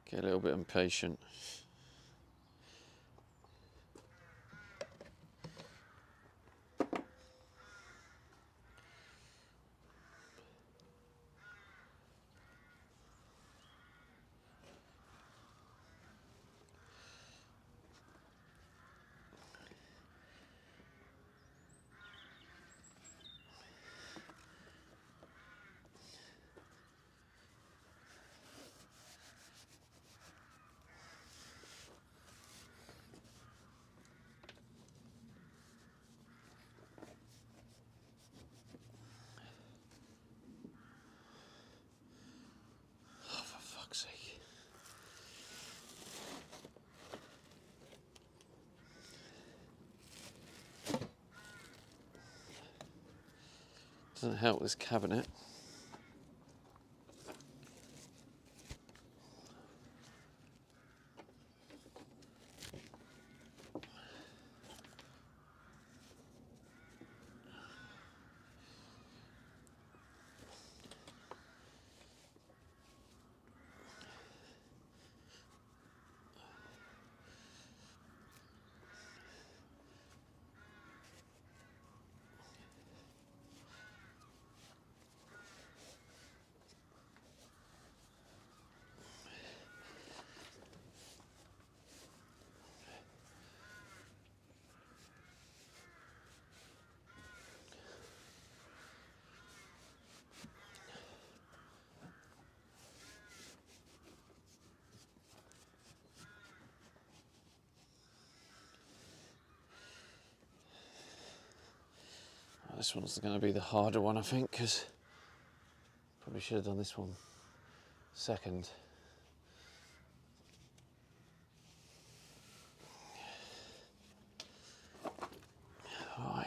Get a little bit impatient. Oh, for fuck's sake. Doesn't help this cabinet. This one's going to be the harder one, I think, because probably should have done this one second. All right.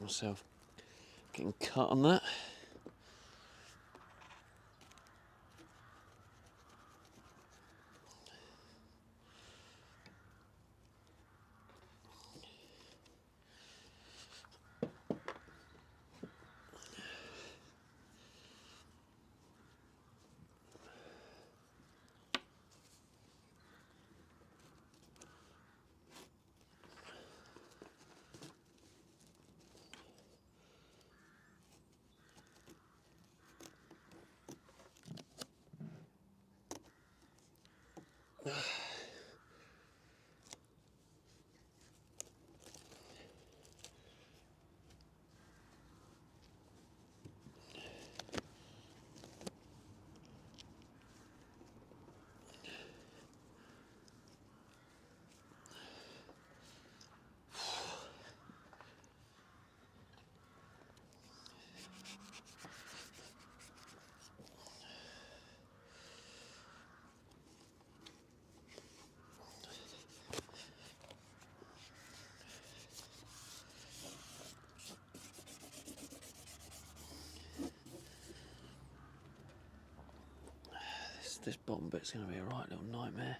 myself getting cut on that. This bottom bit's going to be a right little nightmare.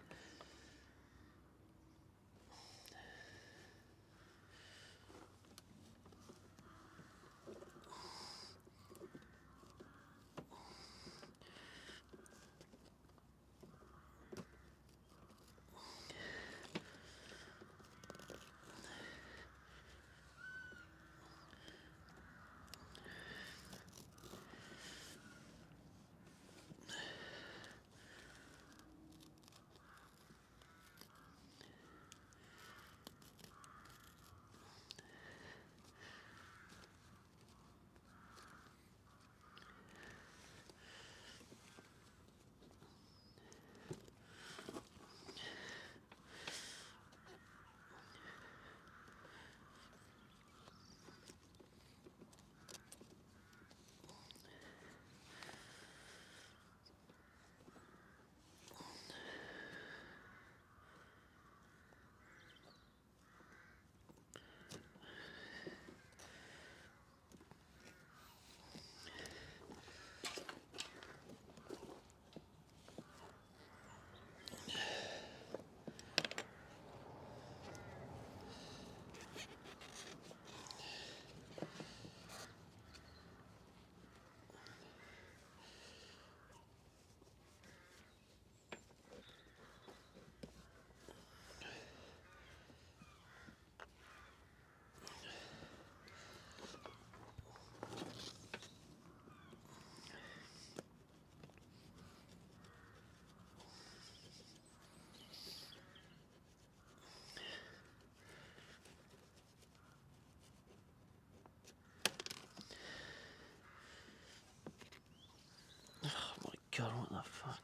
God, what the fuck?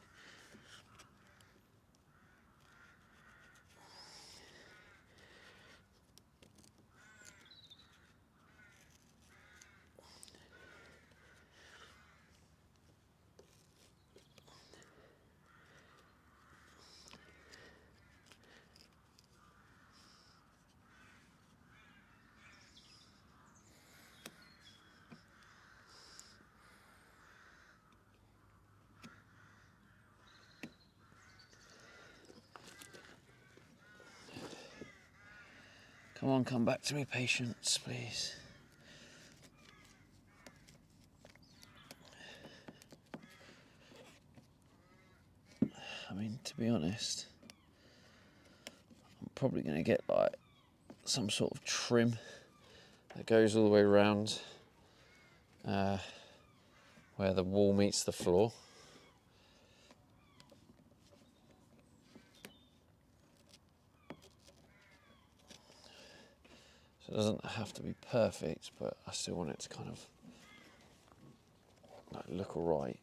Come on, come back to me, patience, please. I mean, to be honest, I'm probably going to get like some sort of trim that goes all the way around where the wall meets the floor. So it doesn't have to be perfect, but I still want it to kind of like look all right.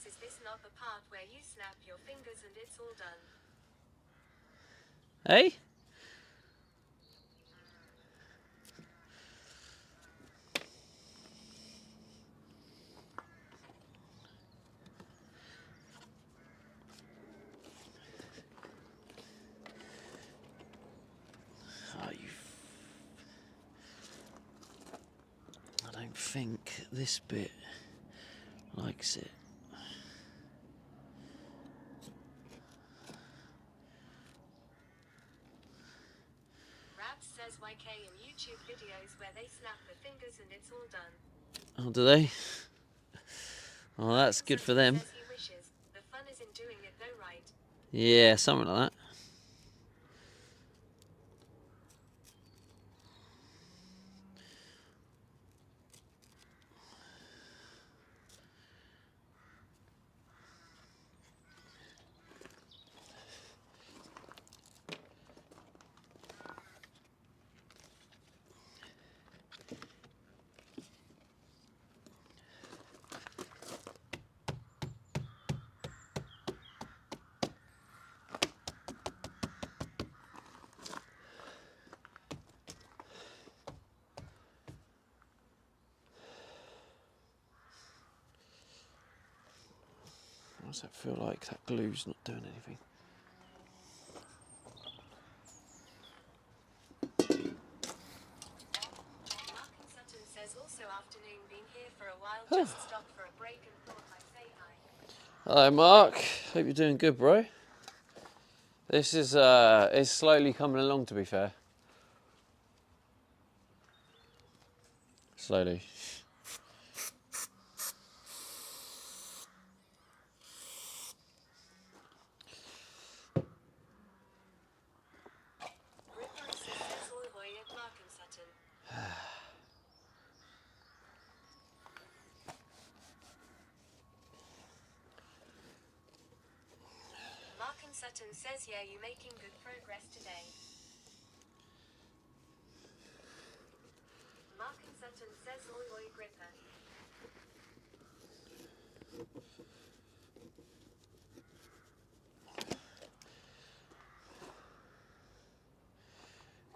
says, is this not the part where you snap your fingers and it's all done? Hey? I don't think this bit likes it. Rabs says YK in YouTube videos where they snap the fingers and it's all done. Oh, do they? Oh, that's good for them. Says he wishes. The fun is in doing it though, right? Yeah, something like that. Why does that feel like that glue's not doing anything? Mark and Sutton says also afternoon, been here for a while, just stopped for a break and thought I'd say hi. Hi Mark, hope you're doing good, bro. This is it's slowly coming along, to be fair. Slowly. Ripper says oi hoi at Mark and Sutton. Mark and Sutton says, yeah, you making good progress today. Mark and Sutton says oi oi Gripper.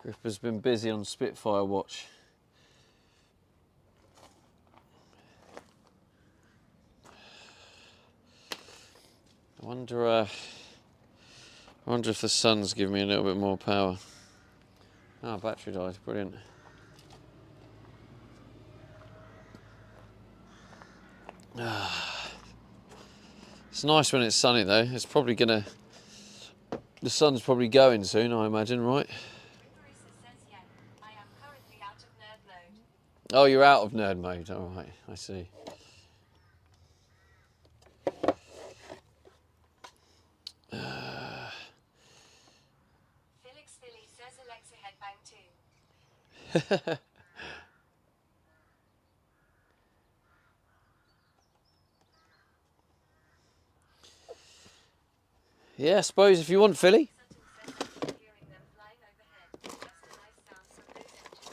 Gripper's been busy on Spitfire watch. I wonder if the sun's giving me a little bit more power. Ah, battery died, brilliant. It's nice when it's sunny though. It's probably gonna, the sun's probably going soon, I imagine, right? Ripper says, yeah, I am currently out of nerd mode. Oh, you're out of nerd mode. All right, I see. Felix Philly says Alexa headbang too. Yeah, I suppose if you want, Philly. Sutton says I keep hearing them flying overhead. Just a nice sound from those engines.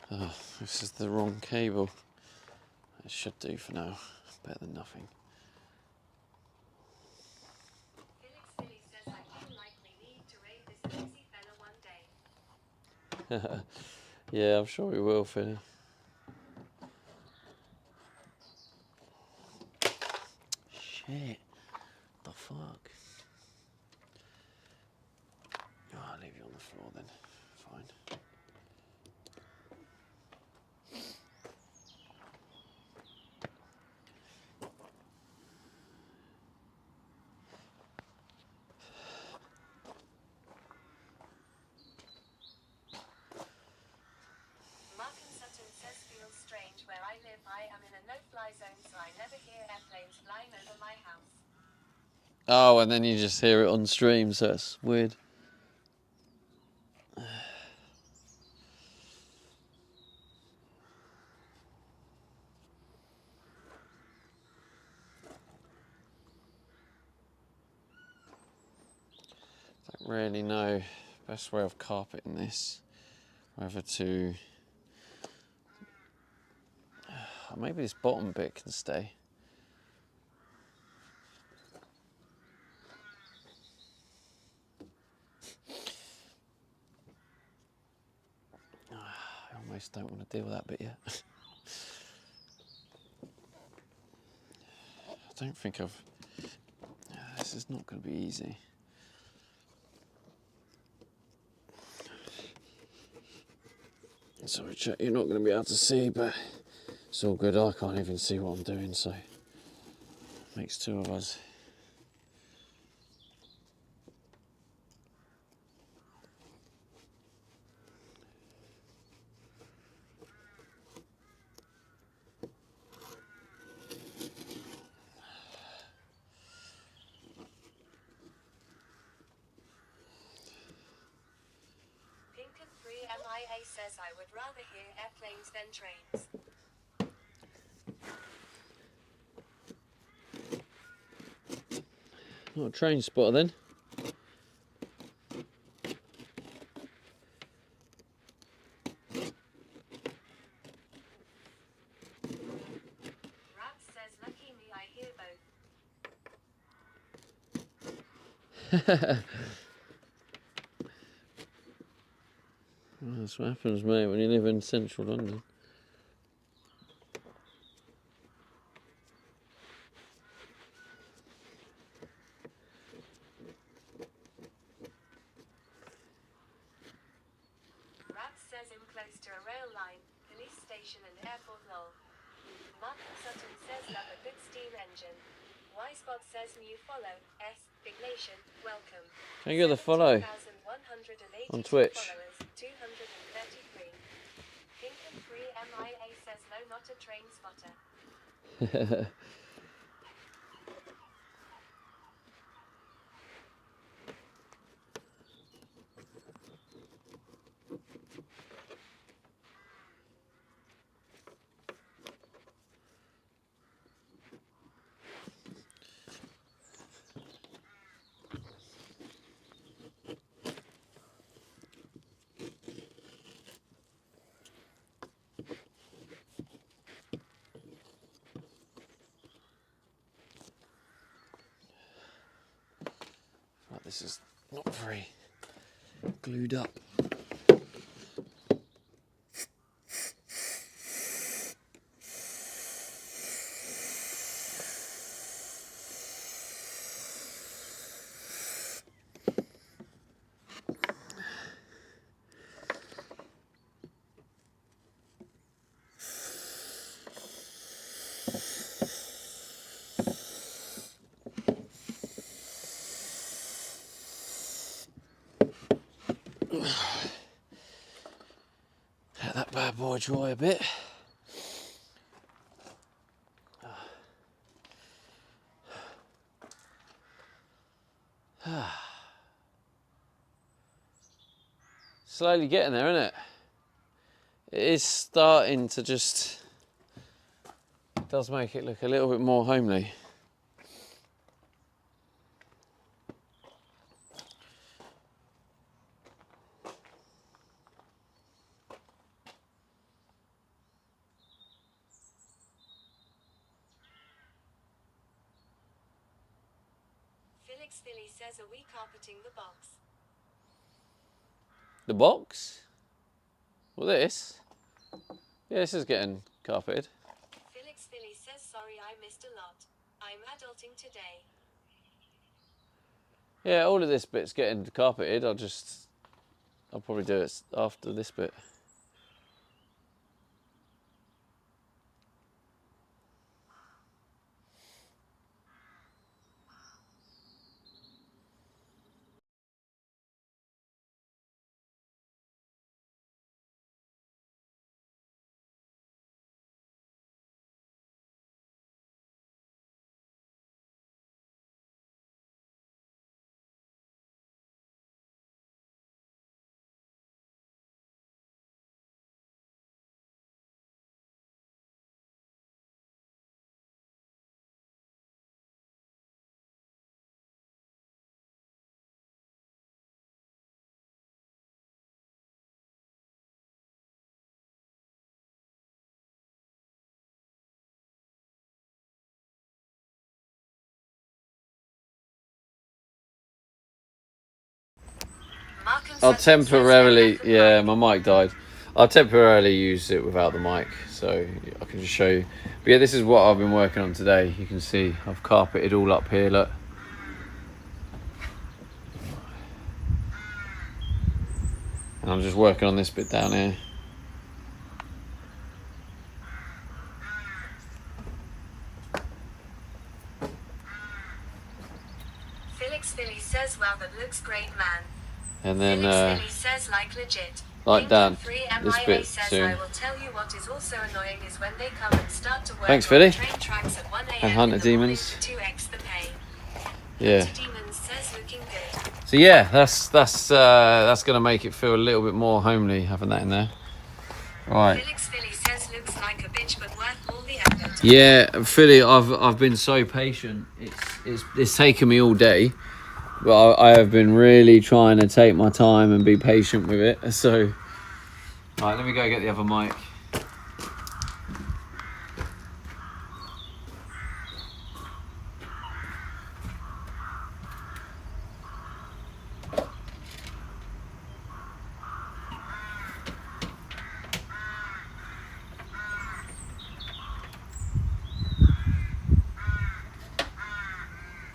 Oh, this is the wrong cable. It should do for now. Better than nothing. Felix Philly says I feel like we need to raid this crazy fella one day. Yeah, I'm sure we will, Philly. Shit. The fuck? Oh, I'll leave you on the floor then. Fine. Mark and Sutton says feels strange where I live. I am in a no-fly zone, so I never hear airplanes flying over my house. Oh, and then you just hear it on stream, so it's weird. really know best way of carpeting this. Whether to... maybe this bottom bit can stay. I almost don't want to deal with that bit yet. I don't think I've... this is not going to be easy. Sorry chat, you're not going to be able to see, but it's all good. I can't even see what I'm doing, so makes two of us. Pinker 3MIA says I would rather hear airplanes than trains. Not a train spotter then. Rat says lucky me I hear both. Well, that's what happens, mate, when you live in central London. Rat says I'm close to a rail line, police station and airport lol. Mark Sutton says love a good steam engine. Y-Spot says new follow, S, Big Nation, welcome. Can you give the follow 17,182 on Twitch? followers, 233. Pinker 3MIA says no, not a train spotter. Right, this is not very glued up. Let that bad boy dry a bit. Slowly getting there, isn't it? It is starting to just... it does make it look a little bit more homely. Felix Philly says are we carpeting the box? The box? Well, this? Yeah, this is getting carpeted. Felix Philly says sorry I missed a lot. I'm adulting today. Yeah, all of this bit's getting carpeted. I'll probably do it after this bit. I'll says temporarily, no yeah, mic. my mic died. I'll temporarily use it without the mic, so I can just show you. But yeah, this is what I've been working on today. You can see I've carpeted all up here, look. And I'm just working on this bit down here. Felix Philly says, wow, that looks great, man. And then, Felix Philly says, like legit. like down this MIA bit says, soon. I will tell you what is also annoying is when they come and start to work Thanks, on Philly. the train tracks at 1 And a.m. Hunter in the morning Demons. to 2x the pay. Yeah. Hunter Demons says, looking good. So yeah, that's gonna make it feel a little bit more homely having that in there. Right. Felix Philly says, looks like a bitch, but worth all the effort. Yeah, Philly, I've been so patient. It's taken me all day, but I have been really trying to take my time and be patient with it. So, right, let me go get the other mic.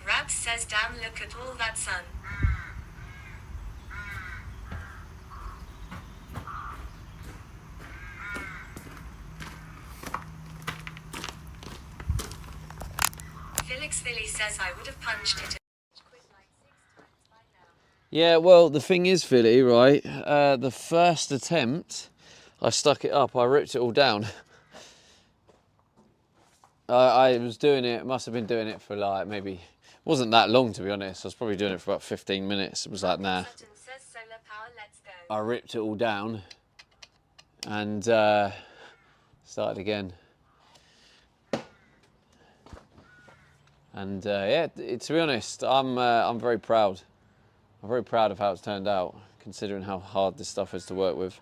Rabs says, damn, look at all that sun. Felix Philly says, I would have punched it. Yeah, well, the thing is, Philly, right? The first attempt, I stuck it up. I ripped it all down. I was doing it. Must have been doing it for like maybe. It wasn't that long, to be honest. I was probably doing it for about 15 minutes. It was like, nah. Sutton says, solar power, let's go. I ripped it all down and started again. And yeah, to be honest, I'm very proud. I'm very proud of how it's turned out, considering how hard this stuff is to work with.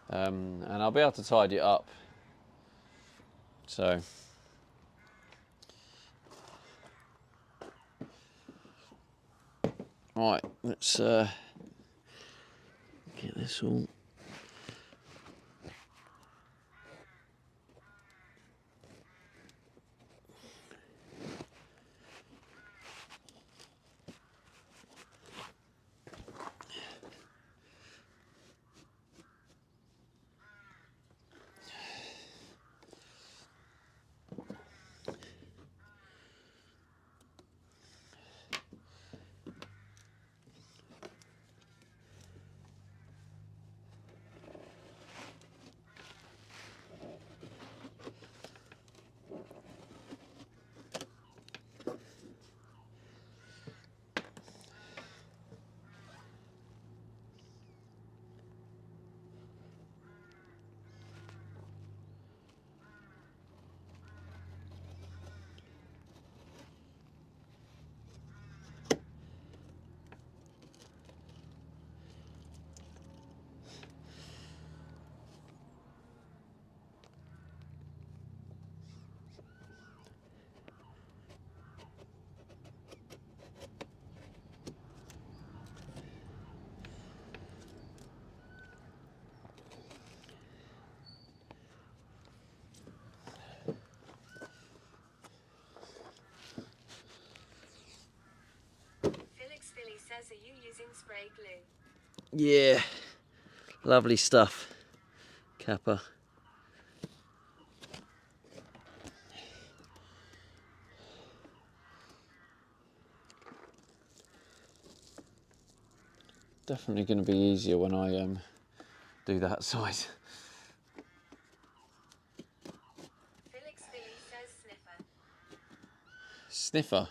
And I'll be able to tidy it up. So. Right, let's get this all. Felix Philly says, are you using spray glue? Yeah, lovely stuff, Kappa. Definitely going to be easier when I do that side. Felix Philly says, sniffer. Sniffer.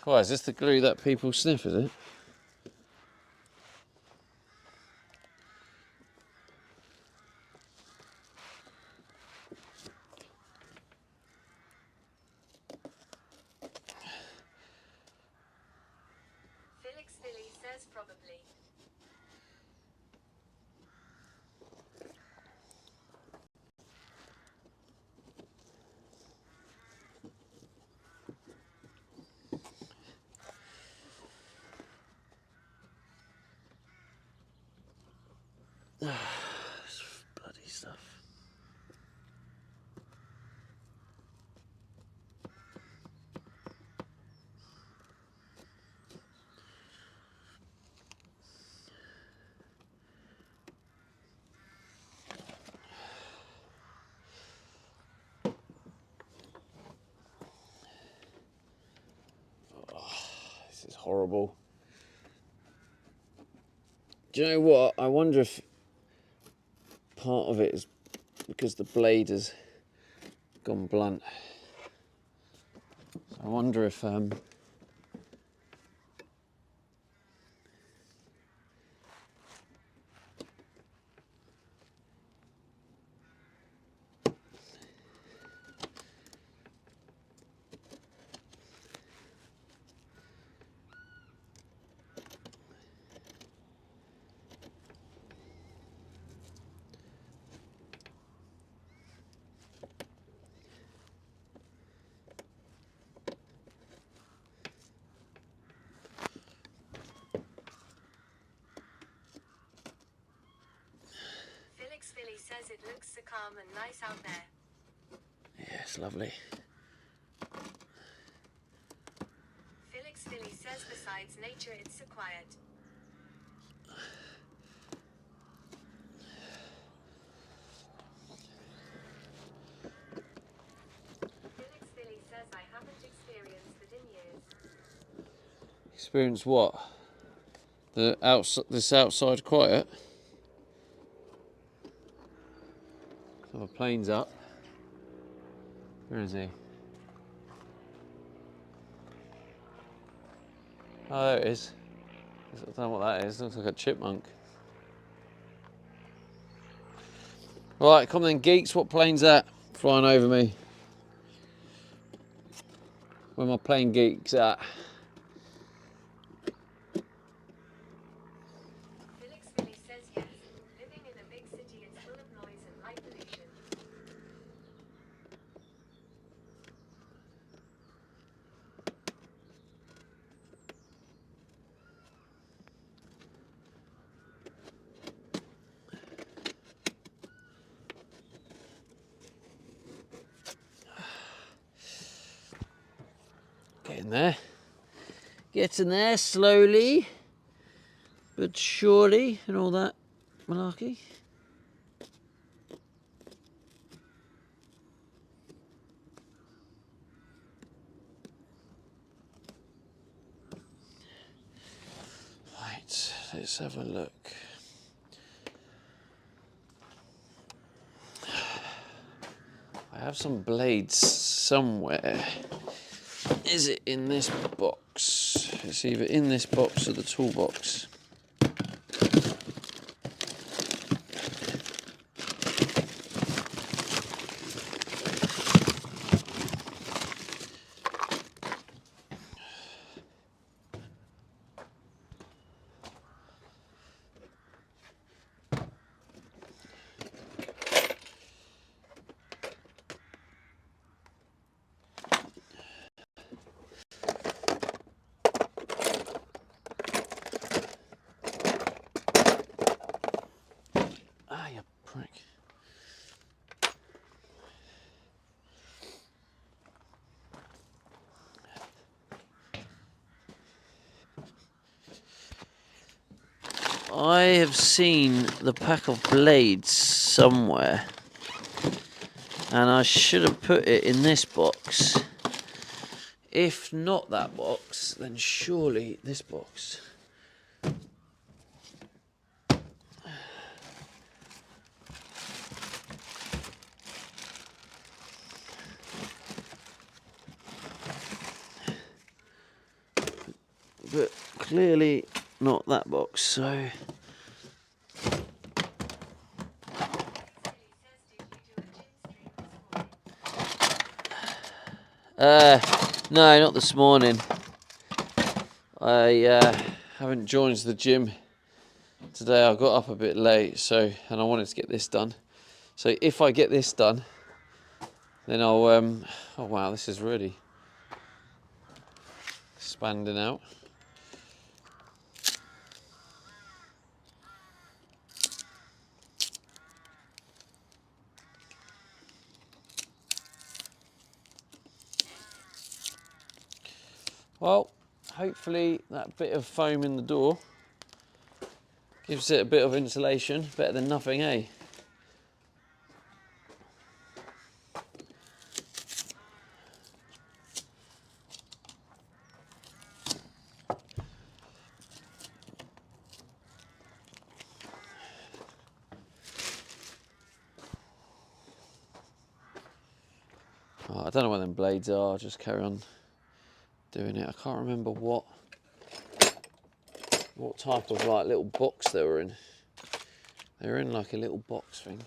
Why, is this the glue that people sniff, is it? Felix Philly says, probably. horrible. Do you know what? I wonder if part of it is because the blade has gone blunt. So I wonder if Felix Philly says it looks so calm and nice out there. yeah, it's lovely. Felix Philly says besides nature it's so quiet. Felix Philly says I haven't experienced it in years. Experience what? This outside quiet. So the plane's up. Where is he? Oh, there it is. I don't know what that is. Looks like a chipmunk. Right, come then, geeks. What plane's that flying over me? Where my plane geeks at? Felix Philly says yes. Living in a big city, it's full of noise and light pollution. Getting there. Getting there slowly, but surely, and all that malarkey. Right, let's have a look. I have some blades somewhere. Is it in this box? It's either in this box or the toolbox. Ah, you prick. I have seen the pack of blades somewhere, and I should have put it in this box. If not that box, then surely this box. But clearly not that box, so... No, not this morning. I haven't joined the gym today. I got up a bit late, and I wanted to get this done. So if I get this done, then I'll... oh wow, this is really expanding out. Well, hopefully that bit of foam in the door gives it a bit of insulation. Better than nothing, eh? Oh, I don't know where them blades are. I'll just carry on doing it. I can't remember what type of like little box they were in. They were in like a little box thing.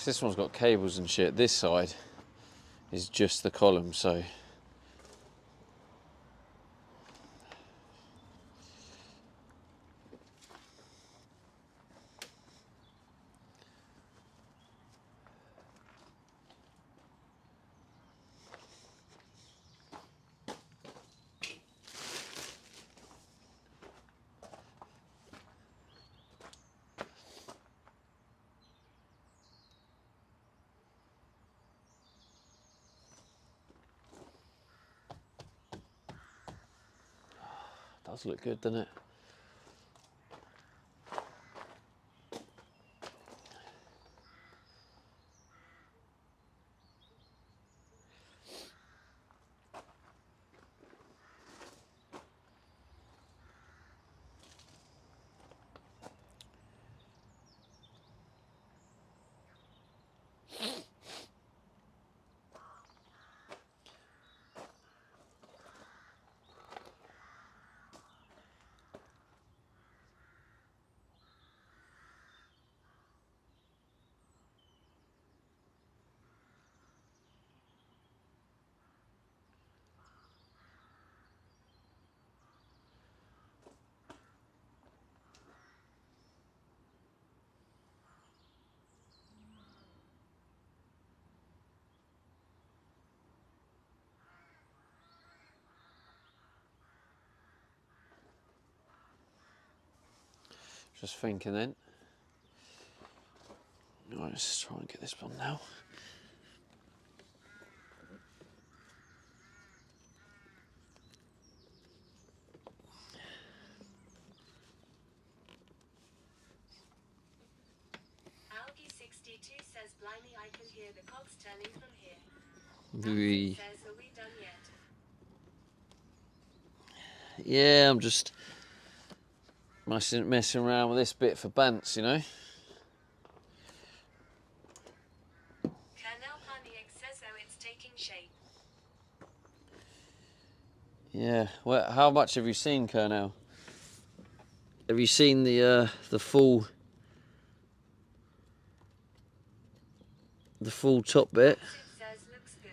This one's got cables and shit. This side is just the column, so does look good, doesn't it? Just thinking then. Right, let's try and get this one now. Algie62 says, blimey, I can hear the cogs turning from here. We... Says, are we done yet? Yeah, I'm just messing around with this bit for bants, you know. Colonel Paniek says, oh, it's taking shape. Yeah. Well, how much have you seen, Colonel? Have you seen the full top bit? It says, looks good.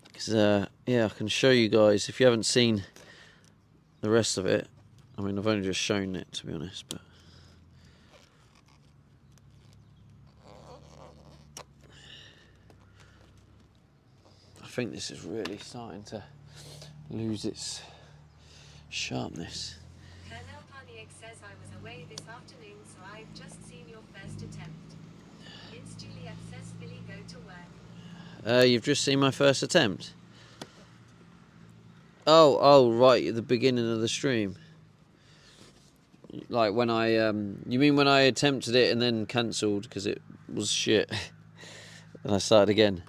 Because yeah, I can show you guys if you haven't seen the rest of it. I mean, I've only just shown it, to be honest, but I think this is really starting to lose its sharpness. Colonel Paniek says, I was away this afternoon, so I've just seen your first attempt. Vince Juliet says, Billy, go to work. You've just seen my first attempt. Oh, right at the beginning of the stream. Like when I, you mean when I attempted it and then cancelled because it was shit, and I started again.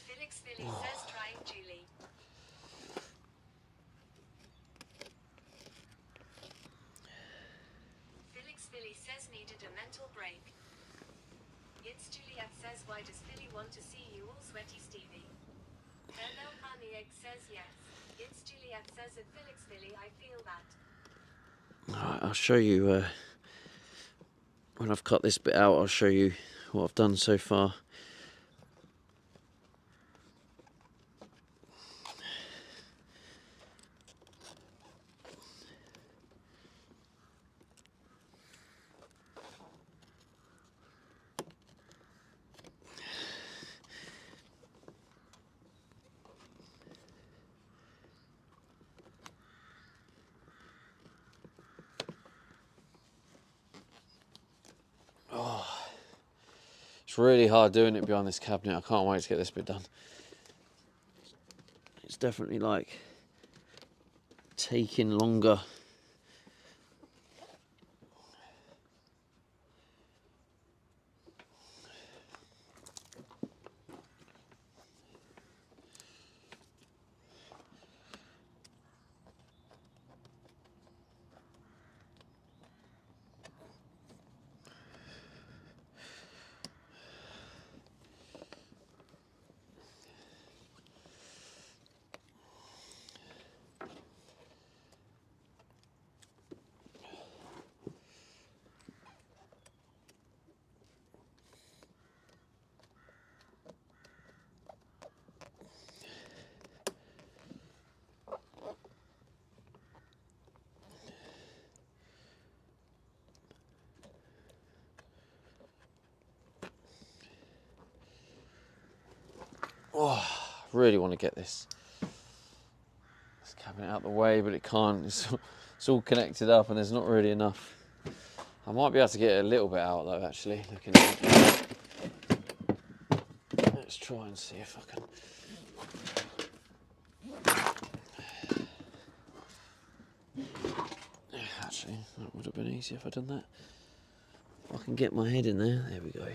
Felix Billy says trying Julie. Felix Billy says needed a mental break. It's Juliet says why does Philly want to see you all sweaty Stevie? Colonel Honey Egg says yes. It's Juliet says at Felix Billy I feel that. Alright, I'll show you, when I've cut this bit out, I'll show you what I've done so far. It's really hard doing it behind this cabinet. I can't wait to get this bit done. It's definitely like taking longer. Oh, I really want to get this cabinet out the way, but it can't. It's all connected up and there's not really enough. I might be able to get it a little bit out though, actually. Looking at it. Let's try and see if I can. Actually, that would have been easier if I'd done that. If I can get my head in there. There we go.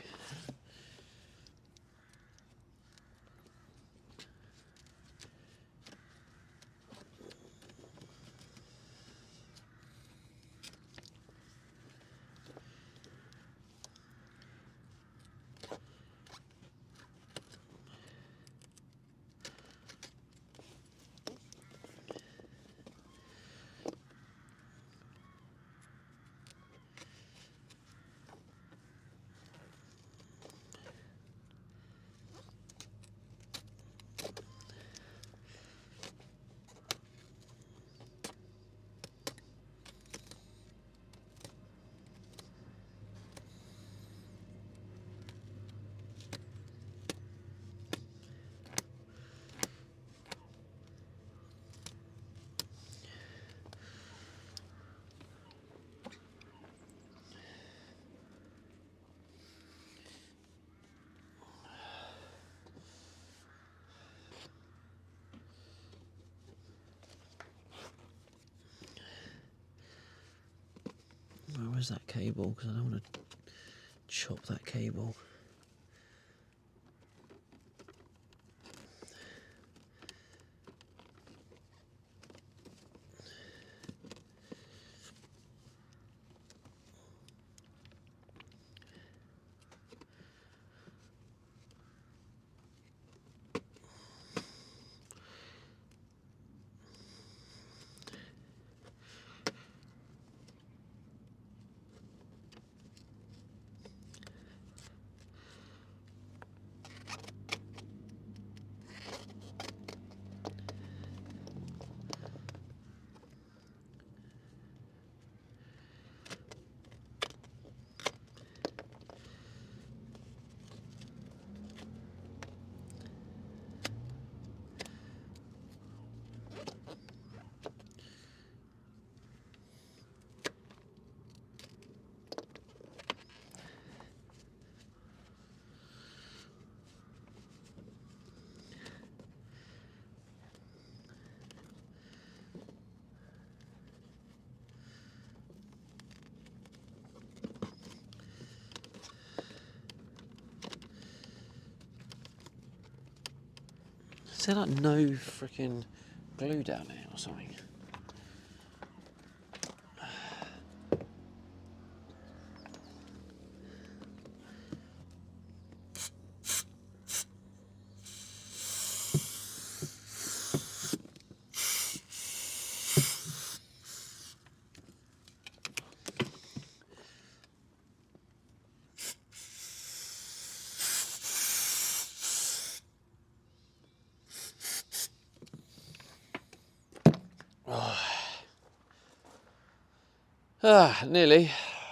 Where's that cable? Because I don't want to chop that cable. Is there like no freaking glue down here or something? Nearly.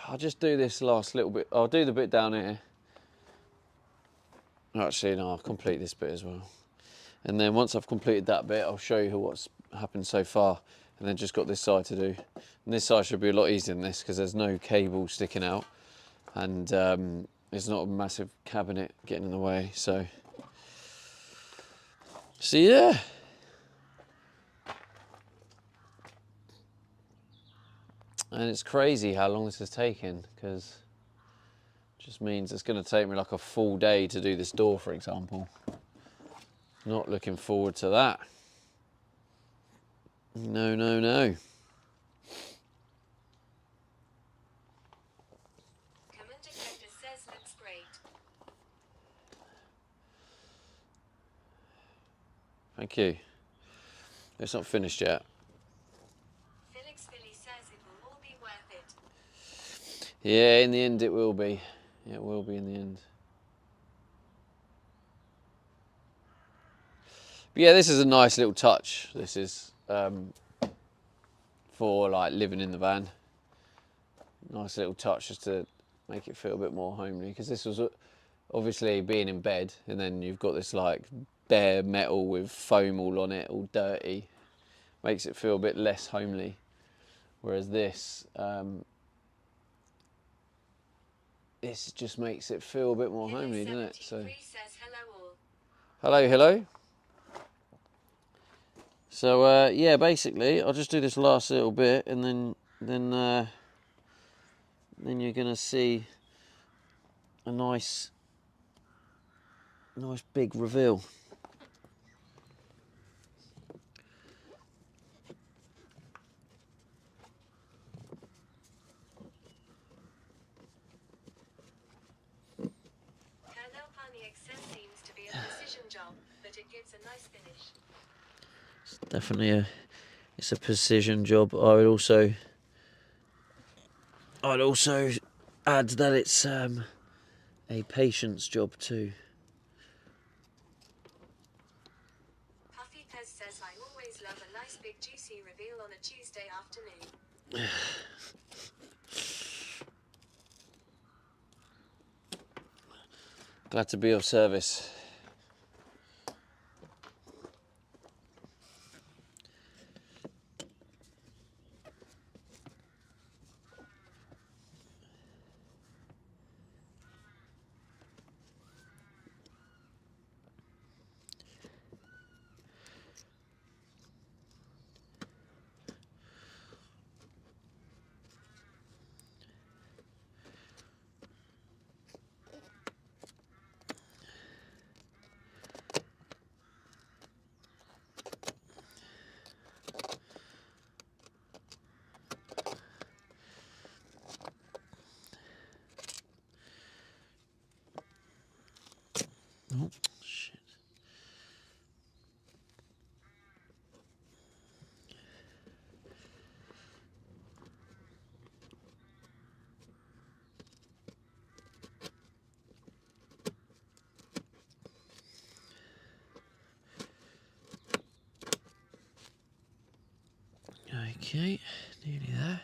I'll just do this last little bit. I'll do the bit down here. Actually, no, I'll complete this bit as well. And then once I've completed that bit, I'll show you what's happened so far. And then just got this side to do. And this side should be a lot easier than this because there's no cable sticking out. And there's not a massive cabinet getting in the way. So yeah. And it's crazy how long this has taken because it just means it's going to take me like a full day to do this door, for example. Not looking forward to that. No, no, no. Commander Cactus says looks great. Thank you. It's not finished yet. Felix Philly says it will all be worth it. Yeah, in the end it will be. It will be in the end. But yeah, this is a nice little touch. This is for like living in the van. Nice little touch just to make it feel a bit more homely. Because this was obviously being in bed, and then you've got this like bare metal with foam all on it, all dirty. Makes it feel a bit less homely. Whereas this just makes it feel a bit more homely, doesn't it? So Says hello all. hello, hello. So yeah, basically, I'll just do this last little bit, and then you're gonna see a nice big reveal. Colonel Paniak says seems to be a precision job, but it gives a nice finish. It's definitely it's a precision job. I'd also add that it's a patience job too. Puffy Pez says I always love a nice big juicy reveal on a Tuesday afternoon. Glad to be of service. Oh, shit. Okay, nearly there.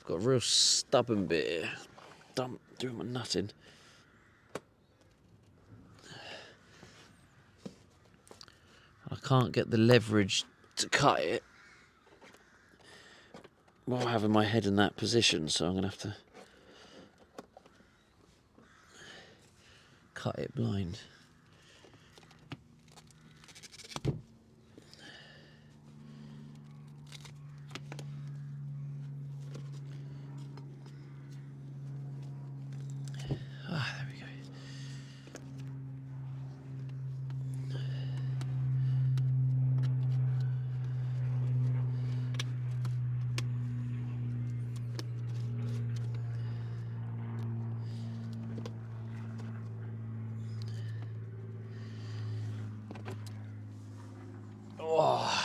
Got a real stubborn bit here. doing my nutting. I can't get the leverage to cut it while having my head in that position, so I'm going to have to cut it blind. Ah, there we go. Oh.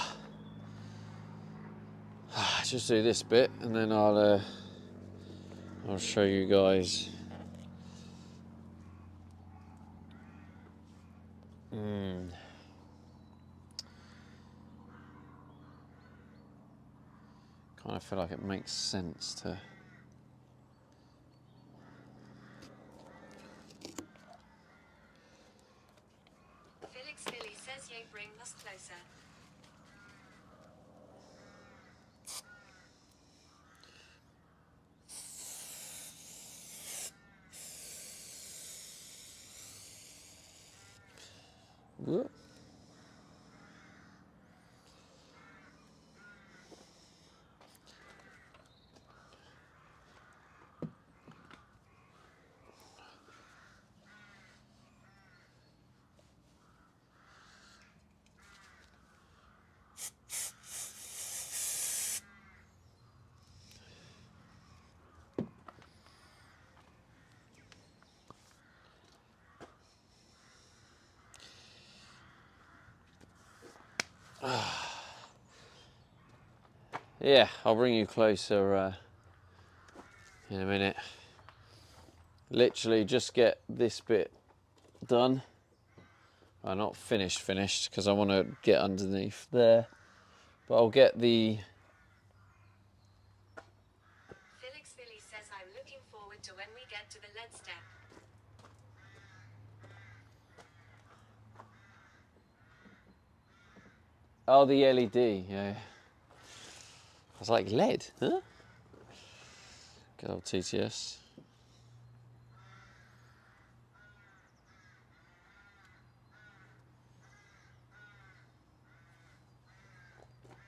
Just do this bit and then I'll show you guys. Kind of feel like it makes sense to. Felix Billy says ye bring us closer. Whoop. Yeah, I'll bring you closer in a minute. Literally just get this bit done. Not finished because I want to get underneath there. But I'll get the... Felix Billy says I'm looking forward to when we get to the lead step. Oh, the LED, yeah. I was like, lead, huh? Good old TTS.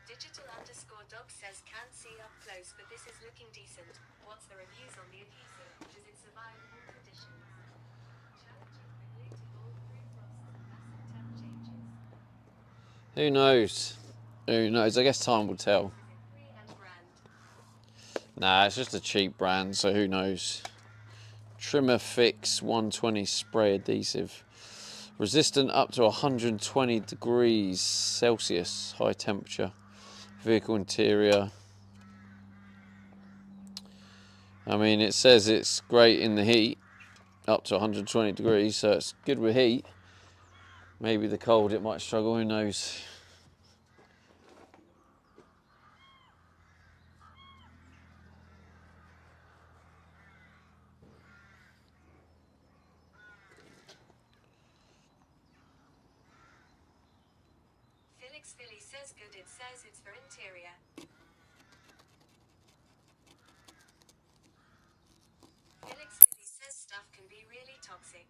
Digital_dog says can't see up close, but this is looking decent. What's the reviews on the adhesive? Does it survive all conditions? Challenging the glue to hold through frosts and massive temp changes. Who knows? Who knows? I guess time will tell. Is it free and brand? Nah, it's just a cheap brand, so who knows? Trimmer Fix 120 spray adhesive. Resistant up to 120 degrees Celsius, high temperature. Vehicle interior. I mean, it says it's great in the heat, up to 120 degrees, so it's good with heat. Maybe the cold it might struggle, who knows? Felix Billy says good, it says it's for interior. Felix Billy says stuff can be really toxic.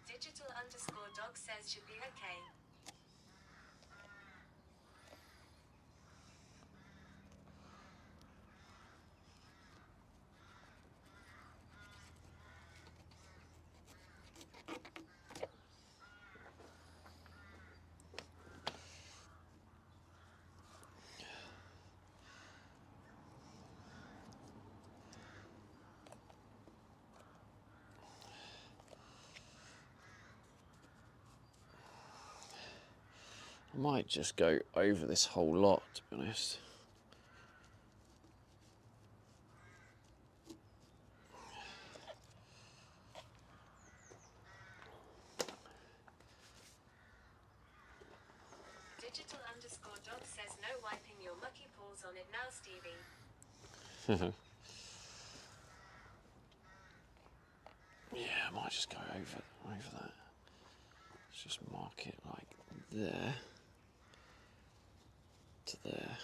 Digital_dog says should be okay. I might just go over this whole lot, to be honest. Digital_dog says no wiping your mucky paws on it now, Stevie. just go over that. Let's just mark it like there to there.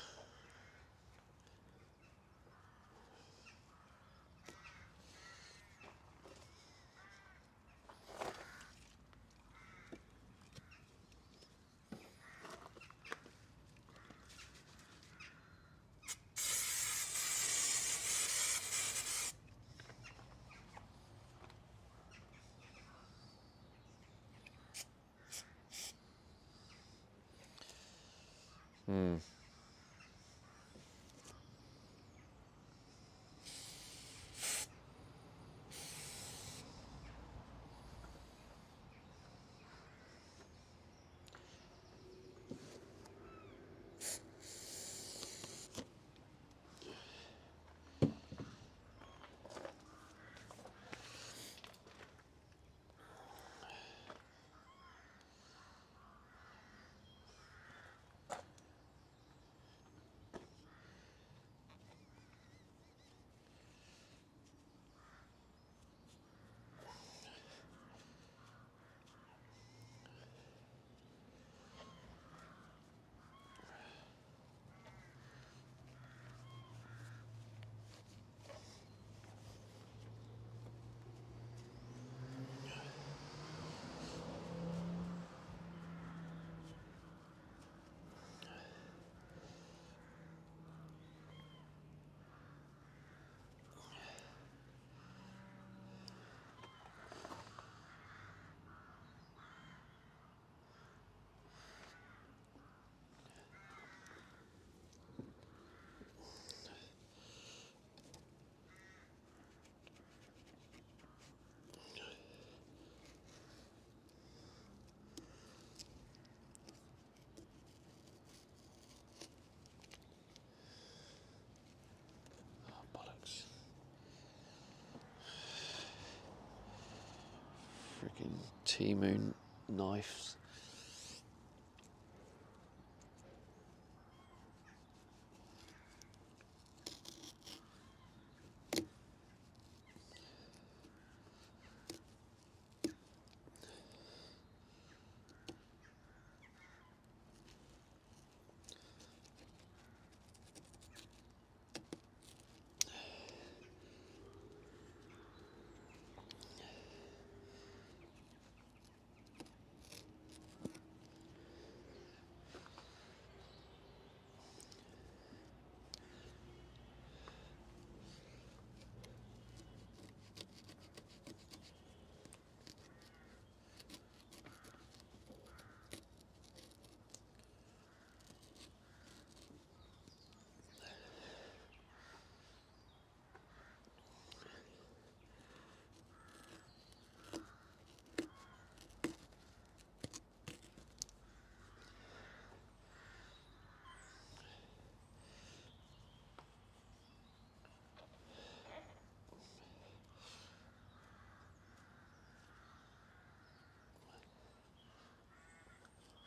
Freaking T-Moon knives.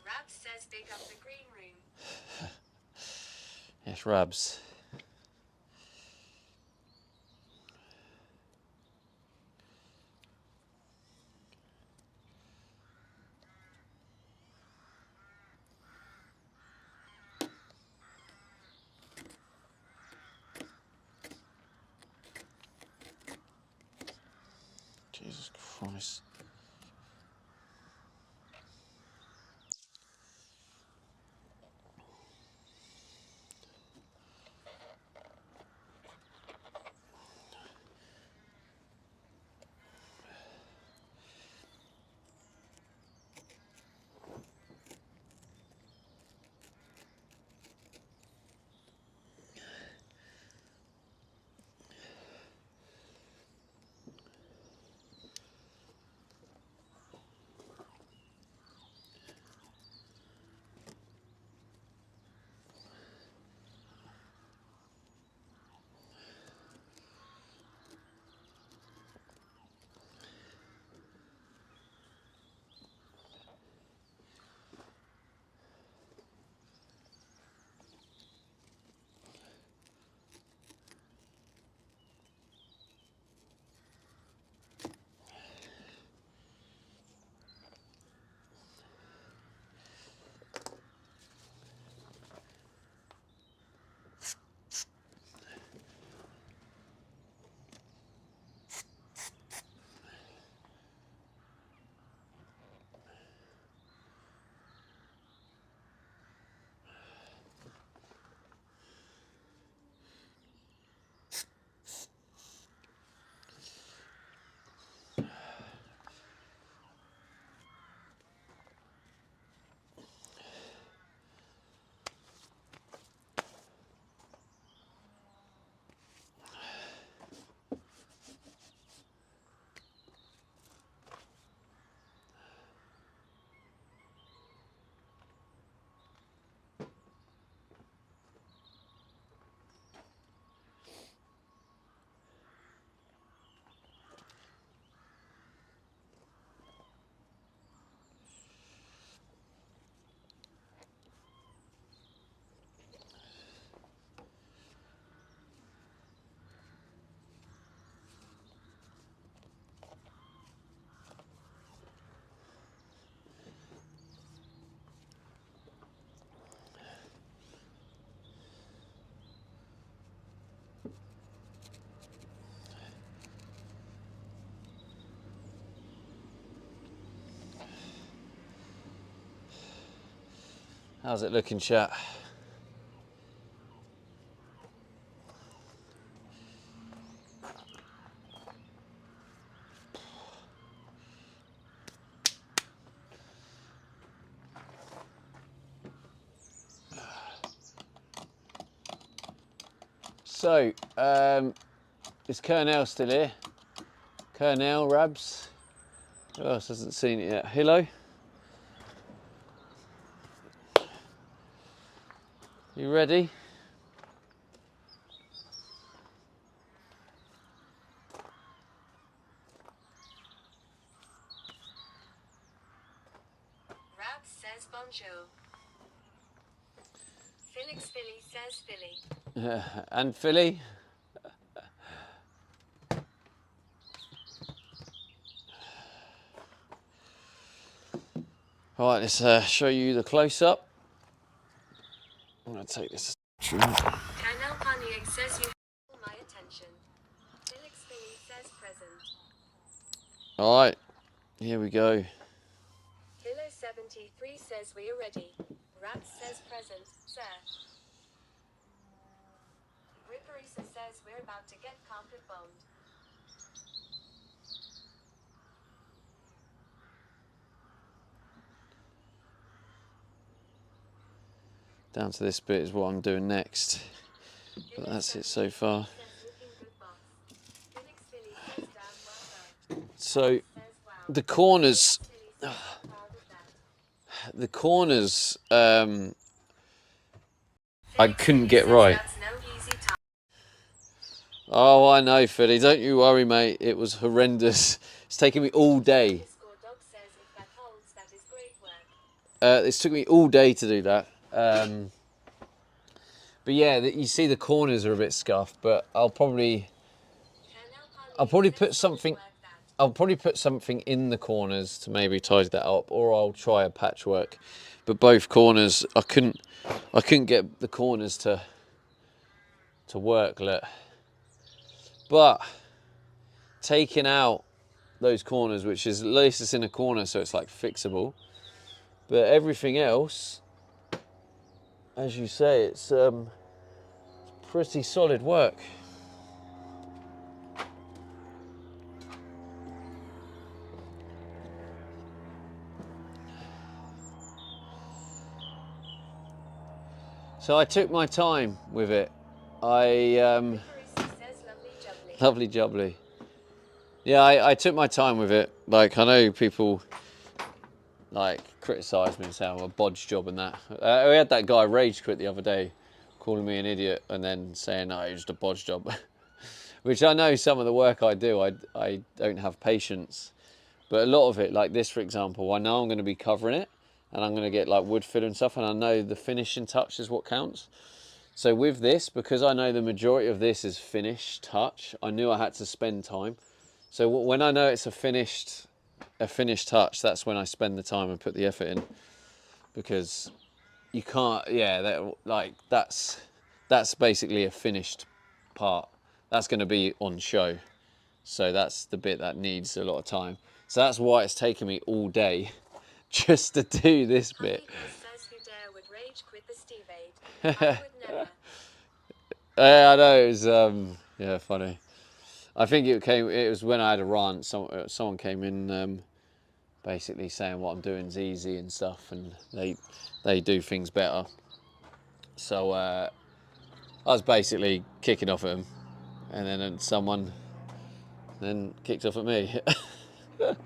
Rabs says big up the green room. Yes, Rabs. Jesus Christ. How's it looking, chat? So, is Kernel still here? Kernel, Rabs? Who else hasn't seen it yet? Hello? You ready? Rab says bonjour. Felix Philly says Philly. And Philly? All right, let's show you the close-up. I'm going to take this. Colonel Panier says you have my attention. Felix Philly says present. All right, here we go. Kilo 73 says we are ready. Rat says present, sir. Ripperisa says we're about to get carpet bombed. Down to this bit is what I'm doing next. But that's it so far. So the corners, I couldn't get right. Oh, I know, Philly. Don't you worry, mate. It was horrendous. It's taken me all day. It's took me all day to do that. But yeah, you see the corners are a bit scuffed. But I'll probably put something. I'll probably put something in the corners to maybe tidy that up, or I'll try a patchwork. But both corners, I couldn't get the corners to work. Look. But taking out those corners, which is at least it's in a corner, so it's like fixable. But everything else, as you say, it's pretty solid work. So I took my time with it. Lovely jubbly. Yeah, I took my time with it. Like, I know people like criticise me and say I'm a bodge job and that. We had that guy rage quit the other day, calling me an idiot and then saying, "No, it's just a bodge job." Which I know some of the work I do, I don't have patience. But a lot of it, like this for example, I know I'm going to be covering it and I'm going to get like wood filler and stuff, and I know the finishing touch is what counts. So with this, because I know the majority of this is finished touch, I knew I had to spend time. So when I know it's a finished touch, that's when I spend the time and put the effort in, because you can't. Yeah, that's basically a finished part. That's going to be on show, so that's the bit that needs a lot of time. So that's why it's taken me all day just to do this bit. I know, it was yeah, funny. I think it was when I had a rant. Someone came in basically saying what I'm doing is easy and stuff, and they do things better. So I was basically kicking off at him, and then someone then kicked off at me. But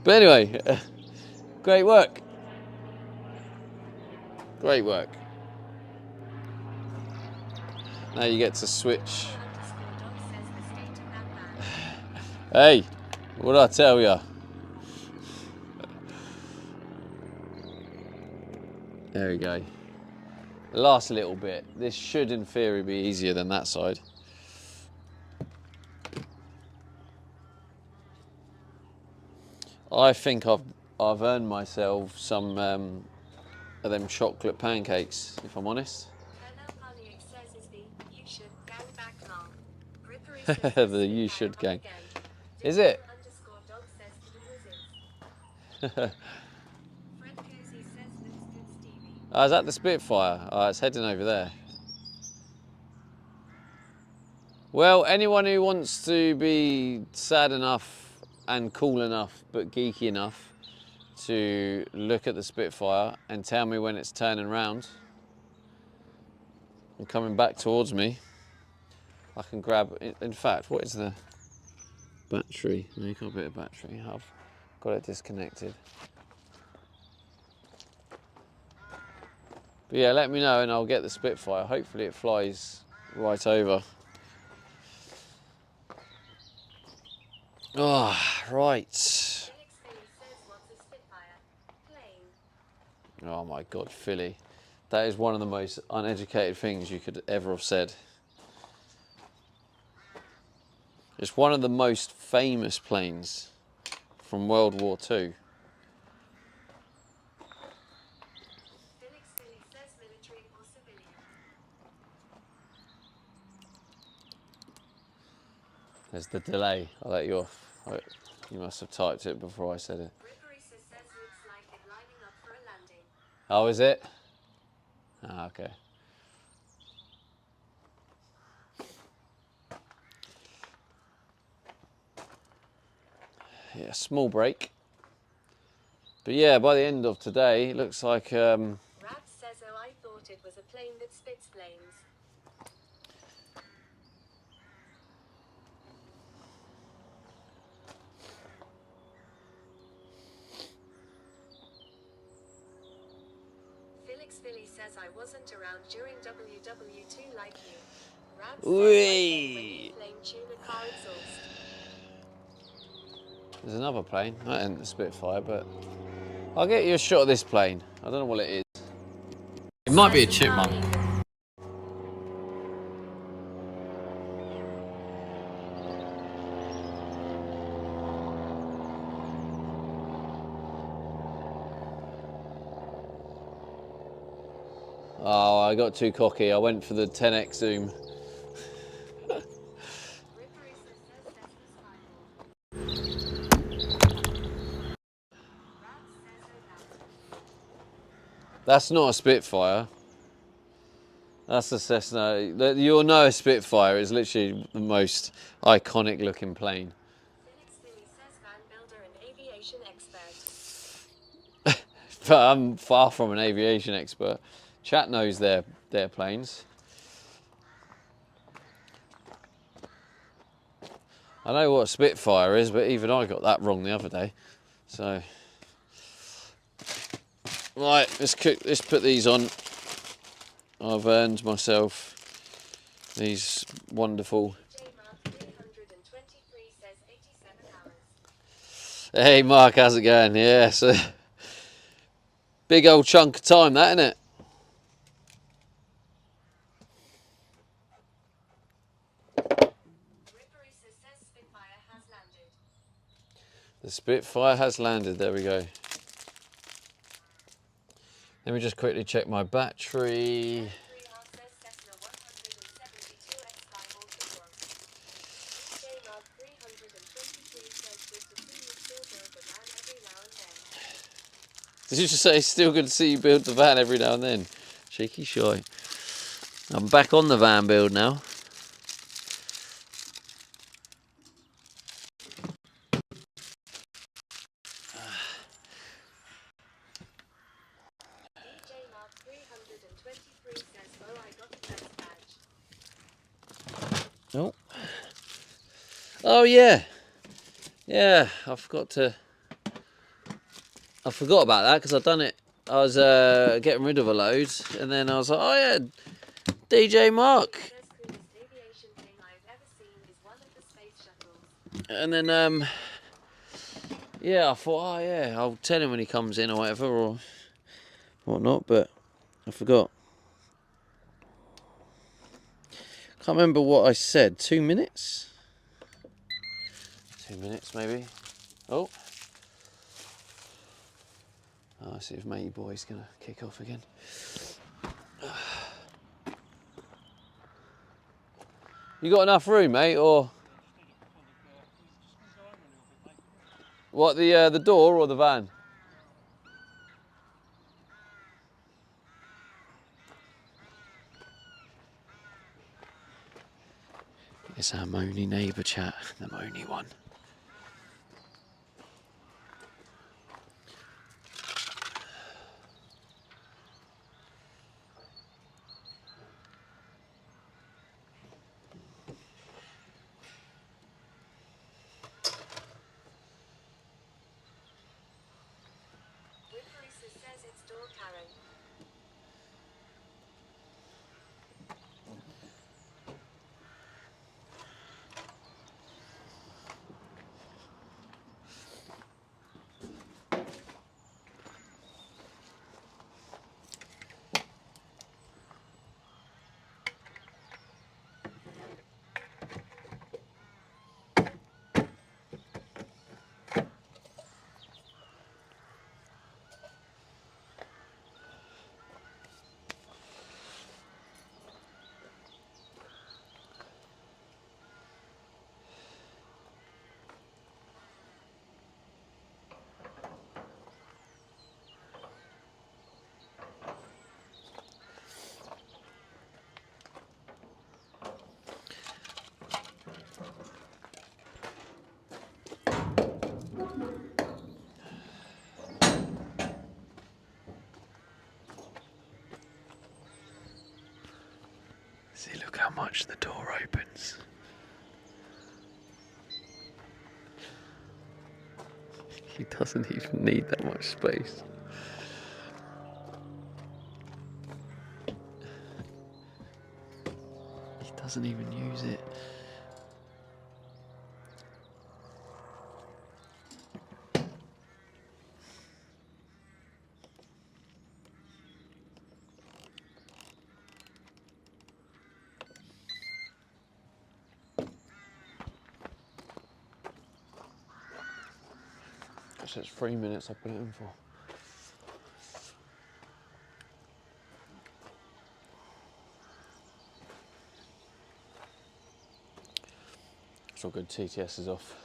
anyway, great work. Great work. Now you get to switch. Hey, what did I tell you? There we go. The last little bit. This should, in theory, be easier than that side. I think I've earned myself some of them chocolate pancakes, if I'm honest. The you should gang. Is it? Oh, is that the Spitfire? Oh, it's heading over there. Well, anyone who wants to be sad enough and cool enough but geeky enough to look at the Spitfire and tell me when it's turning round and coming back towards me, I can grab it. In fact, what is the battery? No, you got a bit of battery. I've got it disconnected. But yeah, let me know and I'll get the Spitfire. Hopefully it flies right over. Oh, right. Oh my God, Philly. That is one of the most uneducated things you could ever have said. It's one of the most famous planes from World War II. There's the delay. I'll let you off. You must have typed it before I said it. Oh, is it? Ah, okay. Yeah, small break. But yeah, by the end of today, it looks like... Rab says, oh, I thought it was a plane that spits flames. Felix Philly says, I wasn't around during WW2 like you. Rab says, when you flame tune a car exhaust. There's another plane. That isn't the Spitfire, but... I'll get you a shot of this plane. I don't know what it is. It might be a chipmunk. Oh, I got too cocky. I went for the 10x zoom. That's not a Spitfire. That's a Cessna. You'll know a Spitfire is literally the most iconic looking plane. Felix Philly says, van builder and aviation expert. But I'm far from an aviation expert. Chat knows their planes. I know what a Spitfire is, but even I got that wrong the other day. So, right, let's put these on. I've earned myself these wonderful. Hey Mark, how's it going? Yeah, so big old chunk of time, that, isn't it? The Spitfire has landed, there we go. Let me just quickly check my battery. Did you just say it's still good to see you build the van every now and then? Cheeky shy. I'm back on the van build now. Oh. Oh yeah. Yeah, I forgot about that because I'd done it. I was getting rid of a load and then I was like, oh yeah, DJ Mark. And then yeah, I thought, oh yeah, I'll tell him when he comes in or whatever or whatnot, but I forgot. Can't remember what I said. 2 minutes? 2 minutes maybe. Oh. I see if Matey Boy's gonna kick off again. You got enough room, mate, or what? The door or the van? It's our moany neighbour chat, the moany one. Says it's door Karen. See, look how much the door opens. He doesn't even need that much space. He doesn't even use it. So it's 3 minutes I put it in for. It's all good, TTS is off.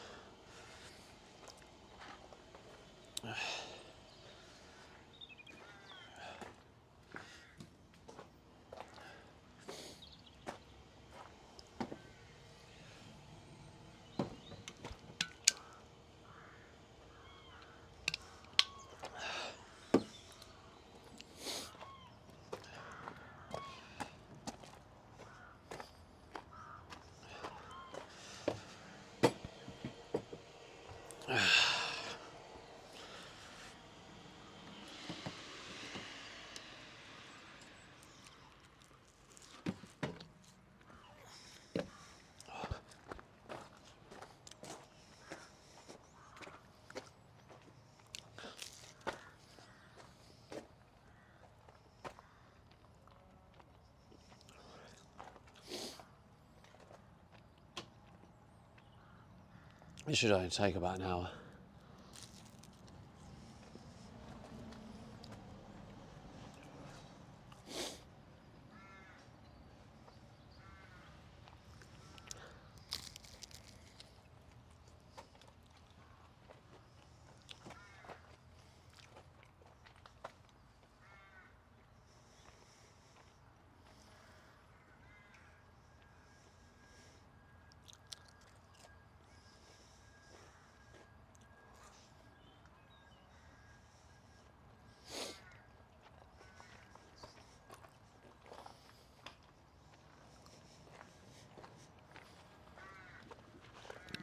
It should only take about an hour.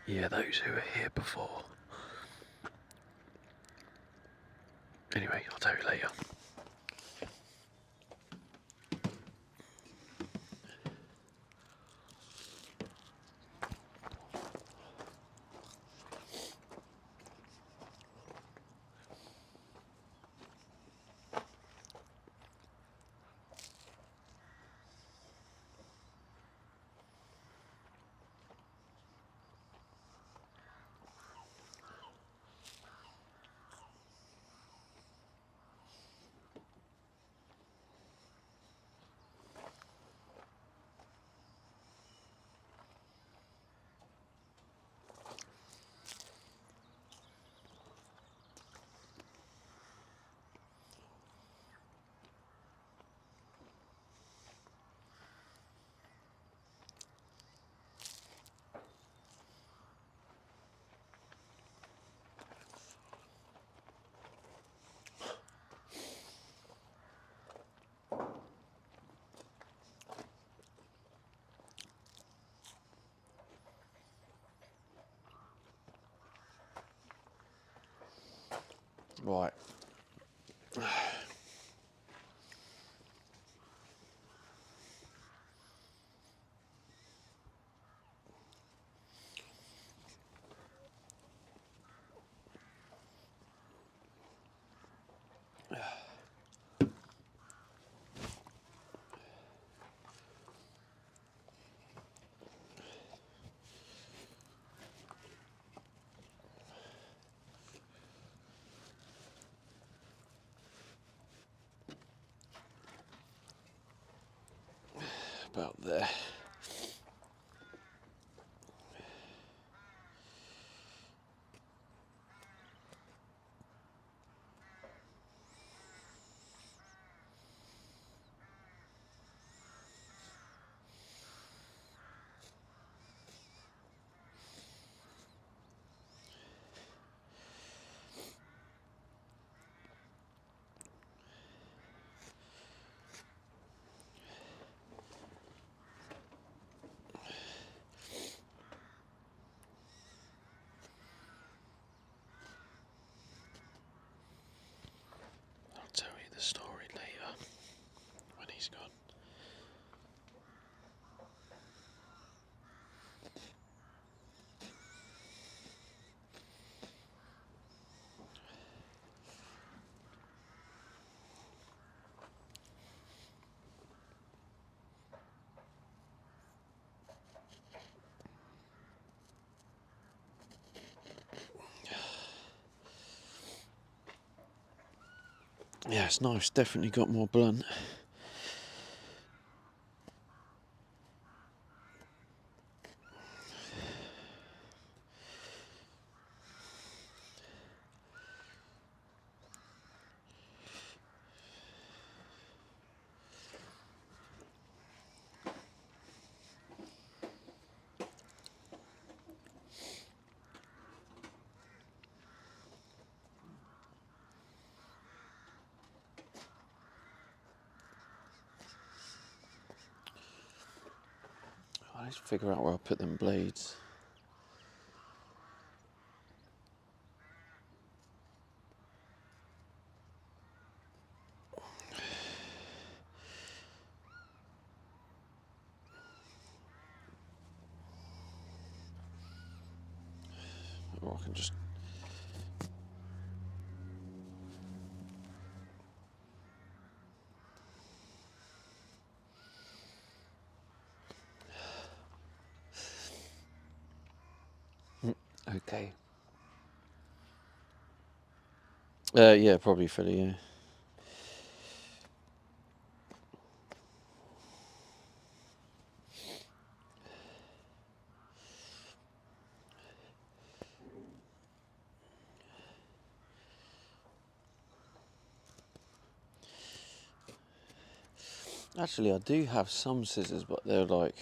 Yeah, those who were here before. Anyway, I'll tell you later. about there. I'll tell you the story later when he's gone. Yeah, it's nice. Definitely got more blunt. I need to figure out where I put them blades. Or I can just... Okay. Yeah, probably Philly, yeah. Actually, I do have some scissors, but they're like...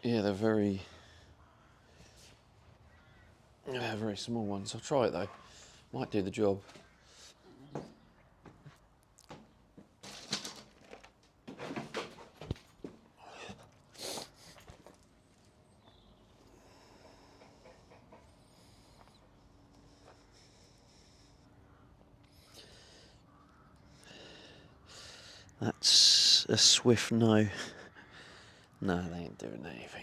Yeah, they're very... Yeah, very small ones. I'll try it though. Might do the job. That's a swift no. No, they ain't doing anything.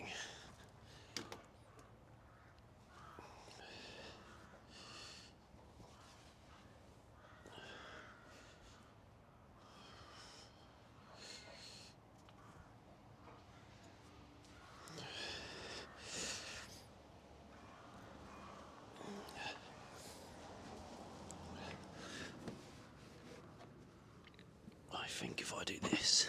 I think if I do this...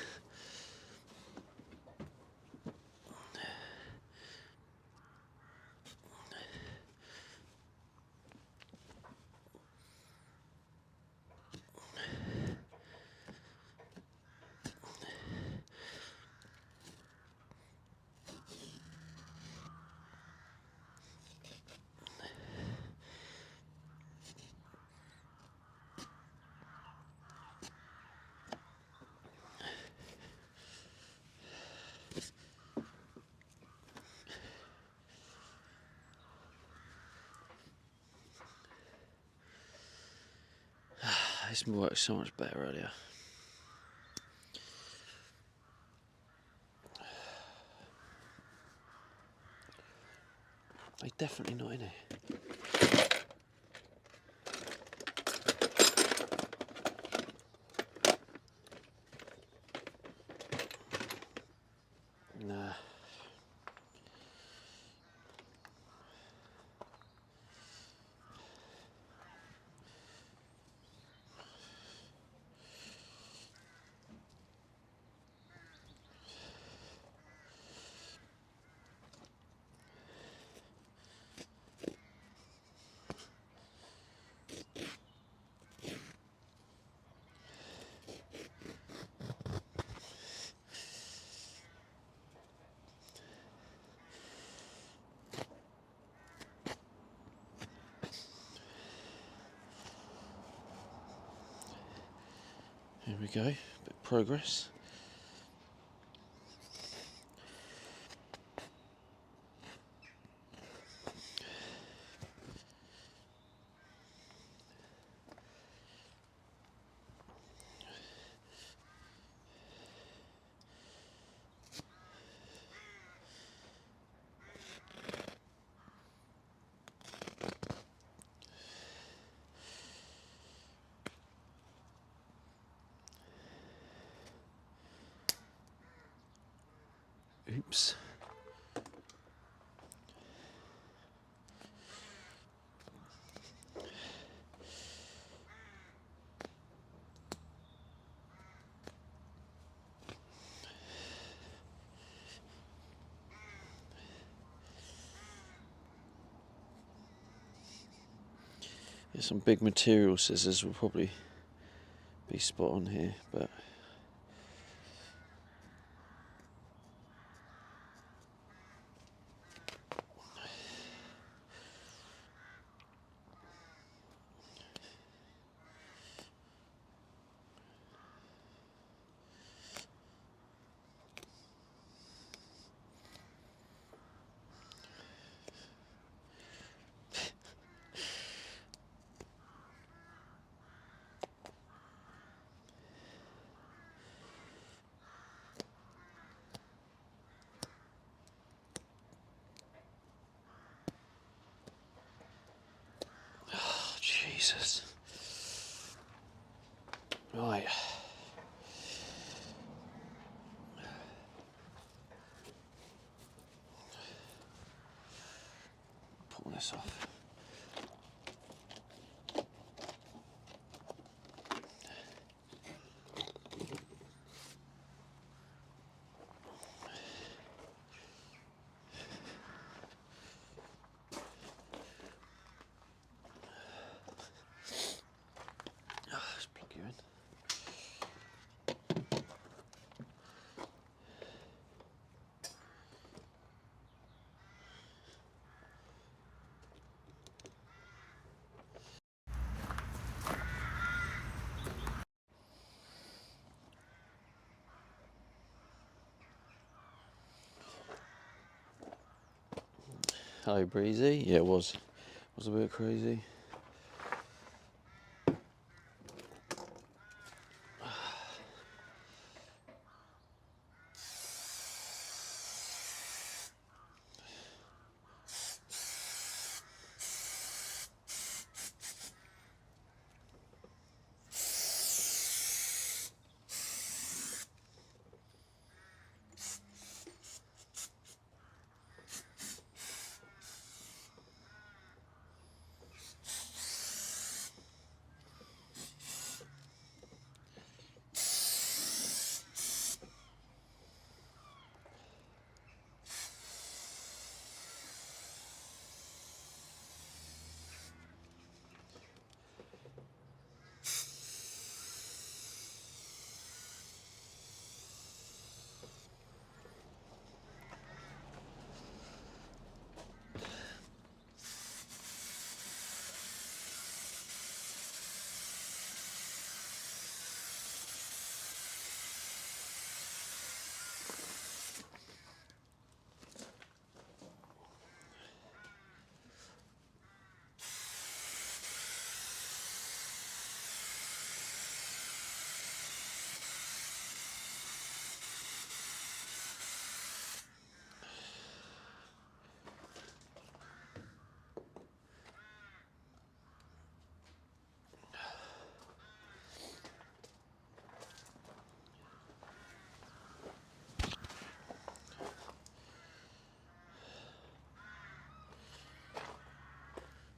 This worked so much better earlier. They're definitely not in here. Nah. we go, bit of progress. Oops. Yeah, some big material scissors will probably be spot on here, but oh, Jesus. Right. Pull this off. Let's plug you in. Hello, Breezy. Yeah, it was a bit crazy.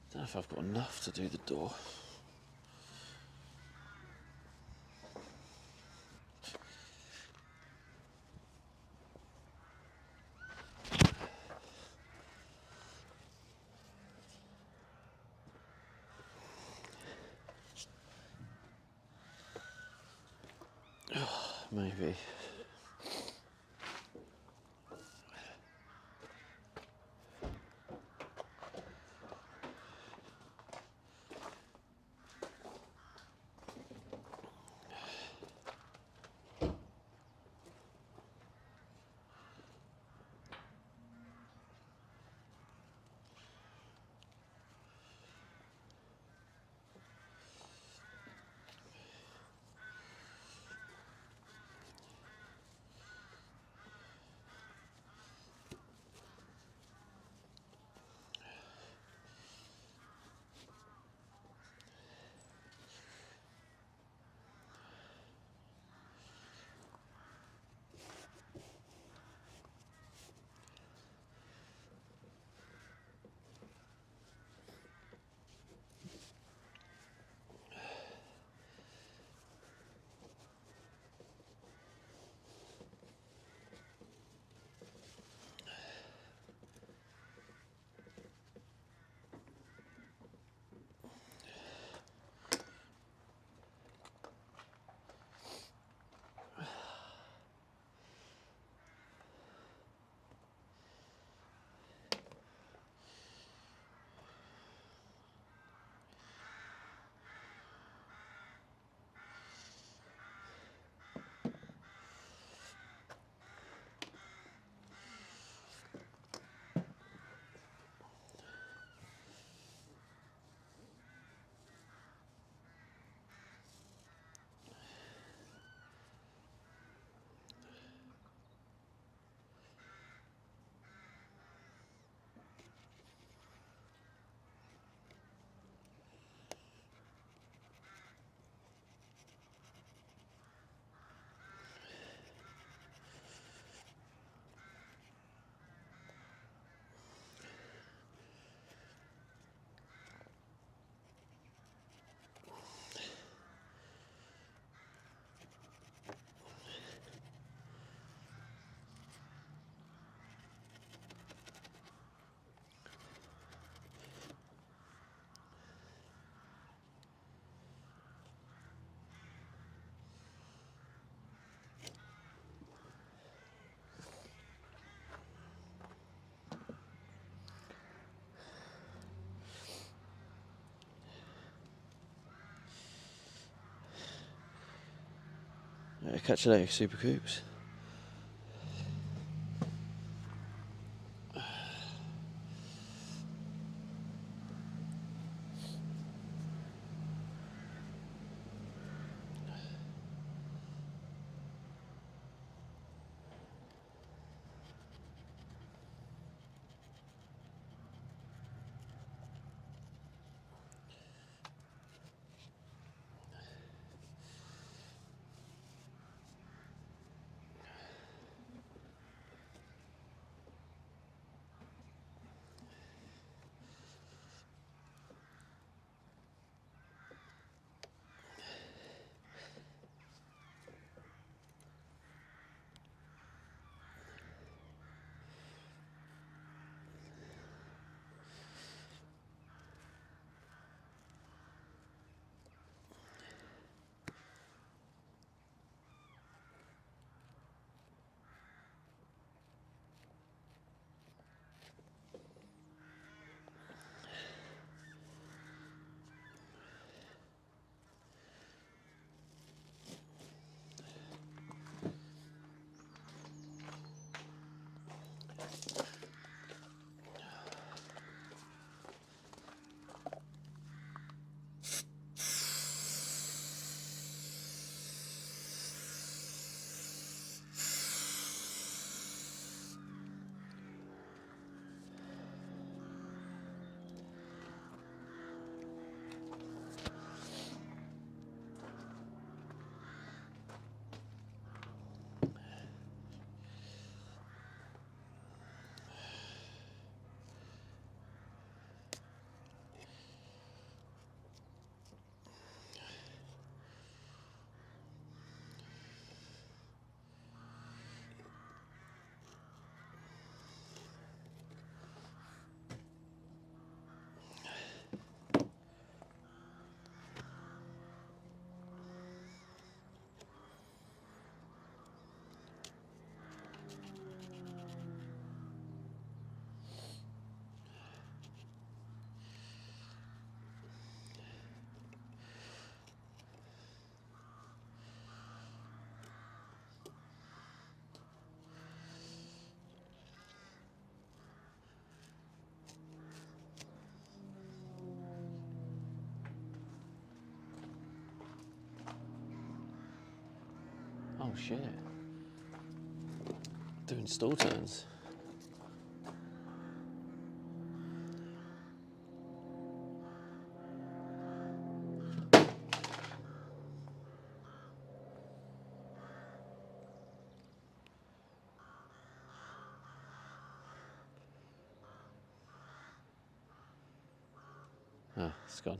I don't know if I've got enough to do the door. Maybe. catch you later, Super Coops. Oh shit. Doing stall turns. Ah, it's gone.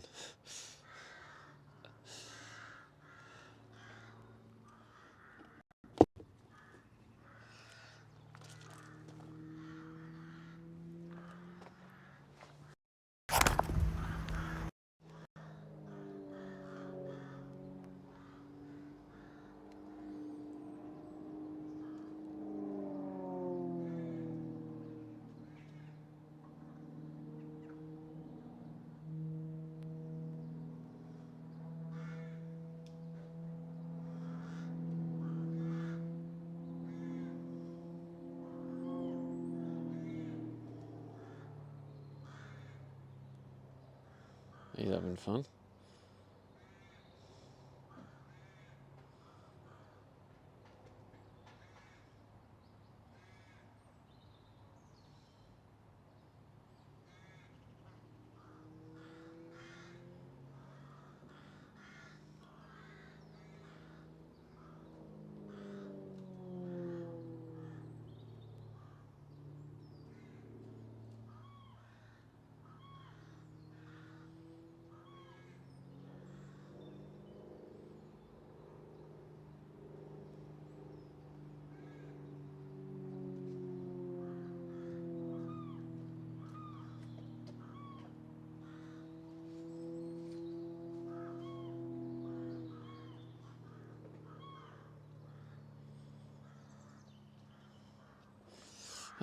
He's having fun.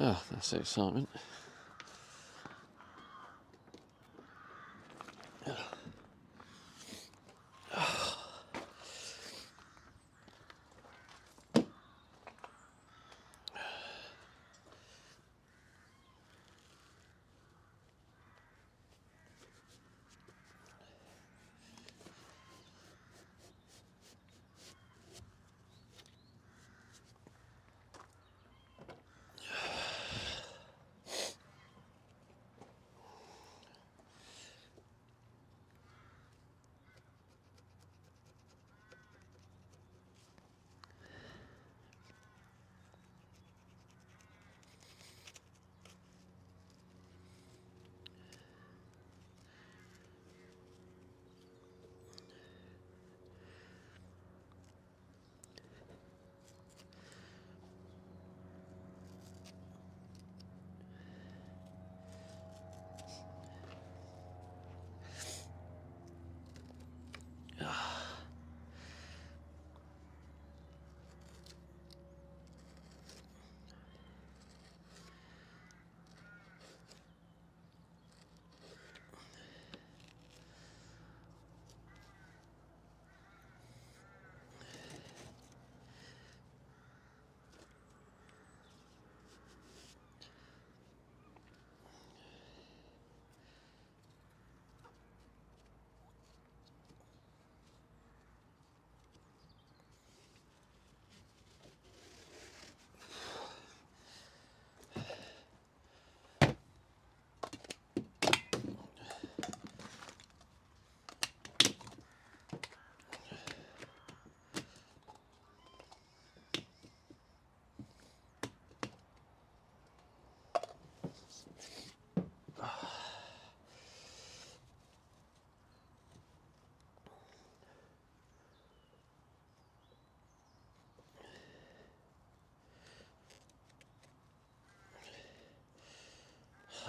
Ah, that's the excitement.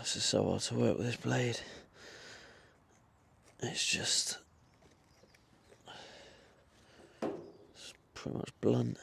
This is so hard to work with this blade. It's just... it's pretty much blunt.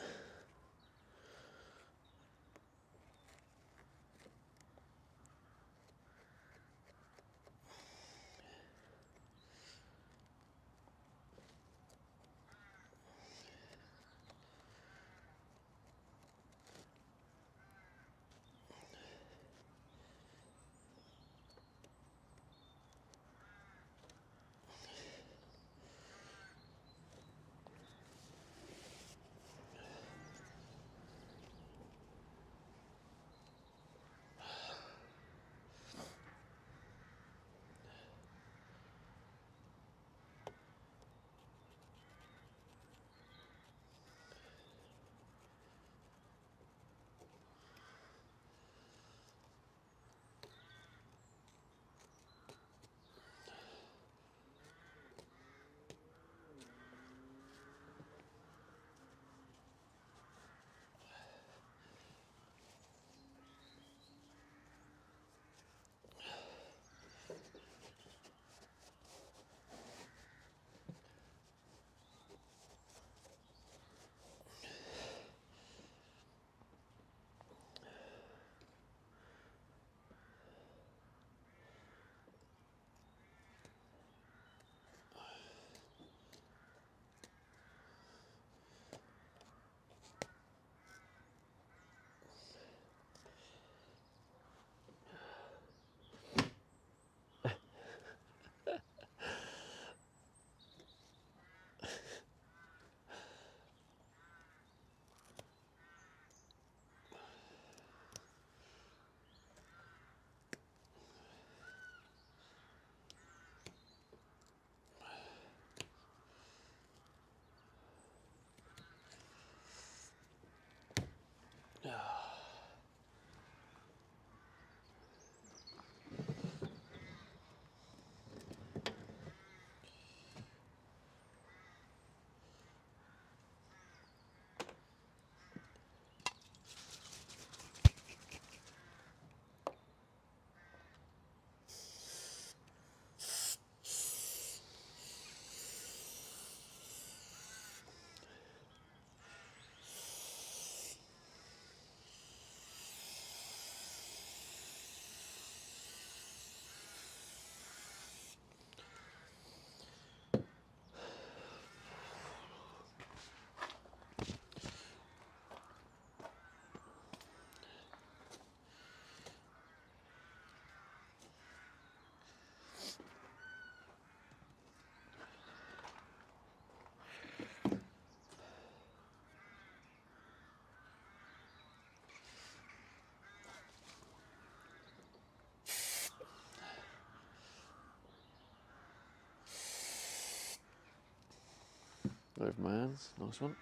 Over my hands, nice one.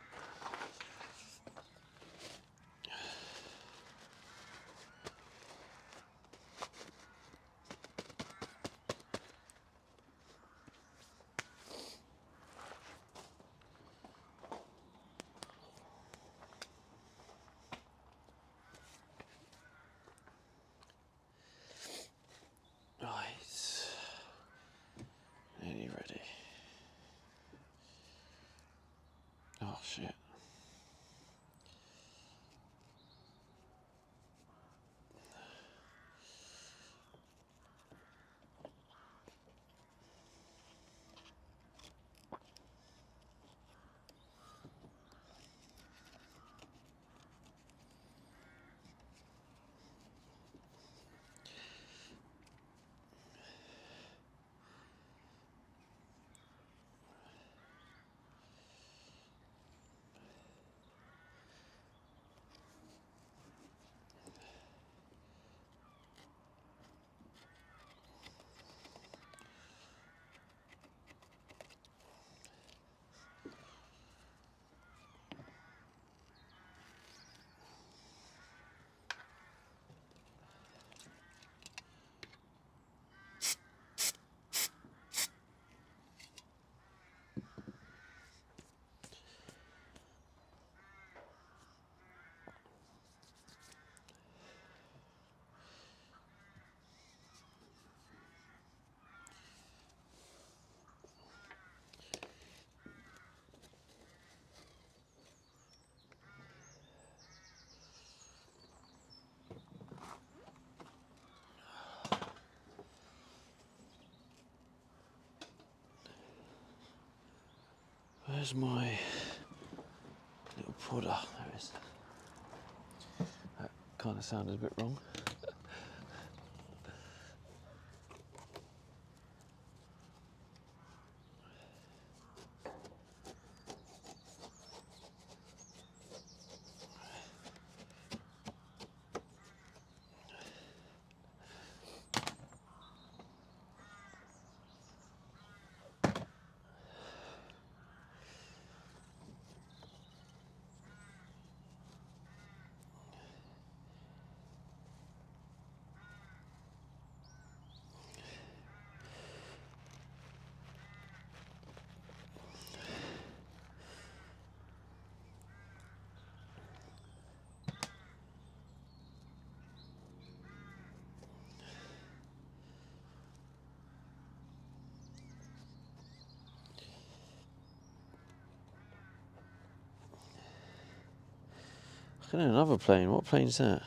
Right, nearly ready. Oh shit. Where's my little pudder? There it is. That kind of sounded a bit wrong. Look at another plane. What plane's that?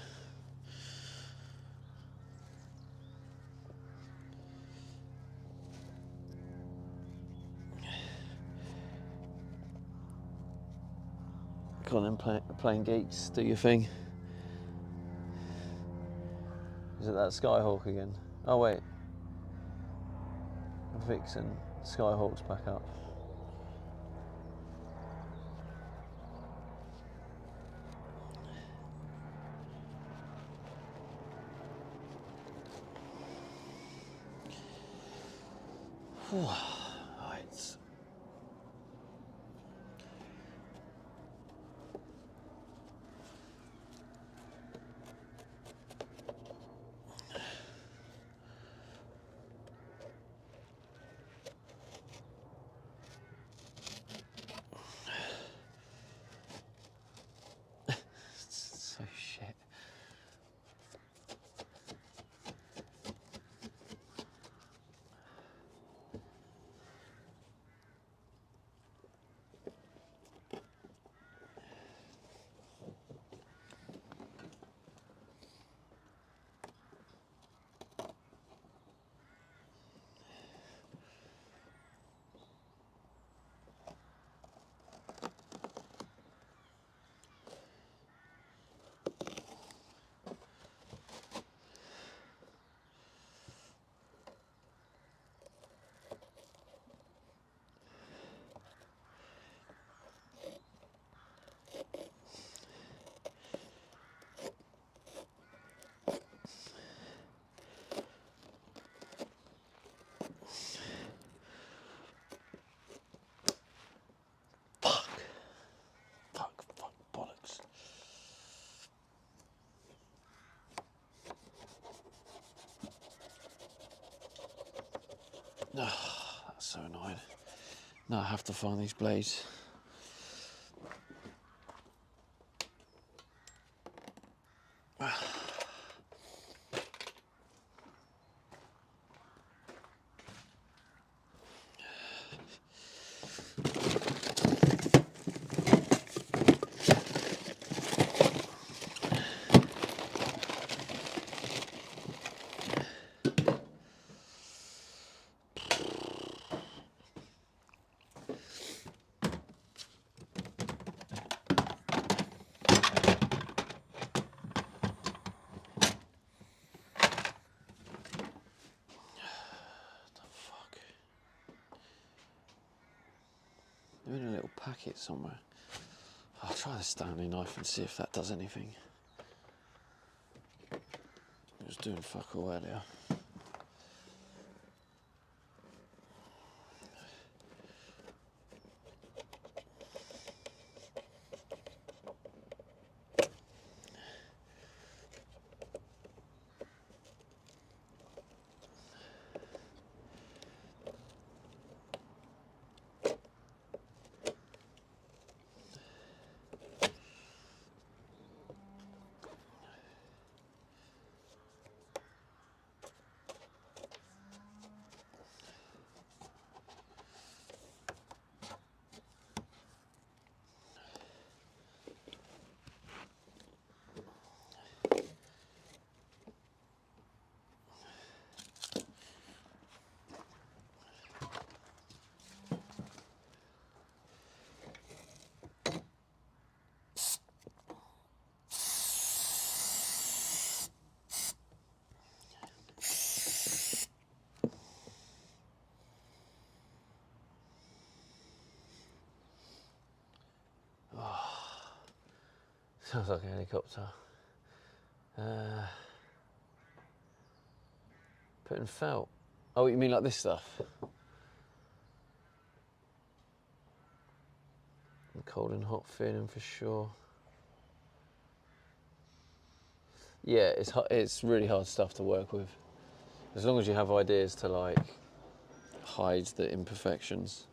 Come on then, plane geeks, do your thing. Is it that Skyhawk again? Oh wait. Vixen, Skyhawk's back up. Right. So shit. Fuck, bollocks. Oh, that's so annoying. Now I have to find these blades. They're in a little packet somewhere. I'll try the Stanley knife and see if that does anything. It was doing fuck all earlier. Sounds like a helicopter. Putting felt. Oh, you mean like this stuff? Cold and hot feeling for sure. Yeah, it's really hard stuff to work with. As long as you have ideas to like hide the imperfections.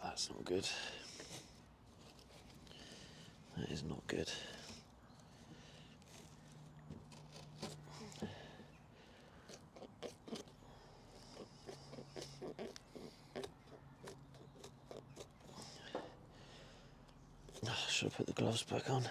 That's not good. That is not good. Oh, should I put the gloves back on?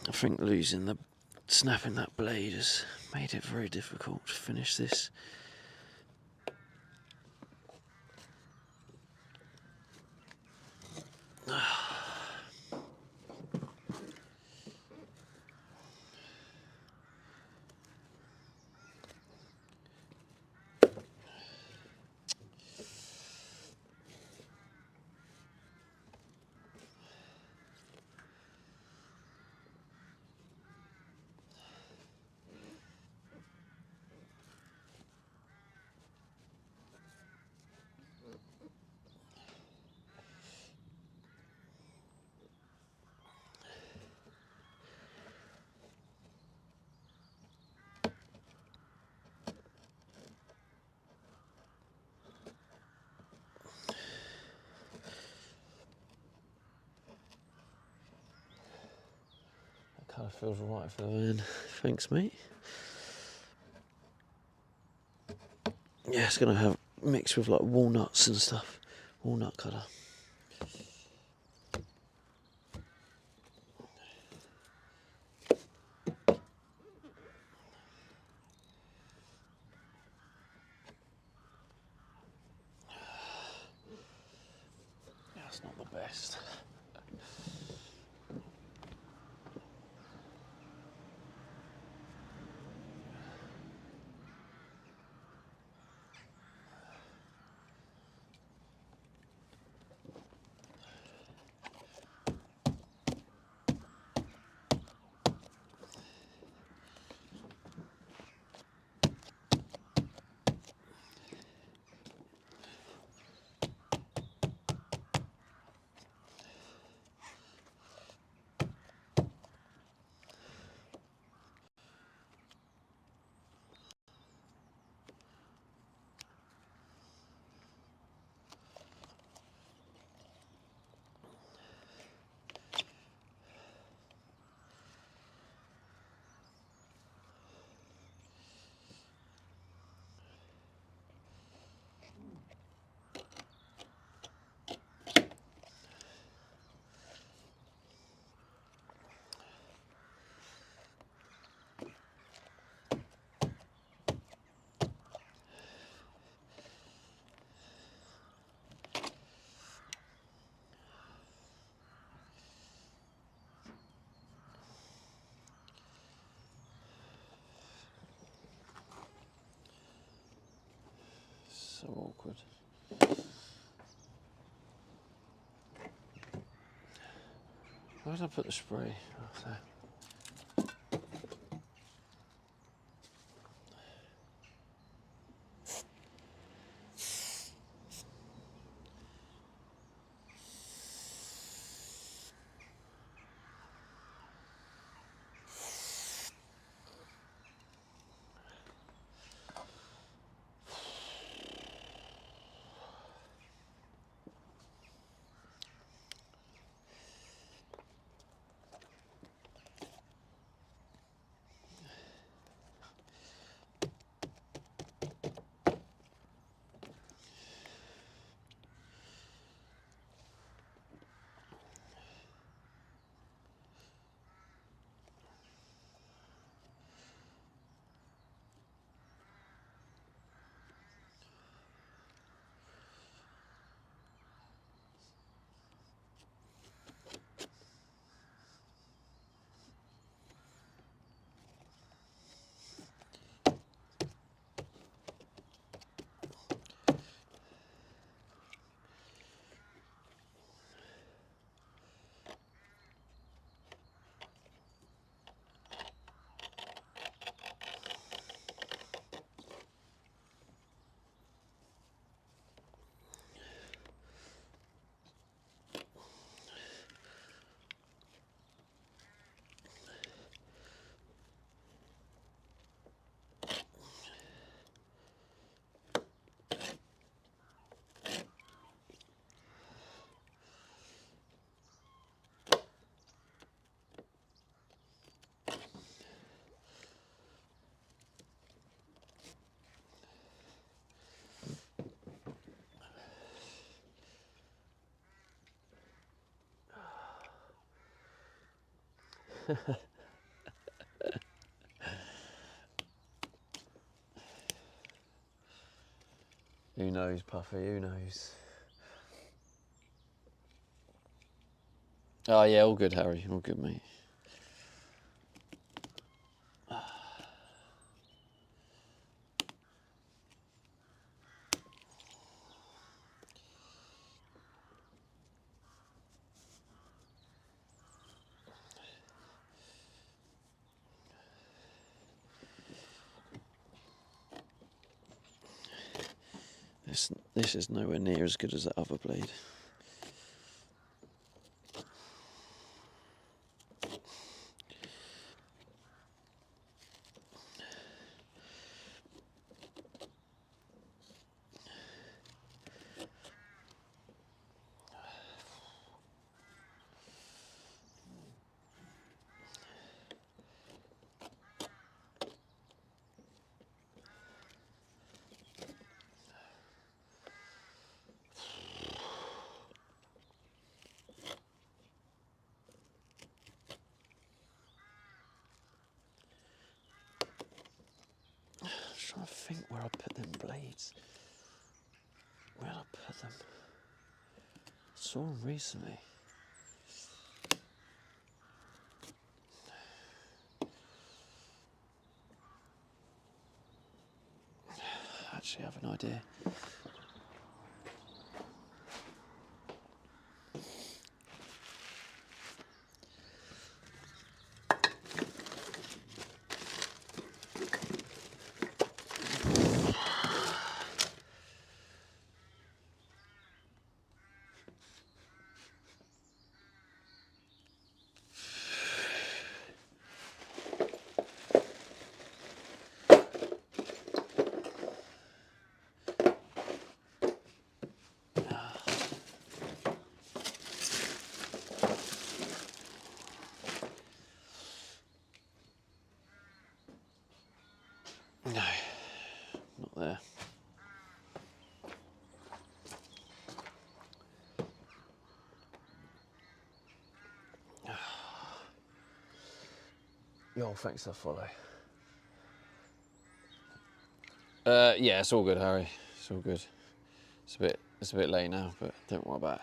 I think snapping that blade has made it very difficult to finish this. Colour feels right for the man. Thanks, mate. Yeah, it's gonna have mixed with like walnuts and stuff. Walnut colour. That's not the best. So awkward. Where did I put the spray? Oh, there. Who knows, Puffy, who knows? Oh yeah, all good, Harry, all good, mate. This is nowhere near as good as that other blade. I'm trying to think where I put them blades. Where did I put them? saw him recently. Actually, I have an idea. No, not there. Yo, thanks for the follow. Yeah, it's all good, Harry. It's all good. It's a bit late now, but don't worry about it.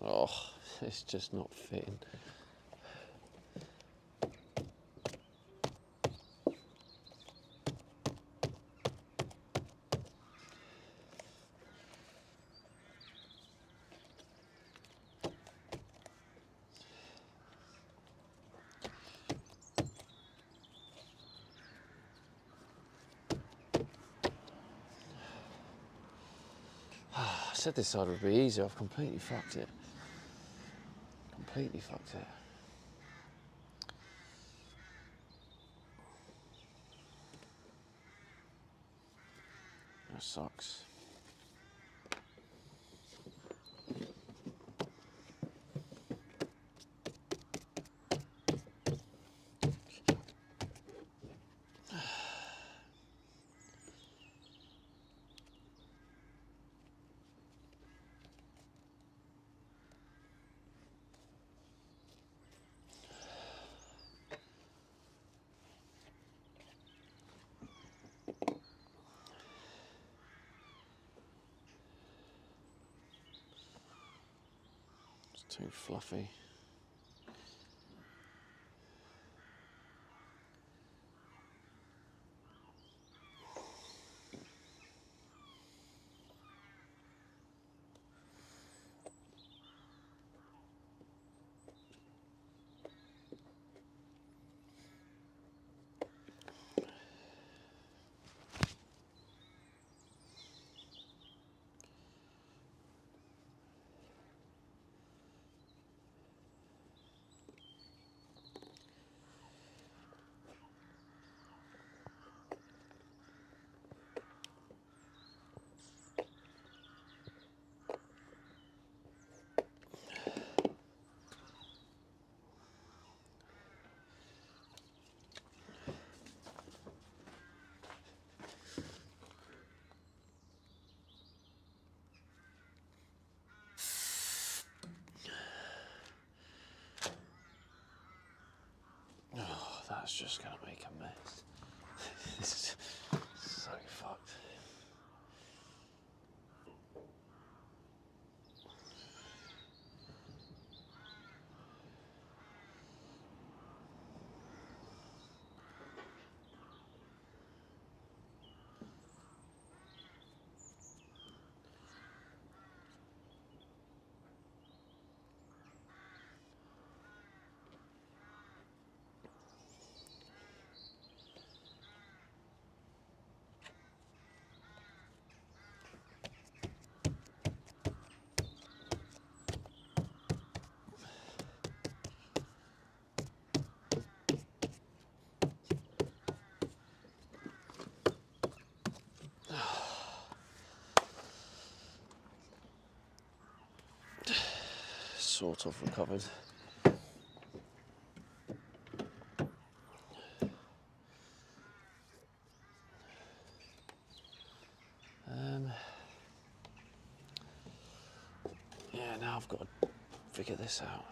Oh, it's just not fitting. I said this side would be easier. I've completely fucked it. Completely fucked it. That sucks. It's too fluffy. Oh, that's just gonna make a mess. This is so fucked. sort of recovered. Yeah, now I've got to figure this out.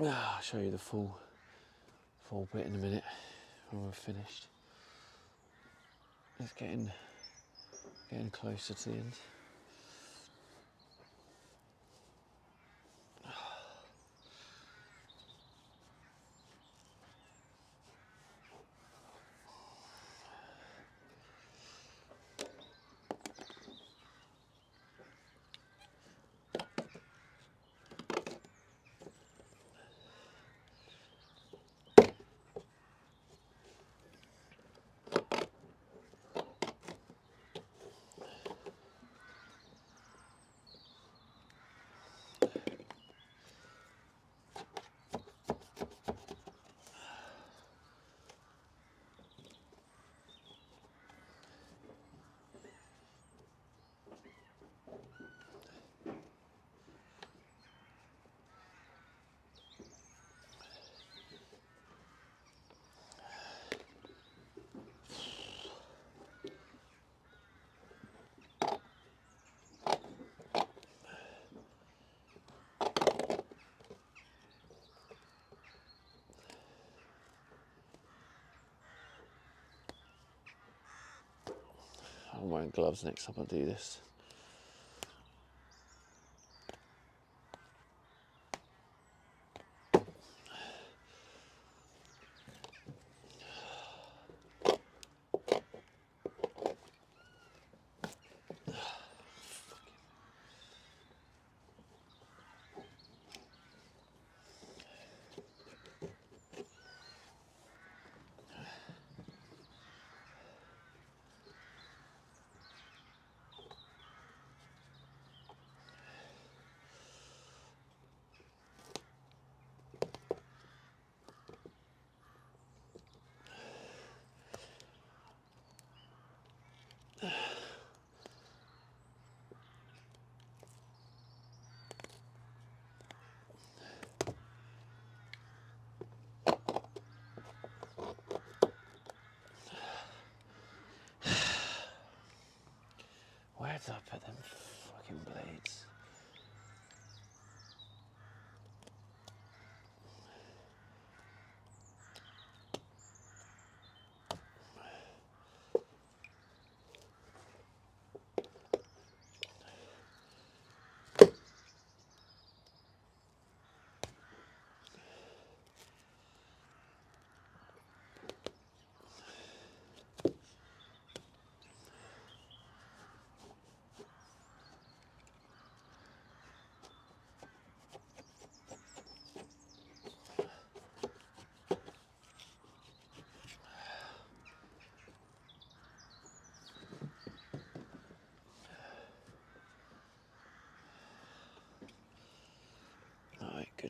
I'll show you the full bit in a minute when we're finished. It's getting closer to the end. I'm wearing gloves next time I do this. Where did I put them fucking blades?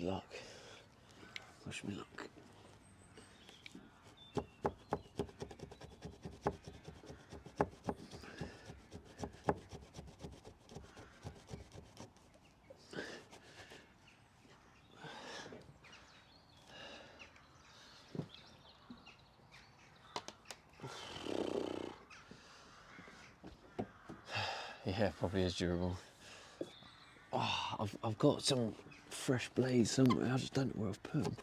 luck. Wish me luck. Yeah, probably is durable. Oh, I've got some fresh blades somewhere. I just don't know where I've put them.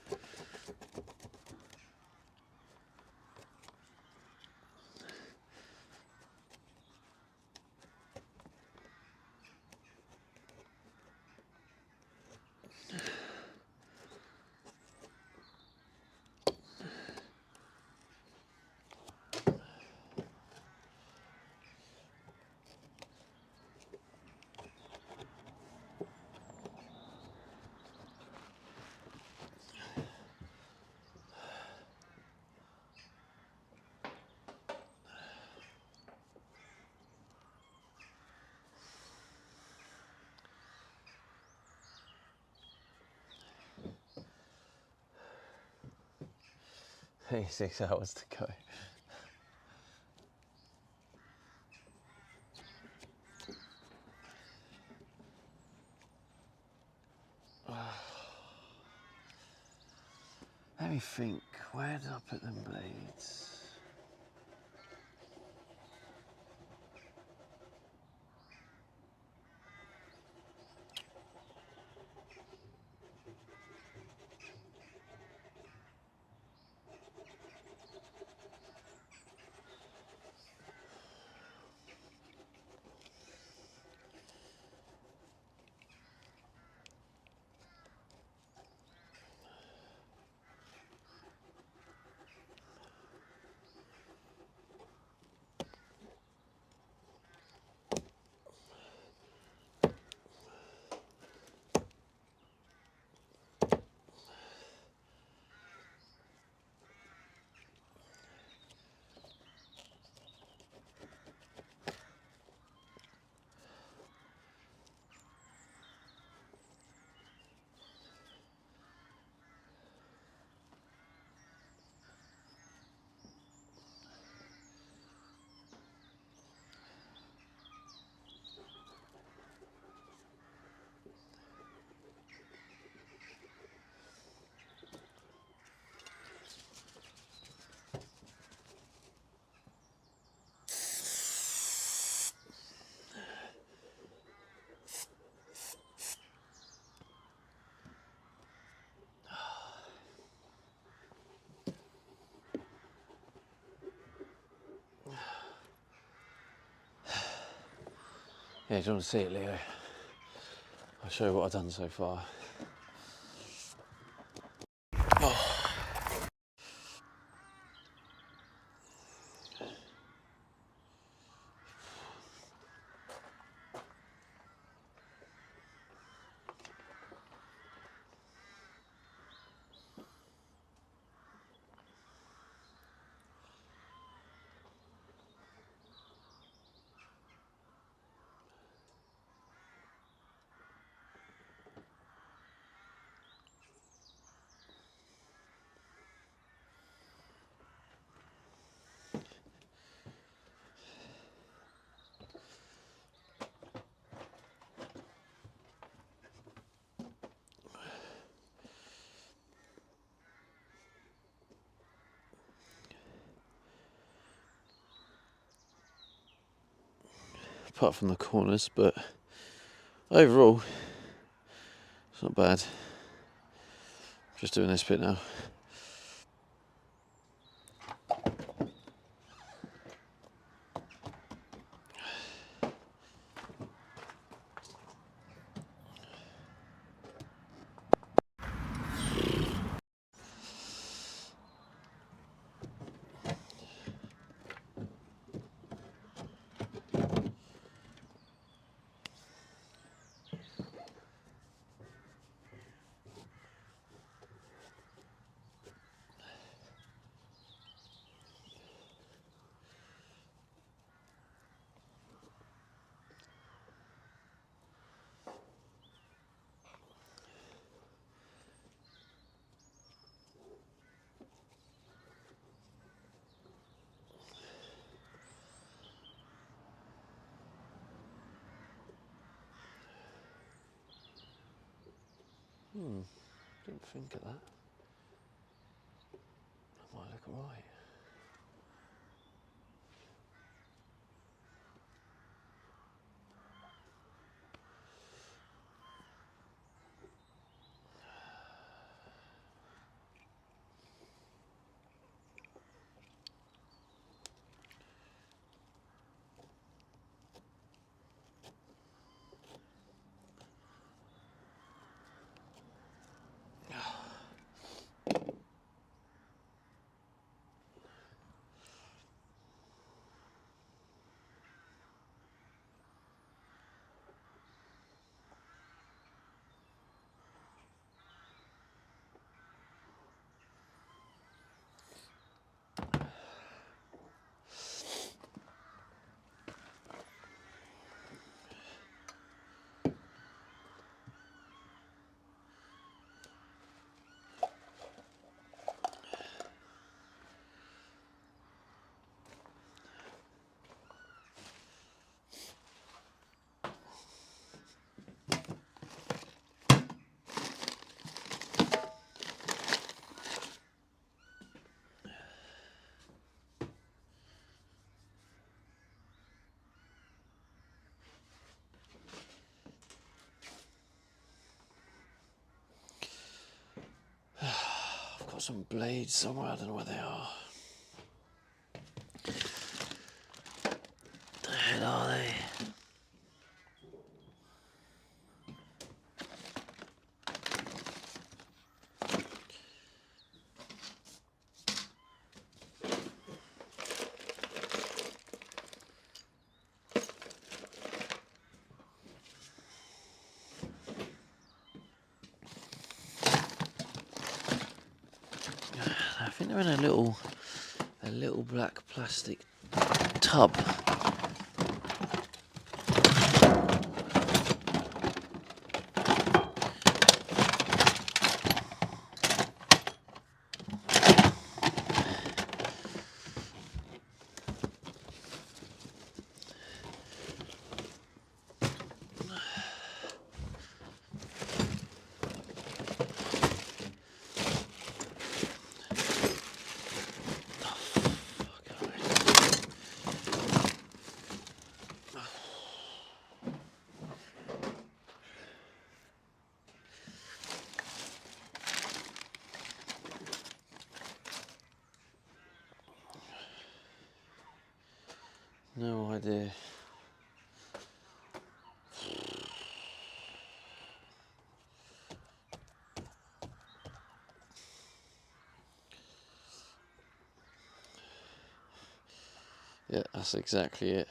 Hey, 6 hours to go. Let me think, where did I put them blades? Yeah, do you want to see it, Leo? I'll show you what I've done so far. Apart from the corners, but overall, it's not bad. Just doing this bit now. Didn't think of that. That might look alright. I've got some blades somewhere, I don't know where they are. The hell are they? I think they're in a little black plastic tub. No idea. Yeah, that's exactly it.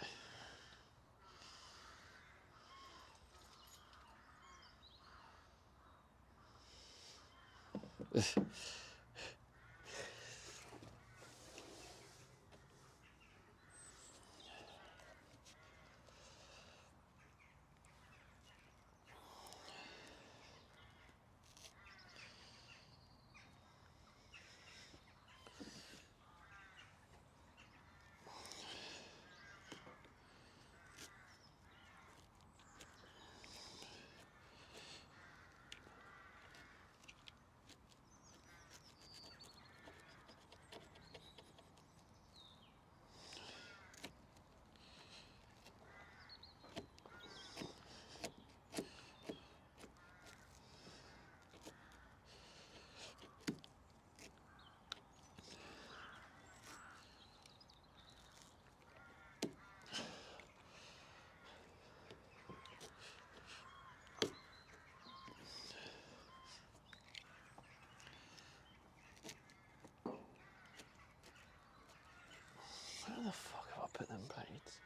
Where the fuck have I put them blades?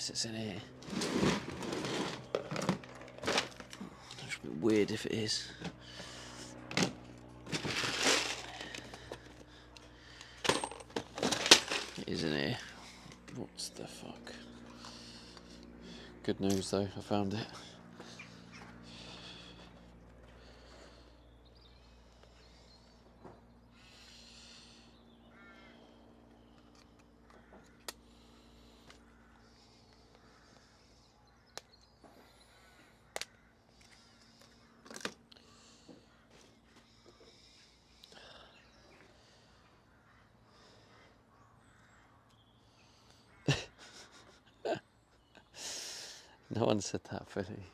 Unless it's in here. It's a bit weird if it is. It is in here. What the fuck? Good news though, I found it. No one said that, Philly.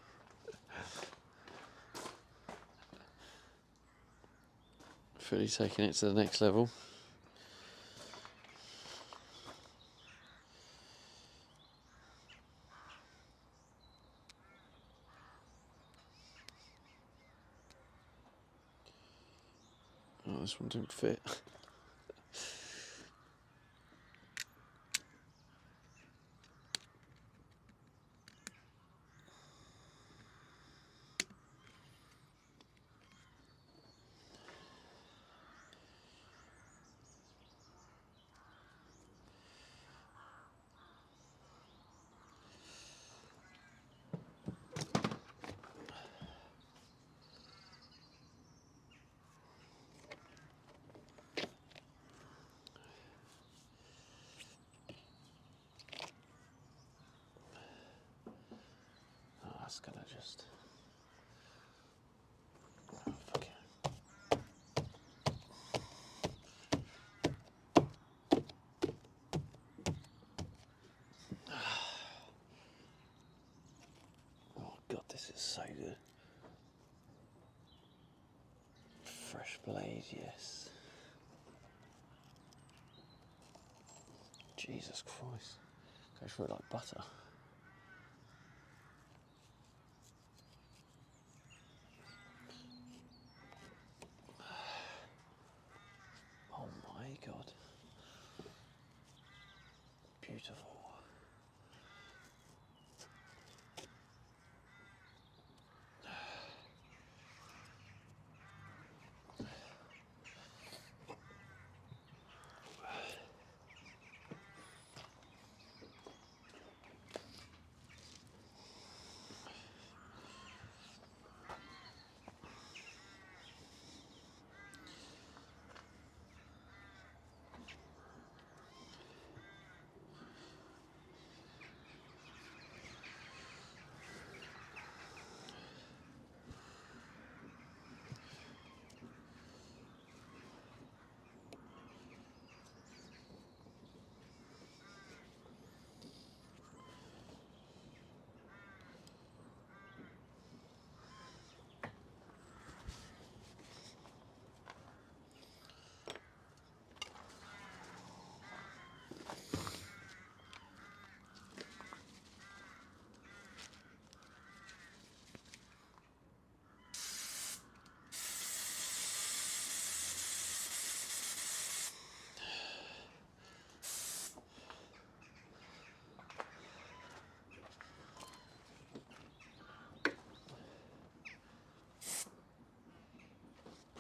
Philly taking it to the next level. Oh, this one didn't fit. Oh, that's gonna just... Oh, fuck it. Oh god, this is so good. Fresh blade, yes. Jesus Christ. Goes through it like butter. Oh my god. Beautiful.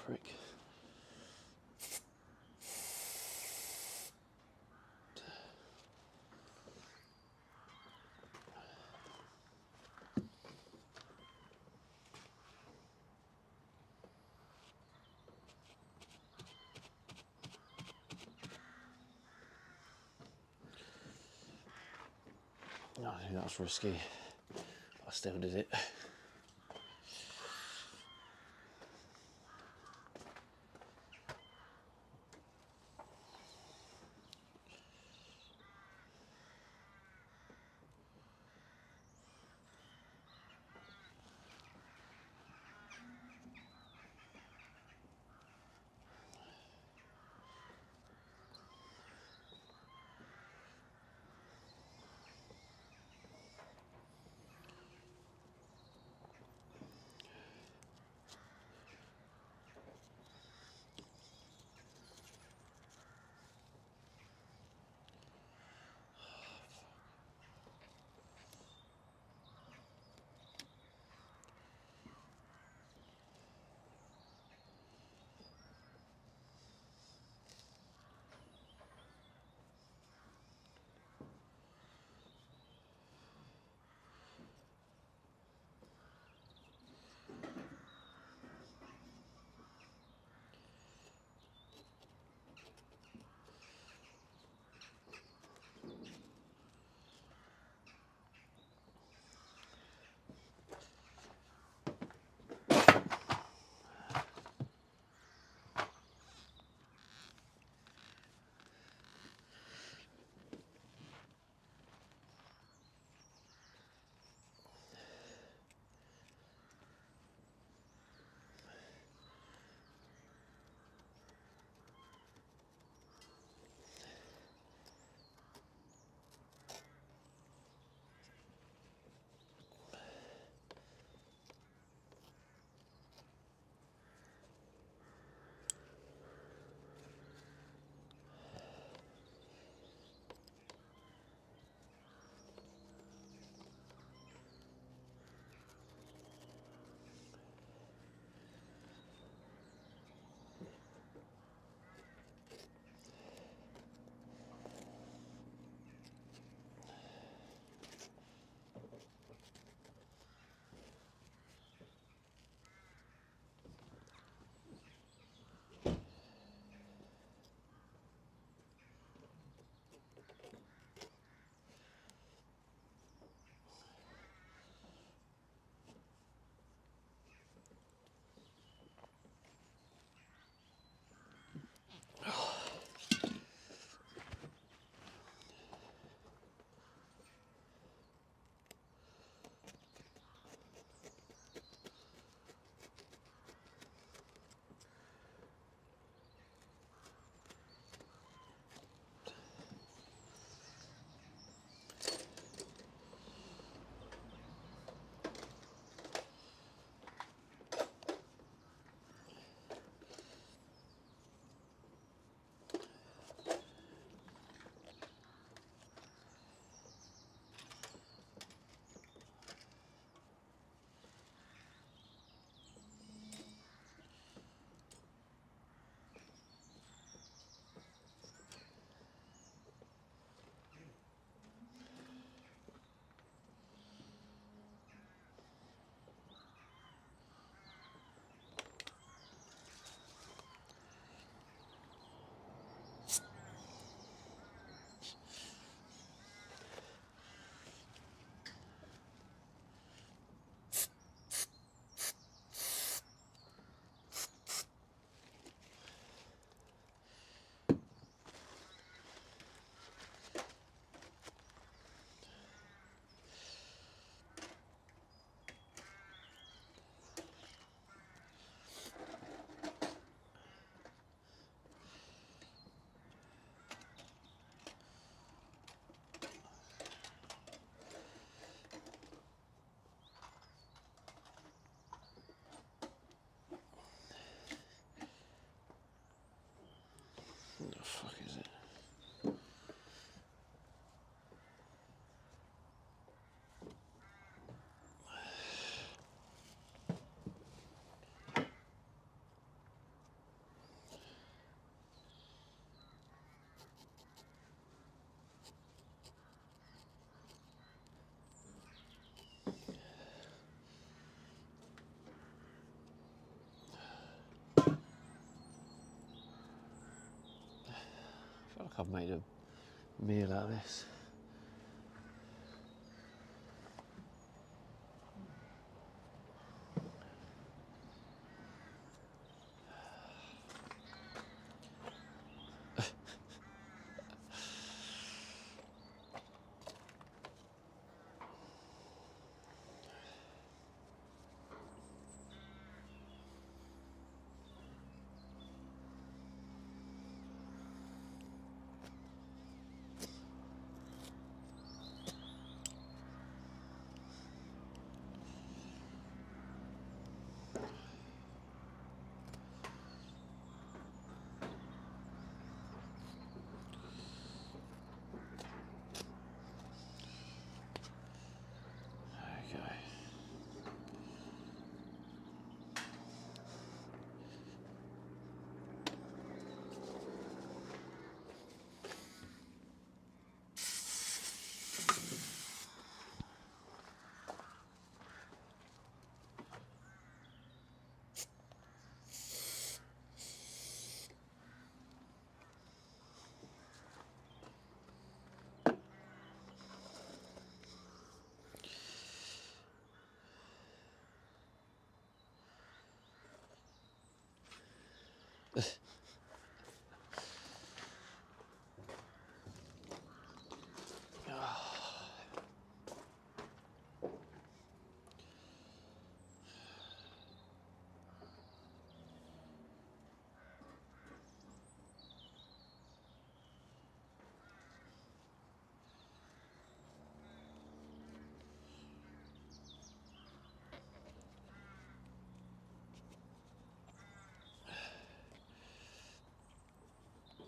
Prick. No, I think that was risky. I still did it. like I've made a meal out of this.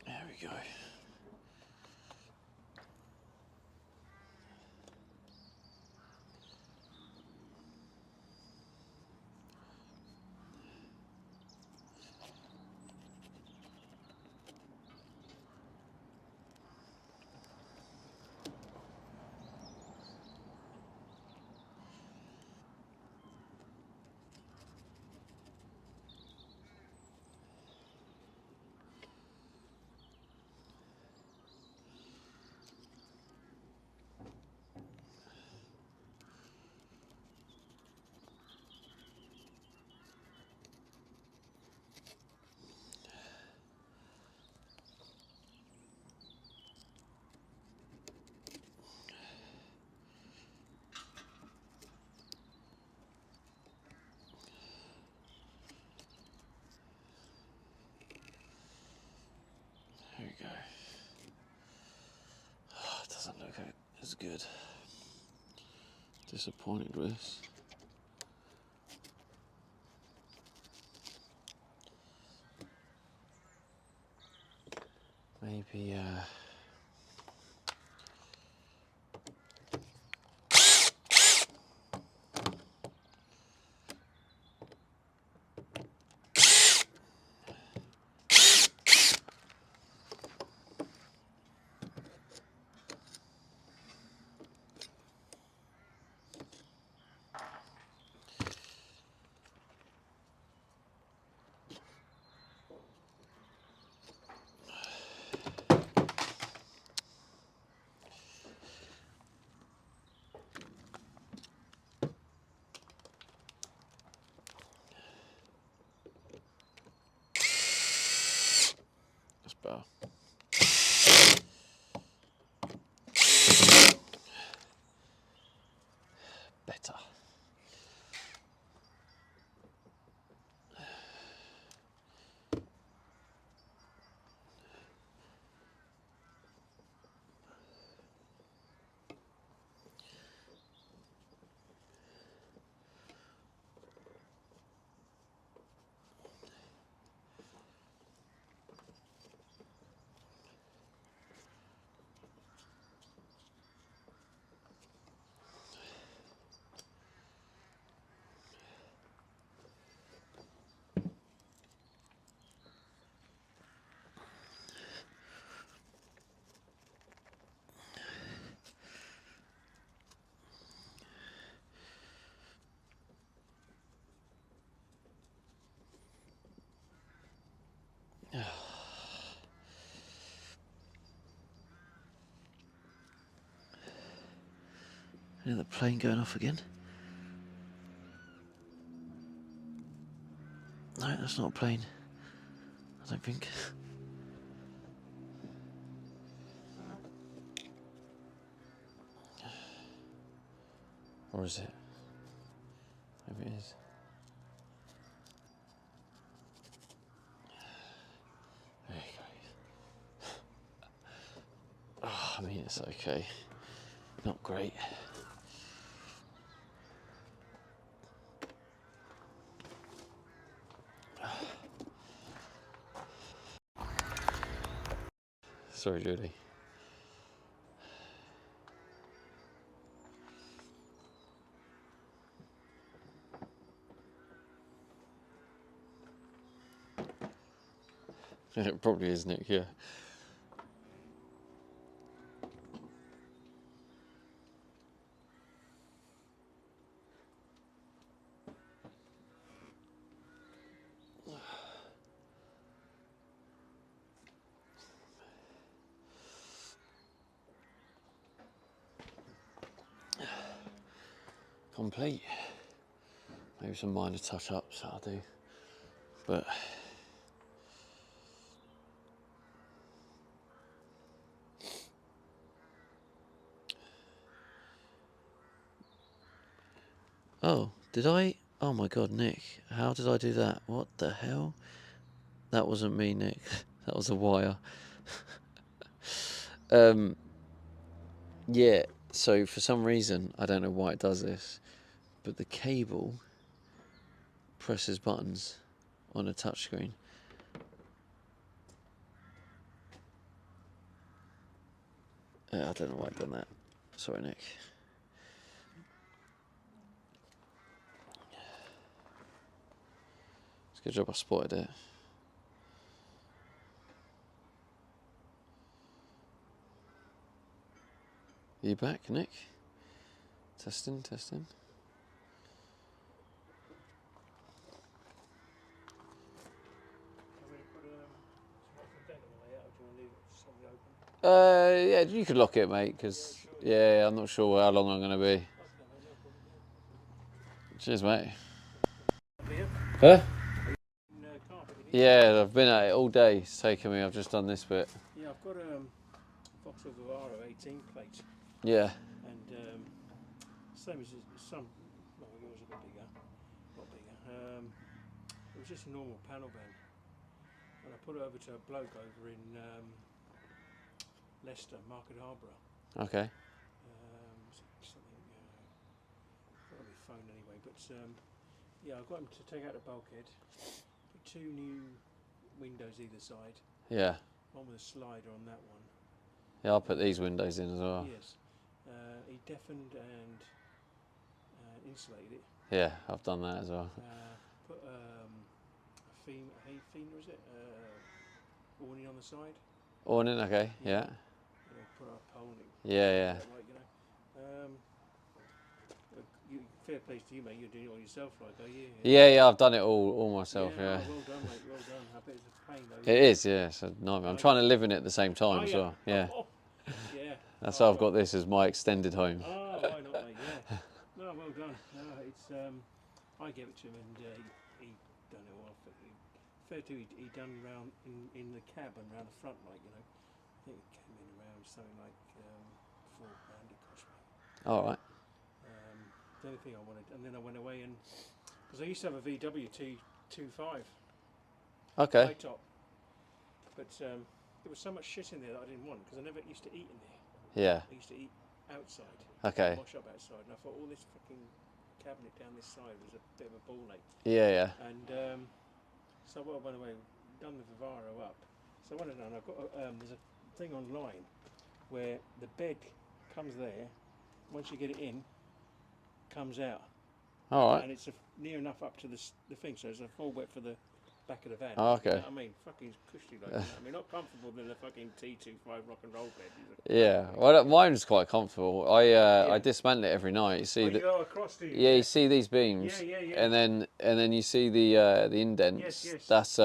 There we go. There we go. Oh, it doesn't look as good. Disappointed with this. Maybe Another plane going off again. No, that's not a plane. I don't think. Or is it? Maybe it is. There he goes. Oh, I mean, it's okay. Not great. Sorry, Judy. It probably is, Nick, yeah. Complete. Maybe some minor touch-ups I'll do. But oh, did I? Oh my God, Nick, how did I do that? What the hell? That wasn't me, Nick. That was a wire. Yeah, so for some reason, I don't know why it does this, but the cable presses buttons on a touchscreen. I don't know why I've done that. Sorry, Nick. It's a good job I spotted it. Are you back, Nick? Testing, testing. Yeah, you could lock it, mate, because, yeah, I'm not sure how long I'm going to be. Cheers, mate. Huh? Yeah, I've been at it all day. It's taken me. I've just done this bit. Yeah, I've got a Vauxhall Vivaro 18 plate. Yeah. And same as some, well, yours a bit bigger, not bigger. It was just a normal panel van, and I put it over to a bloke over in Leicester, Market Harborough. Okay. Something, got on my phone anyway. But yeah, I got him to take out the bulkhead, put 2 new windows either side. Yeah. One with a slider on that one. Yeah, I'll put these windows in as well. Yes. He deafened and insulated it. Yeah, I've done that as well. Put a hay feeder, is it? Awning on the side. Awning, okay, yeah. Put up a pole. Yeah. Like, fair play to you, mate. You're doing it all yourself, like, are you? Yeah, I've done it all myself, yeah. Oh, well done, mate. Well done. I bet it's a pain, though. It is, yeah. It's a nightmare. I'm trying to live in it at the same time as well. Yeah. Yeah. That's why I've got this as my extended home. Oh, why not, mate? Yeah. No, well done. No, it's I gave it to him, and he done it all. Fair to he done round in the cab and round the front, like, I think it came in around something like £4 it cost me. All right. The only thing I wanted, and then I went away and because I used to have a VW T25 Okay. high top, but there was so much shit in there that I didn't want because I never used to eat in there. Yeah. I used to eat outside. Okay. Wash up outside, and I thought all this fucking cabinet down this side was a bit of a ball ache. Yeah. And so I went away, done the Vivaro up. So I went down. I've got there's a thing online where the bed comes there. Once you get it in, comes out. All right. And it's near enough up to the thing, so it's a full width for the back of the van. Oh, like, you know okay. what I mean, fucking cushy, like, you know what I mean, not comfortable than a fucking T25 rock and roll bed. Yeah, well, mine's quite comfortable. I Yeah. dismantle it every night. You see Oh, you the go across, do you? yeah, you see these beams, Yeah, yeah, yeah. and then you see the indents. Yes, yes. That's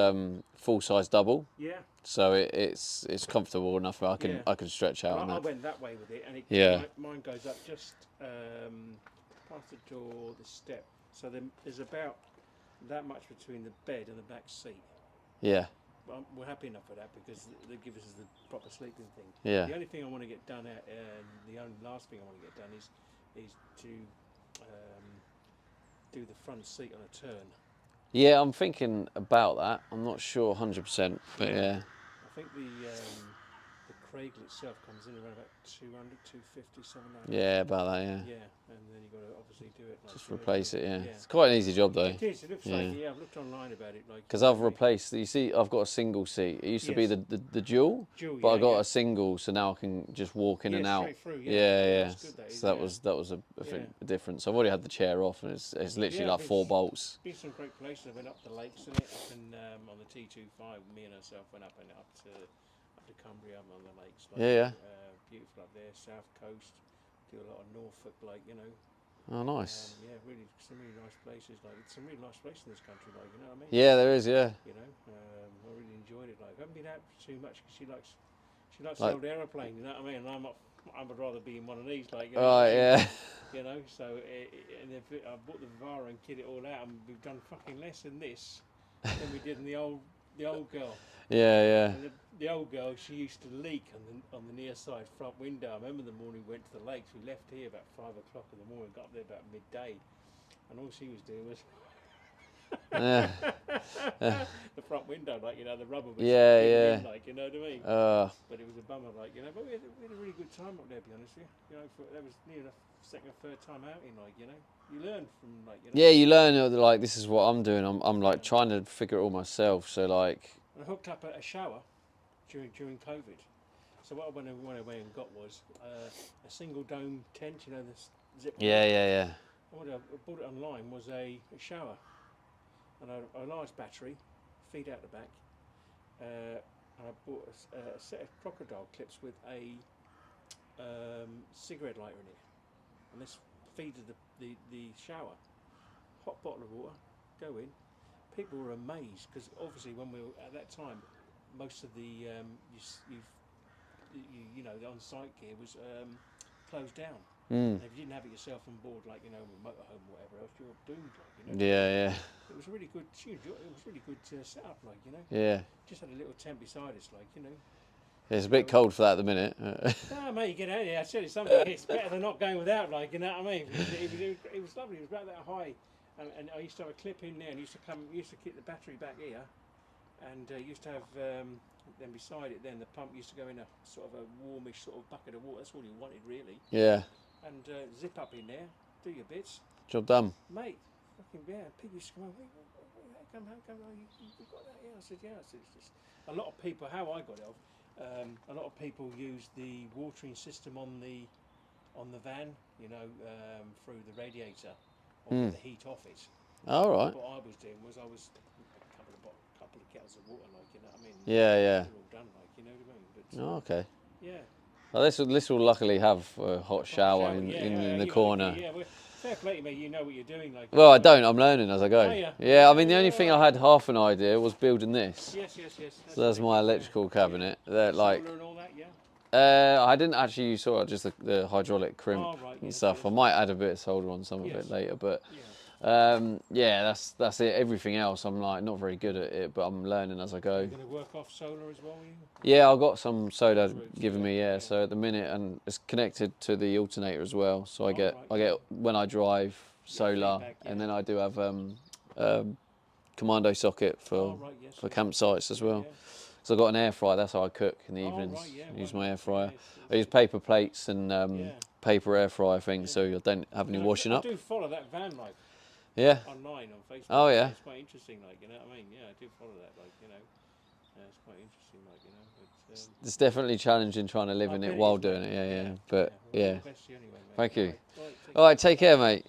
full size double, Yeah. so it's comfortable enough. I can Yeah. I can stretch out on I that. went that way with it, and Yeah. mine goes up just past the door, the step. So there's about that much between the bed and the back seat. Yeah, But we're happy enough for that because they give us the proper sleeping thing. yeah. The only thing I want to get done the only last thing I want to get done is to do the front seat on a turn. Yeah, I'm thinking about that. I'm not sure 100%, but Yeah. yeah. I think the Craigle itself comes in around about 200, 250, something like that. Yeah, about that, yeah. Yeah, and then you've got to obviously do it. Like, Just you know, replace it, yeah. Yeah. It's quite an easy job though. It is. It looks Yeah. like. Yeah, I've looked online about it. Like Because I've replaced, you see, I've got a single seat. It used to be Yes. the dual, Dual, but I yeah, got yeah. a single, so now I can just walk in Yeah, and out. straight through, yeah. yeah, Yeah, yeah. that's good, that is, So that was a Yeah. difference. I've already had the chair off, and it's literally Yeah, like 4 bolts. Been some great places. I went up the lakes in it, up in on the T25. Me and herself went up to Cumbria on the lakes. Like, Yeah, yeah. Beautiful up there, south coast. Do a lot of Norfolk, like, you know. Oh, nice. Yeah, really, some really nice places. Like, it's some really nice places in this country. Like, you know what I mean? Yeah, there is. Yeah. You know, I really enjoyed it. Like, I haven't been out too much because she likes Like- the old aeroplane. You know what I mean? And I would rather be in one of these. Like, you know, Oh, what I mean? yeah. You know, so and I bought the Vivara and kit it all out, and we've done fucking less in this than we did in the old girl. Yeah, yeah. And the old girl, she used to leak on the near side front window. I remember the morning we went to the lakes. We left here about 5 o'clock in the morning, got up there about midday, and all she was doing was Yeah. the front window, like, you know, the rubber was Yeah, giving yeah. in, like, you know what I mean. But it was a bummer, like, you know. But we had a really good time up there, to be honest with you. You know, that was near enough second or third time outing, like, you know. You learn from, like, you know. Yeah, you learn like this is what I'm doing. I'm like trying to figure it all myself. So like. And I hooked up a shower during COVID. So what I went away and got was a single dome tent, you know, this zip. Yeah, yeah, yeah. And what I bought it online was a shower and a large battery, feed out the back. And I bought a set of crocodile clips with a cigarette lighter in it, and this feeded the shower. Hot bottle of water, go in. People were amazed because obviously when we were at that time, most of the you know, the on-site gear was closed down. And if you didn't have it yourself on board, like, you know, a motorhome or whatever else, you're doomed. Like, you know. Yeah, yeah. It was really good. It was really good setup, like, you know. Yeah. Just had a little tent beside us, like, you know. It's a bit cold for that at the minute. No, mate, you get out here. I tell you something. It's better than not going without, like, you know what I mean. It was lovely. It was about that high, and I used to have a clip in there, and used to keep the battery back here, and used to have then beside it. Then the pump used to go in a sort of a warmish sort of bucket of water. That's all you wanted, really. Yeah. And zip up in there, do your bits, Job done. mate. Fucking yeah. People used to come over. How come? Oh, you've got that? Yeah. I said, yeah. It's just a lot of people. How I got it off. A lot of people use the watering system on the van, you know, through the radiator, or get the heat off it. All right. What I was doing was a couple of kettles of water, like, you know what I mean. Yeah, yeah. They're all done, like, you know what I mean. But Oh, okay. yeah. Well, this will luckily have a hot shower in the corner. Yeah, well, fair play to me. You know what you're doing, like. Well, I don't. I'm learning as I go. Oh, yeah. Yeah, I mean, the only thing I had half an idea was building this. Yes. So that's my electrical cabinet. That like. Solar and all that, yeah. I didn't actually use solar, just the hydraulic crimp Right, and yes, stuff. yes. I might add a bit of solder on some of Yes. it later, but Yeah. yeah, that's it. Everything else, I'm like not very good at it, but I'm learning as I go. You're going to work off solar as well, are you? Yeah, I've got some solar Roots, given me. Yeah, so at the minute, and it's connected to the alternator as well. So I get when I drive solar, feedback, and then I do have commando socket for campsites as well. Yeah. So I've got an air fryer. That's how I cook in the Oh, evenings. right, yeah, Use right. my air fryer. Yes, I use paper plates and Yeah. paper air fryer things, so you don't have any I washing up. I do follow that van life Yeah. online on Facebook. Oh, yeah. It's quite interesting, like, you know what I mean? Yeah, I do follow that, like, you know. It's quite interesting, like, you know. But, It's definitely challenging trying to live I in bet it it while is, doing mate. it. Yeah, yeah. Yeah. But well, yeah. all the best to you anyway, mate. Thank you. Right, All right, take care, mate.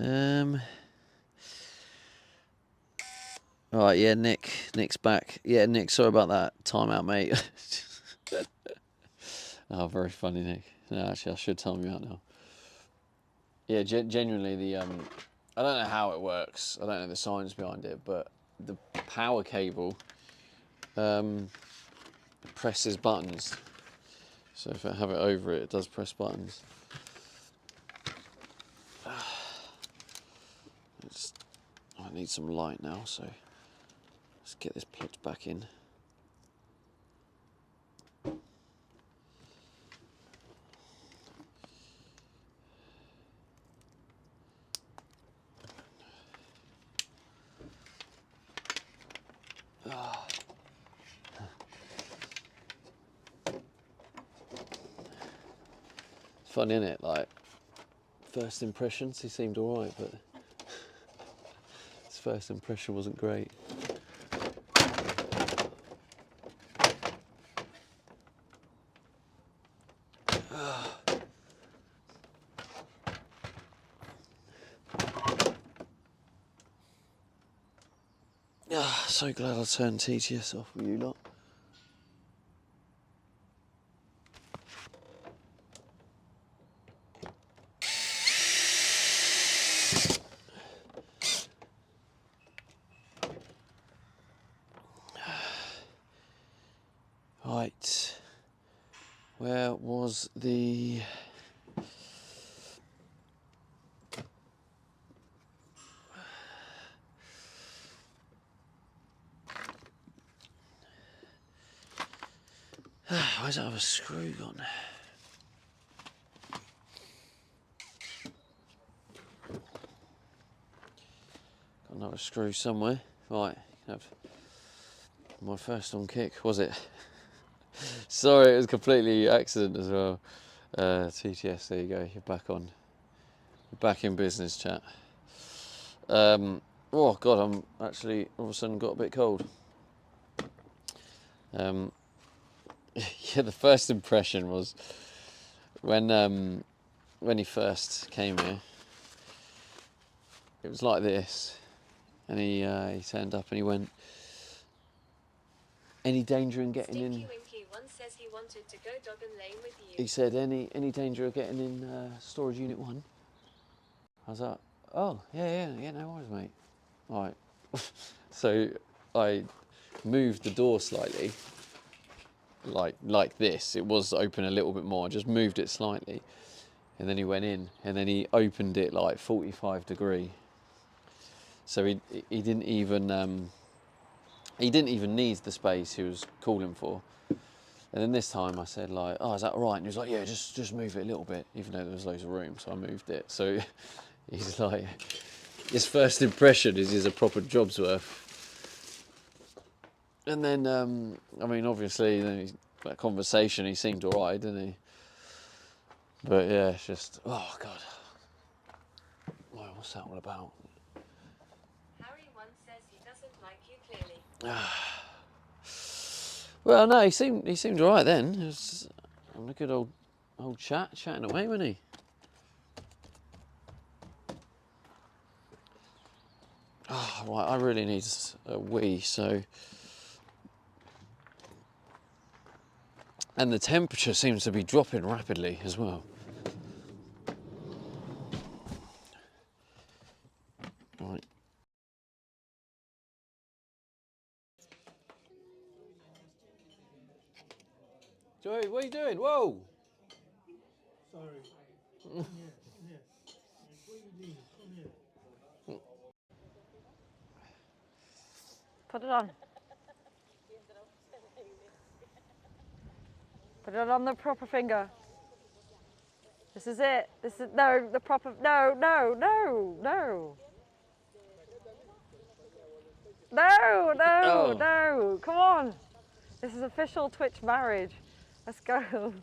All right, yeah, Nick's back. Yeah, Nick, sorry about that. Time out, mate. Oh, very funny, Nick. No, actually, I should time you out now. Yeah, genuinely, I don't know how it works. I don't know the science behind it, but the power cable presses buttons. So if I have it over it, it does press buttons. I need some light now, so let's get this plugged back in. It's funny, isn't it? Like, first impressions, he seemed alright, but his first impression wasn't great. So glad I turned TTS off with you lot. Right, where was the... Where's that other screw gone? Got another screw somewhere. Right, have my first on kick, was it? Sorry, it was completely accident as well. TTS, there you go, you're back on. You're back in business, chat. Oh God, I'm actually all of a sudden got a bit cold. Yeah, the first impression was when he first came here. It was like this, and he turned up and he went, "Any danger in getting in?" Stinky Winky once says he wanted to go dog and lane with you. He said, "Any danger of getting in storage unit 1?" I was like, "Oh yeah, no worries, mate." All right. So I moved the door slightly, like this. It was open a little bit more. I just moved it slightly, and then he went in, and then he opened it like 45 degree. So he didn't even need the space he was calling for. And then this time I said like, "Oh, is that all right?" And he was like, "Yeah, just move it a little bit," even though there was loads of room. So I moved it. So he's like, his first impression is he's a proper job's worth. And then, I mean, obviously, then that conversation, he seemed all right, didn't he? But yeah, it's just, oh God. Well, what's that all about? Harry once says he doesn't like you clearly. Well, no, he seemed all right then. It was having a good old chatting away, wasn't he? Oh, right, I really need a wee, so... And the temperature seems to be dropping rapidly as well. Right. Joey, what are you doing? Whoa! Sorry. Yeah. What are you doing? Come here. Put it on. Put it on the proper finger. This is it. This is no the proper no. Oh. No. Come on. This is official Twitch marriage. Let's go.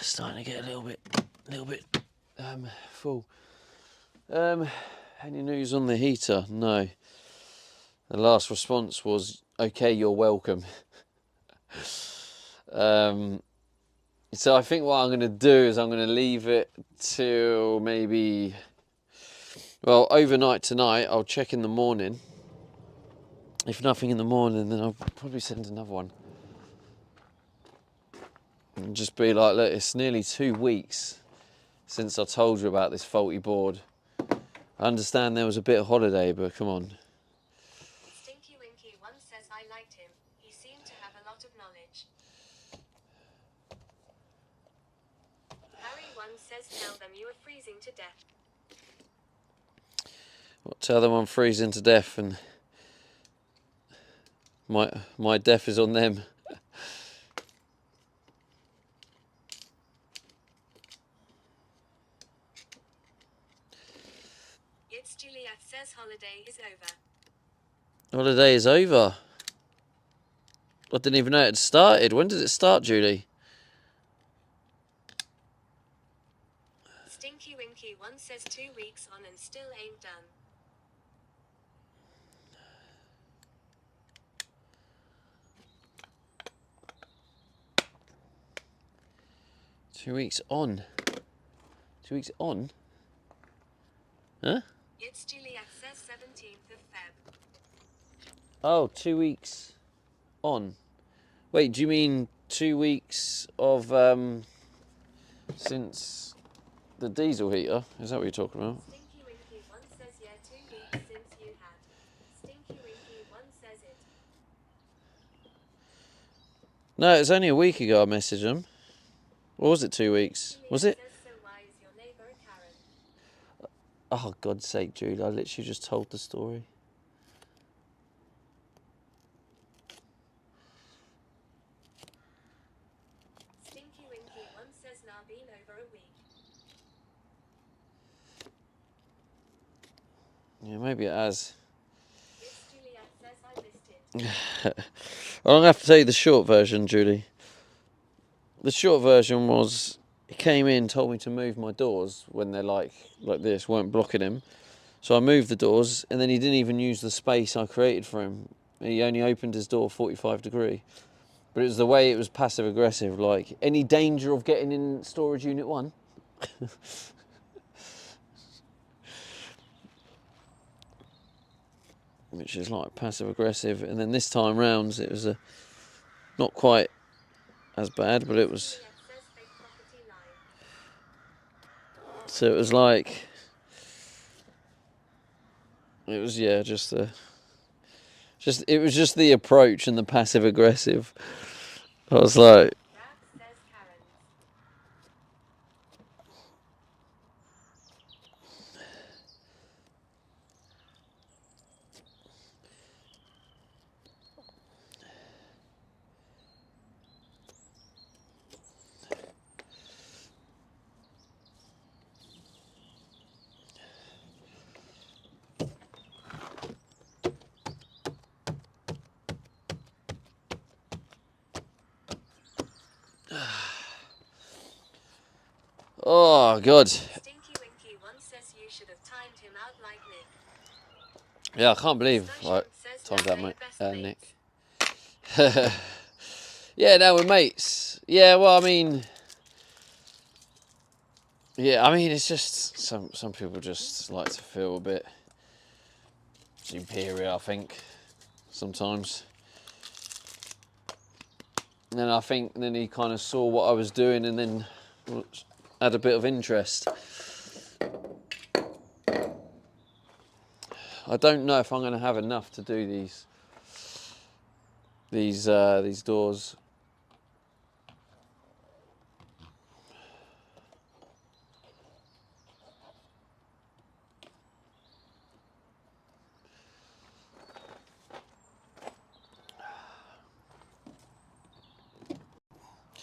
Starting to get a little bit full. Any news on the heater? No. The last response was, okay, you're welcome. So I think what I'm going to do is I'm going to leave it till maybe, well, overnight tonight. I'll check in the morning. If nothing in the morning, then I'll probably send another one. And just be like, look, it's nearly 2 weeks since I told you about this faulty board. I understand there was a bit of holiday, but come on. Stinky Winky once says I liked him. He seemed to have a lot of knowledge. Harry once says tell them you are freezing to death. Well, tell them I'm freezing to death and my death is on them. It's Juliet says holiday is over. Holiday is over. I didn't even know it had started. When did it start, Julie? Stinky Winky once says 2 weeks on and still ain't done. Two weeks on. 2 weeks on? Huh? It's Juliet says 17th of Feb. Oh, 2 weeks on. Wait, do you mean 2 weeks of since the diesel heater? Is that what you're talking about? Stinky Winky once says yeah 2 weeks since you had. Stinky Winky once says it. No, it was only a week ago I messaged them. Or was it 2 weeks? Was it? Says, so why is your neighbour a Karen? Oh, God's sake, Jude, I literally just told the story. Stinky Winky once says nah been over a week. Yeah, maybe it has. It's Juliet says I missed it. I'm going to have to tell you the short version, Julie. The short version was, he came in, told me to move my doors when they're like this, weren't blocking him. So I moved the doors, and then he didn't even use the space I created for him. He only opened his door 45 degree. But it was the way it was passive aggressive, like, any danger of getting in storage unit 1? Which is like passive aggressive, and then this time round it was not quite as bad, but it was. Juliet says fake property line. So it was like, it was it was just the approach and the passive aggressive. I was like, Rab says Karen's. oh God. Stinky Winky once says you should have timed him out like Nick. Yeah, I can't believe Sunshine like says times now that, they're mate. best mates. Nick. Yeah, now we're mates. Yeah, well, I mean, it's just some people just like to feel a bit superior, I think, sometimes. And then I think then he kind of saw what I was doing and then had a bit of interest. I don't know if I'm going to have enough to do these doors.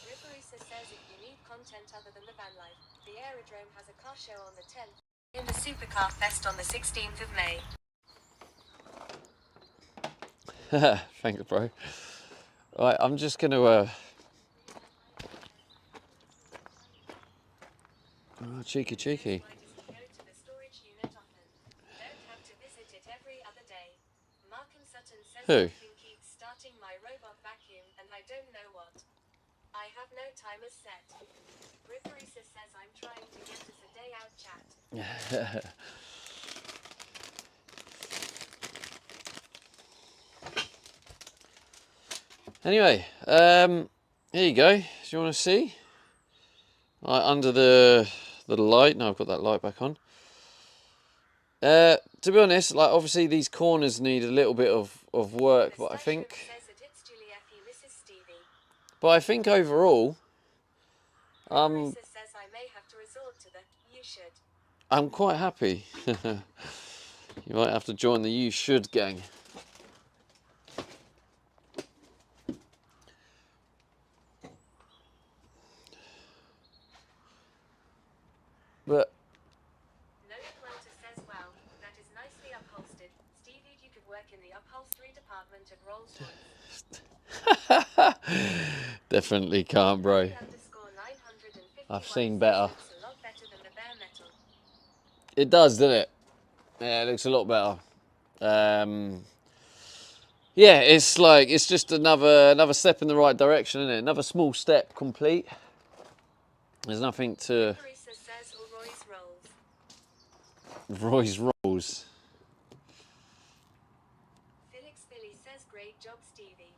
Riverisa says if you need content other than the van life, the aerodrome has a car show on the 10th, in the Supercar Fest on the 16th of May. Thanks, bro. Right, I'm just going to... Oh, cheeky. Why doesn't he go to the storage unit Who? Something keeps starting my robot vacuum, and I don't know what. I have no timers set. Ripperisa says I'm trying to get us a day out chat. Anyway, here you go. Do you want to see? Under the light. No, I've got that light back on. To be honest, like obviously these corners need a little bit of work, but I think overall, says I may have to resort to the you should. I'm quite happy. You might have to join the you should gang. But Noah Quilter says, wow, that is nicely upholstered. Stevie, you could work in the upholstery department at Rolls-Royce. definitely can't, bro. I've seen better. Looks a lot better than the bare metal. It does, doesn't it? Yeah, it looks a lot better. Yeah, it's just another step in the right direction, isn't it? Another small step complete. There's nothing to. Teresa says, or Roy's rolls. Roy's rolls. Felix Billy says, great job, Stevie.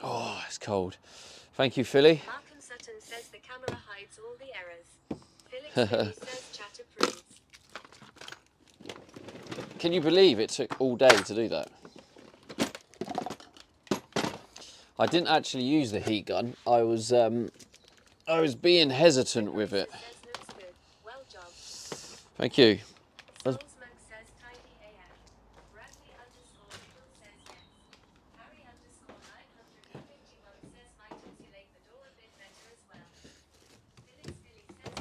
Oh, it's cold. Thank you, Philly. Markham Sutton says the camera hides all the errors. Felix Billy says chat approves. Can you believe it took all day to do that? I didn't actually use the heat gun. I was being hesitant with it. Looks good. Well job. Thank you. Soul Smoke says tidy AF. Bradley _ Eagle says yes. Harry _ 951 says might insulate the door a bit better as well. Felix Billy says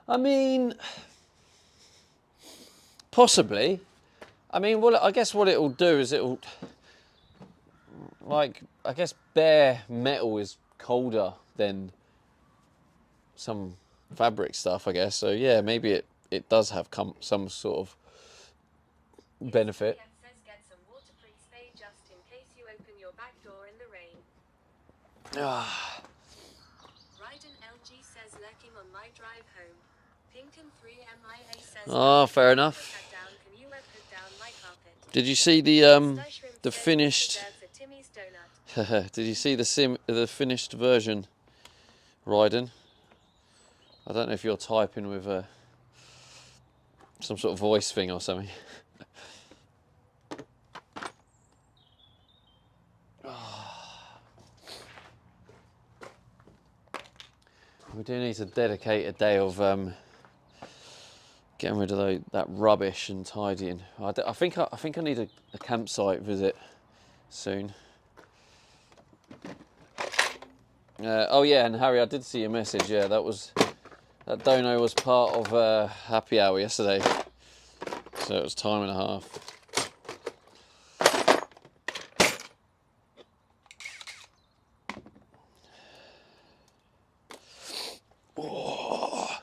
I'm the I mean, possibly. I mean, well, I guess what it'll do is it'll, like, I guess bare metal is colder than some fabric stuff, I guess. So yeah, maybe it does have some sort of benefit. says get some waterproof spray just in case you open your back door in the rain. Ryden LG says lurking on my drive home. Pinkin 3MIA says Oh, fair enough. down, can you put down my carpet? Did you see the Says finished? deserves a Timmy's donut. Did you see the finished version, Ryden? I don't know if you're typing with some sort of voice thing or something. We do need to dedicate a day of getting rid of that rubbish and tidying. I think I need a campsite visit soon. Oh yeah, and Harry, I did see your message. Yeah, that dono was part of happy hour yesterday, so it was time and a half. Oh.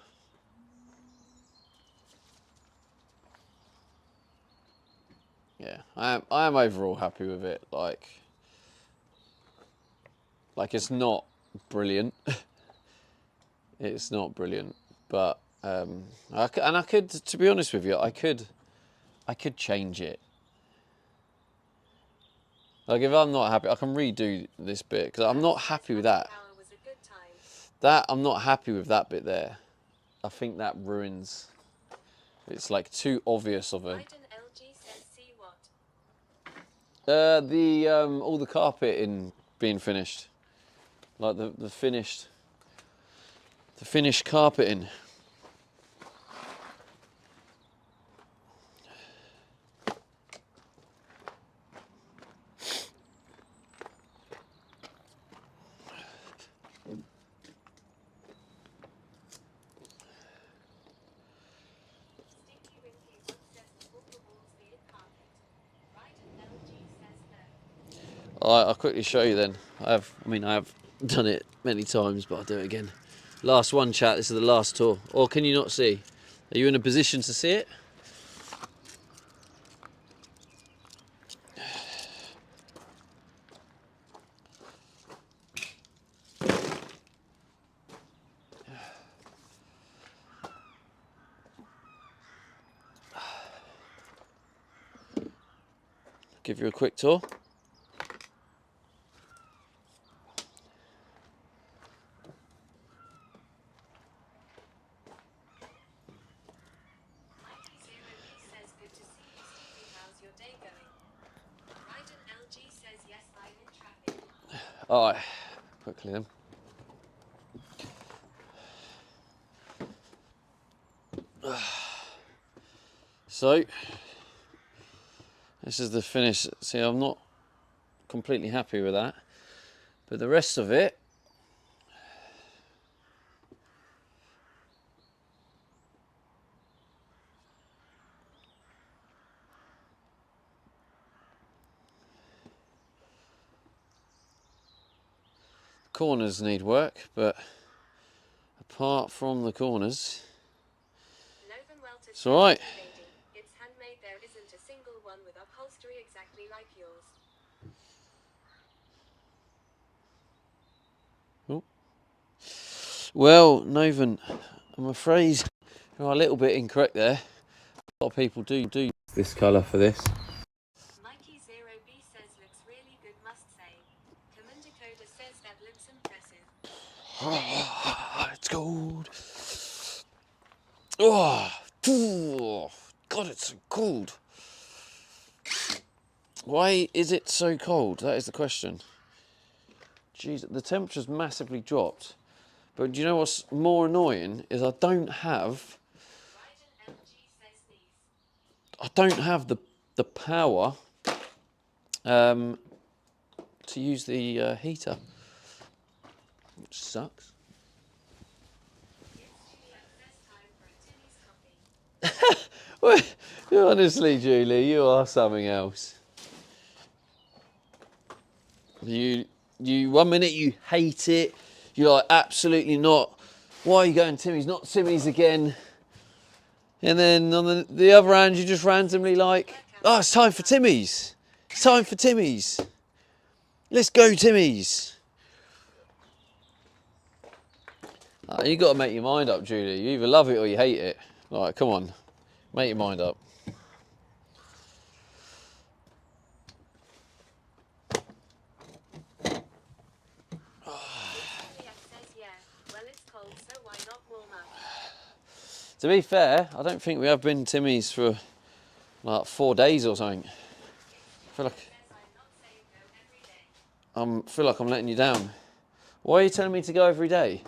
Yeah, I am overall happy with it. Like it's not brilliant. It's not brilliant, but I could, to be honest with you, I could change it. Like if I'm not happy, I can redo this bit because I'm not happy with that. I'm not happy with that bit there. I think that ruins. It's like too obvious of a. All the carpeting being finished, like the finished carpeting. I'll quickly show you then. I have done it many times, but I'll do it again. Last one, chat. This is the last tour. Or can you not see? Are you in a position to see it? give you a quick tour. Mikey 0B says good to see you, Stevie. How's your day going? Ryden LG says yes, I'm in traffic. All right, quickly then. So, this is the finish. See, I'm not completely happy with that, but the rest of it, corners need work, but apart from the corners, it's all right. It's handmade, there isn't a single one with upholstery exactly like yours. Oh. Well, Novan, I'm afraid you're a little bit incorrect there. A lot of people do this colour for this. Mikey 0B says looks really good, must say. Commander Coda says that looks impressive. It's cold. Oh, God, it's so cold. Why is it so cold? That is the question. Jeez, the temperature's massively dropped. But do you know what's more annoying is I don't have the power to use the heater, which sucks. Well, honestly, Julie, you are something else. You 1 minute you hate it, you're like, absolutely not. Why are you going Timmy's? Not Timmy's again. And then on the other hand, you just randomly like, oh, it's time for Timmy's. It's time for Timmy's. Let's go Timmy's. You got to make your mind up, Julie. You either love it or you hate it. Like, come on, make your mind up. To be fair, I don't think we have been Timmy's for like 4 days or something. I feel like I'm letting you down. Why are you telling me to go every day?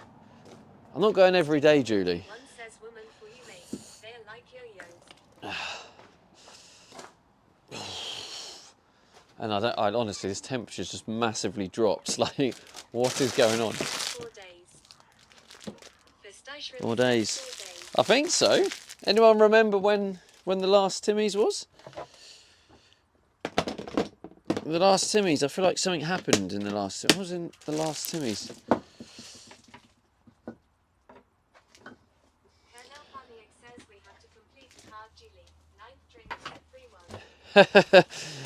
I'm not going every day, Julie. One says woman for you, mate. They're like yo-yos. And I honestly, this temperature's just massively dropped. Like, what is going on? 4 days. 4 days. I think so. Anyone remember when the last Timmy's was? The last Timmy's, I feel like something happened in the last. What was in the last Timmy's?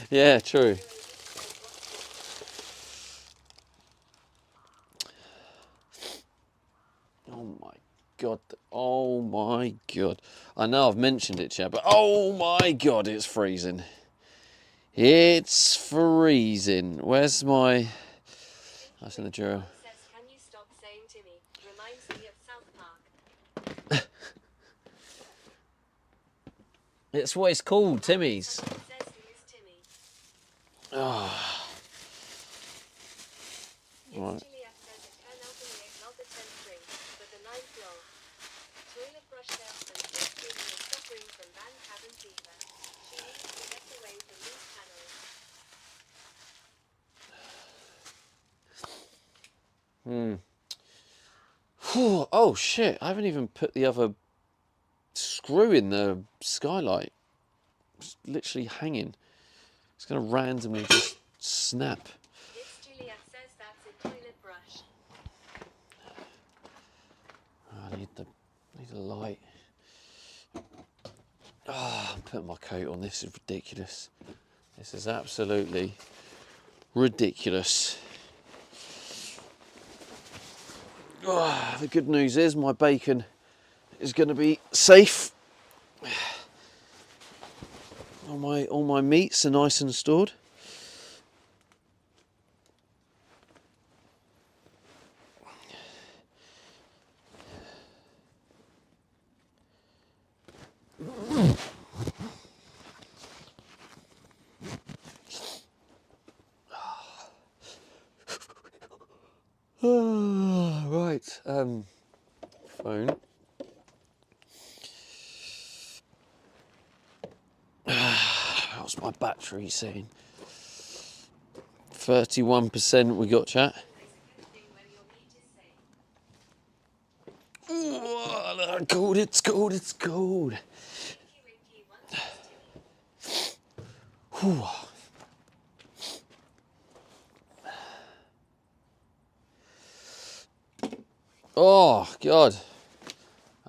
Yeah, true. Oh my God. Oh my God. I know I've mentioned it, Chad, but oh my God, it's freezing. It's freezing. Where's my... That's in the drill. Can you stop saying Timmy? Reminds me of South Park. It's what it's called, Timmy's. Oh. Right. Oh shit, I haven't even put the other screw in the skylight. It's literally hanging. It's going to randomly just snap. Juliet says that's a toilet brush. Oh, I need the light. I'm putting my coat on. This is ridiculous. This is absolutely ridiculous. The good news is my bacon is going to be safe. All my meats are nice and stored. Right, phone. What's my battery saying? 31% we got, chat. Ooh, cold, it's cold, it's cold. Whew. Oh, God.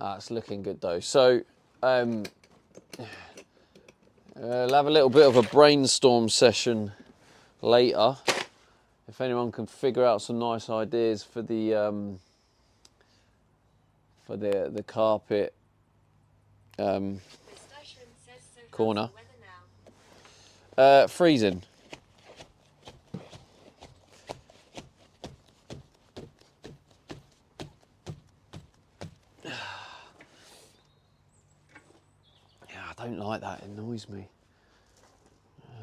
It's looking good, though. So, we'll have a little bit of a brainstorm session later. If anyone can figure out some nice ideas for the carpet corner. Freezing. Yeah, I don't like that. It annoys me.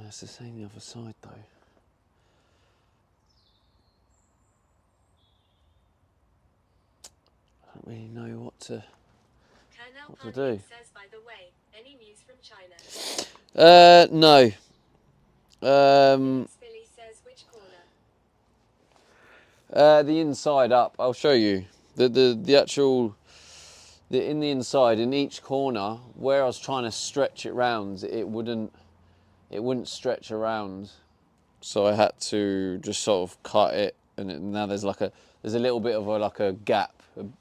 It's the same the other side, though. I don't really know what to do. Says, by the way, any news from China? No. Billy says, which corner? The inside up. I'll show you. The actual. In the inside, in each corner, where I was trying to stretch it round, it wouldn't stretch around. So I had to just sort of cut it, and now there's a little bit of a gap,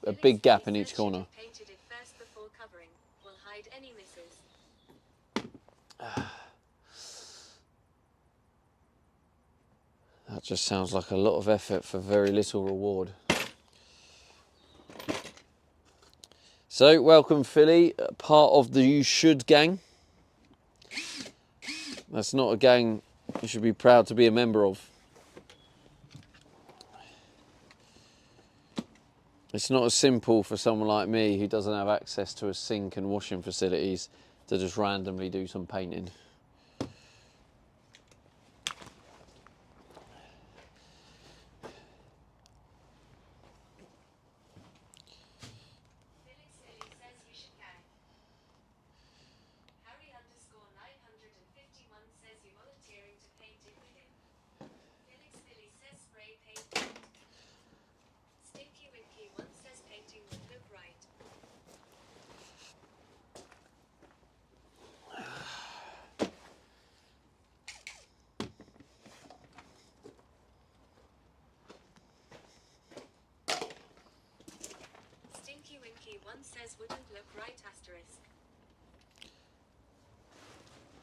a big gap in each corner. Painted it first before covering. Will hide any misses. That just sounds like a lot of effort for very little reward. So, welcome Philly, part of the You Should gang. That's not a gang you should be proud to be a member of. It's not as simple for someone like me who doesn't have access to a sink and washing facilities to just randomly do some painting. Says wouldn't look right asterisk.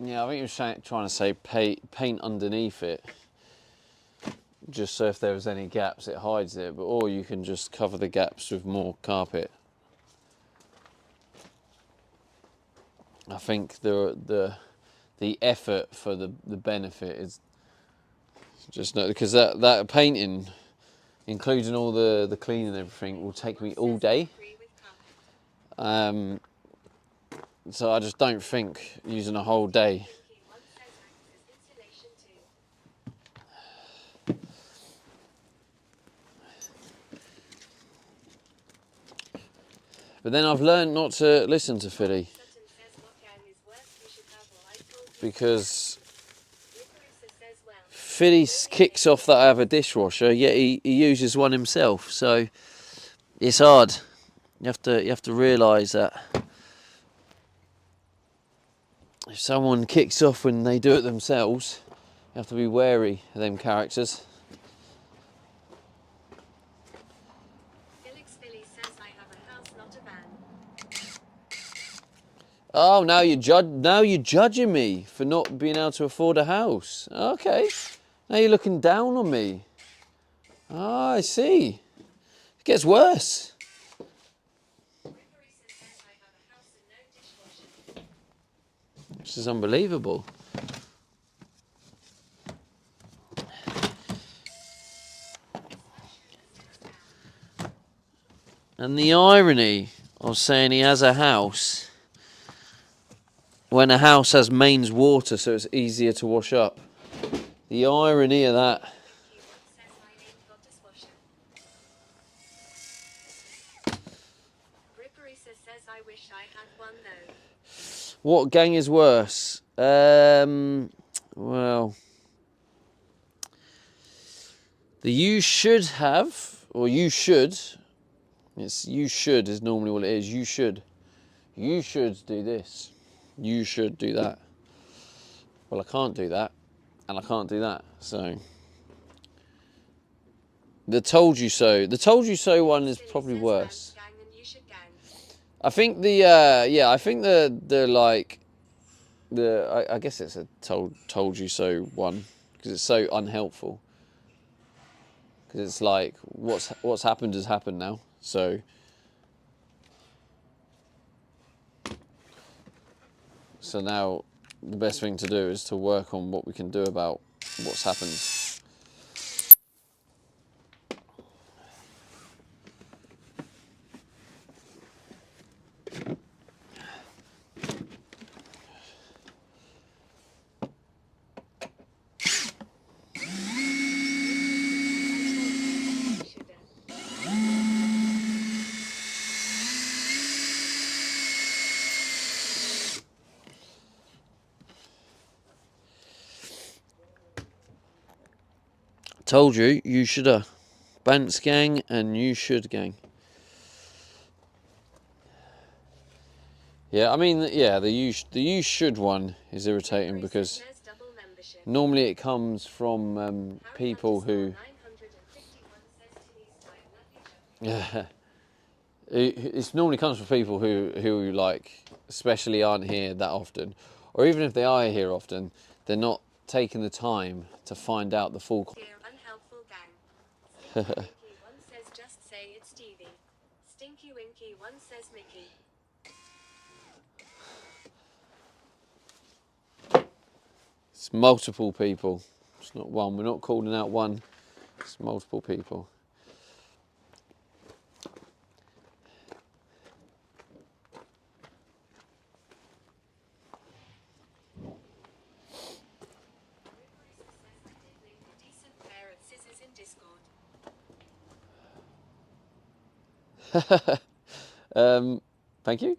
Yeah, I think you're trying to say paint underneath it, just so if there was any gaps it hides it, or you can just cover the gaps with more carpet. I think the effort for the benefit is just not, because that painting, including all the cleaning and everything, will take me all day. So I just don't think using a whole day. But then I've learned not to listen to Philly, because Philly kicks off that I have a dishwasher, yet he uses one himself. So it's hard. You have to realise that if someone kicks off when they do it themselves, you have to be wary of them characters. Philly says I have a house, not a van. Oh, now you're judging me for not being able to afford a house. Okay, now you're looking down on me. Ah, I see. It gets worse. This is unbelievable. And the irony of saying he has a house when a house has mains water, so it's easier to wash up. The irony of that. I wish I had one though. What gang is worse? Well, the you should have, or you should. It's you should is normally what it is. You should do this. You should do that. Well, I can't do that, and I can't do that. So the told you so. The told you so one is probably worse. Gang and you should gang. I think the I think the like the I guess it's a told you so one because it's so unhelpful. Because it's like what's happened has happened now. So now the best thing to do is to work on what we can do about what's happened. Told you, you shoulda. Bants gang and you should gang. Yeah, I mean, yeah, the you should one is irritating because normally it comes from people who, yeah, it normally comes from people who like especially aren't here that often, or even if they are here often, they're not taking the time to find out the full. Dear unhelpful gang. Stinky Winky one says just say it's Stevie. Stinky Winky one says Mickey. It's multiple people. It's not one. We're not calling out one. It's multiple people. Decent pair of scissors in Discord. Thank you.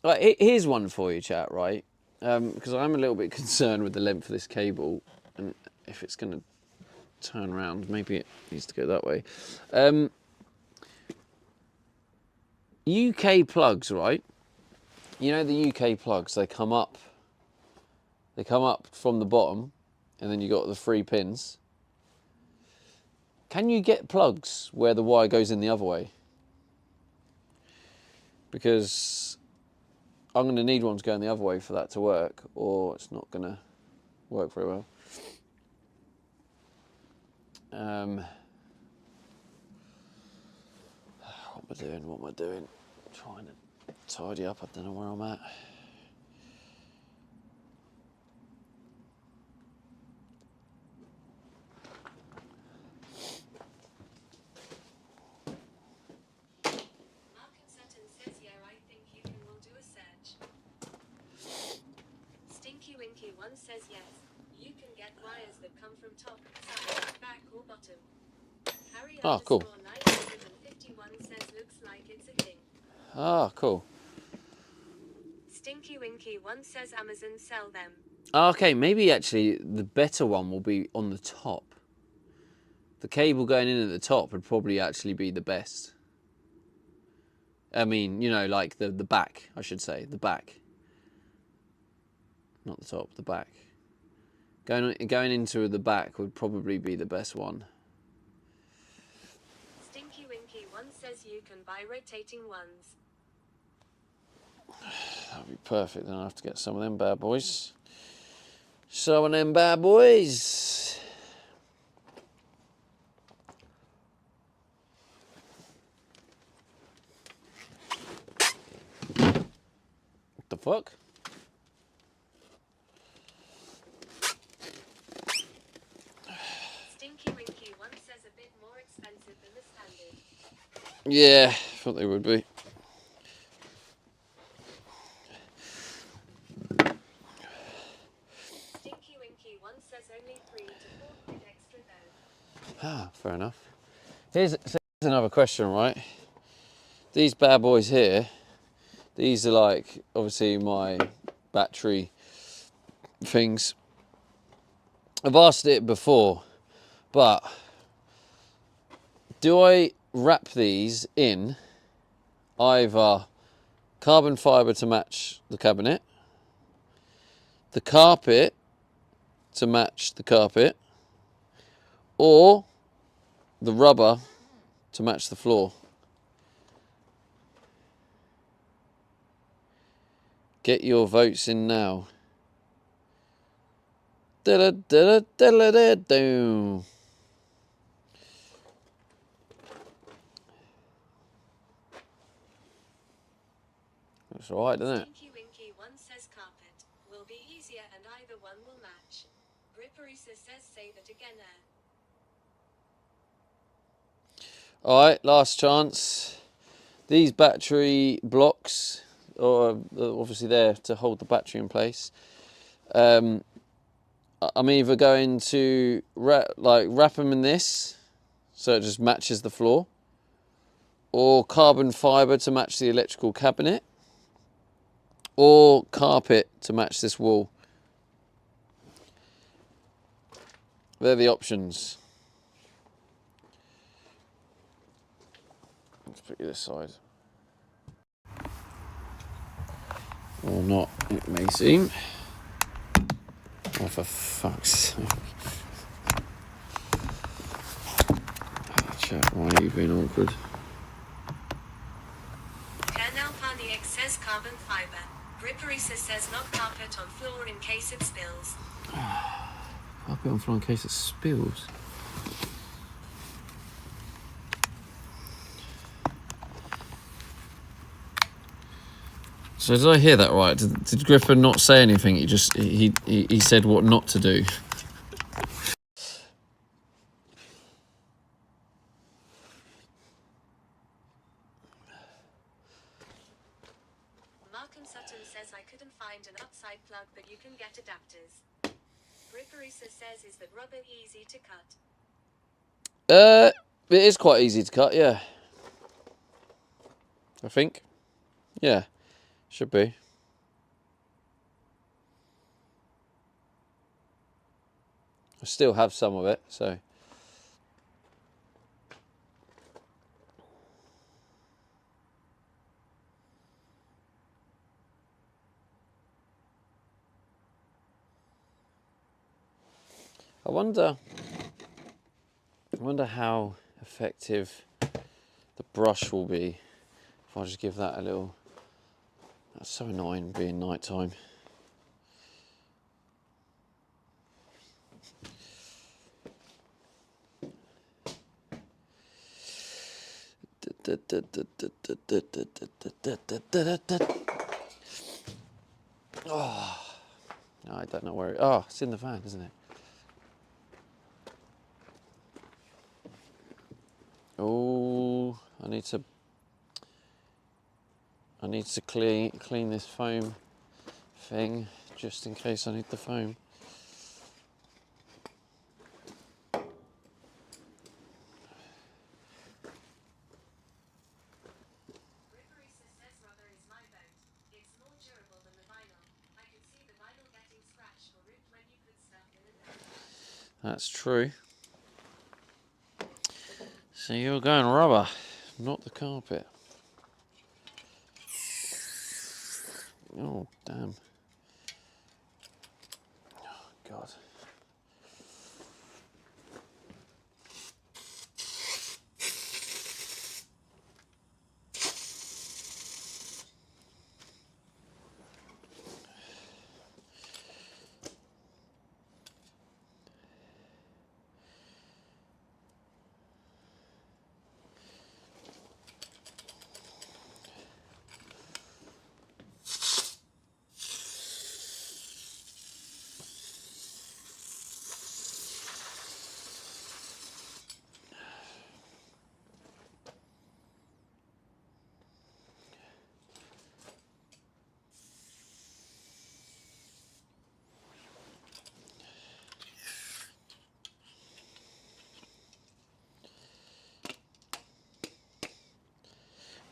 Right, here's one for you, chat, right? Because I'm a little bit concerned with the length of this cable and if it's going to turn around. Maybe it needs to go that way. UK plugs, right? You know the UK plugs, they come up from the bottom and then you got the 3 pins. Can you get plugs where the wire goes in the other way? Because I'm going to need one to go in the other way for that to work, or it's not going to work very well. What am I doing? Trying to tidy up, I don't know where I'm at. Mark and Sutton says yeah, I think you can will do a search. Stinky Winky one says yes. You can get wires that come from top, side, back or bottom. Harry Cool. 951 says looks like it's a thing. Cool. Stinky Winky one says Amazon sell them. Okay, maybe actually the better one will be on the top. The cable going in at the top would probably actually be the best. I mean, you know, like the back, I should say, the back. Not the top, the back. Going into the back would probably be the best one. Stinky Winky one says you can buy rotating ones. That'd be perfect. Then I'll have to get some of them bad boys. Some of them bad boys. What the fuck? Stinky Winky one says a bit more expensive than the standard. Yeah, thought they would be. Stinky Winky one says only 3 to 4 extra though. Fair enough. Here's another question, right? these bad boys here, these are like obviously my battery things. I've asked it before, but do I wrap these in either carbon fibre to match the cabinet, the carpet to match the carpet, or the rubber to match the floor? Get your votes in now. Da-da-da-da-da-da-da. That's alright, doesn't it? Stinky Winky 1 says carpet will be easier and either one will match. Gripperisa says say that again. Alright, last chance. These battery blocks are obviously there to hold the battery in place. I'm either going to wrap them in this so it just matches the floor, or carbon fibre to match the electrical cabinet, or carpet to match this wall. They're the options. Let's put you this side. Or not, it may seem. Oh, for fuck's sake. Chat, why are you being awkward? Colonel Paniek says carbon fibre. Gripperisa says not carpet on floor in case it spills. Carpet on floor in case it spills. So did I hear that right? Did Griffin not say anything? He said what not to do. Malcolm Sutton says I couldn't find an outside plug, but you can get adapters. Gripperisa says is that rubber easy to cut? It is quite easy to cut, yeah. I think. Yeah, should be. I still have some of it, so. I wonder how effective the brush will be if I just give that a little. That's so annoying being night time. Oh, no, I don't know where it. Oh, it's in the fan, isn't it? Oh, I need to clean this foam thing just in case I need the foam. Gripperisa says rubber is my vote. It's more durable than the vinyl. I could see the vinyl getting scratched or ripped when you put stuff in and out. That's true. So you're going rubber, not the carpet. Oh, damn. Oh, God.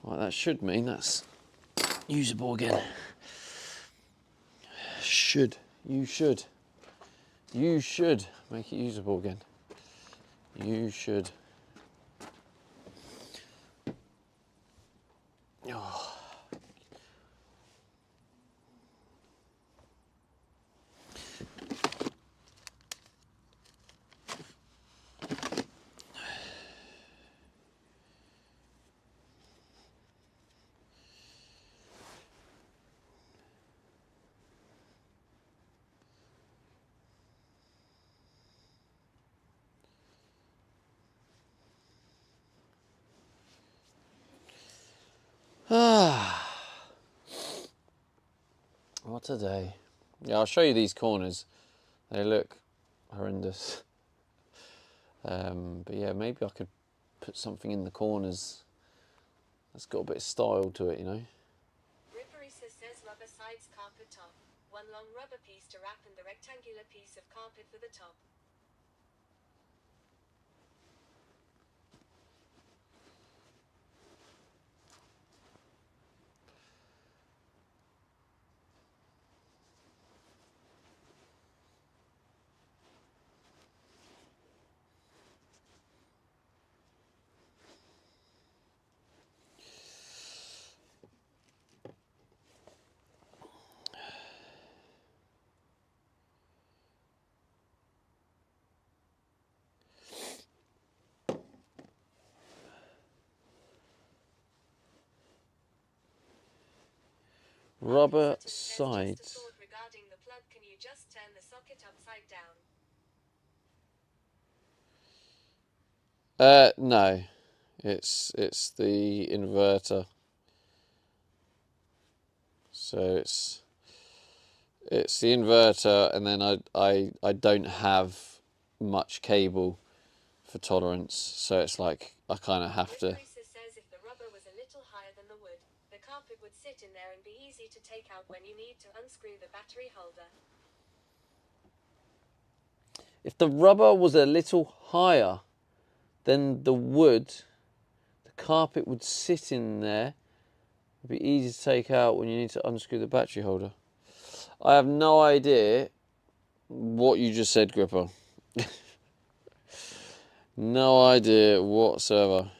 Right, that should mean that's usable again. You should make it usable again. You should. Oh. What a day. Yeah, I'll show you these corners. They look horrendous. But yeah, maybe I could put something in the corners that's got a bit of style to it, you know. Ripperisa says rubber sides carpet top. One long rubber piece to wrap and the rectangular piece of carpet for the top. Rubber Sutton says, just a sides. thought regarding the plug, can you just turn the socket upside down? No, it's the inverter. So it's the inverter, and then I don't have much cable for tolerance, so it's like I kind of have to. Ripperisa says if the rubber was a little higher than the wood, the carpet would sit in there and be easy to take out when you need to unscrew the battery holder. If the rubber was a little higher than the wood, the carpet would sit in there. It'd be easy to take out when you need to unscrew the battery holder. I have no idea what you just said, Gripper. No idea whatsoever.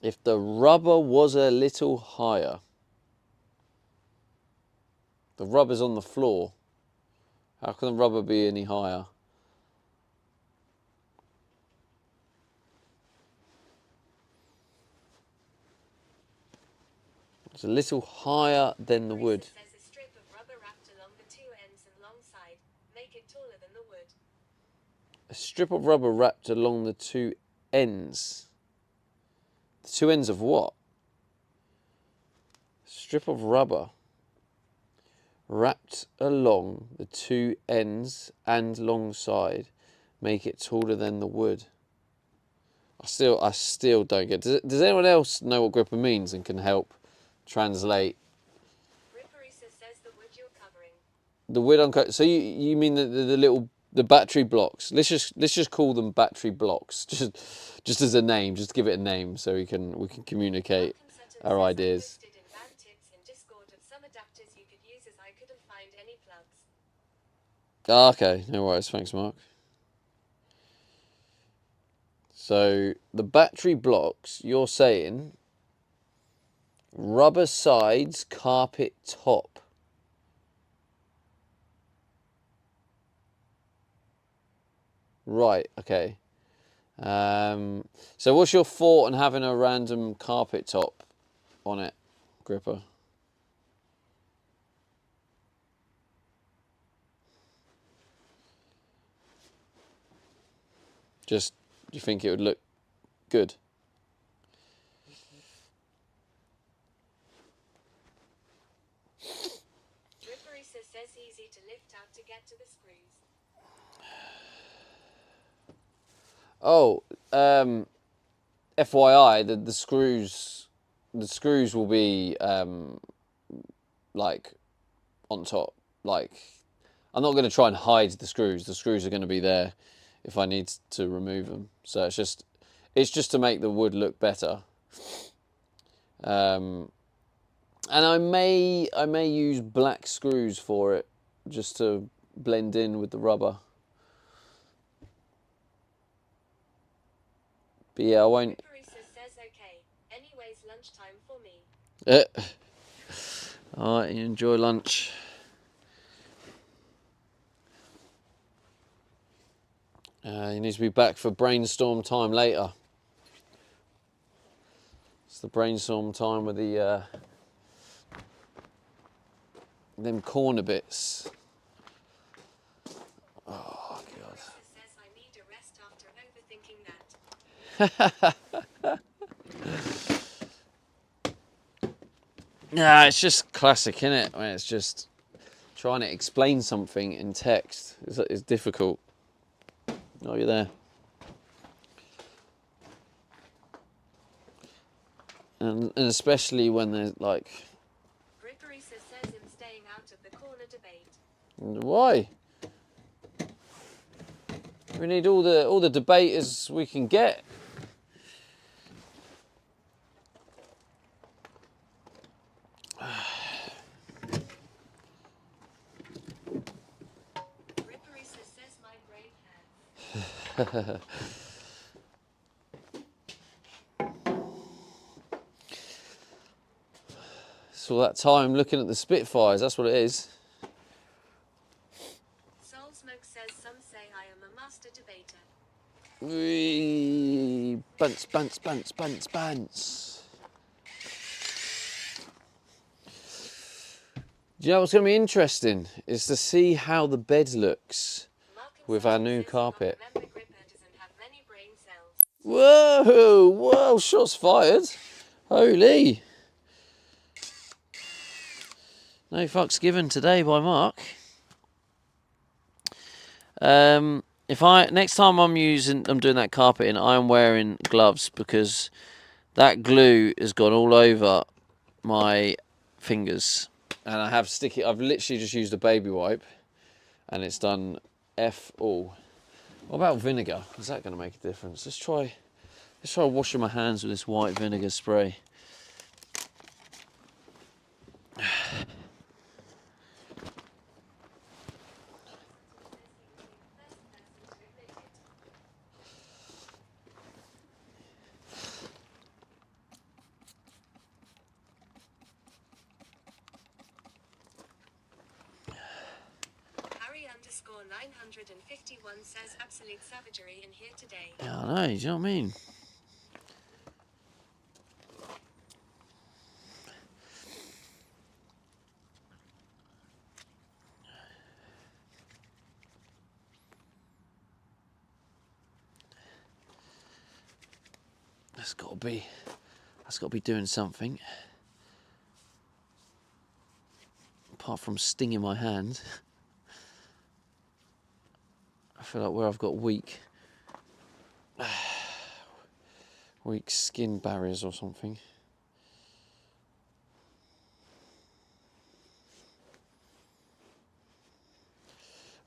If the rubber was a little higher. The rubber's on the floor. How can the rubber be any higher? It's a little higher than the wood. Ripperisa says a strip of rubber wrapped along the two ends and long side, make it taller than the wood. A strip of rubber wrapped along the two ends. The two ends of what? A strip of rubber wrapped along the two ends and long side, make it taller than the wood. I still don't get. Does anyone else know what gripper means and can help translate? Ripperisa says the wood you're covering. The wood on. So you mean the little the battery blocks? Let's just call them battery blocks. Just as a name, just give it a name so we can communicate Malcolm Sutton our says, ideas. I posted in band tips in Discord of some adapters you could use as I couldn't find any plugs. Ah, okay, no worries. Thanks, Mark. So the battery blocks, you're saying rubber sides, carpet top. Right, okay. So what's your thought on having a random carpet top on it, Gripper? Just, do you think it would look good? Ripperisa says easy to lift out to get to the screws. Oh, FYI, the screws will be like on top. Like, I'm not going to try and hide the screws. The screws are going to be there if I need to remove them. So it's just to make the wood look better. And I may use black screws for it, just to blend in with the rubber. But yeah, I won't. Says okay. Anyways, lunchtime for me. Alright, you enjoy lunch. You need to be back for brainstorm time later. It's the brainstorm time with the them corner bits. Oh god. Says I need a rest after overthinking that. Yeah, it's just classic, innit? I mean, it's just trying to explain something in text is difficult. Oh, you're there. And especially when there's like... Grigorisa says him staying out of the corner debate. Why? We need all the debaters we can get. Grigorisa says my brain hurts. It's all that time looking at the Spitfires, that's what it is. Soul Smoke says some say I am a master debater. Bunce, bunce, bunce, bunce, bunce. Do you know what's going to be interesting? Is to see how the bed looks with our new carpet. Whoa, whoa, shots fired. Holy. No fucks given today by Mark. Next time I'm doing that carpeting, I'm wearing gloves because that glue has gone all over my fingers, and I've literally just used a baby wipe, and it's done F all. What about vinegar? Is that going to make a difference? Let's try washing my hands with this white vinegar spray. Harry_951 says absolute savagery in here today. Yeah, I know, do you know what I mean? That's got to be doing something. Apart from stinging my hand. I feel like where I've got weak skin barriers or something.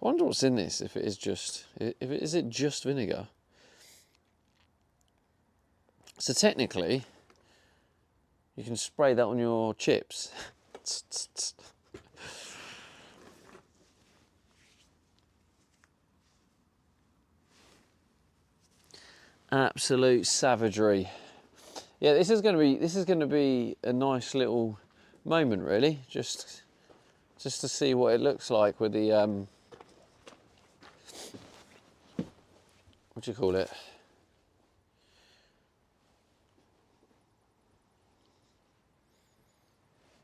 I wonder what's in this, if it is just vinegar? So technically, you can spray that on your chips. Absolute savagery. Yeah, this is going to be a nice little moment, really. Just to see what it looks like with the what do you call it?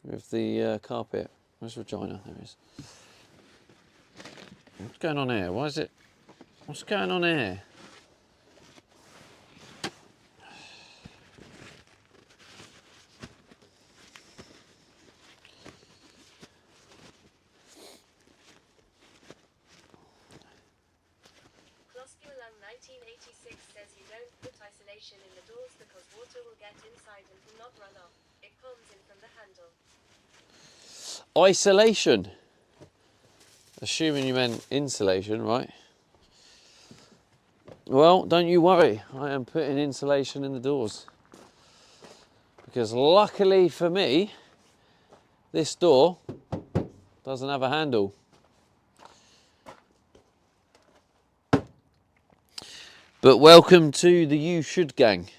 With the carpet. Where's Regina? There it is. What's going on here? What's going on here? Closculum 1986 says you don't put isolation in the doors because water will get inside and will not run off. It comes in from the handle. Isolation. assuming you meant insulation, right? Well, don't you worry. I am putting insulation in the doors. Because luckily for me, this door doesn't have a handle. But welcome to the You Should gang.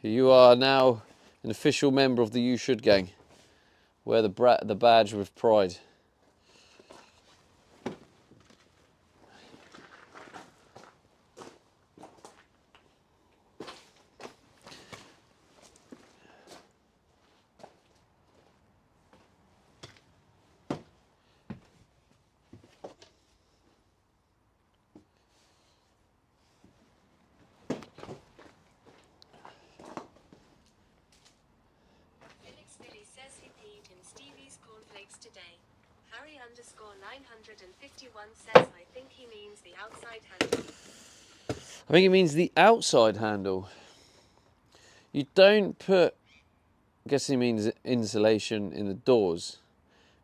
You are now an official member of the You Should gang. Wear the badge with pride. Today. Harry _ 951 says I think he means the outside handle. I think it means the outside handle. You don't put, I guess he means insulation in the doors,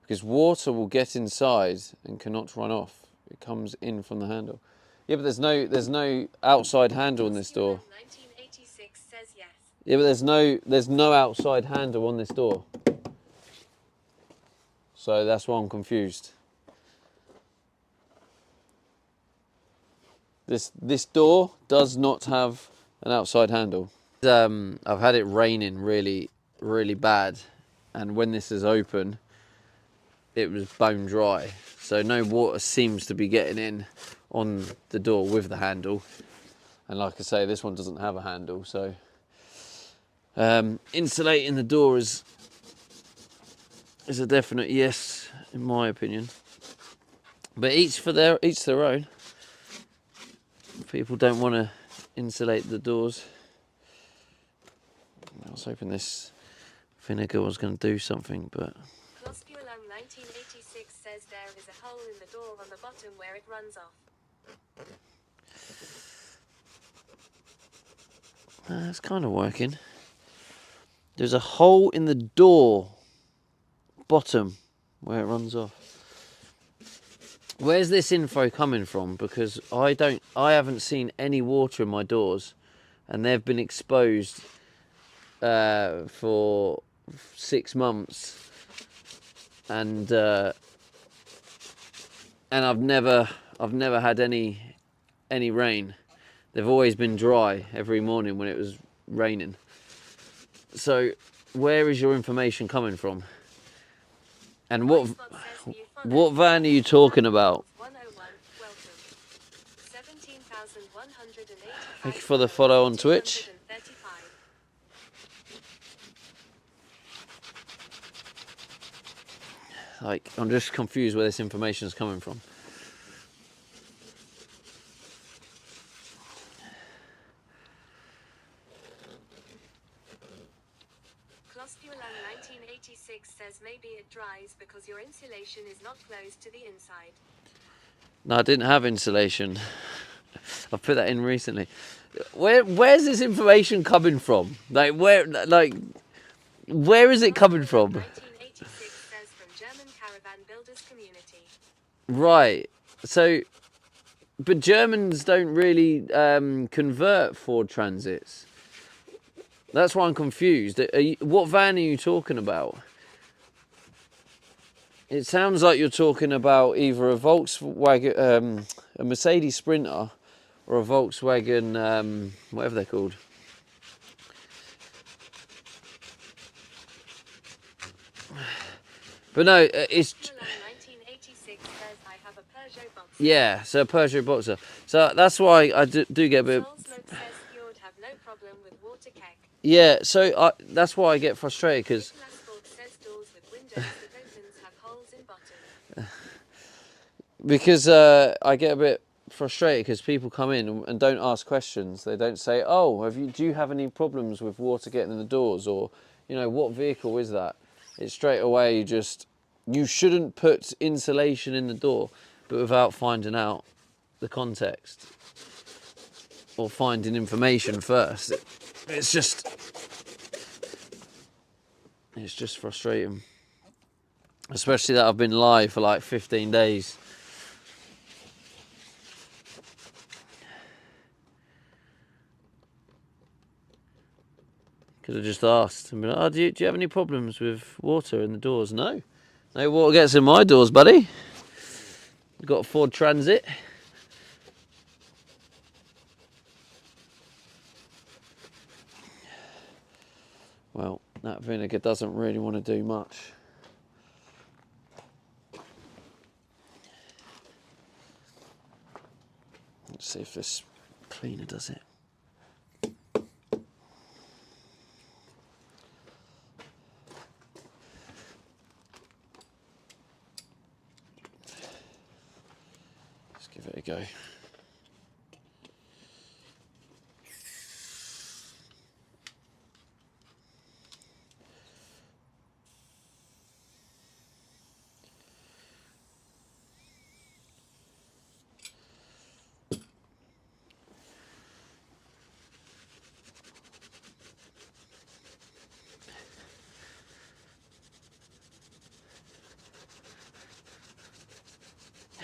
because water will get inside and cannot run off. It comes in from the handle. Yeah, but there's no outside handle on this door. 1986 says yes. Yeah, but there's no outside handle on this door. So that's why I'm confused. This door does not have an outside handle. I've had it raining really, really bad, and when this is open, it was bone dry. So no water seems to be getting in on the door with the handle. And like I say, this one doesn't have a handle, so insulating the door is a definite yes, in my opinion. But each their own. People don't want to insulate the doors. I was hoping this vinegar was going to do something, but... Closculum 1986 says there is a hole in the door on the bottom where it runs off. It's kind of working. There's a hole in the door bottom where it runs off. Where's this info coming from? Because I haven't seen any water in my doors, and they've been exposed for 6 months, and I've never had any rain. They've always been dry every morning when it was raining. So where is your information coming from? And what van are you talking about? 101, welcome. 17,185. Thank you for the follow on Twitch. 235. Like, I'm just confused where this information is coming from. Closculum 1986 says maybe it dries because your insulation is not closed to the inside. No, I didn't have insulation. I've put that in recently. Where's this information coming from? Like where is it coming from? 1986 says from German caravan builders community. Right. So, but Germans don't really convert Ford Transits. That's why I'm confused. What van are you talking about? It sounds like you're talking about either a Volkswagen, a Mercedes Sprinter, or a Volkswagen, whatever they're called. But no, it's... 1986 says I have a Peugeot Boxer. Yeah, so a Peugeot Boxer. So that's why I do get a bit... Soul Smoke says you'd have no problem with water keg. Yeah, so that's why I get frustrated, because... Nicholas Ford says doors with windows that opens have holes in bottom. Because I get a bit frustrated because people come in and don't ask questions. They don't say, oh, do you have any problems with water getting in the doors? Or, you know, what vehicle is that? It's straight away you shouldn't put insulation in the door, but without finding out the context or finding information first. It's just frustrating. Especially that I've been live for like 15 days Could have just asked and been like, oh, do you have any problems with water in the doors? No. No water gets in my doors, buddy. Got a Ford Transit. Well, that vinegar doesn't really want to do much. Let's see if this cleaner does it. Let's give it a go.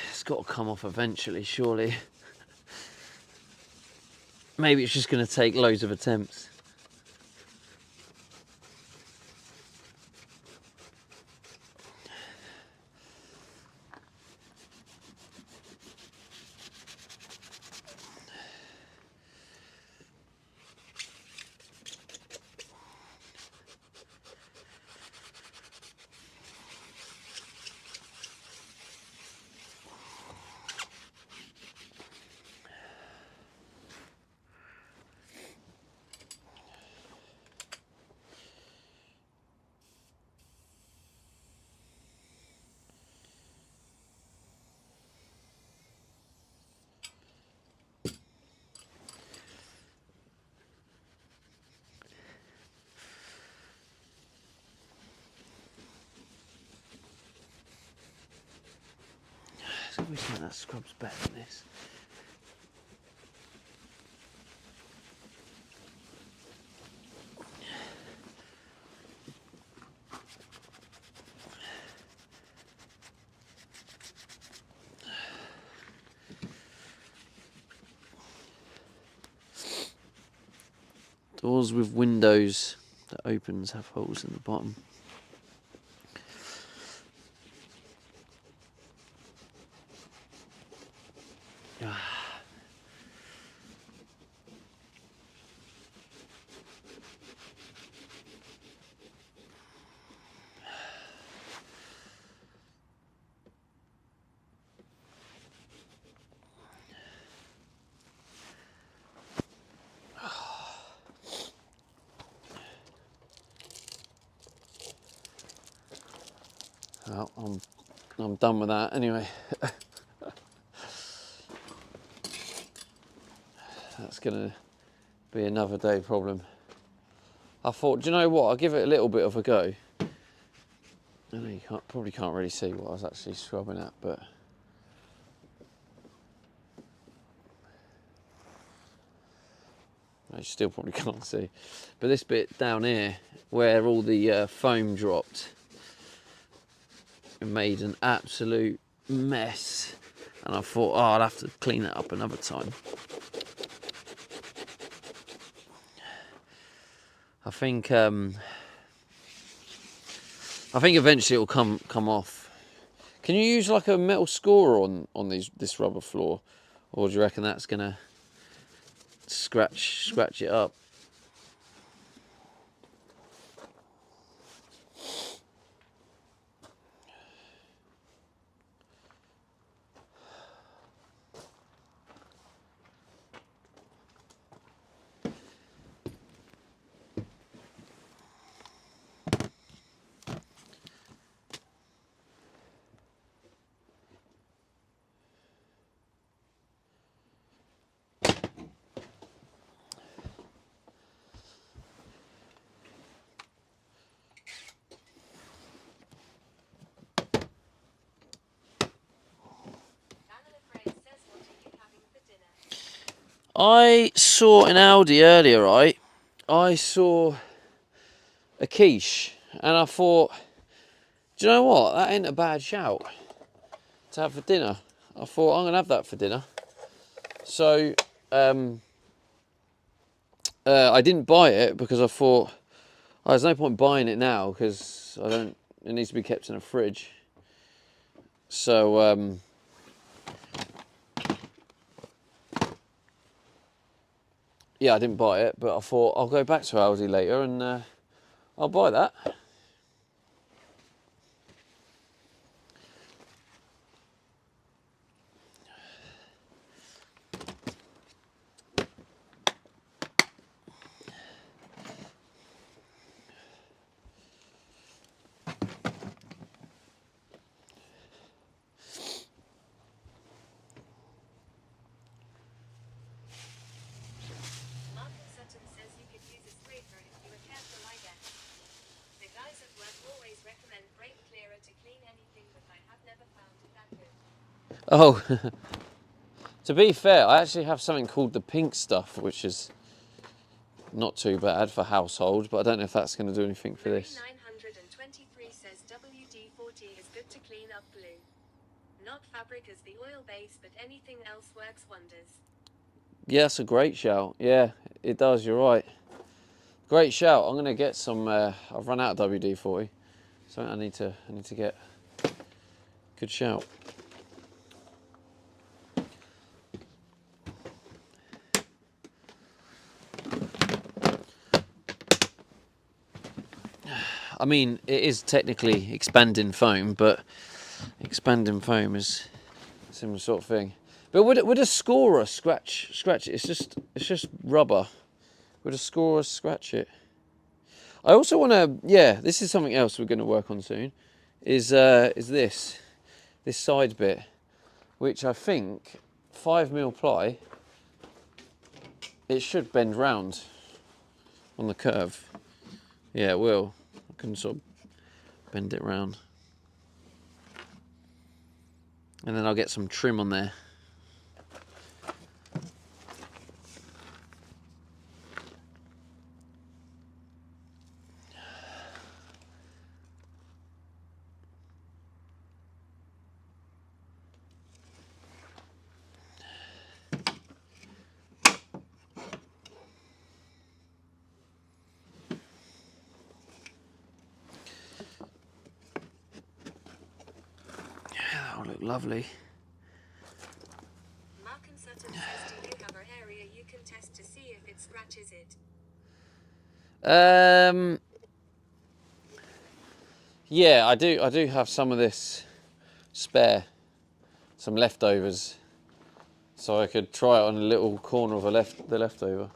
It's got to come off eventually, surely. Maybe it's just going to take loads of attempts. I always think that scrub's better than this. Doors with windows that opens have holes in the bottom. Well, I'm done with that anyway. That's gonna be another day problem. I thought, do you know what? I'll give it a little bit of a go. I know you probably can't really see what I was actually scrubbing at, but you still probably can't see. But this bit down here, where all the foam dropped, it made an absolute mess. And I thought, oh, I'll have to clean that up another time. I think eventually it'll come off. Can you use like a metal scorer on this rubber floor, or do you reckon that's gonna scratch it up? I saw in Aldi earlier, right? I saw a quiche and I thought, do you know what? That ain't a bad shout to have for dinner. I thought, I'm going to have that for dinner. So, I didn't buy it because I thought, Oh, there's no point buying it now because I don't. It needs to be kept in a fridge. So yeah, I didn't buy it, but I thought I'll go back to Aldi later and I'll buy that. Martin Sutton says you could use a scraper if you were careful, I guess. The guys at work always recommend brake clearer to clean anything, but I have never found it that good. Oh, to be fair, I actually have something called the pink stuff, which is not too bad for household, but I don't know if that's going to do anything for this. 923 says WD-40 is good to clean up glue. Not fabric as the oil base, but anything else works wonders. Yeah, that's a great shout. Yeah, it does. You're right. Great shout. I'm going to get some. I've run out of WD-40, so I need to get. Good shout. I mean, it is technically expanding foam, but expanding foam is a similar sort of thing. But would a scorer scratch it? It's just rubber. Would a scorer scratch it? I also want to. Yeah, this is something else we're going to work on soon. Is this side bit, which I think 5mm ply. It should bend round on the curve. Yeah, it will. I can sort of bend it round. And then I'll get some trim on there. Yeah, that'll look lovely. Martin Sutton says, do you have an area you can test to see if it scratches it? Yeah, I do have some of this spare, some leftovers, so I could try it on a little corner of the leftover.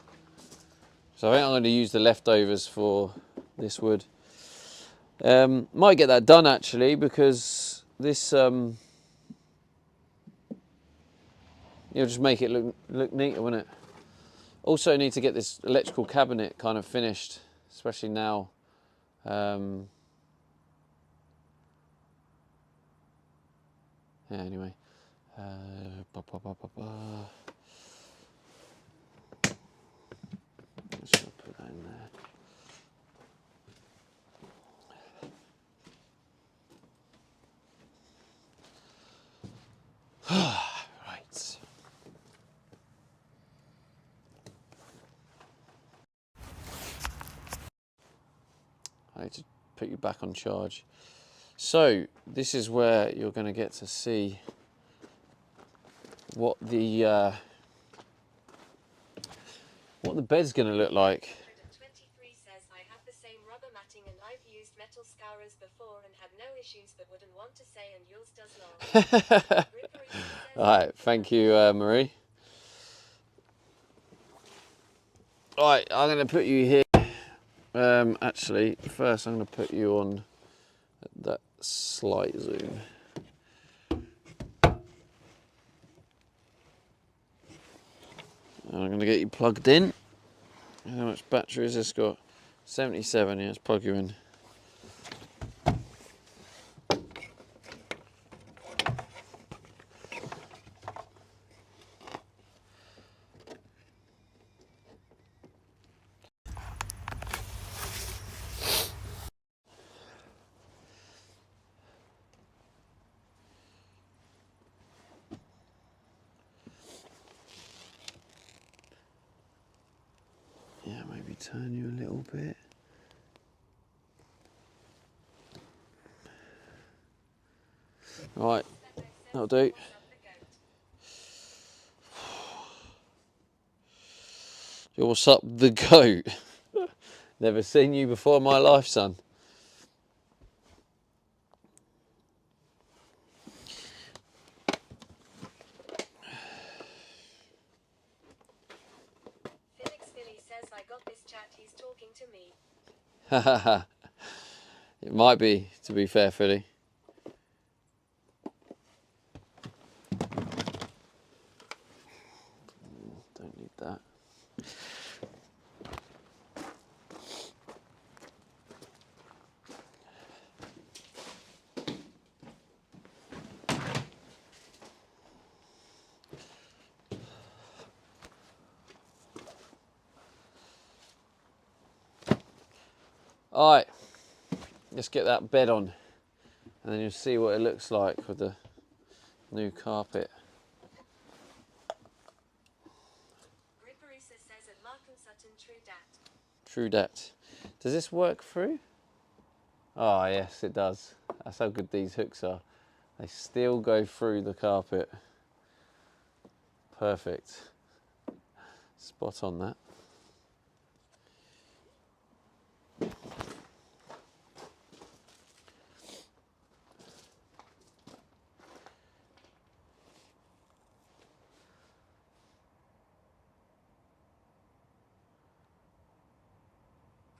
So I think I'm going to use the leftovers for this wood. Might get that done actually, because this you'll just make it look neater, won't it? Also need to get this electrical cabinet kind of finished, especially now. Yeah, anyway. Just gonna put that in there. Right. I need to put you back on charge. So this is where you're going to get to see what the bed's going to look like. 123 says, I have the same rubber matting and I've used metal scourers before and had no issues, but wouldn't want to say, and yours does not. All right, thank you, Marie. All right, I'm going to put you here. Actually, first I'm going to put you on that slight zoom. And I'm going to get you plugged in. How much battery has this got? 77, yeah, let's plug you in. Yeah, maybe turn you a little bit. Right, that'll do. Yo, what's up, the goat? Never seen you before in my life, son. Felix Philly says I got this chat, he's talking to me. It might be, to be fair, Philly. Don't need that. All right, let's get that bed on, and then you'll see what it looks like with the new carpet. Gripperisa says at Mark and Sutton, true dat. True dat. Does this work through? Oh yes, it does. That's how good these hooks are. They still go through the carpet. Perfect. Spot on that.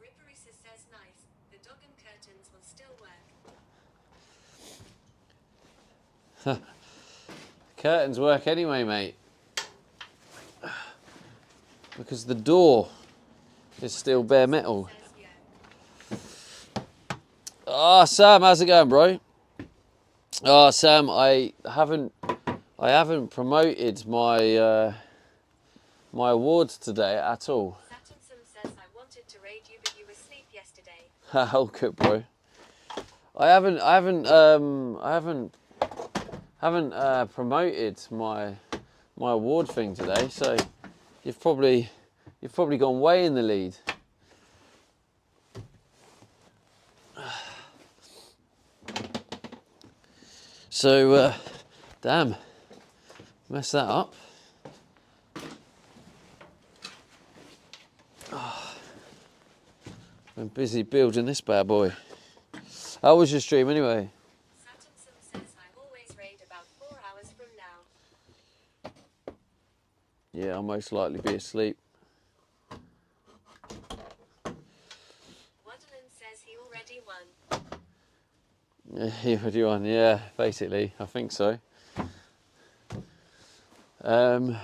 Gripperisa says nice, the dog and curtains will still work. Curtains work anyway, mate. Because the door is still bare metal. Says yeah. Ah, Sam, how's it going, bro? Ah, Sam, I haven't promoted my my awards today at all. Saturnson says I wanted to raid you but you were asleep yesterday. How good, bro. I haven't promoted my award thing today, so you've probably gone way in the lead. So, damn, messed that up. Been busy building this bad boy. How was your stream anyway? Saturnson says I always raid about 4 hours from now. Yeah, I'll most likely be asleep. Waddlin says he already won. Yeah, what do you want? Yeah, basically, I think so. Oh,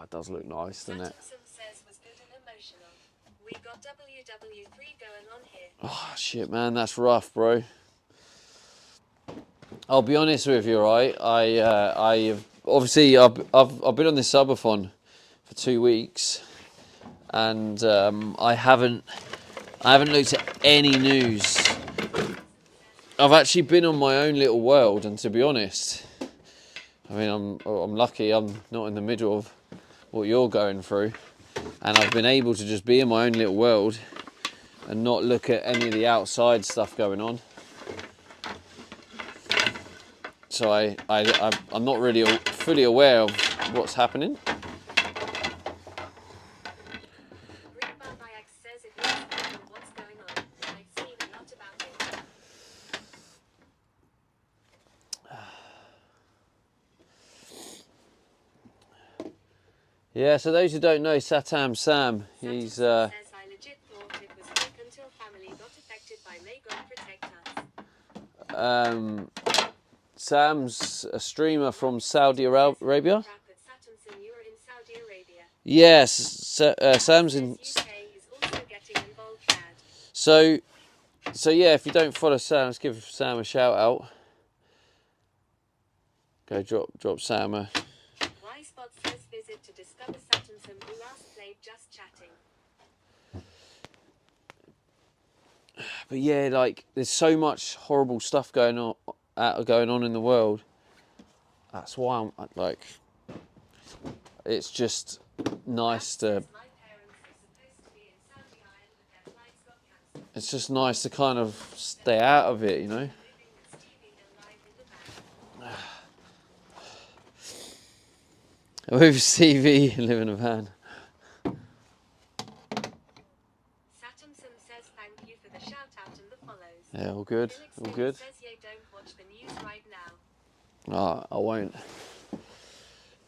it does look nice, doesn't it? Saturnson says was good and emotional. We got WW3 going on here. Oh shit, man, that's rough, bro. I'll be honest with you, right? I've obviously I've been on this subathon for 2 weeks, and I haven't looked at any news. I've actually been on my own little world, and to be honest, I mean I'm lucky I'm not in the middle of what you're going through, and I've been able to just be in my own little world and not look at any of the outside stuff going on. So I'm not really fully aware of what's happening. Greenbar by X says it looks like what's going on. I've seen a lot about it. Yeah, so those who don't know, Satam Sam, he's Saturnson says I legit thought it was fake until family got affected by May God protect us. Sam's a streamer from Saudi Arabia. Crap at Saturnson, you are in Saudi Arabia. Yes, Sam's in. Says UK is also getting involved, lad. So yeah, if you don't follow Sam, let's give Sam a shout out. Go drop Sam a. Y Spot says visit to discover Saturnson who last played just chatting. But yeah, like there's so much horrible stuff going on in the world. That's why I'm like, it's just nice to. My parents are supposed to be in Saudi Ireland but their flights got cancelled. It's just nice to kind of stay out of it, you know. Moving with With CV, live in a van. Satumson says thank you for the shout out and the follows. Yeah, all good. Felix All Nate good. says you don't watch the news right now. I won't.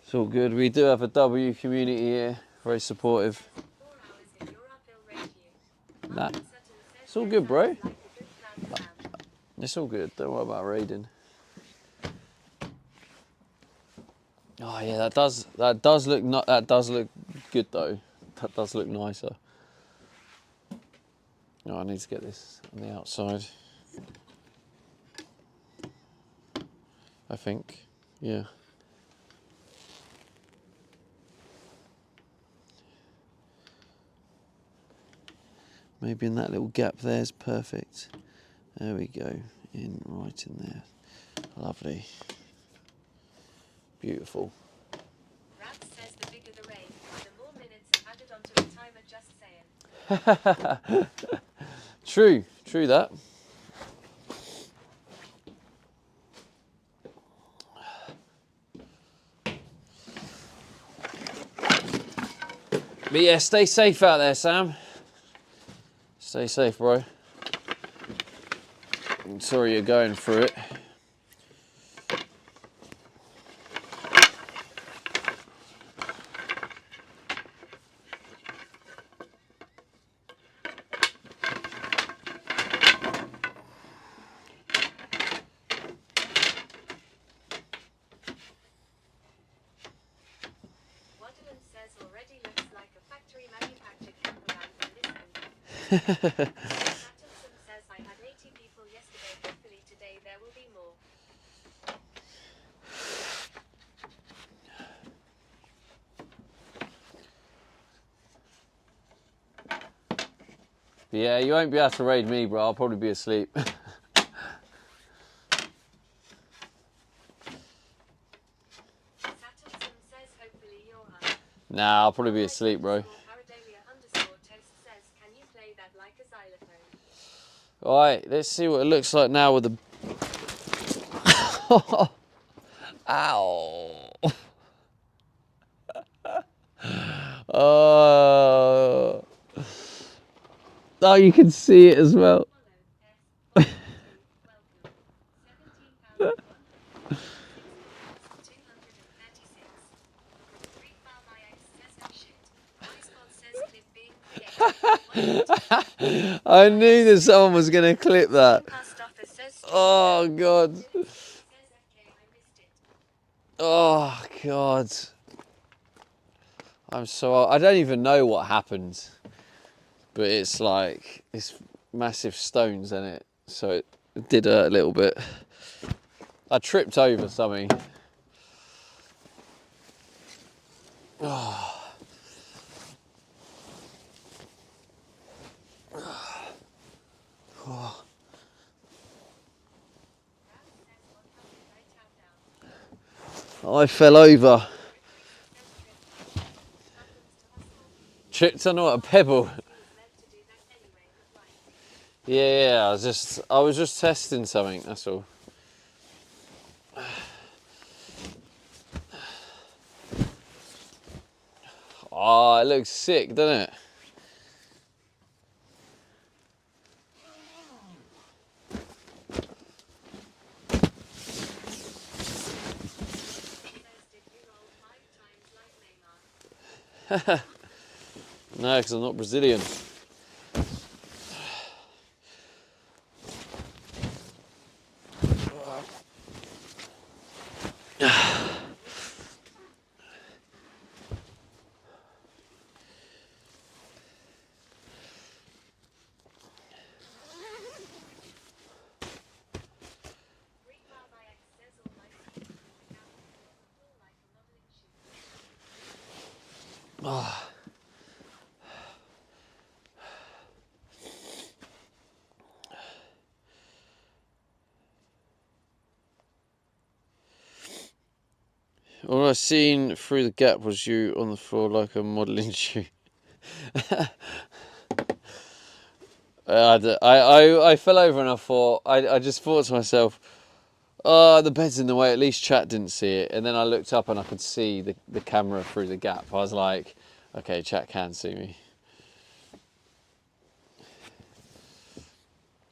It's all good. We do have a W community here. Very supportive. 4 hours if you're uphill rate you. Nah. Martin Sutton says It's all that good, bro. sounds like a good plan, Sam. It's all good. Don't worry about raiding. Oh yeah, that does look good though. That does look nicer. No, I need to get this on the outside. I think, yeah. Maybe in that little gap there is perfect. There we go, right in there. Lovely. Beautiful. Rab says the bigger the rain, the more minutes added onto the timer, just saying. True that. But yeah, stay safe out there, Sam. Stay safe, bro. I'm sorry you're going through it. Waddlen says already looks like a factory manufactured camper van for Lisbon. Satumson says I had 80 people yesterday, hopefully today there will be more. Yeah, you won't be able to raid me, bro. I'll probably be asleep. Satumson says hopefully you're up. Nah, I'll probably be asleep, bro. Pareidolia_toast says can you play that like a xylophone? Alright, let's see what it looks like now with the... Ow! Oh... Oh, you can see it as well. I knew that someone was going to clip that. Oh, God. Oh, God. I don't even know what happened. But it's like, it's massive stones in it. So it did hurt a little bit. I tripped over something. Oh. Oh. I fell over. Tripped on what, a pebble? Yeah, I was just testing something, that's all. Oh, it looks sick, doesn't it? No, because I'm not Brazilian. Oh. All I seen through the gap was you on the floor like a modelling shoe. I fell over and I just thought to myself, Oh, the bed's in the way. At least chat didn't see it. And then I looked up and I could see the camera through the gap. I was like, okay, chat can see me.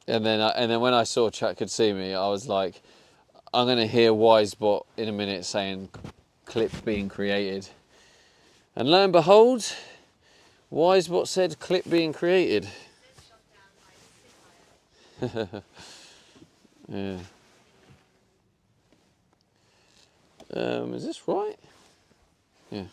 And then when I saw chat could see me, I was like, I'm going to hear Wisebot in a minute saying clip being created. And lo and behold, Wisebot said clip being created. Yeah. Is this right? Yeah.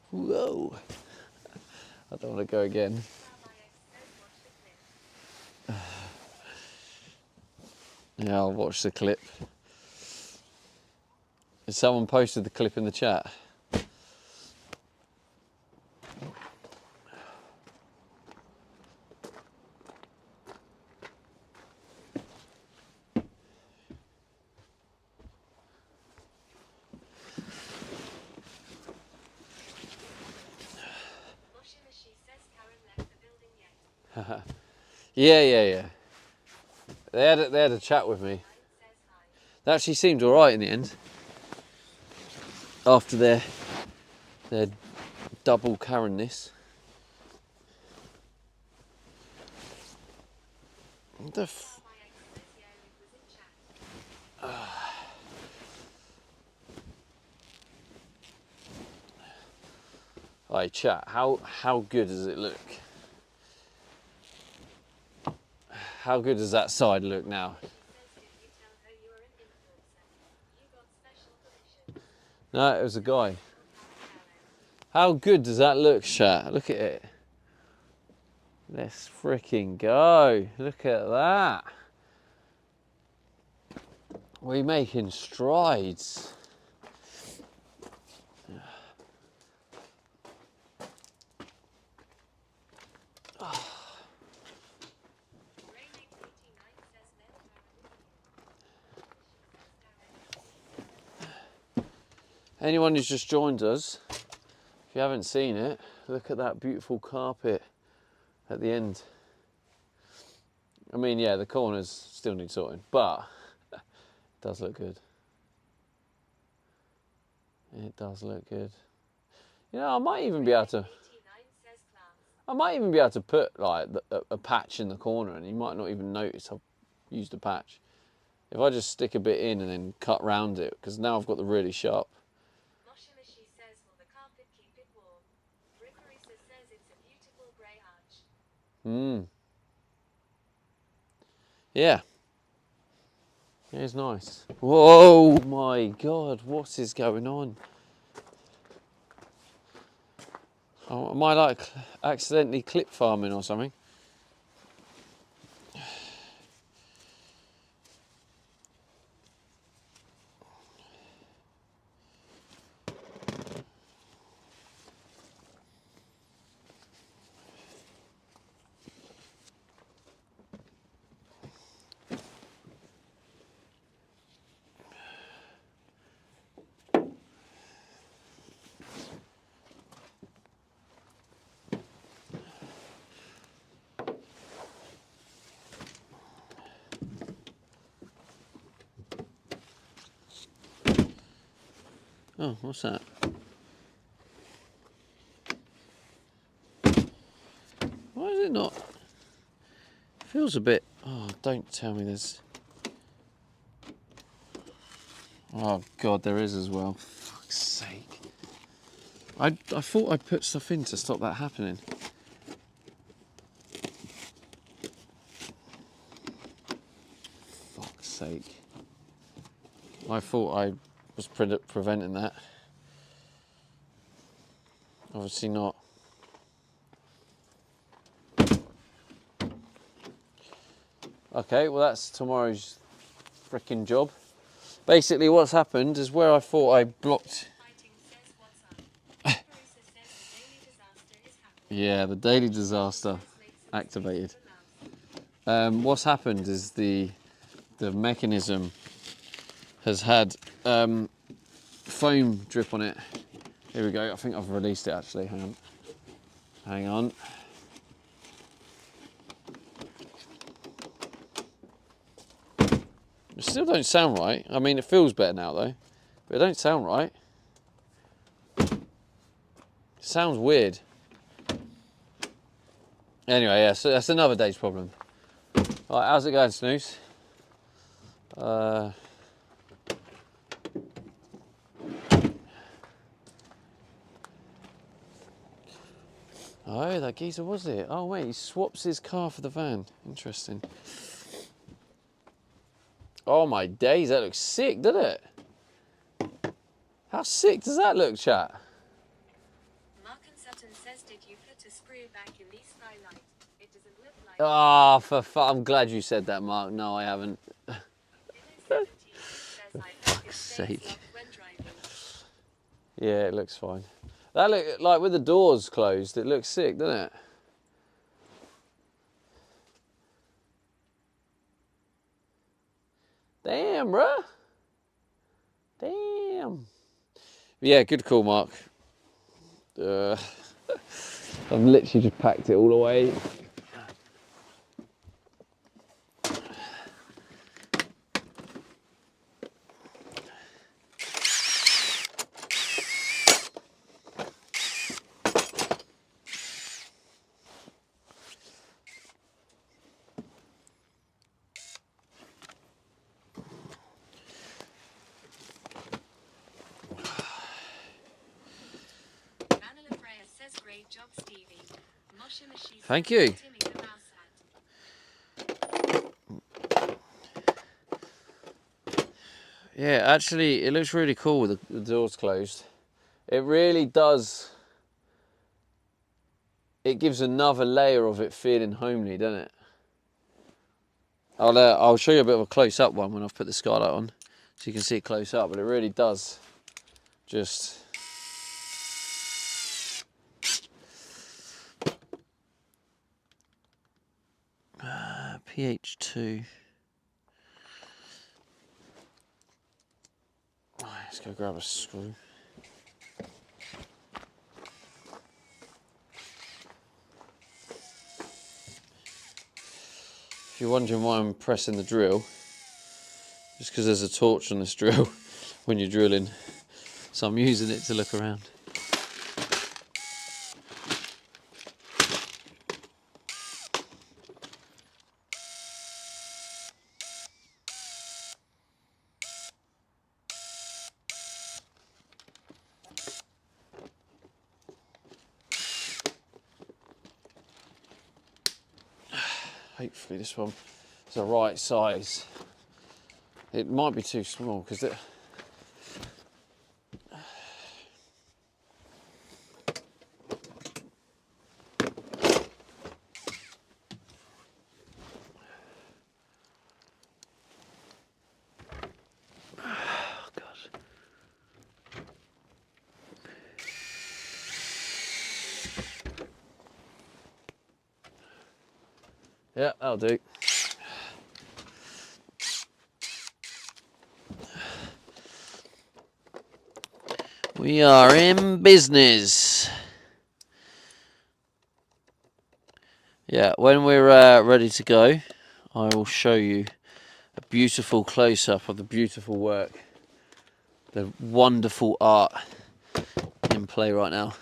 Whoa. I don't want to go again. Yeah, I'll watch the clip. Has someone posted the clip in the chat? Yeah. They had a chat with me. They actually seemed all right in the end. After their double Karen-ness. What the f... Alright, chat, how good does it look? How good does that side look now? No, it was a guy. How good does that look, chat? Look at it. Let's freaking go. Look at that. We're making strides. Anyone who's just joined us, if you haven't seen it, look at that beautiful carpet at the end. I mean, yeah, the corners still need sorting, but it does look good. It does look good. You know, I might even be able to put like a patch in the corner, and you might not even notice I've used a patch. If I just stick a bit in and then cut round it, because now I've got the really sharp. Yeah. It's nice. Whoa, my God, what is going on? Oh, am I like accidentally clip farming or something? Oh, what's that? Why is it not? It feels a bit... Oh, don't tell me there's... Oh, God, there is as well. For fuck's sake. I thought I'd put stuff in to stop that happening. Fuck's sake. I thought I was preventing that. Obviously not. Okay, well that's tomorrow's frickin' job. Basically what's happened is where I thought I blocked... Yeah, the daily disaster activated. What's happened is the mechanism has had foam drip on it. Here we go. I think I've released it actually. Hang on. Hang on. It still don't sound right. I mean, it feels better now though, but it don't sound right. It sounds weird. Anyway, yeah, so that's another day's problem. All right, how's it going, Snooze? Oh, that geezer was it? Oh wait, he swaps his car for the van. Interesting. Oh my days, that looks sick, doesn't it? How sick does that look, chat? Mark and Sutton says, did you put a screw back in the skylight? It doesn't look like Ah, I'm glad you said that, Mark. No, I haven't. Below 70 says, I hope it Fuck's stays sake. locked when driving. Yeah, it looks fine. That look like with the doors closed, it looks sick, doesn't it? Damn, bruh. Damn. Yeah, good call, Mark. I've literally just packed it all away. Vanilla Freya says, great job, Stevie. Moshe Mashi Thank says, you. Timmy the mouse hat. Yeah, actually, it looks really cool with the doors closed. It really does. It gives another layer of it feeling homely, doesn't it? I'll show you a bit of a close-up one when I've put the skylight on, so you can see it close up. But it really does just. pH2. Let's go grab a screw. If you're wondering why I'm pressing the drill, just because there's a torch on this drill when you're drilling, so I'm using it to look around. Hopefully this one is the right size. It might be too small because it. Oh gosh. Yeah, that'll do. We are in business. Yeah, when we're ready to go, I will show you a beautiful close-up of the beautiful work, the wonderful art in play right now.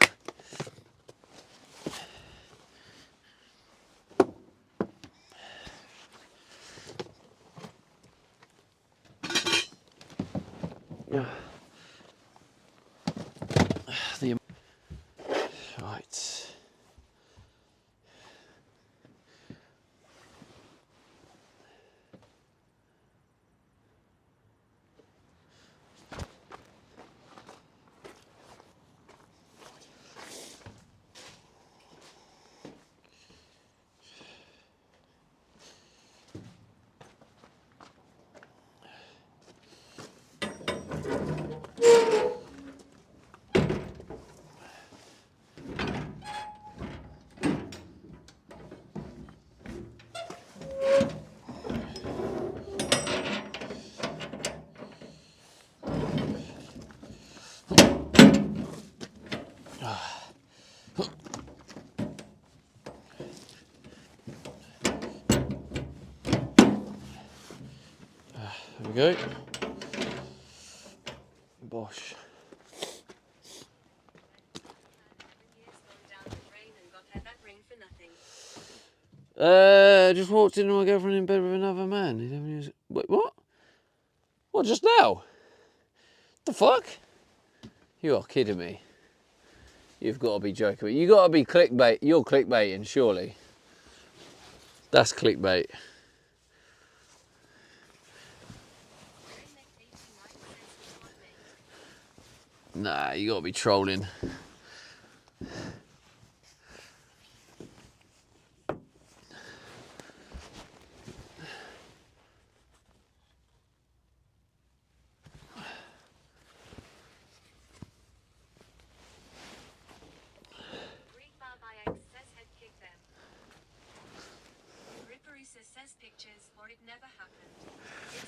Right. go. Bosh. Just walked in with my girlfriend in bed with another man. Wait, what? What, just now? The fuck? You are kidding me. You've got to be joking me. You got to be clickbait. You're clickbaiting, surely. That's clickbait. Nah, you got to be trolling.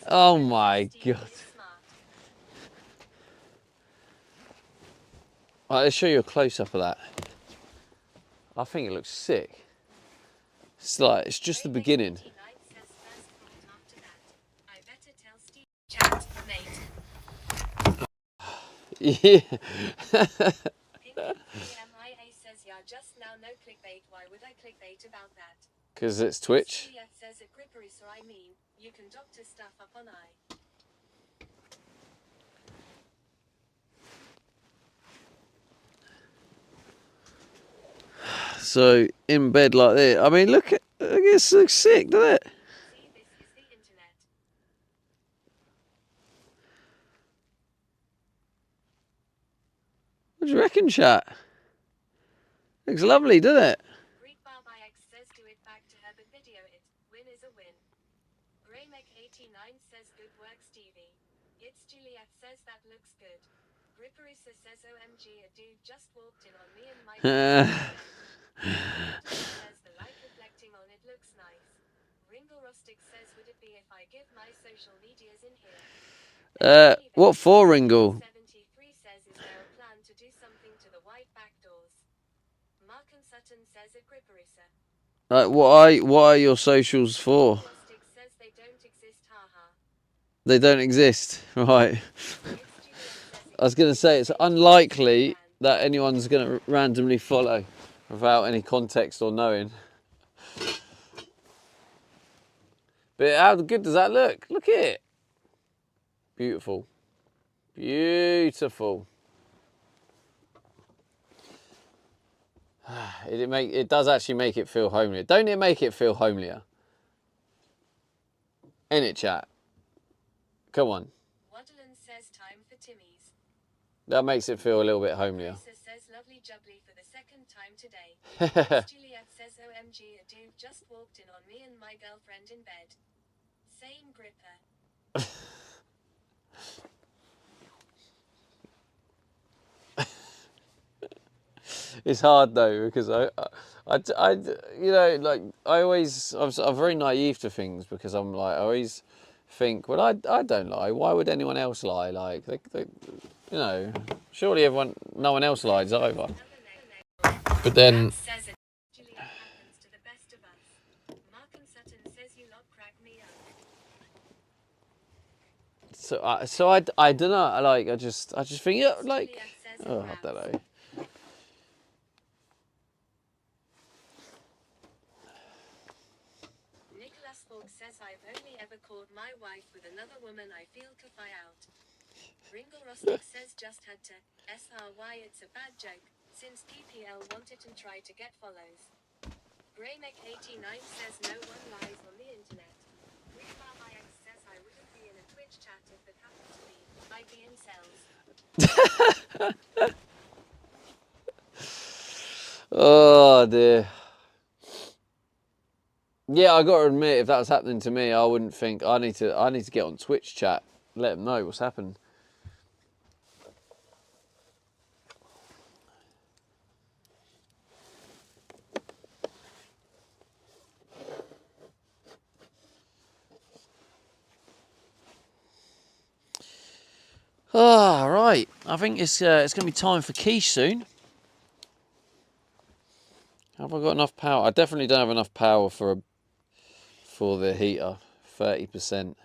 Oh my god. Right, let's show you a close-up of that. I think it looks sick. It's like, it's just the beginning. Yeah. Just now, no clickbait. Why would I clickbait about that? Because it's Twitch. Says a grippery, so I mean, you can doctor stuff up on I. So in bed like this. I mean, look at this. Looks sick, doesn't it? See, this is the internet. What do you reckon, chat? Looks lovely, doesn't it? Greek Bar by X says do it back to her, but video it. Win is a win. Graymek89 says good work, Stevie. It's Juliet says that looks good. Gripperisa says OMG, a dude just walked in on me and my says the light reflecting on it looks nice. Ringle Rustic says would it be if I give my social medias in here? What for, Ringle? 73 says is there a plan to do something to the white back doors? Mark and Sutton says a gripperisa. What are your socials for? Rustic says they don't exist, haha. They don't exist, right? I was going to say it's unlikely that anyone's going to randomly follow without any context or knowing. But how good does that look? Look at it. Beautiful. Beautiful. It does actually make it feel homelier. Don't it make it feel homelier? Innit, chat? Come on. Waddland says time for Timmy's. That makes it feel a little bit homelier. Lisa says lovely jubbly for the second time today. Juliet says OMG, a dude just walked in on me and my girlfriend in bed. Same gripper. It's hard though because you know, like I'm very naive to things because I'm like I always think, well, I don't lie. Why would anyone else lie? Like they you know, surely no one else lies either. But then. Juliet happens to the best of us. Mark and Sutton says you lot crack me up. So I don't know. Like I just think like I don't know. Nicholas Falk says I've only ever caught my wife with another woman. I feel kafai out. Ringle Rustic says just had to SRY, it's a bad joke since PPL wanted and tried to get follows. Graymek89 says no one lies on the internet. Refarmix says I wouldn't be in a Twitch chat if it happened to me. I'd be in cells. Oh dear. Yeah, I got to admit, if that was happening to me, I wouldn't think I need to get on Twitch chat, let them know what's happened. Ah, right. I think it's going to be time for quiche soon. Have I got enough power? I definitely don't have enough power for the heater. 30%.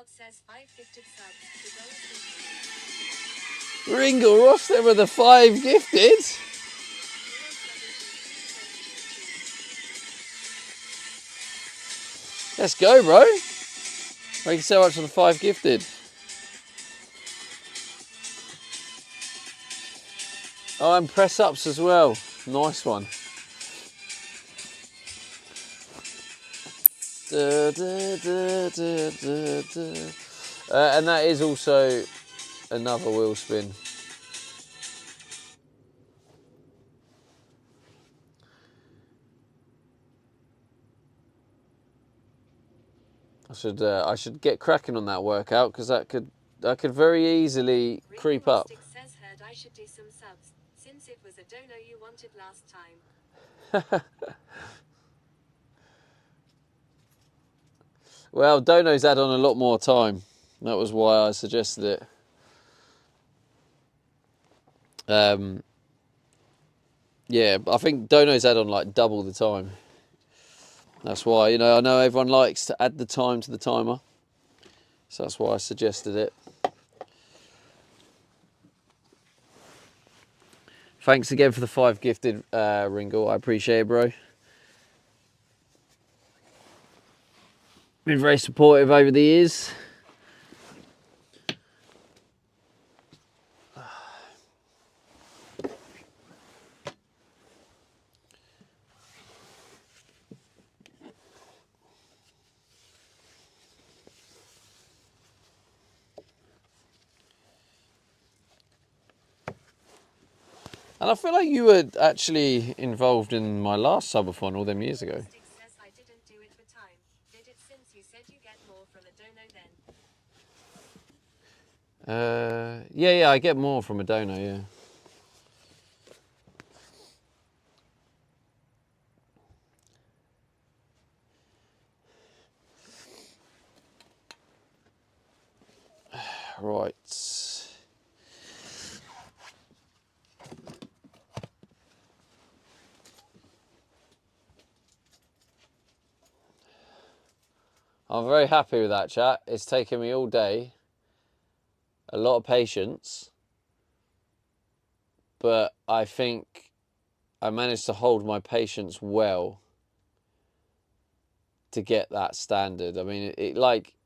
says 5 gifted subs. Ringo Ross, there were the 5 gifted. Let's go, bro. Thank you so much for the 5 gifted. Oh, and press ups as well. Nice one. And that is also another wheel spin. I should get cracking on that workout because that could very easily creep up. Says heard I should do some subs since it was a dono you wanted last time. Well, donos add on a lot more time. That was why I suggested it. Yeah, I think donos add on like double the time. That's why, you know, I know everyone likes to add the time to the timer. So that's why I suggested it. Thanks again for the 5 gifted, Ringle. I appreciate it, bro. Been very supportive over the years. And I feel like you were actually involved in my last subathon all them years ago. Says I didn't do it for time. Did it since you said you get more from a dono then? Yeah, I get more from a dono, yeah. Right. I'm very happy with that, chat. It's taken me all day, a lot of patience, but I think I managed to hold my patience well to get that standard. I mean, it like,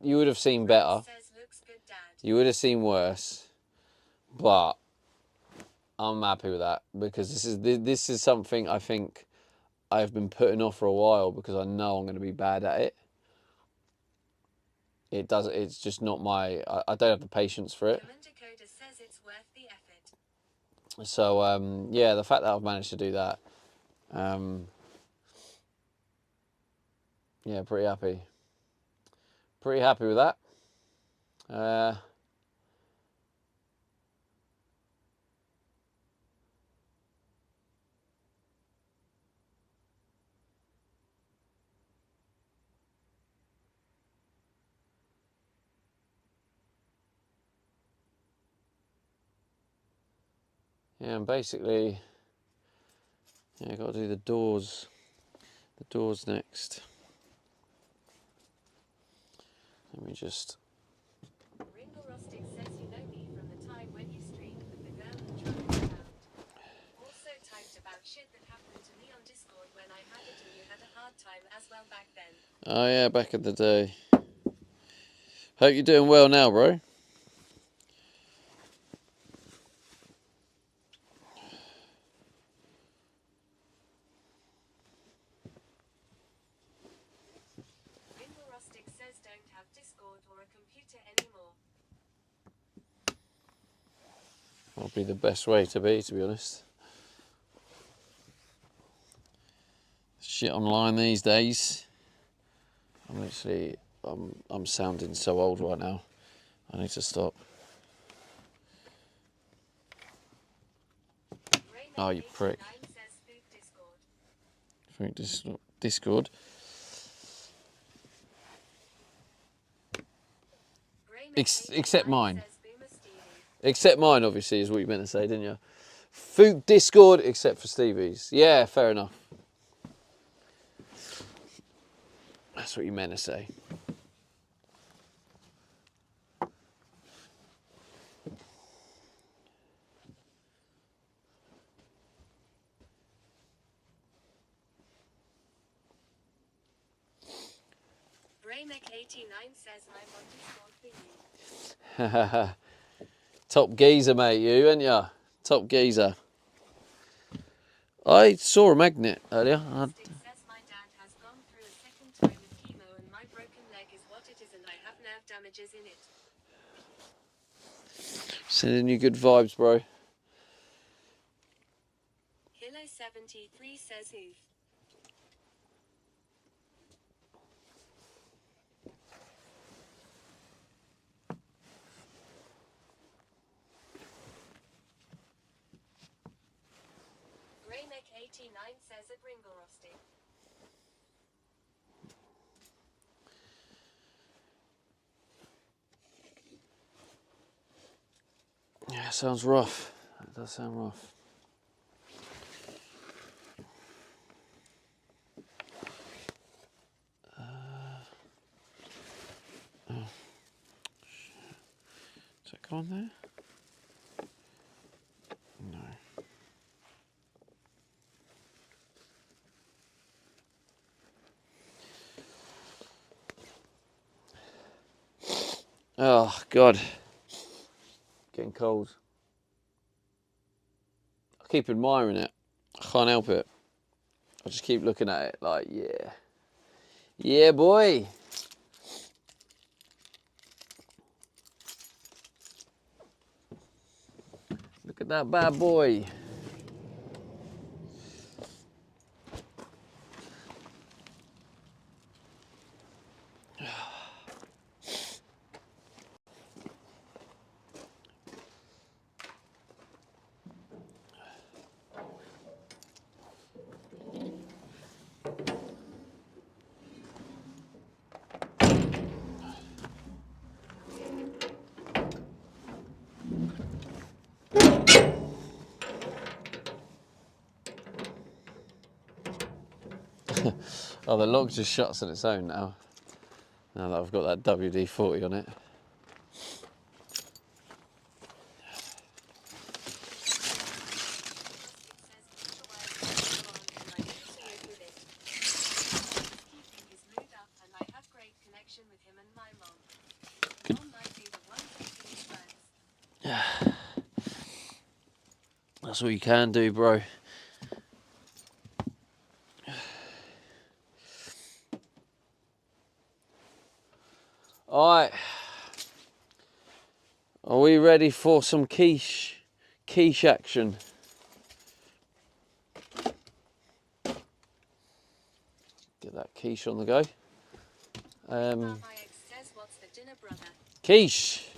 you would have seen better, Says looks good, Dad. you would have seen worse, but I'm happy with that because this is something I think I've been putting off for a while because I know I'm going to be bad at it. It's just not I don't have the patience for it. Commander Coda says it's worth the effort. So, yeah, the fact that I've managed to do that, yeah, pretty happy. Pretty happy with that. Yeah, and basically, yeah, got to do the doors next. Let me just. Ringo Rustic says you know me from the time when you streamed with the girl who drove you around. Also typed about shit that happened to me on Discord when I had it and you had a hard time as well back then. Oh yeah, back in the day. Hope you're doing well now, bro. Ringo Rustic says don't have Discord or a computer anymore. Probably the best way to be honest. Shit online these days. I'm sounding so old right now. I need to stop. Oh, you prick. Says food Discord. Discord. Except mine. Says Boomer Stevie. Except mine, obviously, is what you meant to say, didn't you? Food Discord, except for Stevie's. Yeah, fair enough. That's what you meant to say. Raymek89 says my body scored for you. Top geezer, mate, you, ain't ya? Top geezer. I saw a magnet earlier. Stick says my dad has gone through a second time with chemo and my broken leg is what it is and I have nerve damages in it. Sending you good vibes, bro. Hilo73 says oof. Raymek89 says a Gringorostic. Yeah, sounds rough. That does sound rough. Does that go on there? No. Oh, God. Getting cold. I keep admiring it. I can't help it. I just keep looking at it like, yeah. Yeah, boy. Look at that bad boy. Oh, the lock just shuts on its own now. Now that I've got that WD-40 on it. That's all you can do, bro. Alright. Are we ready for some quiche action? Get that quiche on the go. Quiche.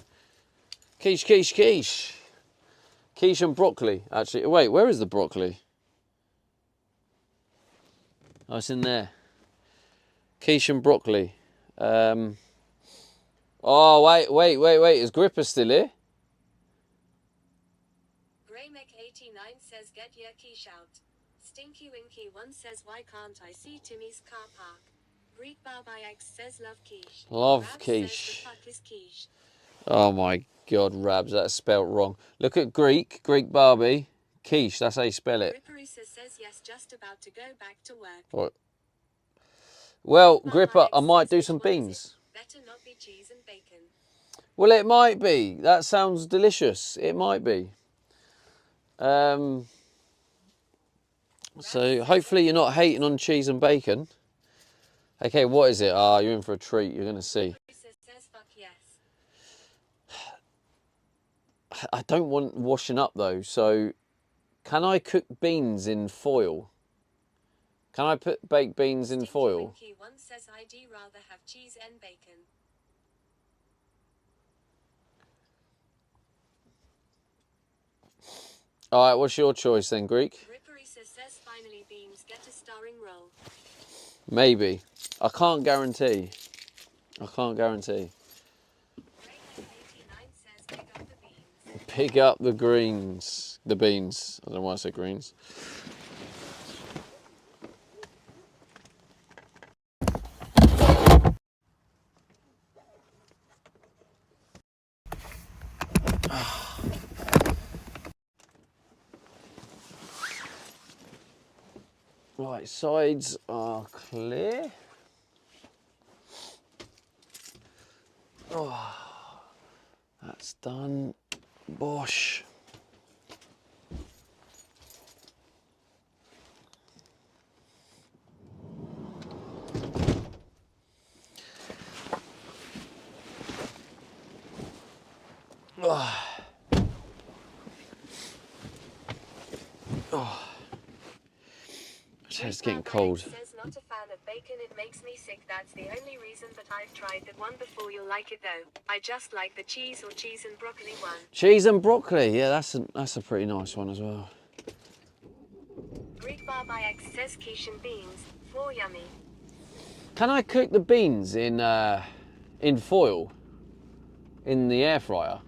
Quiche and broccoli, actually. Wait, where is the broccoli? Oh, it's in there. Quiche and broccoli. Oh, wait. Is Gripper still here? Raymek89 says get your quiche out. Stinky Winky 1 says why can't I see Timmy's car park? Greek Barbie X says love quiche. Love Rabs quiche. says the fuck is quiche? Oh my God, Rabs, that's spelt wrong. Look at Greek Barbie, quiche, that's how you spell it. Gripperisa says yes, just about to go back to work. What? Well, Barbie Gripper, X I might do says some which one is beans. it? Better not be cheese and bacon. Well, it might be. That sounds delicious. It might be. So hopefully you're not hating on cheese and bacon. Okay, what is it? Ah, you're in for a treat. You're going to see. Gripperisa says fuck yes. I don't want washing up though, so can I cook beans in foil? Can I put baked beans in Stinky foil? Winky 1 says I'd rather have cheese and bacon. All right, what's your choice then, Greek? Gripperisa says finally beans get a starring role. Maybe. I can't guarantee. I can't guarantee. Raymek89 says pick up the beans. Pick up the greens. The beans. I don't know why I said greens. Right, sides are clear. Oh, that's done. Bosh. Oh. Oh. It's getting cold. Says not a fan of bacon, it makes me sick. That's the only reason, but I've tried that one before. You'll like it though. I just like the cheese or cheese and broccoli one. Cheese and broccoli, yeah, that's a pretty nice one as well. Greek Bar by X says quiche and beans, 4 yummy. Can I cook the beans in foil in the air fryer?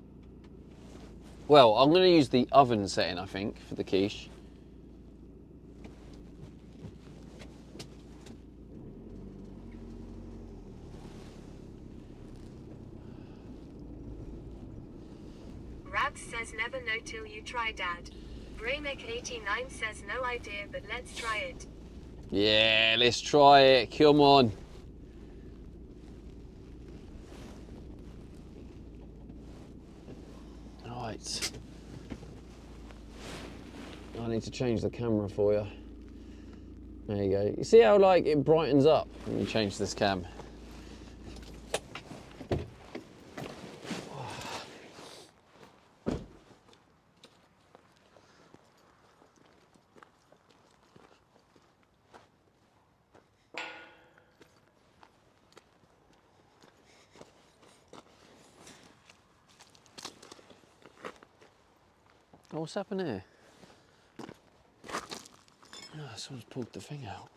Well, I'm going to use the oven setting, I think, for the quiche. Rabs says never know till you try, Dad. Grayneck89 says no idea, but let's try it. Yeah, let's try it. Come on. Right. I need to change the camera for you. There you go. You see how like it brightens up when you change this cam? Oh, what's happened here? Oh, someone's pulled the thing out.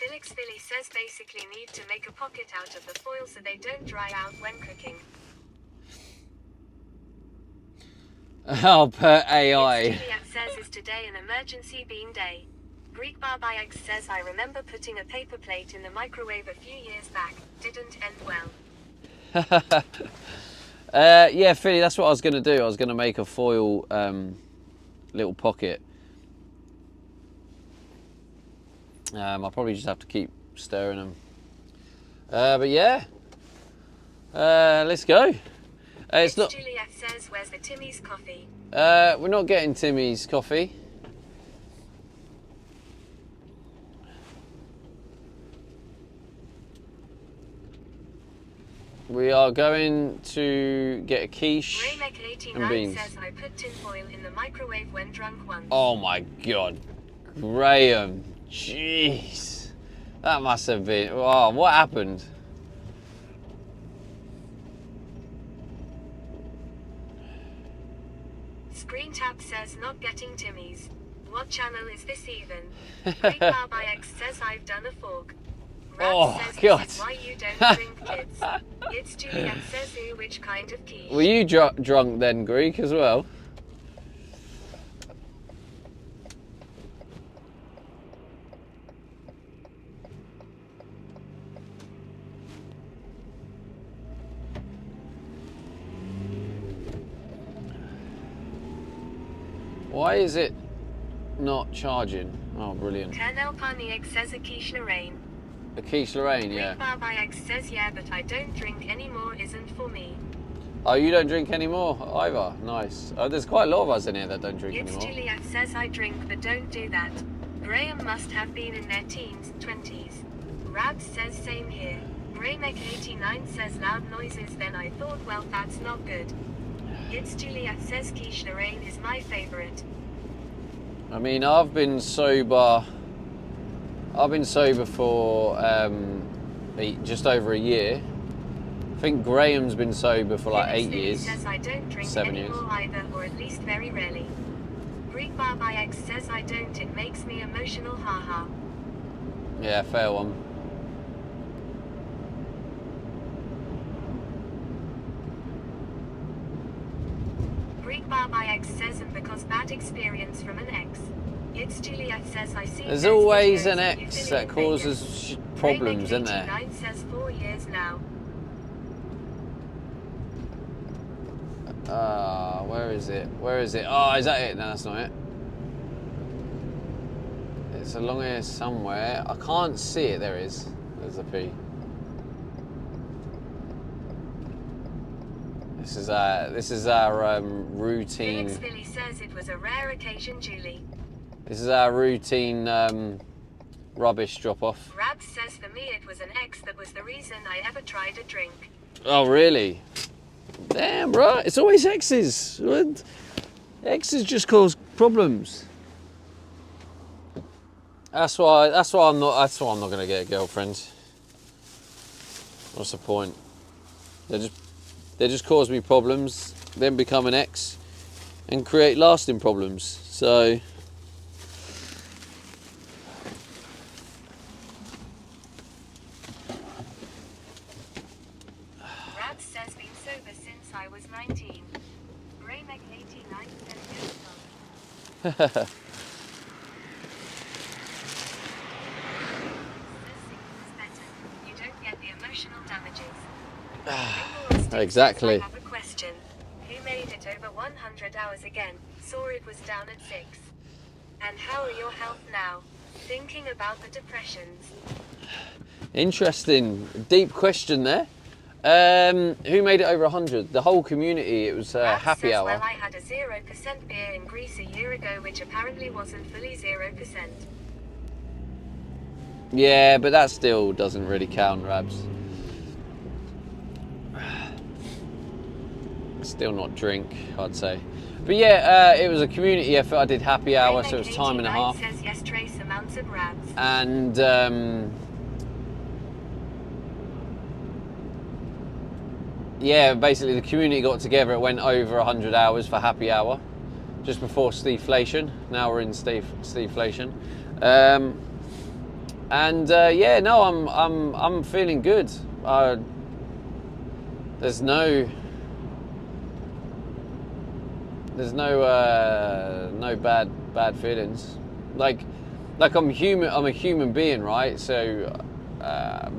Felix Philly says basically need to make a pocket out of the foil so they don't dry out when cooking. Oh, per AI. Juliet says is today an emergency bean day. Greek Bar by X says I remember putting a paper plate in the microwave a few years back. Didn't end well. Yeah, Philly, that's what I was going to do. I was going to make a foil little pocket. I'll probably just have to keep stirring them. But yeah, let's go. It's not. Juliet says, where's the Timmy's coffee? We're not getting Timmy's coffee. We are going to get a quiche and beans. Says I put tinfoil in the microwave when drunk once. Oh my God, Graham, jeez, that must have been. Oh, what happened? Screen Tap says not getting Timmy's. What channel is this even? Greek Bar by X says I've done a fork. Rab Oh, says God. This is why you don't drink, kids. It's Juliet says ooh, which kind of quiche? Were you drunk then, Greek, as well? Why is it not charging? Oh, brilliant. Colonel Paniak says a quiche Lorraine. A quiche Lorraine, yeah. Greek Bar by X says yeah, but I don't drink anymore, isn't for me. Oh, you don't drink anymore either? Nice. Oh, there's quite a lot of us in here that don't drink It's anymore. Juliet says I drink, but don't do that. Graham must have been in their teens, 20s. Rab says same here. Grayneck89 says loud noises, then I thought, well, that's not good. It's Juliet says quiche Lorraine is my favorite. I mean, I've been sober for just over a year. I think Graham's been sober for like 8 years. Says I don't drink 7 years. anymore either, or at least very rarely. Greek Barby X says I don't, it makes me emotional, haha. Yeah, fair one. Greek Barby X says and because bad experience from an ex. It's Juliet says I see. There's always an ex that causes problems, isn't there? 89 says 4 years now. Where is it? Where is it? Oh, is that it? No, that's not it. It's along here somewhere. I can't see it. There it is. There's a P. This is our routine. Felix Billy says it was a rare occasion, Julie. This is our routine rubbish drop off. Rabs says for me it was an ex that was the reason I ever tried a drink. Oh really? Damn, bro. It's always exes. Exes just cause problems. That's why I'm not gonna get a girlfriend. What's the point? They just cause me problems, then become an ex, and create lasting problems. So Rabs says been sober since I was 19. Graymek 89 says yes, son. You don't get the emotional damages. exactly. I have a question. Who made it over 100 hours again? Saw it was down at 6. And how are your health now? Thinking about the depressions. Interesting, deep question there. Who made it over 100? The whole community. It was Rabs happy says, hour. Well, I had a 0% beer in Greece a year ago, which apparently wasn't fully 0%. Yeah, but that still doesn't really count, Rabs. Still not drink, I'd say. But yeah, it was a community effort. I did happy hour, so it was time and a half. Says yes, trace amounts of Rabs. And yeah, basically the community got together. It went over 100 hours for happy hour, just before Steveflation. Now we're in Steveflation. Yeah, no, I'm feeling good. There's no bad feelings. Like I'm human. I'm a human being, right? So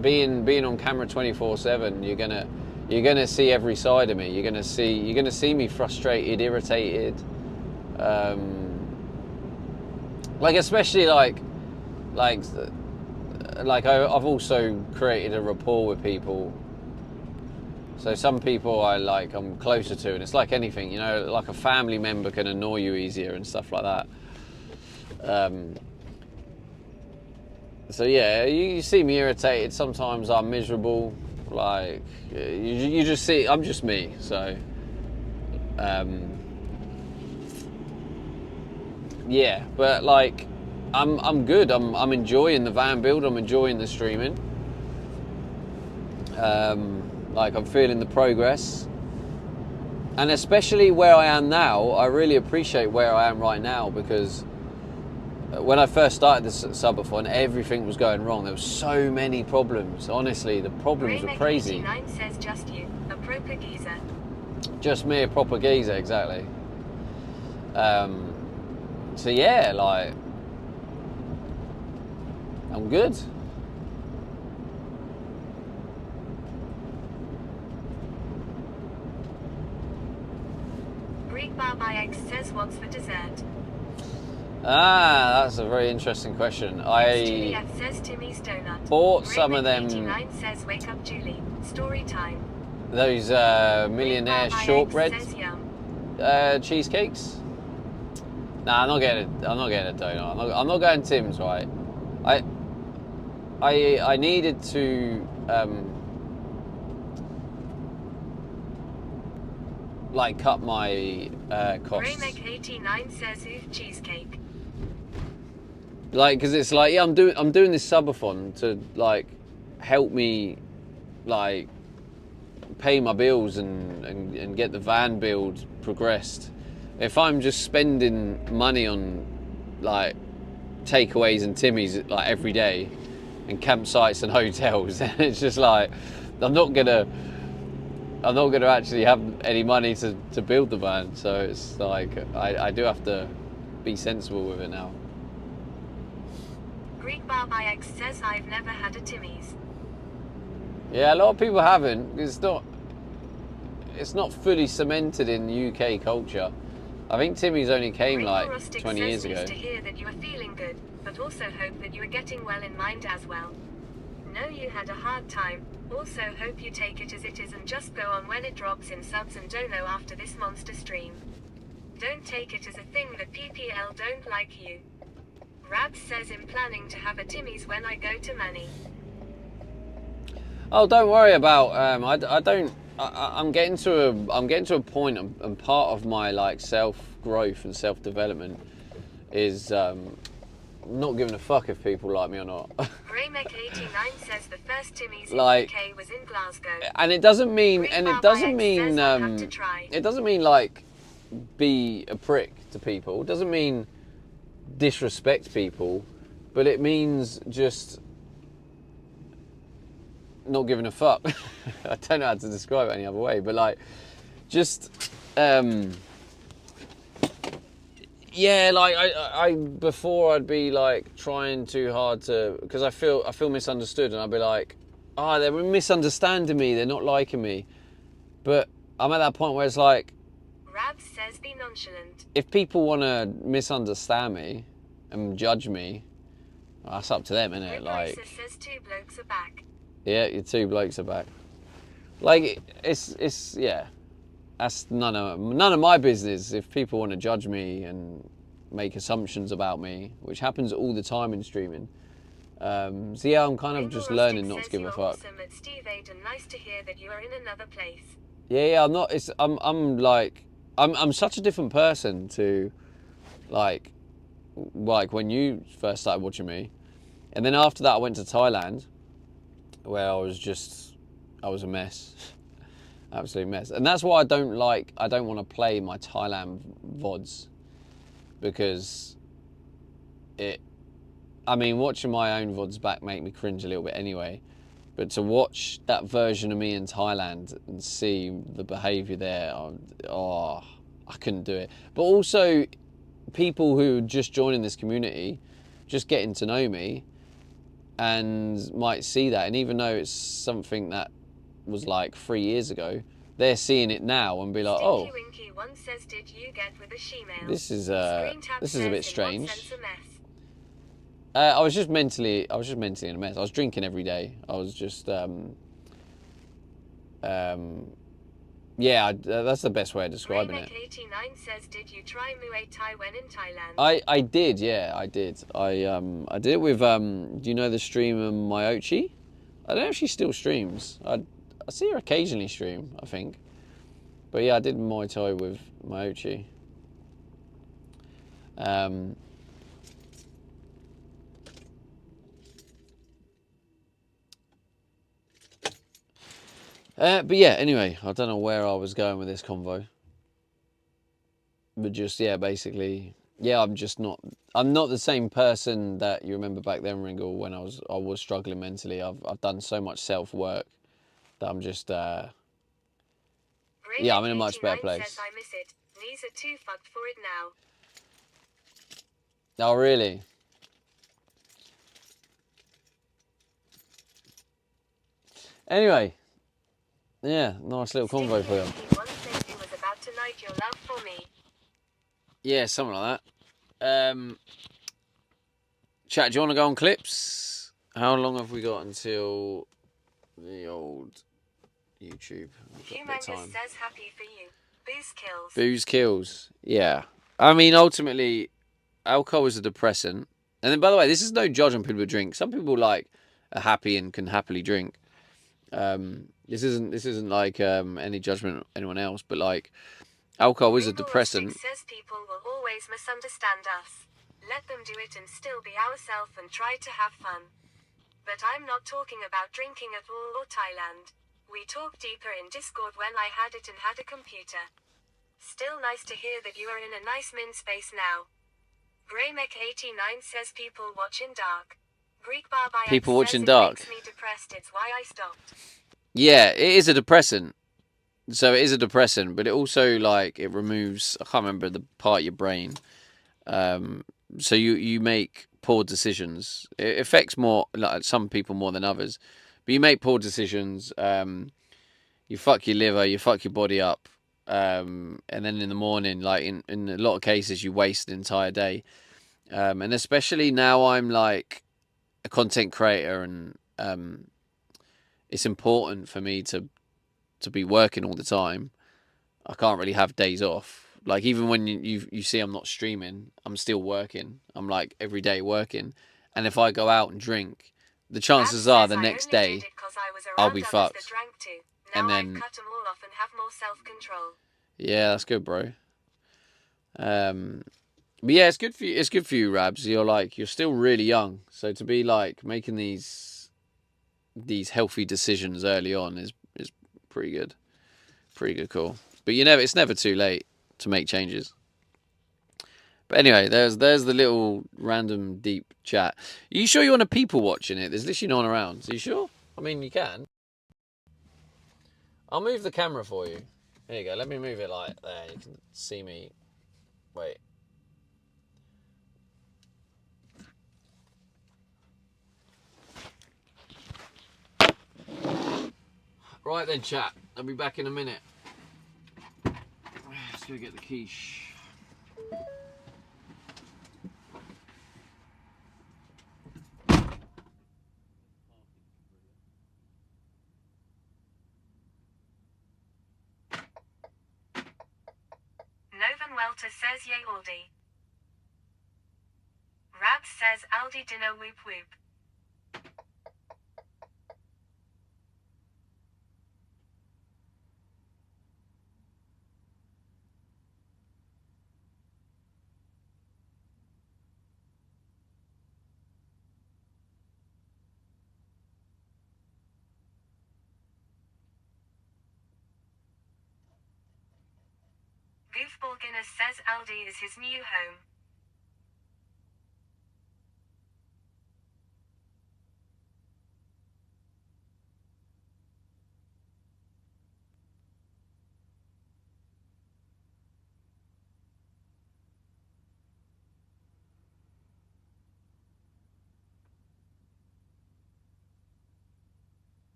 being on camera 24/7, you're gonna see every side of me. You're gonna see me frustrated, irritated. Especially I've also created a rapport with people. So some people I'm closer to, and it's like anything, you know, like a family member can annoy you easier and stuff like that. So yeah, you see me irritated. Sometimes I'm miserable. You just see, I'm just me. So yeah, but I'm good. I'm enjoying the van build. I'm enjoying the streaming. I'm feeling the progress, and especially where I am now, I really appreciate where I am right now, because when I first started this Subathon, everything was going wrong. There were so many problems. Honestly, the problems were crazy. 89 says just you, a proper geezer. Just me, a proper geezer, exactly. So yeah, I'm good. Greek Barby X says what's for dessert? That's a very interesting question. Juliet says Timmy's donut. Bought some of them. 89 says wake up Julie. Story time. Those millionaire Greek Barby shortbread X says yum. cheesecakes. Nah, I'm not getting a donut. I'm not going Tim's, right? I needed to cut my costs. Graymek 89 says oof cheesecake. Because it's yeah, I'm doing this subathon to help me pay my bills and get the van build progressed. If I'm just spending money on like takeaways and Timmy's like every day and campsites and hotels, then it's just like I'm not gonna actually have any money to build the van. So it's like I do have to be sensible with it now. Greek Barb IX says I've never had a Timmy's. Yeah, a lot of people haven't. It's not fully cemented in UK culture. I think Timmy's only came like 20 years ago. To hear that you are feeling good, but also hope that you are getting well in mind as well. Know you had a hard time. Also hope you take it as it is and just go on when it drops in subs and dono after this monster stream. Don't take it as a thing that PPL don't like you. Rabs says I'm planning to have a Timmy's when I go to Manny. Oh, don't worry about. I'm getting to a point, and part of my like self growth and self development is not giving a fuck if people like me or not. Greymek89 says the first Timmy's like, in UK was in Glasgow. And it doesn't mean, It doesn't mean like be a prick to people. It doesn't mean disrespect people, but it means just not giving a fuck. I don't know how to describe it any other way, but like just yeah, like I before I'd be like trying too hard to, because I feel misunderstood, and I'd be like, oh, they're misunderstanding me, they're not liking me. But I'm at that point where it's like, Rabs says be nonchalant. if people want to misunderstand me and judge me, well, that's up to them, innit? Like, says two blokes are back. yeah, your two blokes are back. Like, it's yeah. That's none of my business. If people want to judge me and make assumptions about me, which happens all the time in streaming. So yeah, I'm kind of just learning not to give a fuck. Awesome at Steve Aiden. Nice to hear that you are in another place. Yeah, I'm not. I'm such a different person to like when you first started watching me, and then after that I went to Thailand, where I was a mess. Absolute mess. And that's why I don't want to play my Thailand VODs, because watching my own VODs back make me cringe a little bit anyway, but to watch that version of me in Thailand and see the behaviour there, I couldn't do it. But also people who just joining this community, just getting to know me, and might see that, and even though it's something that was like 3 years ago, they're seeing it now and be like, oh, Winky one says, did you get with a she-male? this is a bit strange. I was just mentally in a mess. I was drinking every day. I was just yeah, that's the best way of describing it. 89 says, did you try Muay Thai when in Thailand? I did, yeah, I did. I did it with do you know the streamer Myochi? I don't know if she still streams. I see her occasionally stream, I think. But yeah, I did Muay Thai with Myochi. But yeah, anyway, I don't know where I was going with this convo. But just, yeah, basically, yeah, I'm not the same person that you remember back then, Ringle, when I was struggling mentally. I've done so much self-work that I'm just, yeah, I'm in a much better place. Says, I miss it. Knees are too fucked for it now. Oh, really? Anyway, yeah, nice little convo for you. Yeah, something like that. Chat, do you want to go on clips? How long have we got until the old YouTube? We've got a bit of time. Says happy for you. Booze kills. Booze kills. Yeah. I mean, ultimately, alcohol is a depressant. And then, by the way, this is no judge on people who drink. Some people are happy and can happily drink. This isn't like any judgment on anyone else, but like, alcohol is a depressant. Says people will always misunderstand us. Let them do it and still be ourselves and try to have fun. But I'm not talking about drinking at all or Thailand. We talk deeper in Discord when I had it and had a computer. Still nice to hear that you are in a nice min space now. Greymek89 says people watch in dark. Greek Barby People says watch in it dark. makes me depressed, it's why I stopped. Yeah, it is a depressant. So it is a depressant, but it also, like, it removes, I can't remember the part of your brain. So you make poor decisions. It affects more, like, some people more than others. But you make poor decisions. You fuck your liver, you fuck your body up. And then in the morning, like in a lot of cases, you waste an entire day. And especially now I'm like a content creator, and it's important for me to be working all the time. I can't really have days off. Like, even when you see I'm not streaming, I'm still working. I'm like every day working. And if I go out and drink, the chances are the next day I'll be fucked. And then cut them all off and have more self-control. Yeah, that's good, bro. But yeah, it's good for you. It's good for you, Rabs. You're still really young, so to be like making these healthy decisions early on is pretty good. Pretty good call. But it's never too late to make changes. But anyway, there's the little random deep chat. Are you sure you want to people watching it? There's literally no one around. Are you sure? I mean, you can. I'll move the camera for you. There you go. Let me move it like there. You can see me. Wait. Right then, chat. I'll be back in a minute. Let's go get the quiche. Novan Welter says yay Aldi. Rabs says Aldi dinner whoop whoop. Goofball Guinness says Aldi is his new home.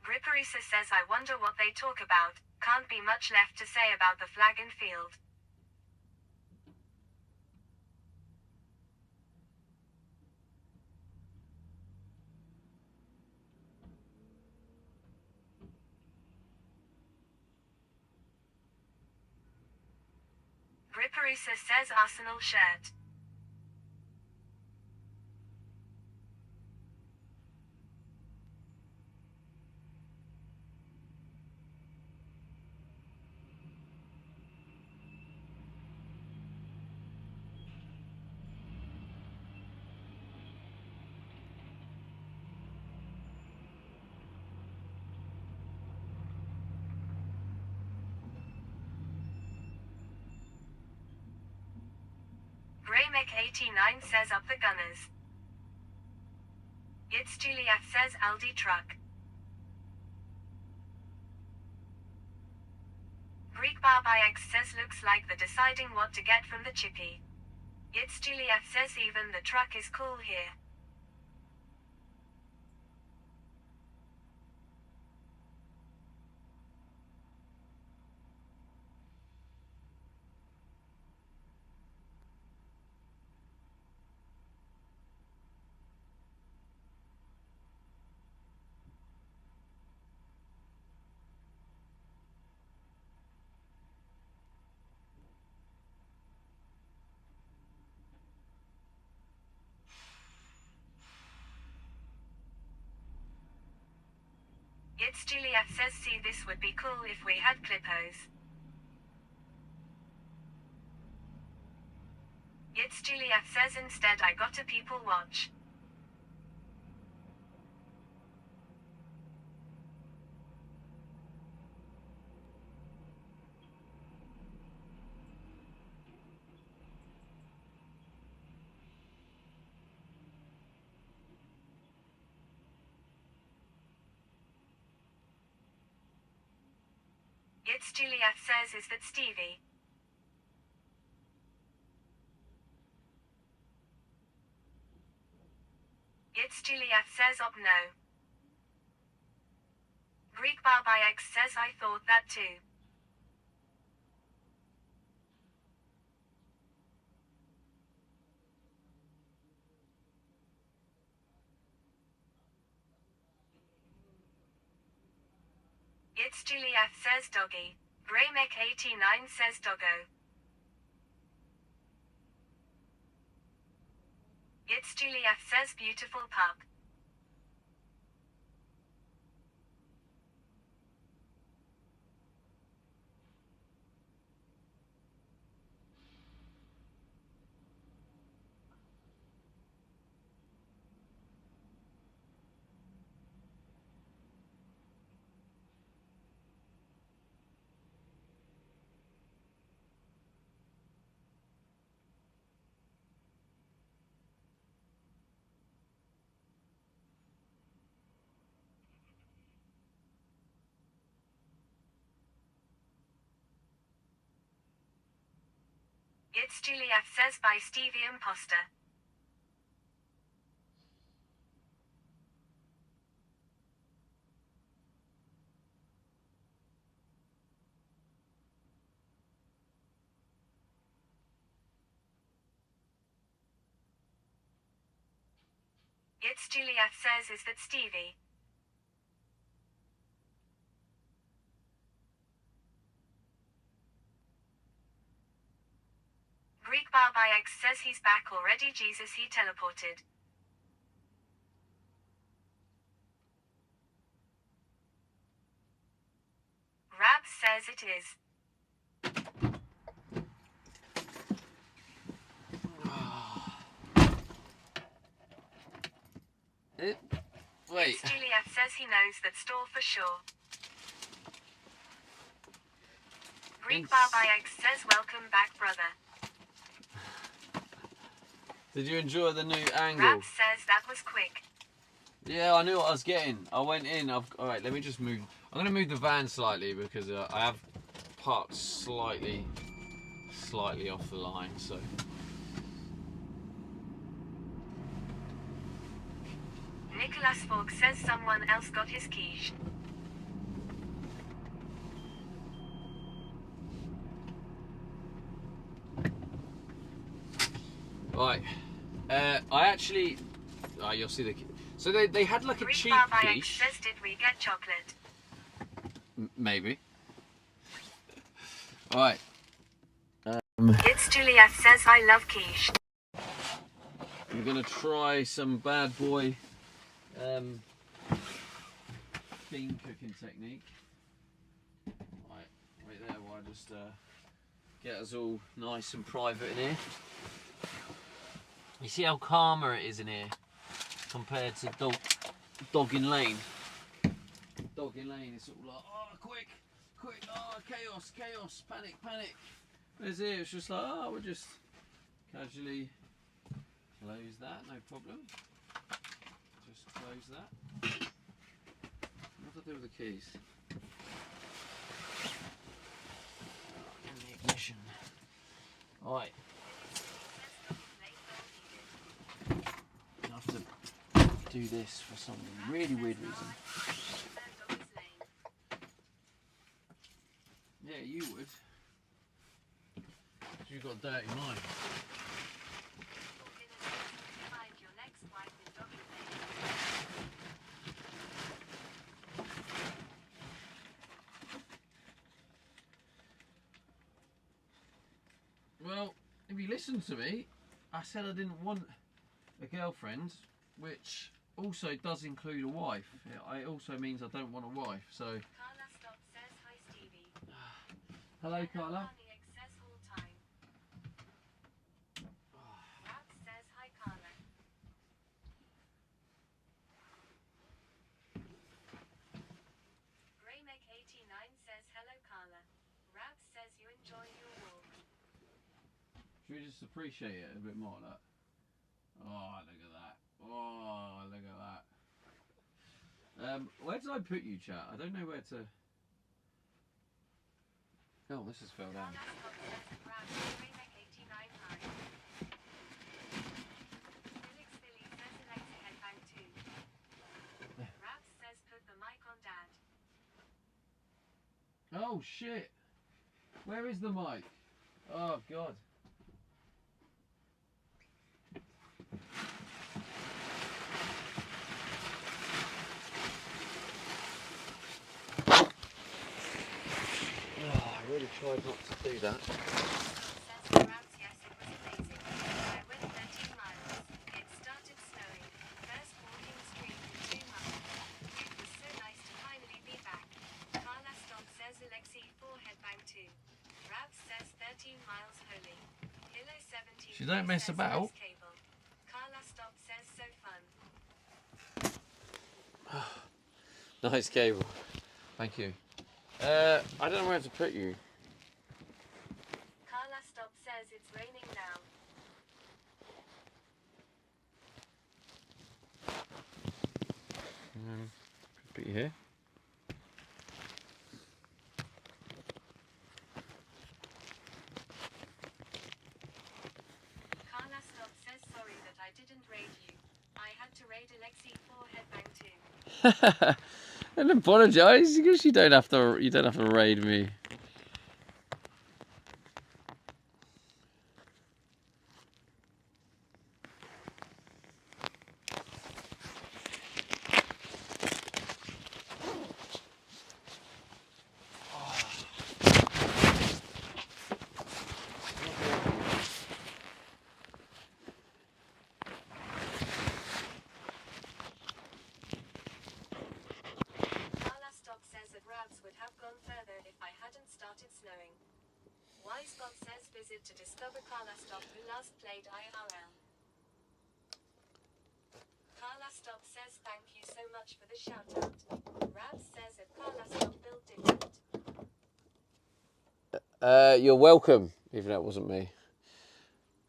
Gripperisa says I wonder what they talk about, can't be much left to say about the flag and field. Gripperisa says Arsenal shirt. Greymek89 says up the Gunners. It's Juliet says Aldi truck. Greek Barby says looks like the deciding what to get from the chippy. It's Juliet says even the truck is cool here. It's Juliet says see this would be cool if we had clippos. It's Juliet says instead I got a people watch. It's Juliet says is that Stevie. It's Juliet says op no. Greek Barby X says I thought that too. It's Juliet says doggy. Greymek89 says doggo. It's Juliet says beautiful pup. It's Juliet says by Stevie Imposter. It's Juliet says is that Stevie. Greek Barby X says he's back already. Jesus, he teleported. Rab says it is. Wait. It's Juliet says he knows that store for sure. Greek Barby X says welcome back, brother. Did you enjoy the new angle? Rab says that was quick. Yeah, I knew what I was getting. I went in. Alright, let me just move. I'm going to move the van slightly because I have parked slightly off the line. So. Nicholas Falk says someone else got his quiche. Right. I actually. You'll see the. So they had like a Greek cheap Barby X quiche. says did we get chocolate? Maybe. Right. It's Juliet says I love quiche. I'm gonna try some bad boy bean cooking technique. Right there while I just get us all nice and private in here. You see how calmer it is in here compared to Dogging Lane. Dogging Lane, it's all like, oh, quick, oh, chaos, panic. Whereas here, it's just like, oh, we'll just casually close that, no problem. Just close that. What do I do with the keys? In the ignition. Right. I have to do this for some really weird reason. Yeah, you would. You've got a dirty mind. Well, if you listen to me, I said I didn't want a girlfriend, which also does include a wife. It also means I don't want a wife, so... Carla Stop says hi Stevie. Hello, Carla. Rab Should we just appreciate it a bit more? Like, oh, look at that. Oh, look at that. Where did I put you, chat? I don't know where to. Oh, this has fell down. Oh shit! Where is the mic? Oh god. Oh, I really tried not to do that. She don't mess about. Nice cable. Thank you. I don't know where to put you. Carla Stop says it's raining now. Put you here. Carla Stop says sorry that I didn't raid you. I had to raid Alexi 4 headbang too. And apologise because you don't have to raid me. Carla Stop says that Rabs would have gone further if I hadn't started snowing. Wisebot says visit to discover Carla Stop who last played IRL. Carla Stop says thank you so much for the shout out. Rabs says if Carla Stop built different. You're welcome, even though it wasn't me.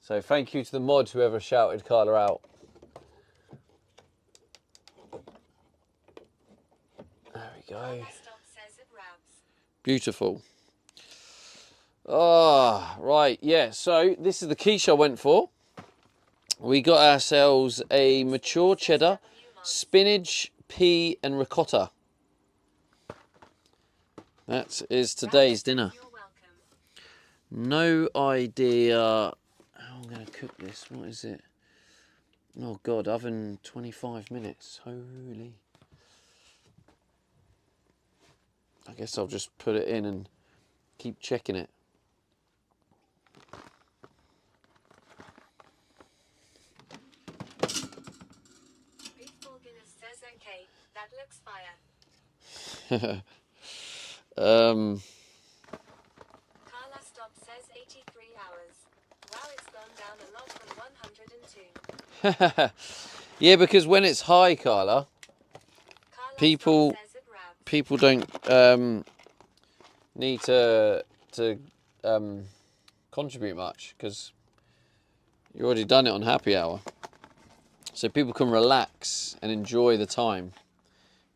So thank you to the mod, whoever shouted Carla out. There we go. Carla Stop says it Rabs. Beautiful. Ah, right, yeah. So this is the quiche I went for. We got ourselves a mature cheddar, spinach, pea, and ricotta. That is today's dinner. You're welcome. No idea how I'm going to cook this. What is it? Oh God, oven 25 minutes. Holy. I guess I'll just put it in and keep checking it. Beefball Guinness says okay, that looks fire. Carla Stop says 83 hours. Wow, it's gone down a lot from 102. Yeah, because when it's high, Carla, Carla people Stop says it Rabs. people don't need to contribute much because you already done it on happy hour. So people can relax and enjoy the time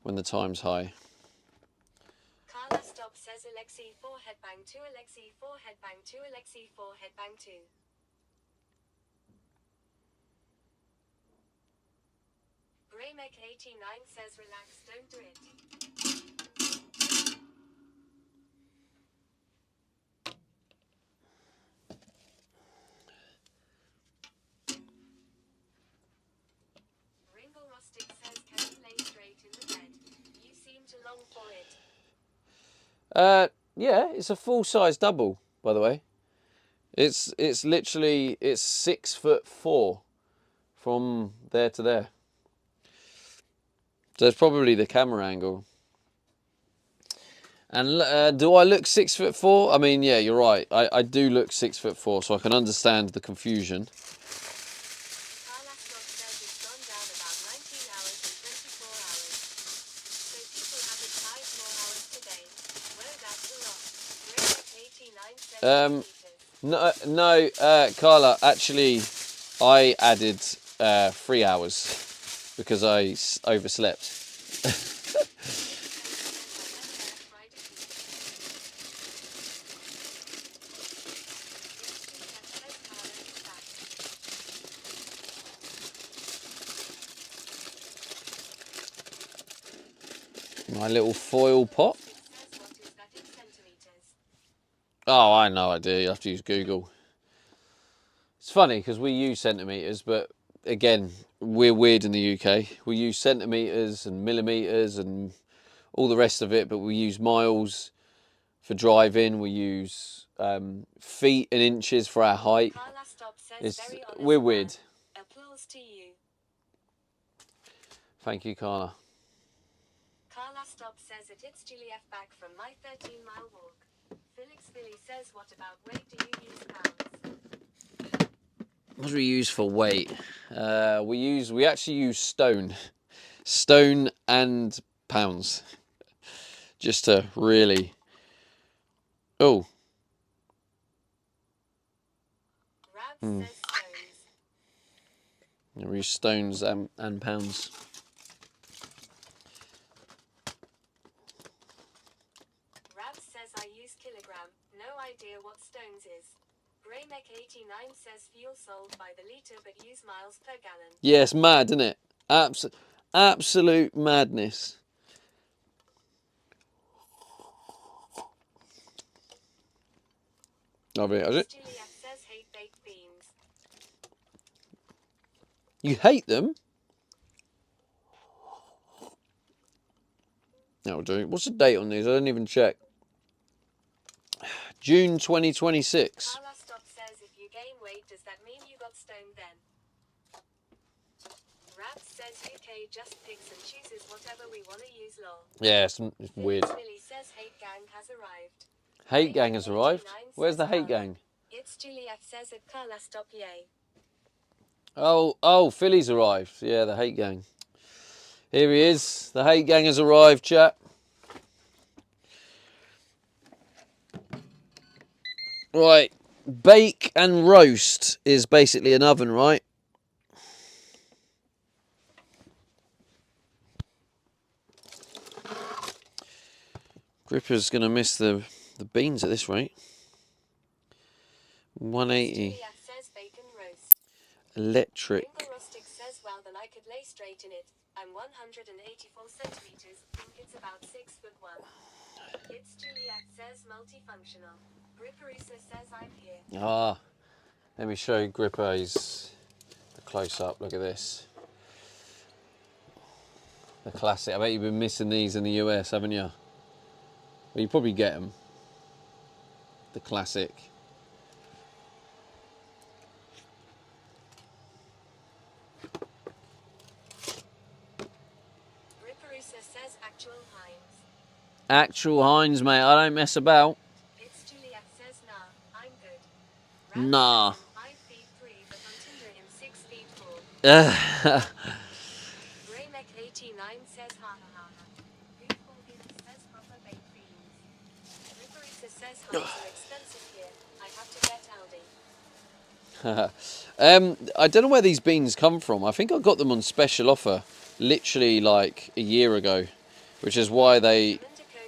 when the time's high. Carla Stop says Alexi 4 headbang 2 Alexi 4 headbang 2 Alexi 4 headbang 2. Greymek 89 says relax, don't do it. Ringle Rustic says can you lay straight in the bed? You seem to long for it. Yeah, it's a full-size double, by the way. It's literally 6'4" from there to there. So it's probably the camera angle. And do I look 6'4"? I mean, yeah, you're right. I do look 6'4", so I can understand the confusion. Carla Stop says it's gone down about 19 hours and 24 hours. So people added 5 more hours today. Whoa, that's a lot. Greymek 89 says 2 meters. No, Carla, actually, I added 3 hours because I overslept. My little foil pot. Oh, I know, I do. You have to use Google. It's funny because we use centimetres, but again, we're weird in the UK. We use centimetres and millimetres and all the rest of it, but we use miles for driving. We use feet and inches for our height. We're weird. Applause to you. Thank you, Carla. Carla Stop says it hits Juliet back from my 13-mile walk. Felix Philly says, what about weight? Do you use pounds? What do we use for weight? We actually use stone and pounds, just to really. Oh. Rab says stones. We use stones and pounds. Rab says I use kilogram. No idea what stones is. Greyneck89 says fuel sold by the litre but use miles per gallon. Yeah, it's mad, isn't it? Absolute madness. Lovely, is it? Juliet says hate baked beans. You hate them? That'll do. What's the date on these? I didn't even check. June 2026. Carla Stop says if you gain weight, does that mean you got stoned then? Rab says UK just picks and chooses whatever we want to use law. Yeah, it's weird. Billy says Hate Gang has arrived. Hate Gang has arrived? Where's the Hate Gang? It's Juliet says it. Carla Stop yay. Oh, Philly's arrived. Yeah, the Hate Gang. Here he is. The Hate Gang has arrived, chat. Right. Bake and roast is basically an oven, right? Gripper's going to miss the beans at this rate. 180. Juliet says bacon roast. Electric. Ringo Rustic says well then I could lay straight in it. I'm 184 centimeters. Think it's about 6'1". It's Juliet says multifunctional. Gripperisa says I'm here. Ah, let me show you Gripper's the close up. Look at this. The classic. I bet you've been missing these in the US, haven't you? Well, you probably get them. The classic. Gripperisa says actual Heinz. Actual Heinz, mate. I don't mess about. It's Juliet says nah, I'm good. Nah. 5'3", but on Tinder him 6'4". Uh, Greyneck89 says ha ha ha ha. Beautiful Venus says proper baked beans. Gripperisa says Heinz are expensive here. I have to get Aldi. I don't know where these beans come from. I think I got them on special offer literally like a year ago, which is why they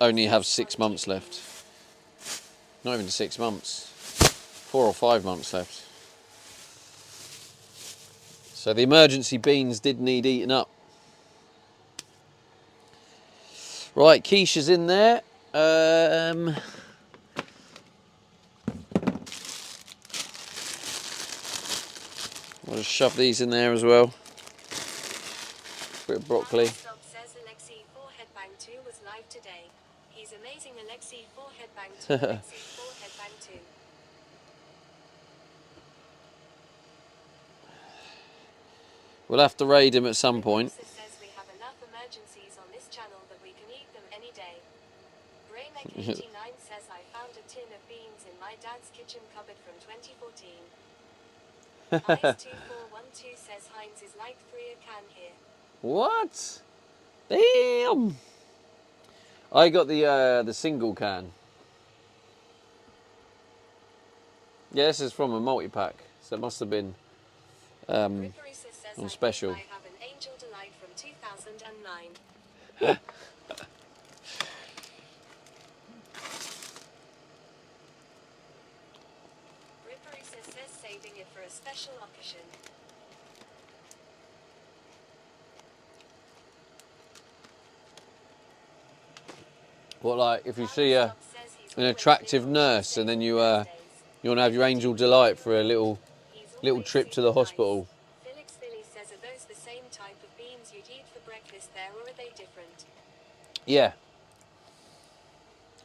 only have 6 months left. Not even 6 months. 4 or 5 months left. So the emergency beans did need eating up. Right, quiche's in there. I'll just shove these in there as well. Bit of broccoli. Stop says Alexi 4 Headbang 2 was live today. He's amazing. Alexi 4 Headbang 2. Alexi 4 Headbang 2. We'll have to raid him at some point. Producer says we have enough emergencies on this channel that we can eat them any day. Greyneck89 says I found a tin of beans in my dad's kitchen cupboard from 2014. Ice2412 says Heinz is like 3 a can here. What? Damn! I got the single can. Yeah, this is from a multi-pack, so it must have been Ripperisa says on I special. think I have an Angel Delight from 2009. Ripperisa says saving it for a special occasion. What, like if you Carlos see Stock says he's an always attractive near on nurse and Tuesdays then and you Thursdays. want to have your Angel Delight for a little He's little always trip to super the hospital. nice. Felix Philly says, are those the same type of beans you'd eat for breakfast there, or are they different? Yeah.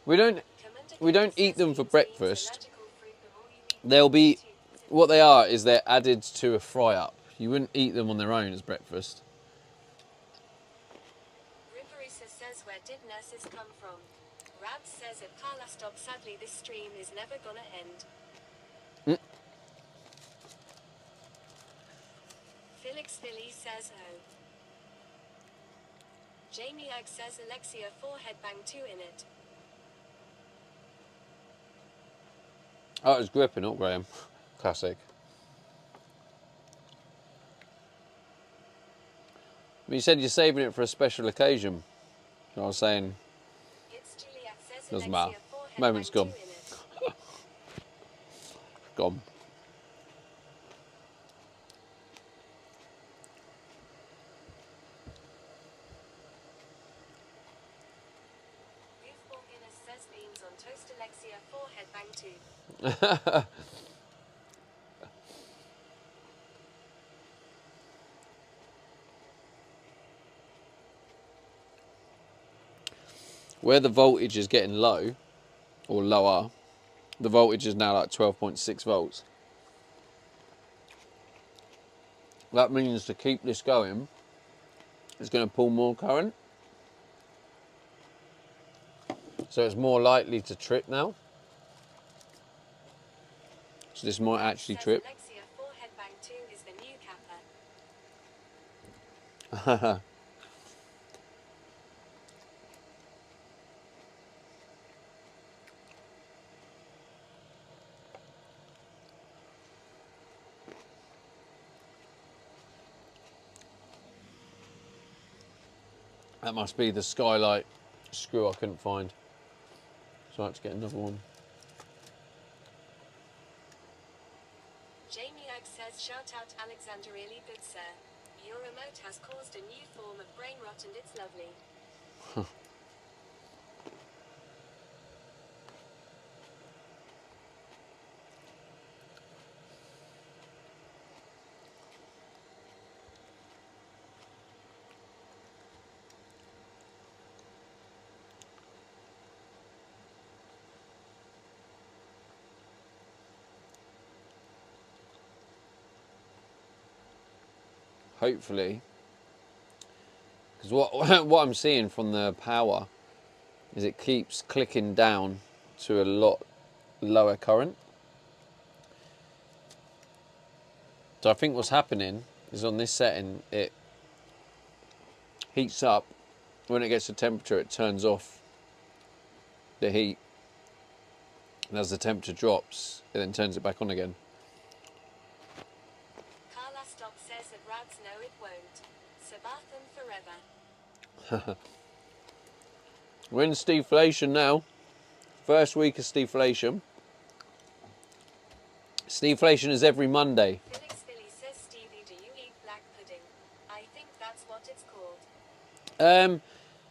We don't Commander eat says them for beans a breakfast. magical fruit, the more you eat them, They'll be the more you what they are is they're added to a fry up. You wouldn't eat them on their own as breakfast. Ripperisa says, where did nurses come from? Rabs says at Carla Stop, sadly this stream is never gonna end. Felix Philly says, oh. Jamie Egg says Alexia 4 headbang 2 in it. Oh, it was gripping, not Graham. Classic. But you said you're saving it for a special occasion. I was saying, It's Juliet says doesn't Alexia matter. 4 Moment's headbang 2 gone. in it. Gone. Goofball Guinness says beans on toast Alexia 4 headbang 2. Where the voltage is getting low, or lower, the voltage is now like 12.6 volts. That means to keep this going, it's going to pull more current. So it's more likely to trip now. So this might actually Says trip. Alexia 4 headbang 2 is the new kappa. That must be the skylight screw I couldn't find. So I had to get another one. Jamie Egg says shout out Alexander, really good sir. Your remote has caused a new form of brain rot and it's lovely. Hopefully. Because what I'm seeing from the power is it keeps clicking down to a lot lower current. So I think what's happening is on this setting, it heats up. When it gets to temperature, it turns off the heat. And as the temperature drops, it then turns it back on again. Carla Stock says that Rads no it won't. Subathon forever. We're in stagflation now. First week of stagflation. Stagflation is every Monday. Felix Philly says Stevie, do you eat black pudding? I think that's what it's called.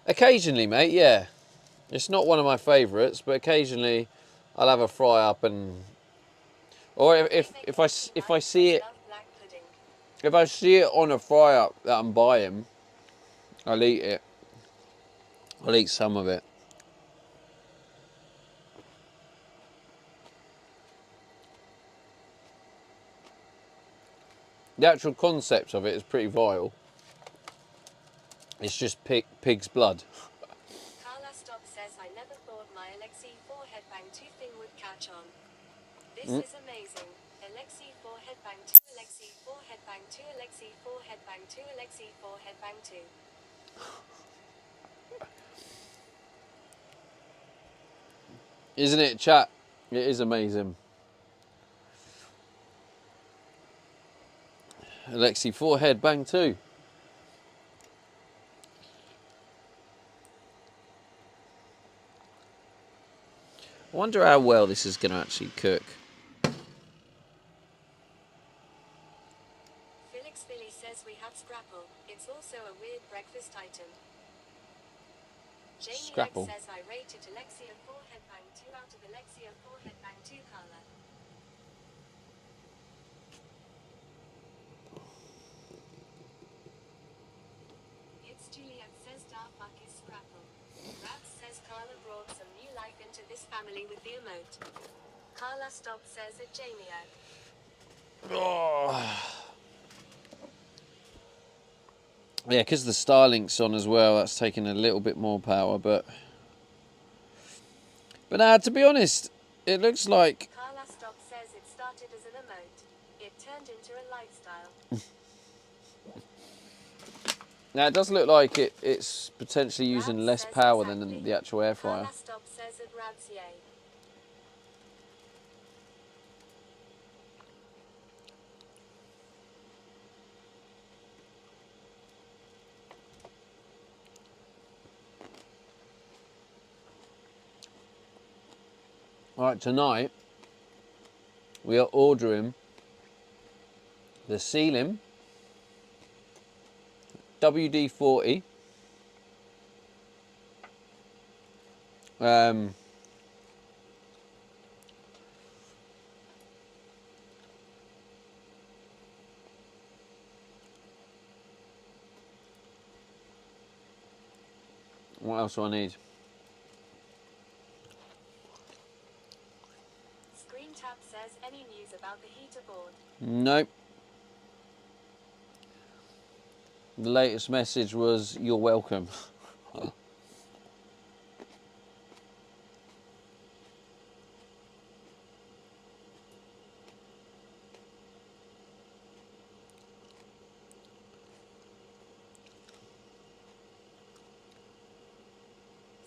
Occasionally, mate, yeah. It's not one of my favourites, but occasionally I'll have a fry up and, or if I see it, Love black pudding. if I see it on a fry up that I'm buying, I'll eat it. I'll eat some of it. The actual concept of it is pretty vile. It's just pig's blood. Carla Stock says I never thought my Alexi 4 headbang 2 thing would catch on. This is amazing. Alexi 4 headbang 2 Alexi 4 headbang 2 Alexi 4 headbang 2 Alexi 4 headbang 2. Isn't it, chat? It is amazing. Alexi, forehead, bang 2. I wonder how well this is going to actually cook. Felix Philly says we have scrapple. It's also a weird breakfast item. Jamie Scrapple. X says I rated Alexia forehead bang 2 out of Alexia forehead bang 2 Carla. It's Juliet says Darfuck is scrapple. Raps says Carla brought some new life into this family with the emote. Carla Stop says at Jamie X. Oh. Yeah, because the Starlink's on as well, that's taking a little bit more power, but now, to be honest, it looks like... Carla Stop says it started as an emote. It turned into a lifestyle. Now, it does look like it's potentially using Raps less says power exactly. than the actual air fryer. Carla Stop says at Raps yay. Alright, tonight we are ordering the Sealim WD-40 what else do I need? Screen Tap says any news about the heater board? Nope. The latest message was, you're welcome.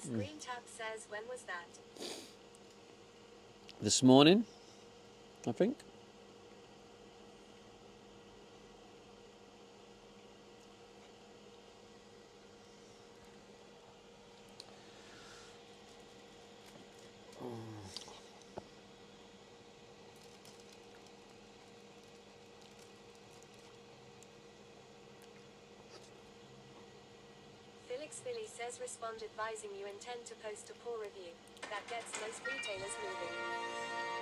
Screen Tap says when was that? This morning, I think. Felix Philly says respond advising you intend to post a poor review. That gets most retailers moving.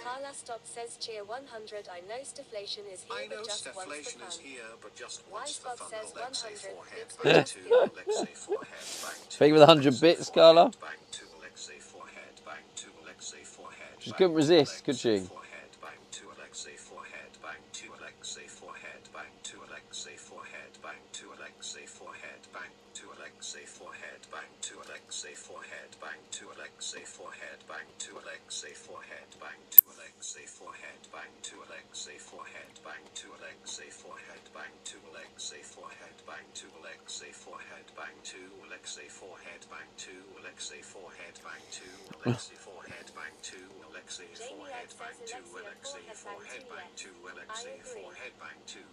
Carla Stop says cheer 100 I know staflation is here I know but just once for staflation fun. is here, but just Y once for Spot fun. says Alexei 100 forehead, bits bang with two. skill. Alexei forehead, bang two. Fake with 100 bits, Carla. Bang two. Alexei forehead, bang two. Alexei forehead. She couldn't resist, could she? Forehead, bang two. Alexei forehead, bang two. Alexei forehead, bang two. Alexei forehead, bang two. Alexei forehead, bang two. Alexei forehead, bang two. Alexei forehead, bang two. Alexei forehead, bang two. Alexei forehead, bang two. Alexei forehead, bang two. Alexei forehead, bang two. Alexei forehead, bang two. Alexei forehead, bang two. Alexei forehead, bang two. Alexei forehead, bang two. Alexei forehead, bang two. Alexei forehead, bang two. Alexei forehead, bang two. Alexei forehead, bang two. Alexei forehead, bang two.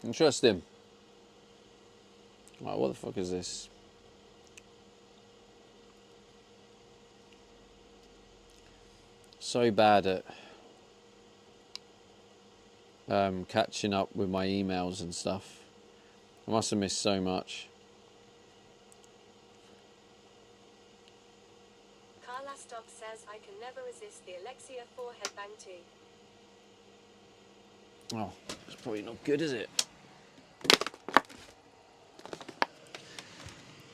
Interesting. Right, what the fuck is this? So bad at catching up with my emails and stuff. I must have missed so much. Carla Stop says I can never resist the Alexia forehead bang too. Oh, it's probably not good, is it?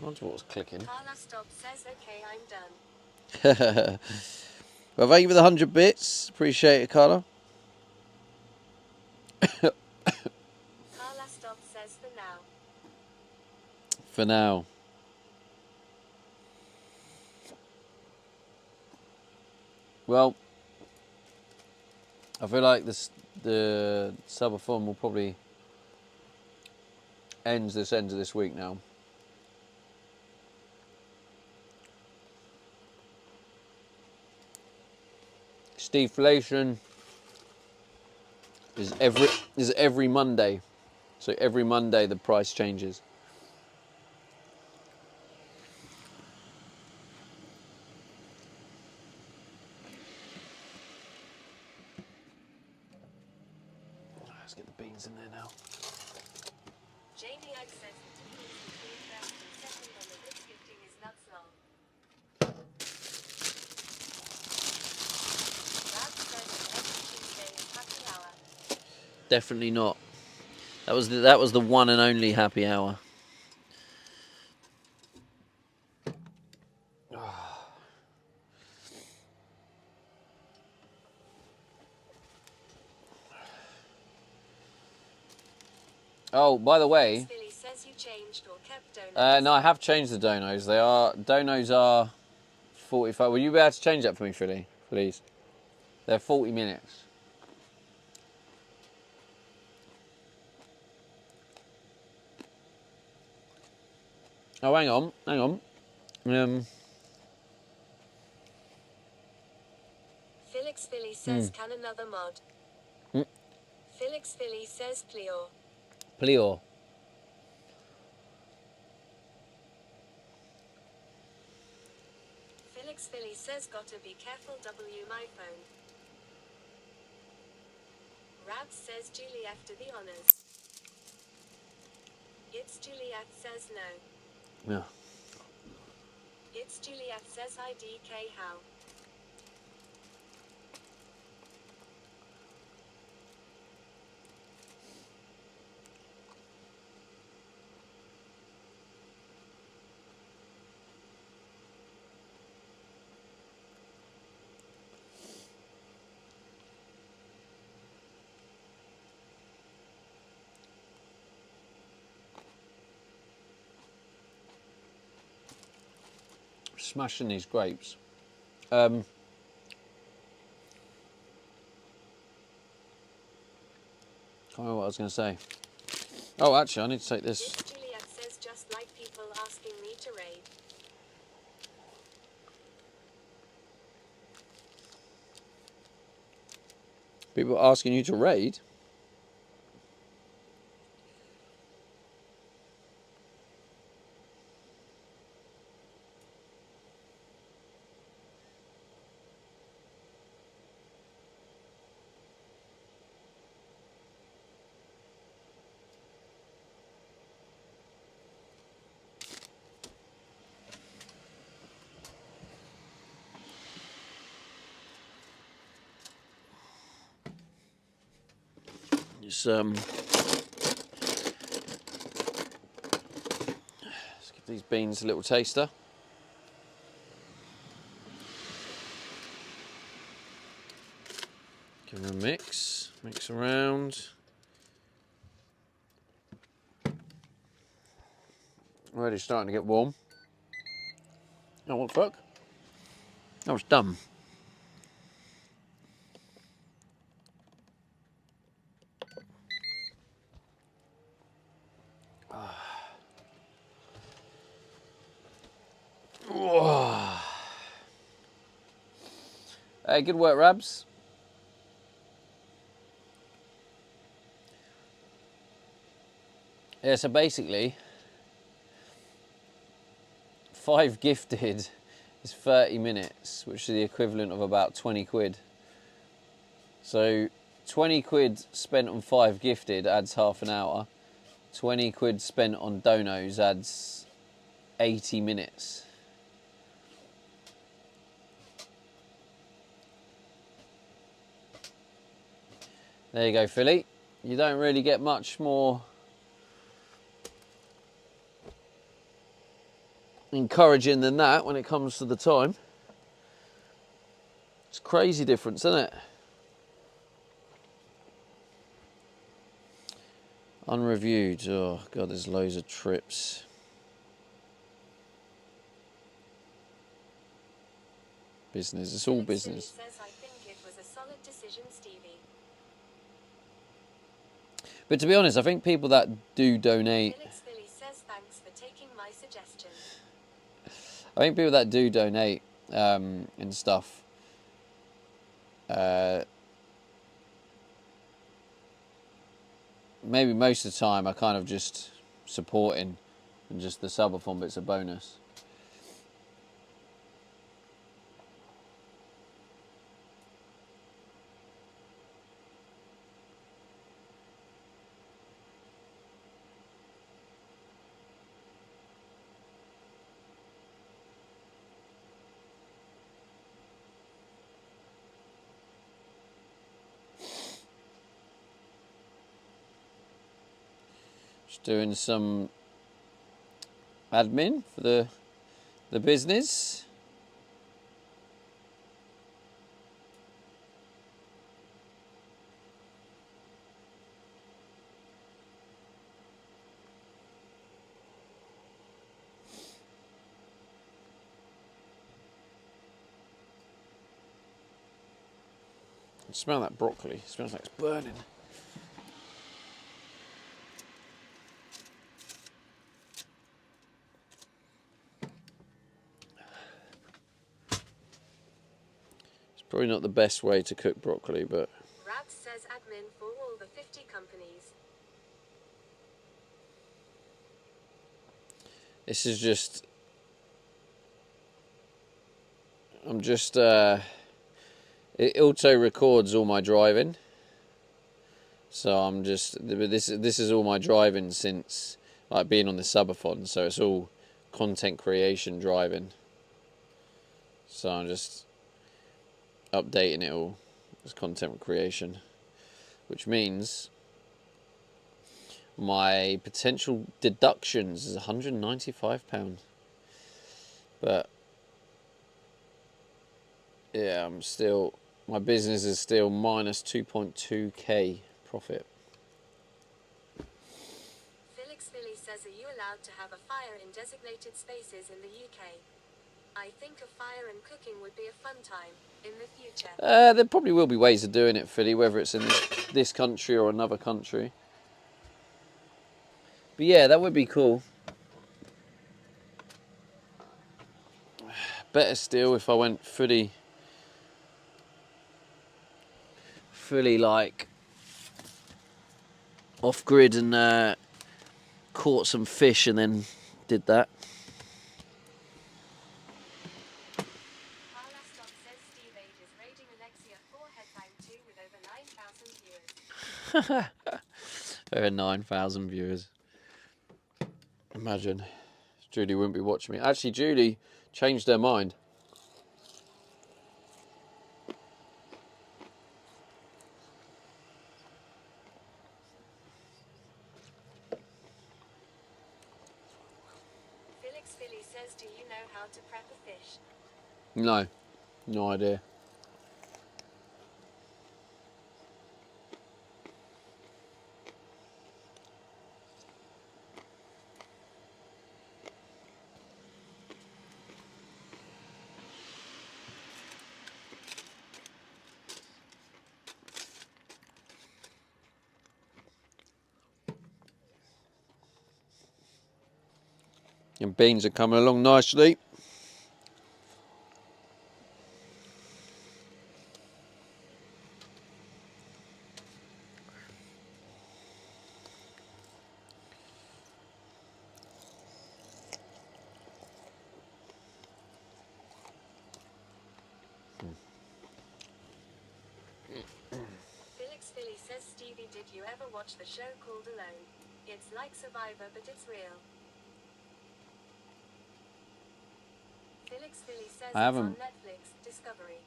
I wonder what was clicking. Carla Stop says okay I'm done. Well, thank you for the 100 bits. Appreciate it, Carla. Carla Stop says for now. For now. Well, I feel like the subathon will probably end of this week now. Steveflation is every Monday. So every Monday the price changes. Let's get the beans in there now. Jamie Egg says the difference between first and second on the Ritz gifting is nuts lol. Rab says that every Tuesday is happy hour. Definitely not. That was the one and only happy hour. Oh, by the way, Philly says you changed or kept donuts. no, I have changed the donos. Donos are 45. Will you be able to change that for me, Philly, please? They're 40 minutes. Oh, hang on. Felix Philly says can another mod. Felix Philly says Pleo. Pleo. Felix Philly says gotta be careful W my phone. Rabs says Julie after the honors. It's Juliet says no. Yeah. It's Juliet says IDK how. Smashing these grapes. Can't remember what I was going to say. Oh, actually, I need to take this. It's Juliet says just like people asking me to raid. People asking you to raid. Just let's give these beans a little taster. Give them a mix around. Already starting to get warm. Oh, what the fuck? That was dumb. Hey, good work, Rabs. Yeah, so basically, 5 gifted is 30 minutes, which is the equivalent of about 20 quid. So 20 quid spent on 5 gifted adds half an hour. 20 quid spent on donos adds 80 minutes. There you go, Philly. You don't really get much more encouraging than that when it comes to the time. It's crazy difference, isn't it? Unreviewed. Oh, God, there's loads of trips. Business. It's all Felix business. Philly says I think it was a solid decision, Stevie. But to be honest, I think people that do donate... Felix Philly says thanks for taking my suggestion. I think people that do donate and stuff, maybe most of the time I kind of just supporting, and just the subathon bit's a bonus. Just doing some admin for the business. Smell that broccoli. It smells like it's burning. It's probably not the best way to cook broccoli, but Rabs says admin for all the 50 companies. this is just... I'm just... it auto records all my driving. So I'm just... This is all my driving since like being on the subathon. So it's all content creation driving. So I'm just updating it all as content creation, which means my potential deductions is £195. But yeah, I'm still, my business is still minus 2.2k profit. Felix Philly says, are you allowed to have a fire in designated spaces in the UK? I think a fire and cooking would be a fun time in the future. There probably will be ways of doing it, Philly, whether it's in this country or another country. But yeah, that would be cool. Better still if I went fully like off grid and caught some fish and then did that. Carla Stock says Steve Age is raiding Alexia 4 headbang 2 with over 9,000 viewers. Over 9,000 viewers. Imagine. Julie wouldn't be watching me. Actually, Julie changed her mind. Felix Philly says, do you know how to prep a fish? No, no idea. And beans are coming along nicely. Felix Philly says, Stevie, did you ever watch the show called Alone? It's like Survivor, but it's real. Felix Philly says I it's on haven't. Netflix, Discovery.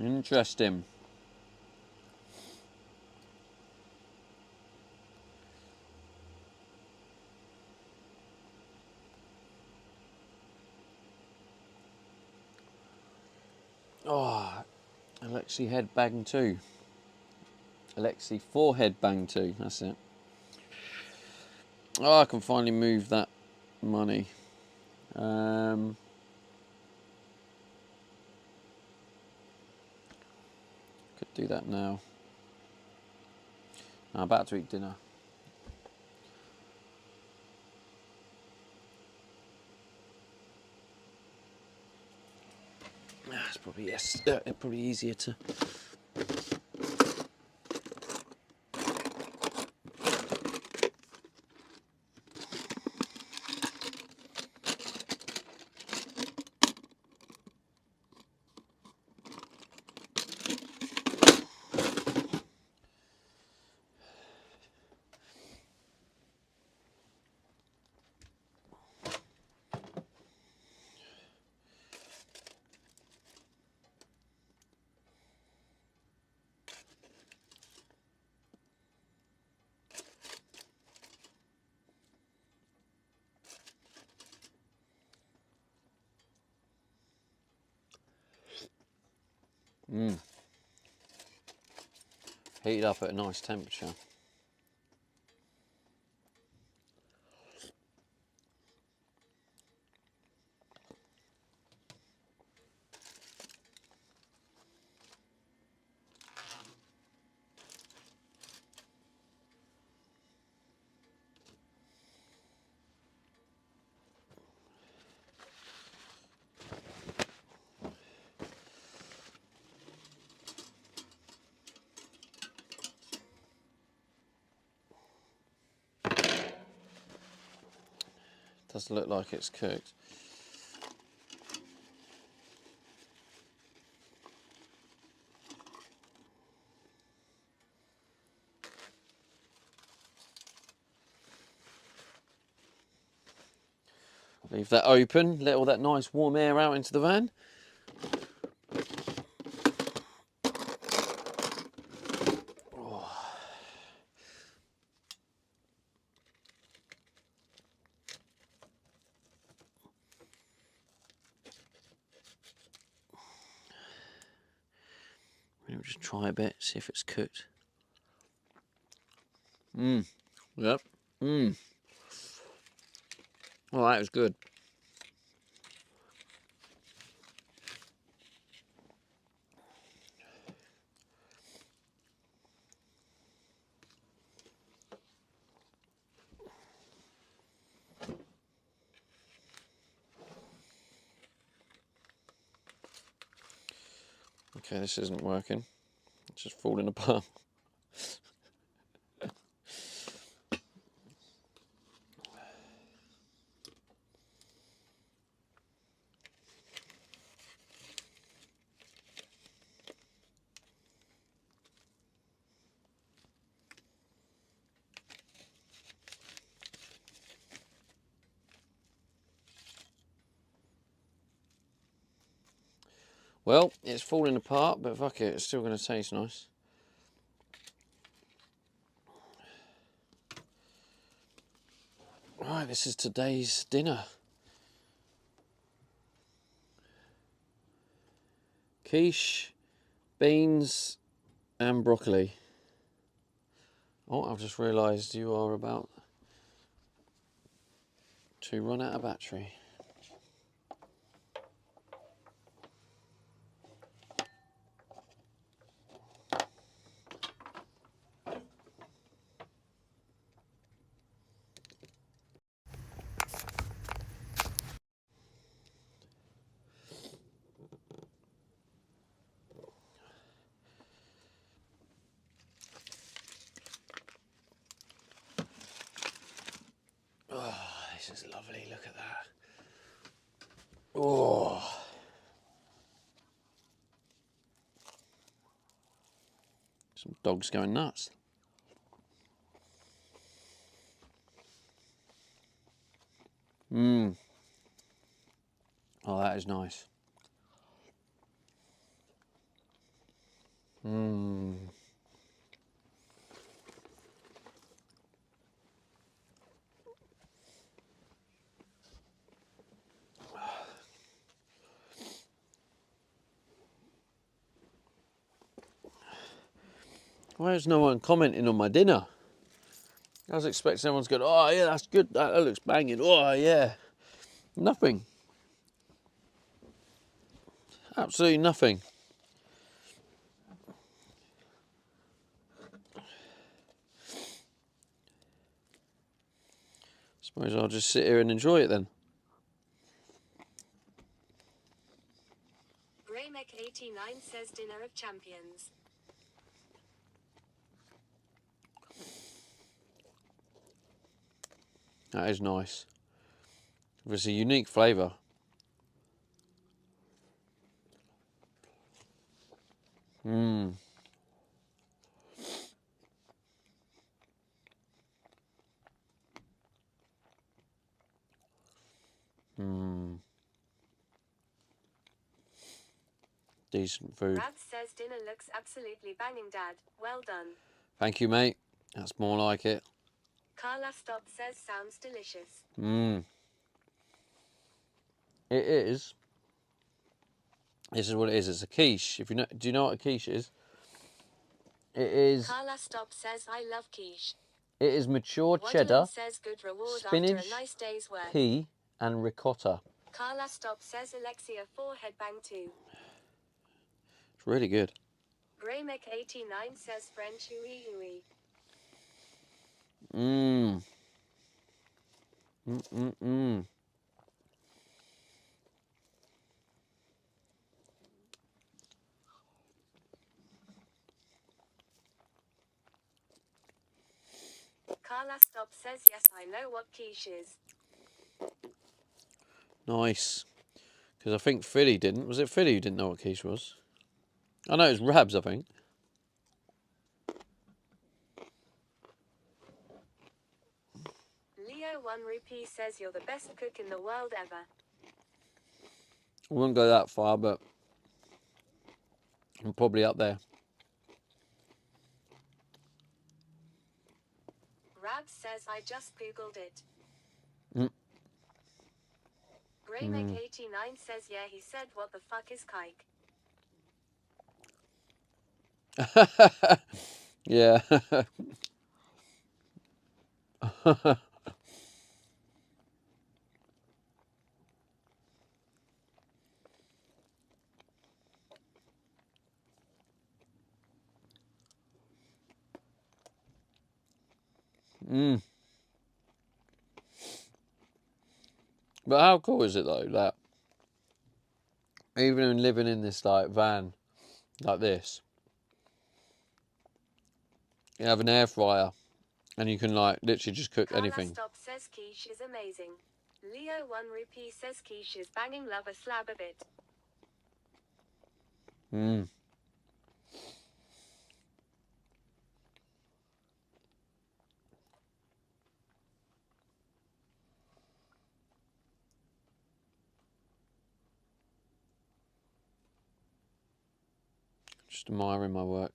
Interesting. Oh, Alexi head bang 2. Alexi forehead bang 2. That's it. Oh, I can finally move that money. Could do that now. I'm about to eat dinner. It's probably probably easier to Heated up at a nice temperature. Doesn't look like it's cooked. Leave that open, let all that nice warm air out into the van. We'll just try a bit, see if it's cooked. Yep. Oh, that was good. Okay, this isn't working. It's just falling apart. Well, it's falling apart, but fuck it, it's still going to taste nice. Right, this is today's dinner. Quiche, beans and broccoli. Oh, I've just realised you are about to run out of battery. Oh, this is lovely, look at that. Oh. Some dogs going nuts. Oh, that is nice. Why is no one commenting on my dinner? I was expecting everyone's going, oh yeah, that's good, that looks banging, oh yeah. Nothing. Absolutely nothing. Suppose I'll just sit here and enjoy it then. Greymek89 says dinner of champions. That is nice. It's a unique flavour. Decent food. Brad says dinner looks absolutely banging, Dad. Well done. Thank you, mate. That's more like it. Carla Stop says sounds delicious. It is. This is what it is. It's a quiche. If you know, do you know what a quiche is? It is. Carla Stop says I love quiche. It is mature Waddling cheddar, says good reward spinach, after a nice day's work. pea, and ricotta. Carla Stop says Alexia 4 headbang too. It's really good. Greymek89 says French ooey ooey. Mmm. Mmm. Carla Stop says yes, I know what quiche is. Nice. Because I think Philly didn't. Was it Philly who didn't know what quiche was? I know it was Rabs, I think. Leo 1 Rupee says you're the best cook in the world ever. I wouldn't go that far, but I'm probably up there. Rabs says I just googled it. Mm. Greymek89 says yeah, he said what the fuck is kike. Yeah. Mm. But how cool is it though that even in living in this like van like this, you have an air fryer and you can like literally just cook anything. Stop says quiche is amazing. Leo 1 Rupee says quiche is banging, love a slab of it. Mm. Just admiring my work.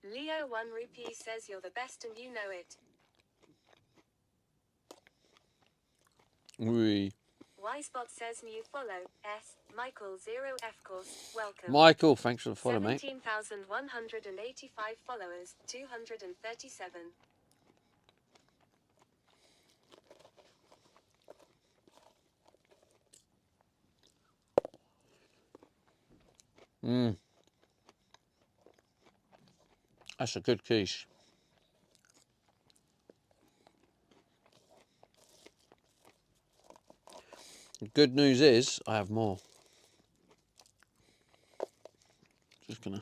Leo 1 Rupee says you're the best and you know it. Oui. Yspot says new follow. S. Michael 0F course. Welcome. Michael, thanks for the follow, mate. 17,185 followers. 237. Mm. That's a good quiche. The good news is I have more. Just gonna.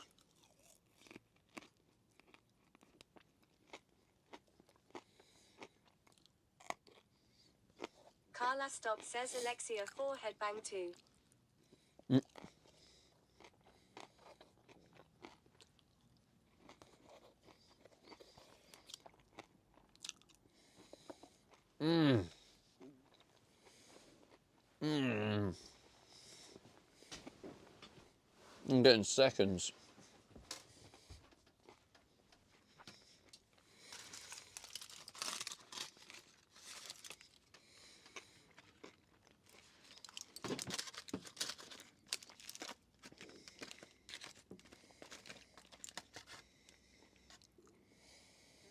Carla Stop says Alexia 4 headbang too. Mm. Mmm. Mmm. I'm getting seconds.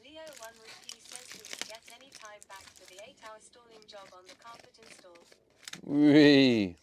Leo 1 Rupee says do we get any time back for the 8-hour stalling job on the carpet install? Oui.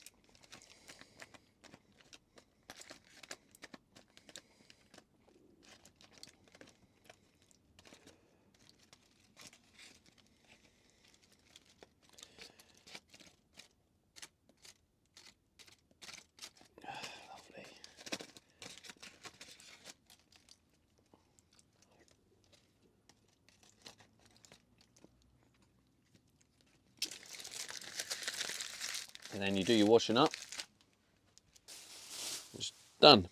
Lovely. And then you do your washing up. It's done.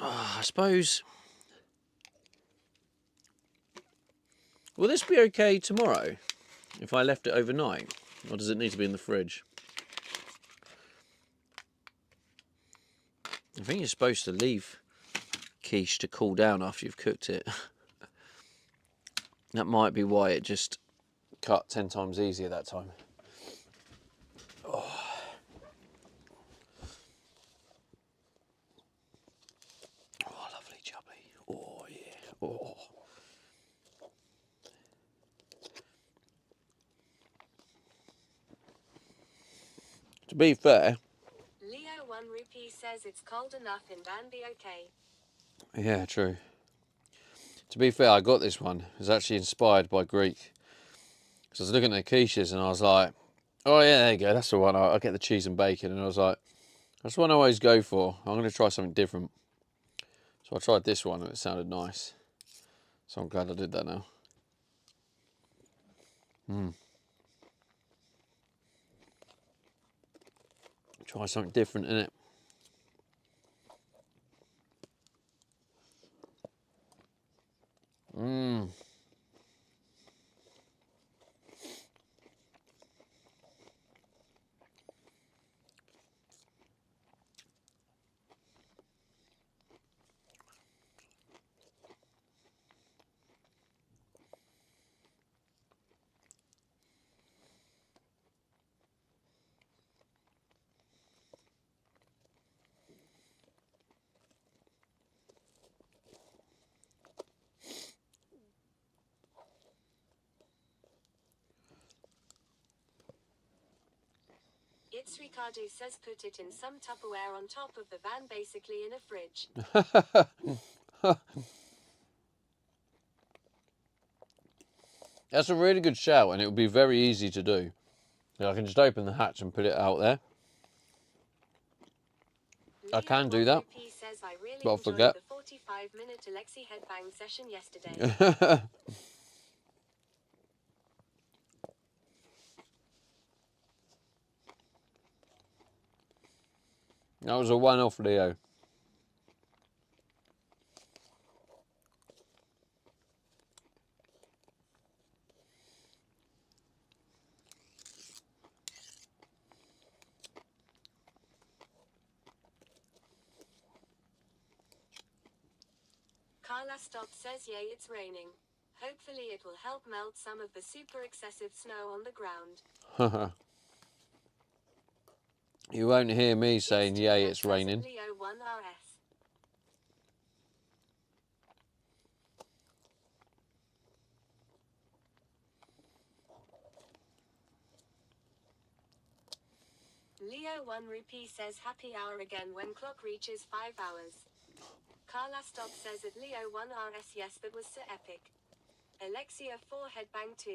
I suppose. Will this be okay tomorrow if I left it overnight? Or does it need to be in the fridge? I think you're supposed to leave quiche to cool down after you've cooked it. That might be why it just cut 10 times easier that time. Oh. Oh, lovely chubby. Oh, yeah. Oh. To be fair, Leo 1 Rupee says it's cold enough in van, be okay. yeah, true. To be fair, I got this one. It was actually inspired by Greek. Because I was looking at the quiches and I was like, oh yeah, there you go, that's the one. I'll get the cheese and bacon. And I was like, that's the one I always go for. I'm going to try something different. So I tried this one and it sounded nice. So I'm glad I did that now. Try something different, innit? It's Ricardo says put it in some Tupperware on top of the van, basically in a fridge. That's a really good shout and it would be very easy to do. Yeah, I can just open the hatch and put it out there. I can do that, Says, I really but I'll enjoyed forget. the 45-minute Alexi headbang session yesterday. That was a one-off, Leo. Carla Stop says, yay, it's raining. Hopefully it will help melt some of the super excessive snow on the ground. You won't hear me saying, yay, it's raining. Leo 1 RS. Leo 1 Rupee says happy hour again when clock reaches 5 hours. Carla Stop says at Leo 1 RS, yes, that was so epic. Alexia 4 headbang 2.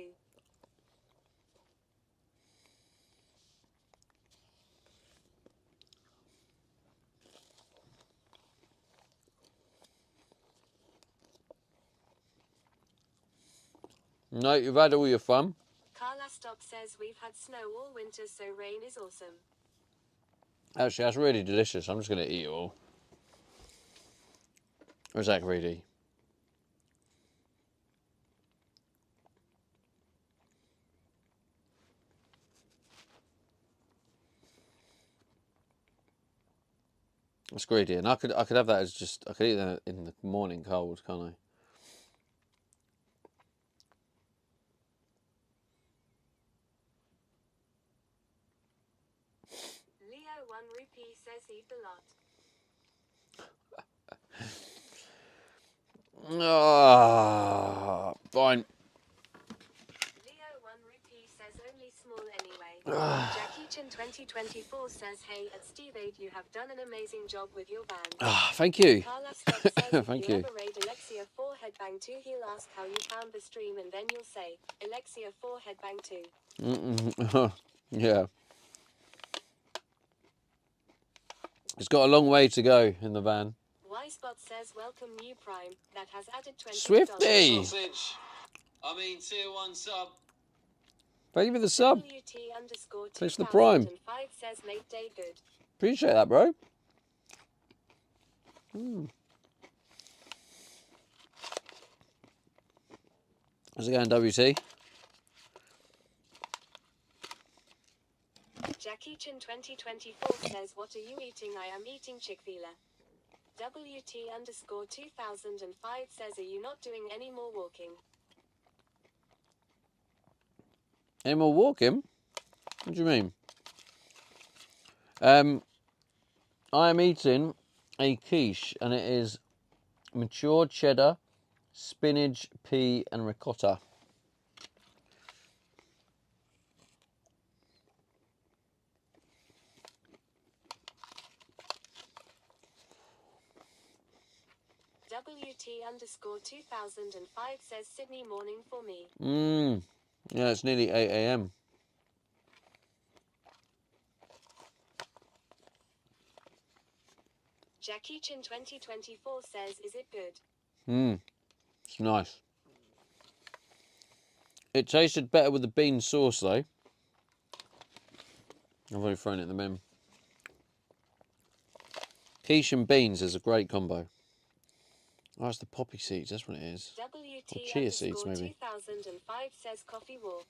No, you've had all your fun. Carla Stop says we've had snow all winter, so rain is awesome. Actually, that's really delicious. I'm just going to eat it all. Or is that greedy? That's greedy, and I could have that as just, I could eat that in the morning cold, can't I? Leo 1 Rupee says eat a lot. Fine. Leo 1 Rupee says only small anyway. Jackie Chin 2024 says, hey, at Steve 8 you have done an amazing job with your band. Thank you. Carla Stop says Thank if you. you ever raid Alexia 4 headbang 2, he'll ask how you found the stream and then you'll say, Alexia 4 headbang 2. Yeah. It's got a long way to go in the van. Y-Spot says welcome new Prime, that has added $20. Swifty! Sausage. I mean, tier 1 sub. Thank you for the sub. WT_2005 Thanks for the prime. says make day good. Appreciate that, bro. How's it going, WT? Jackie Chin 2024 says, what are you eating? I am eating Chick-fil-A. WT_2005 says, are you not doing any more walking? Any more walking? What do you mean? I am eating a quiche, and it is mature cheddar, spinach, pea, and ricotta. WT_2005 says, Sydney morning for me. Yeah, it's nearly 8 a.m. Jackie Chin 2024 says, is it good? It's nice. It tasted better with the bean sauce, though. I've already thrown it in the bin. Quiche and beans is a great combo. Oh, it's the poppy seeds, that's what it is. Or chia seeds, maybe. WT_2005 says, coffee walk.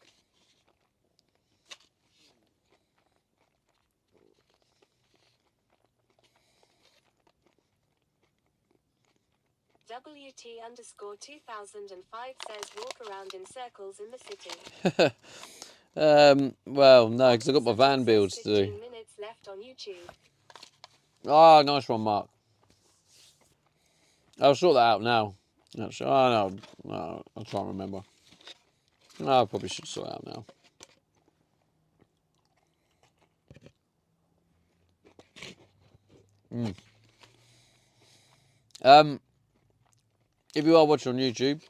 WT_2005 says, walk around in circles in the city. Well, no, because I've got my van builds to do. 15 minutes left on YouTube. Oh, nice one, Mark. I'll sort that out now. Actually, oh, no, I'll try and remember. No, I probably should sort it out now. If you are watching on YouTube,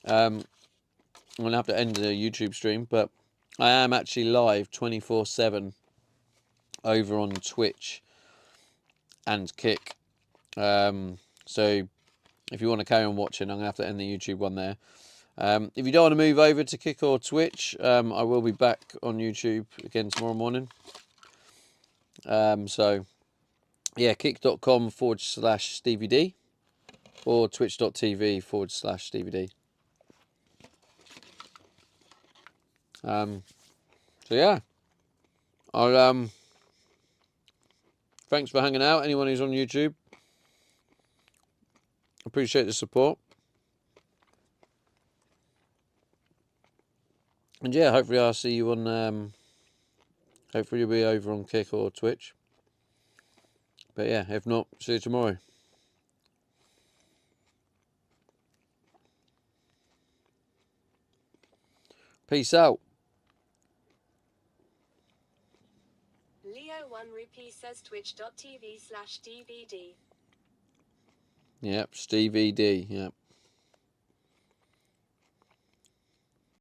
I'm going to have to end the YouTube stream, but I am actually live 24/7 over on Twitch and Kick. So if you want to carry on watching, I'm going to have to end the YouTube one there. If you don't want to move over to Kick or Twitch, I will be back on YouTube again tomorrow morning. So, yeah, kick.com/StevieD or twitch.tv/StevieD. So, yeah. I'll, thanks for hanging out, anyone who's on YouTube. Appreciate the support. And yeah, hopefully I'll see you on, hopefully you'll be over on Kick or Twitch. But yeah, if not, see you tomorrow. Peace out. Leo1Rupee says twitch.tv/DVD. Yep, Stevie D. Yep.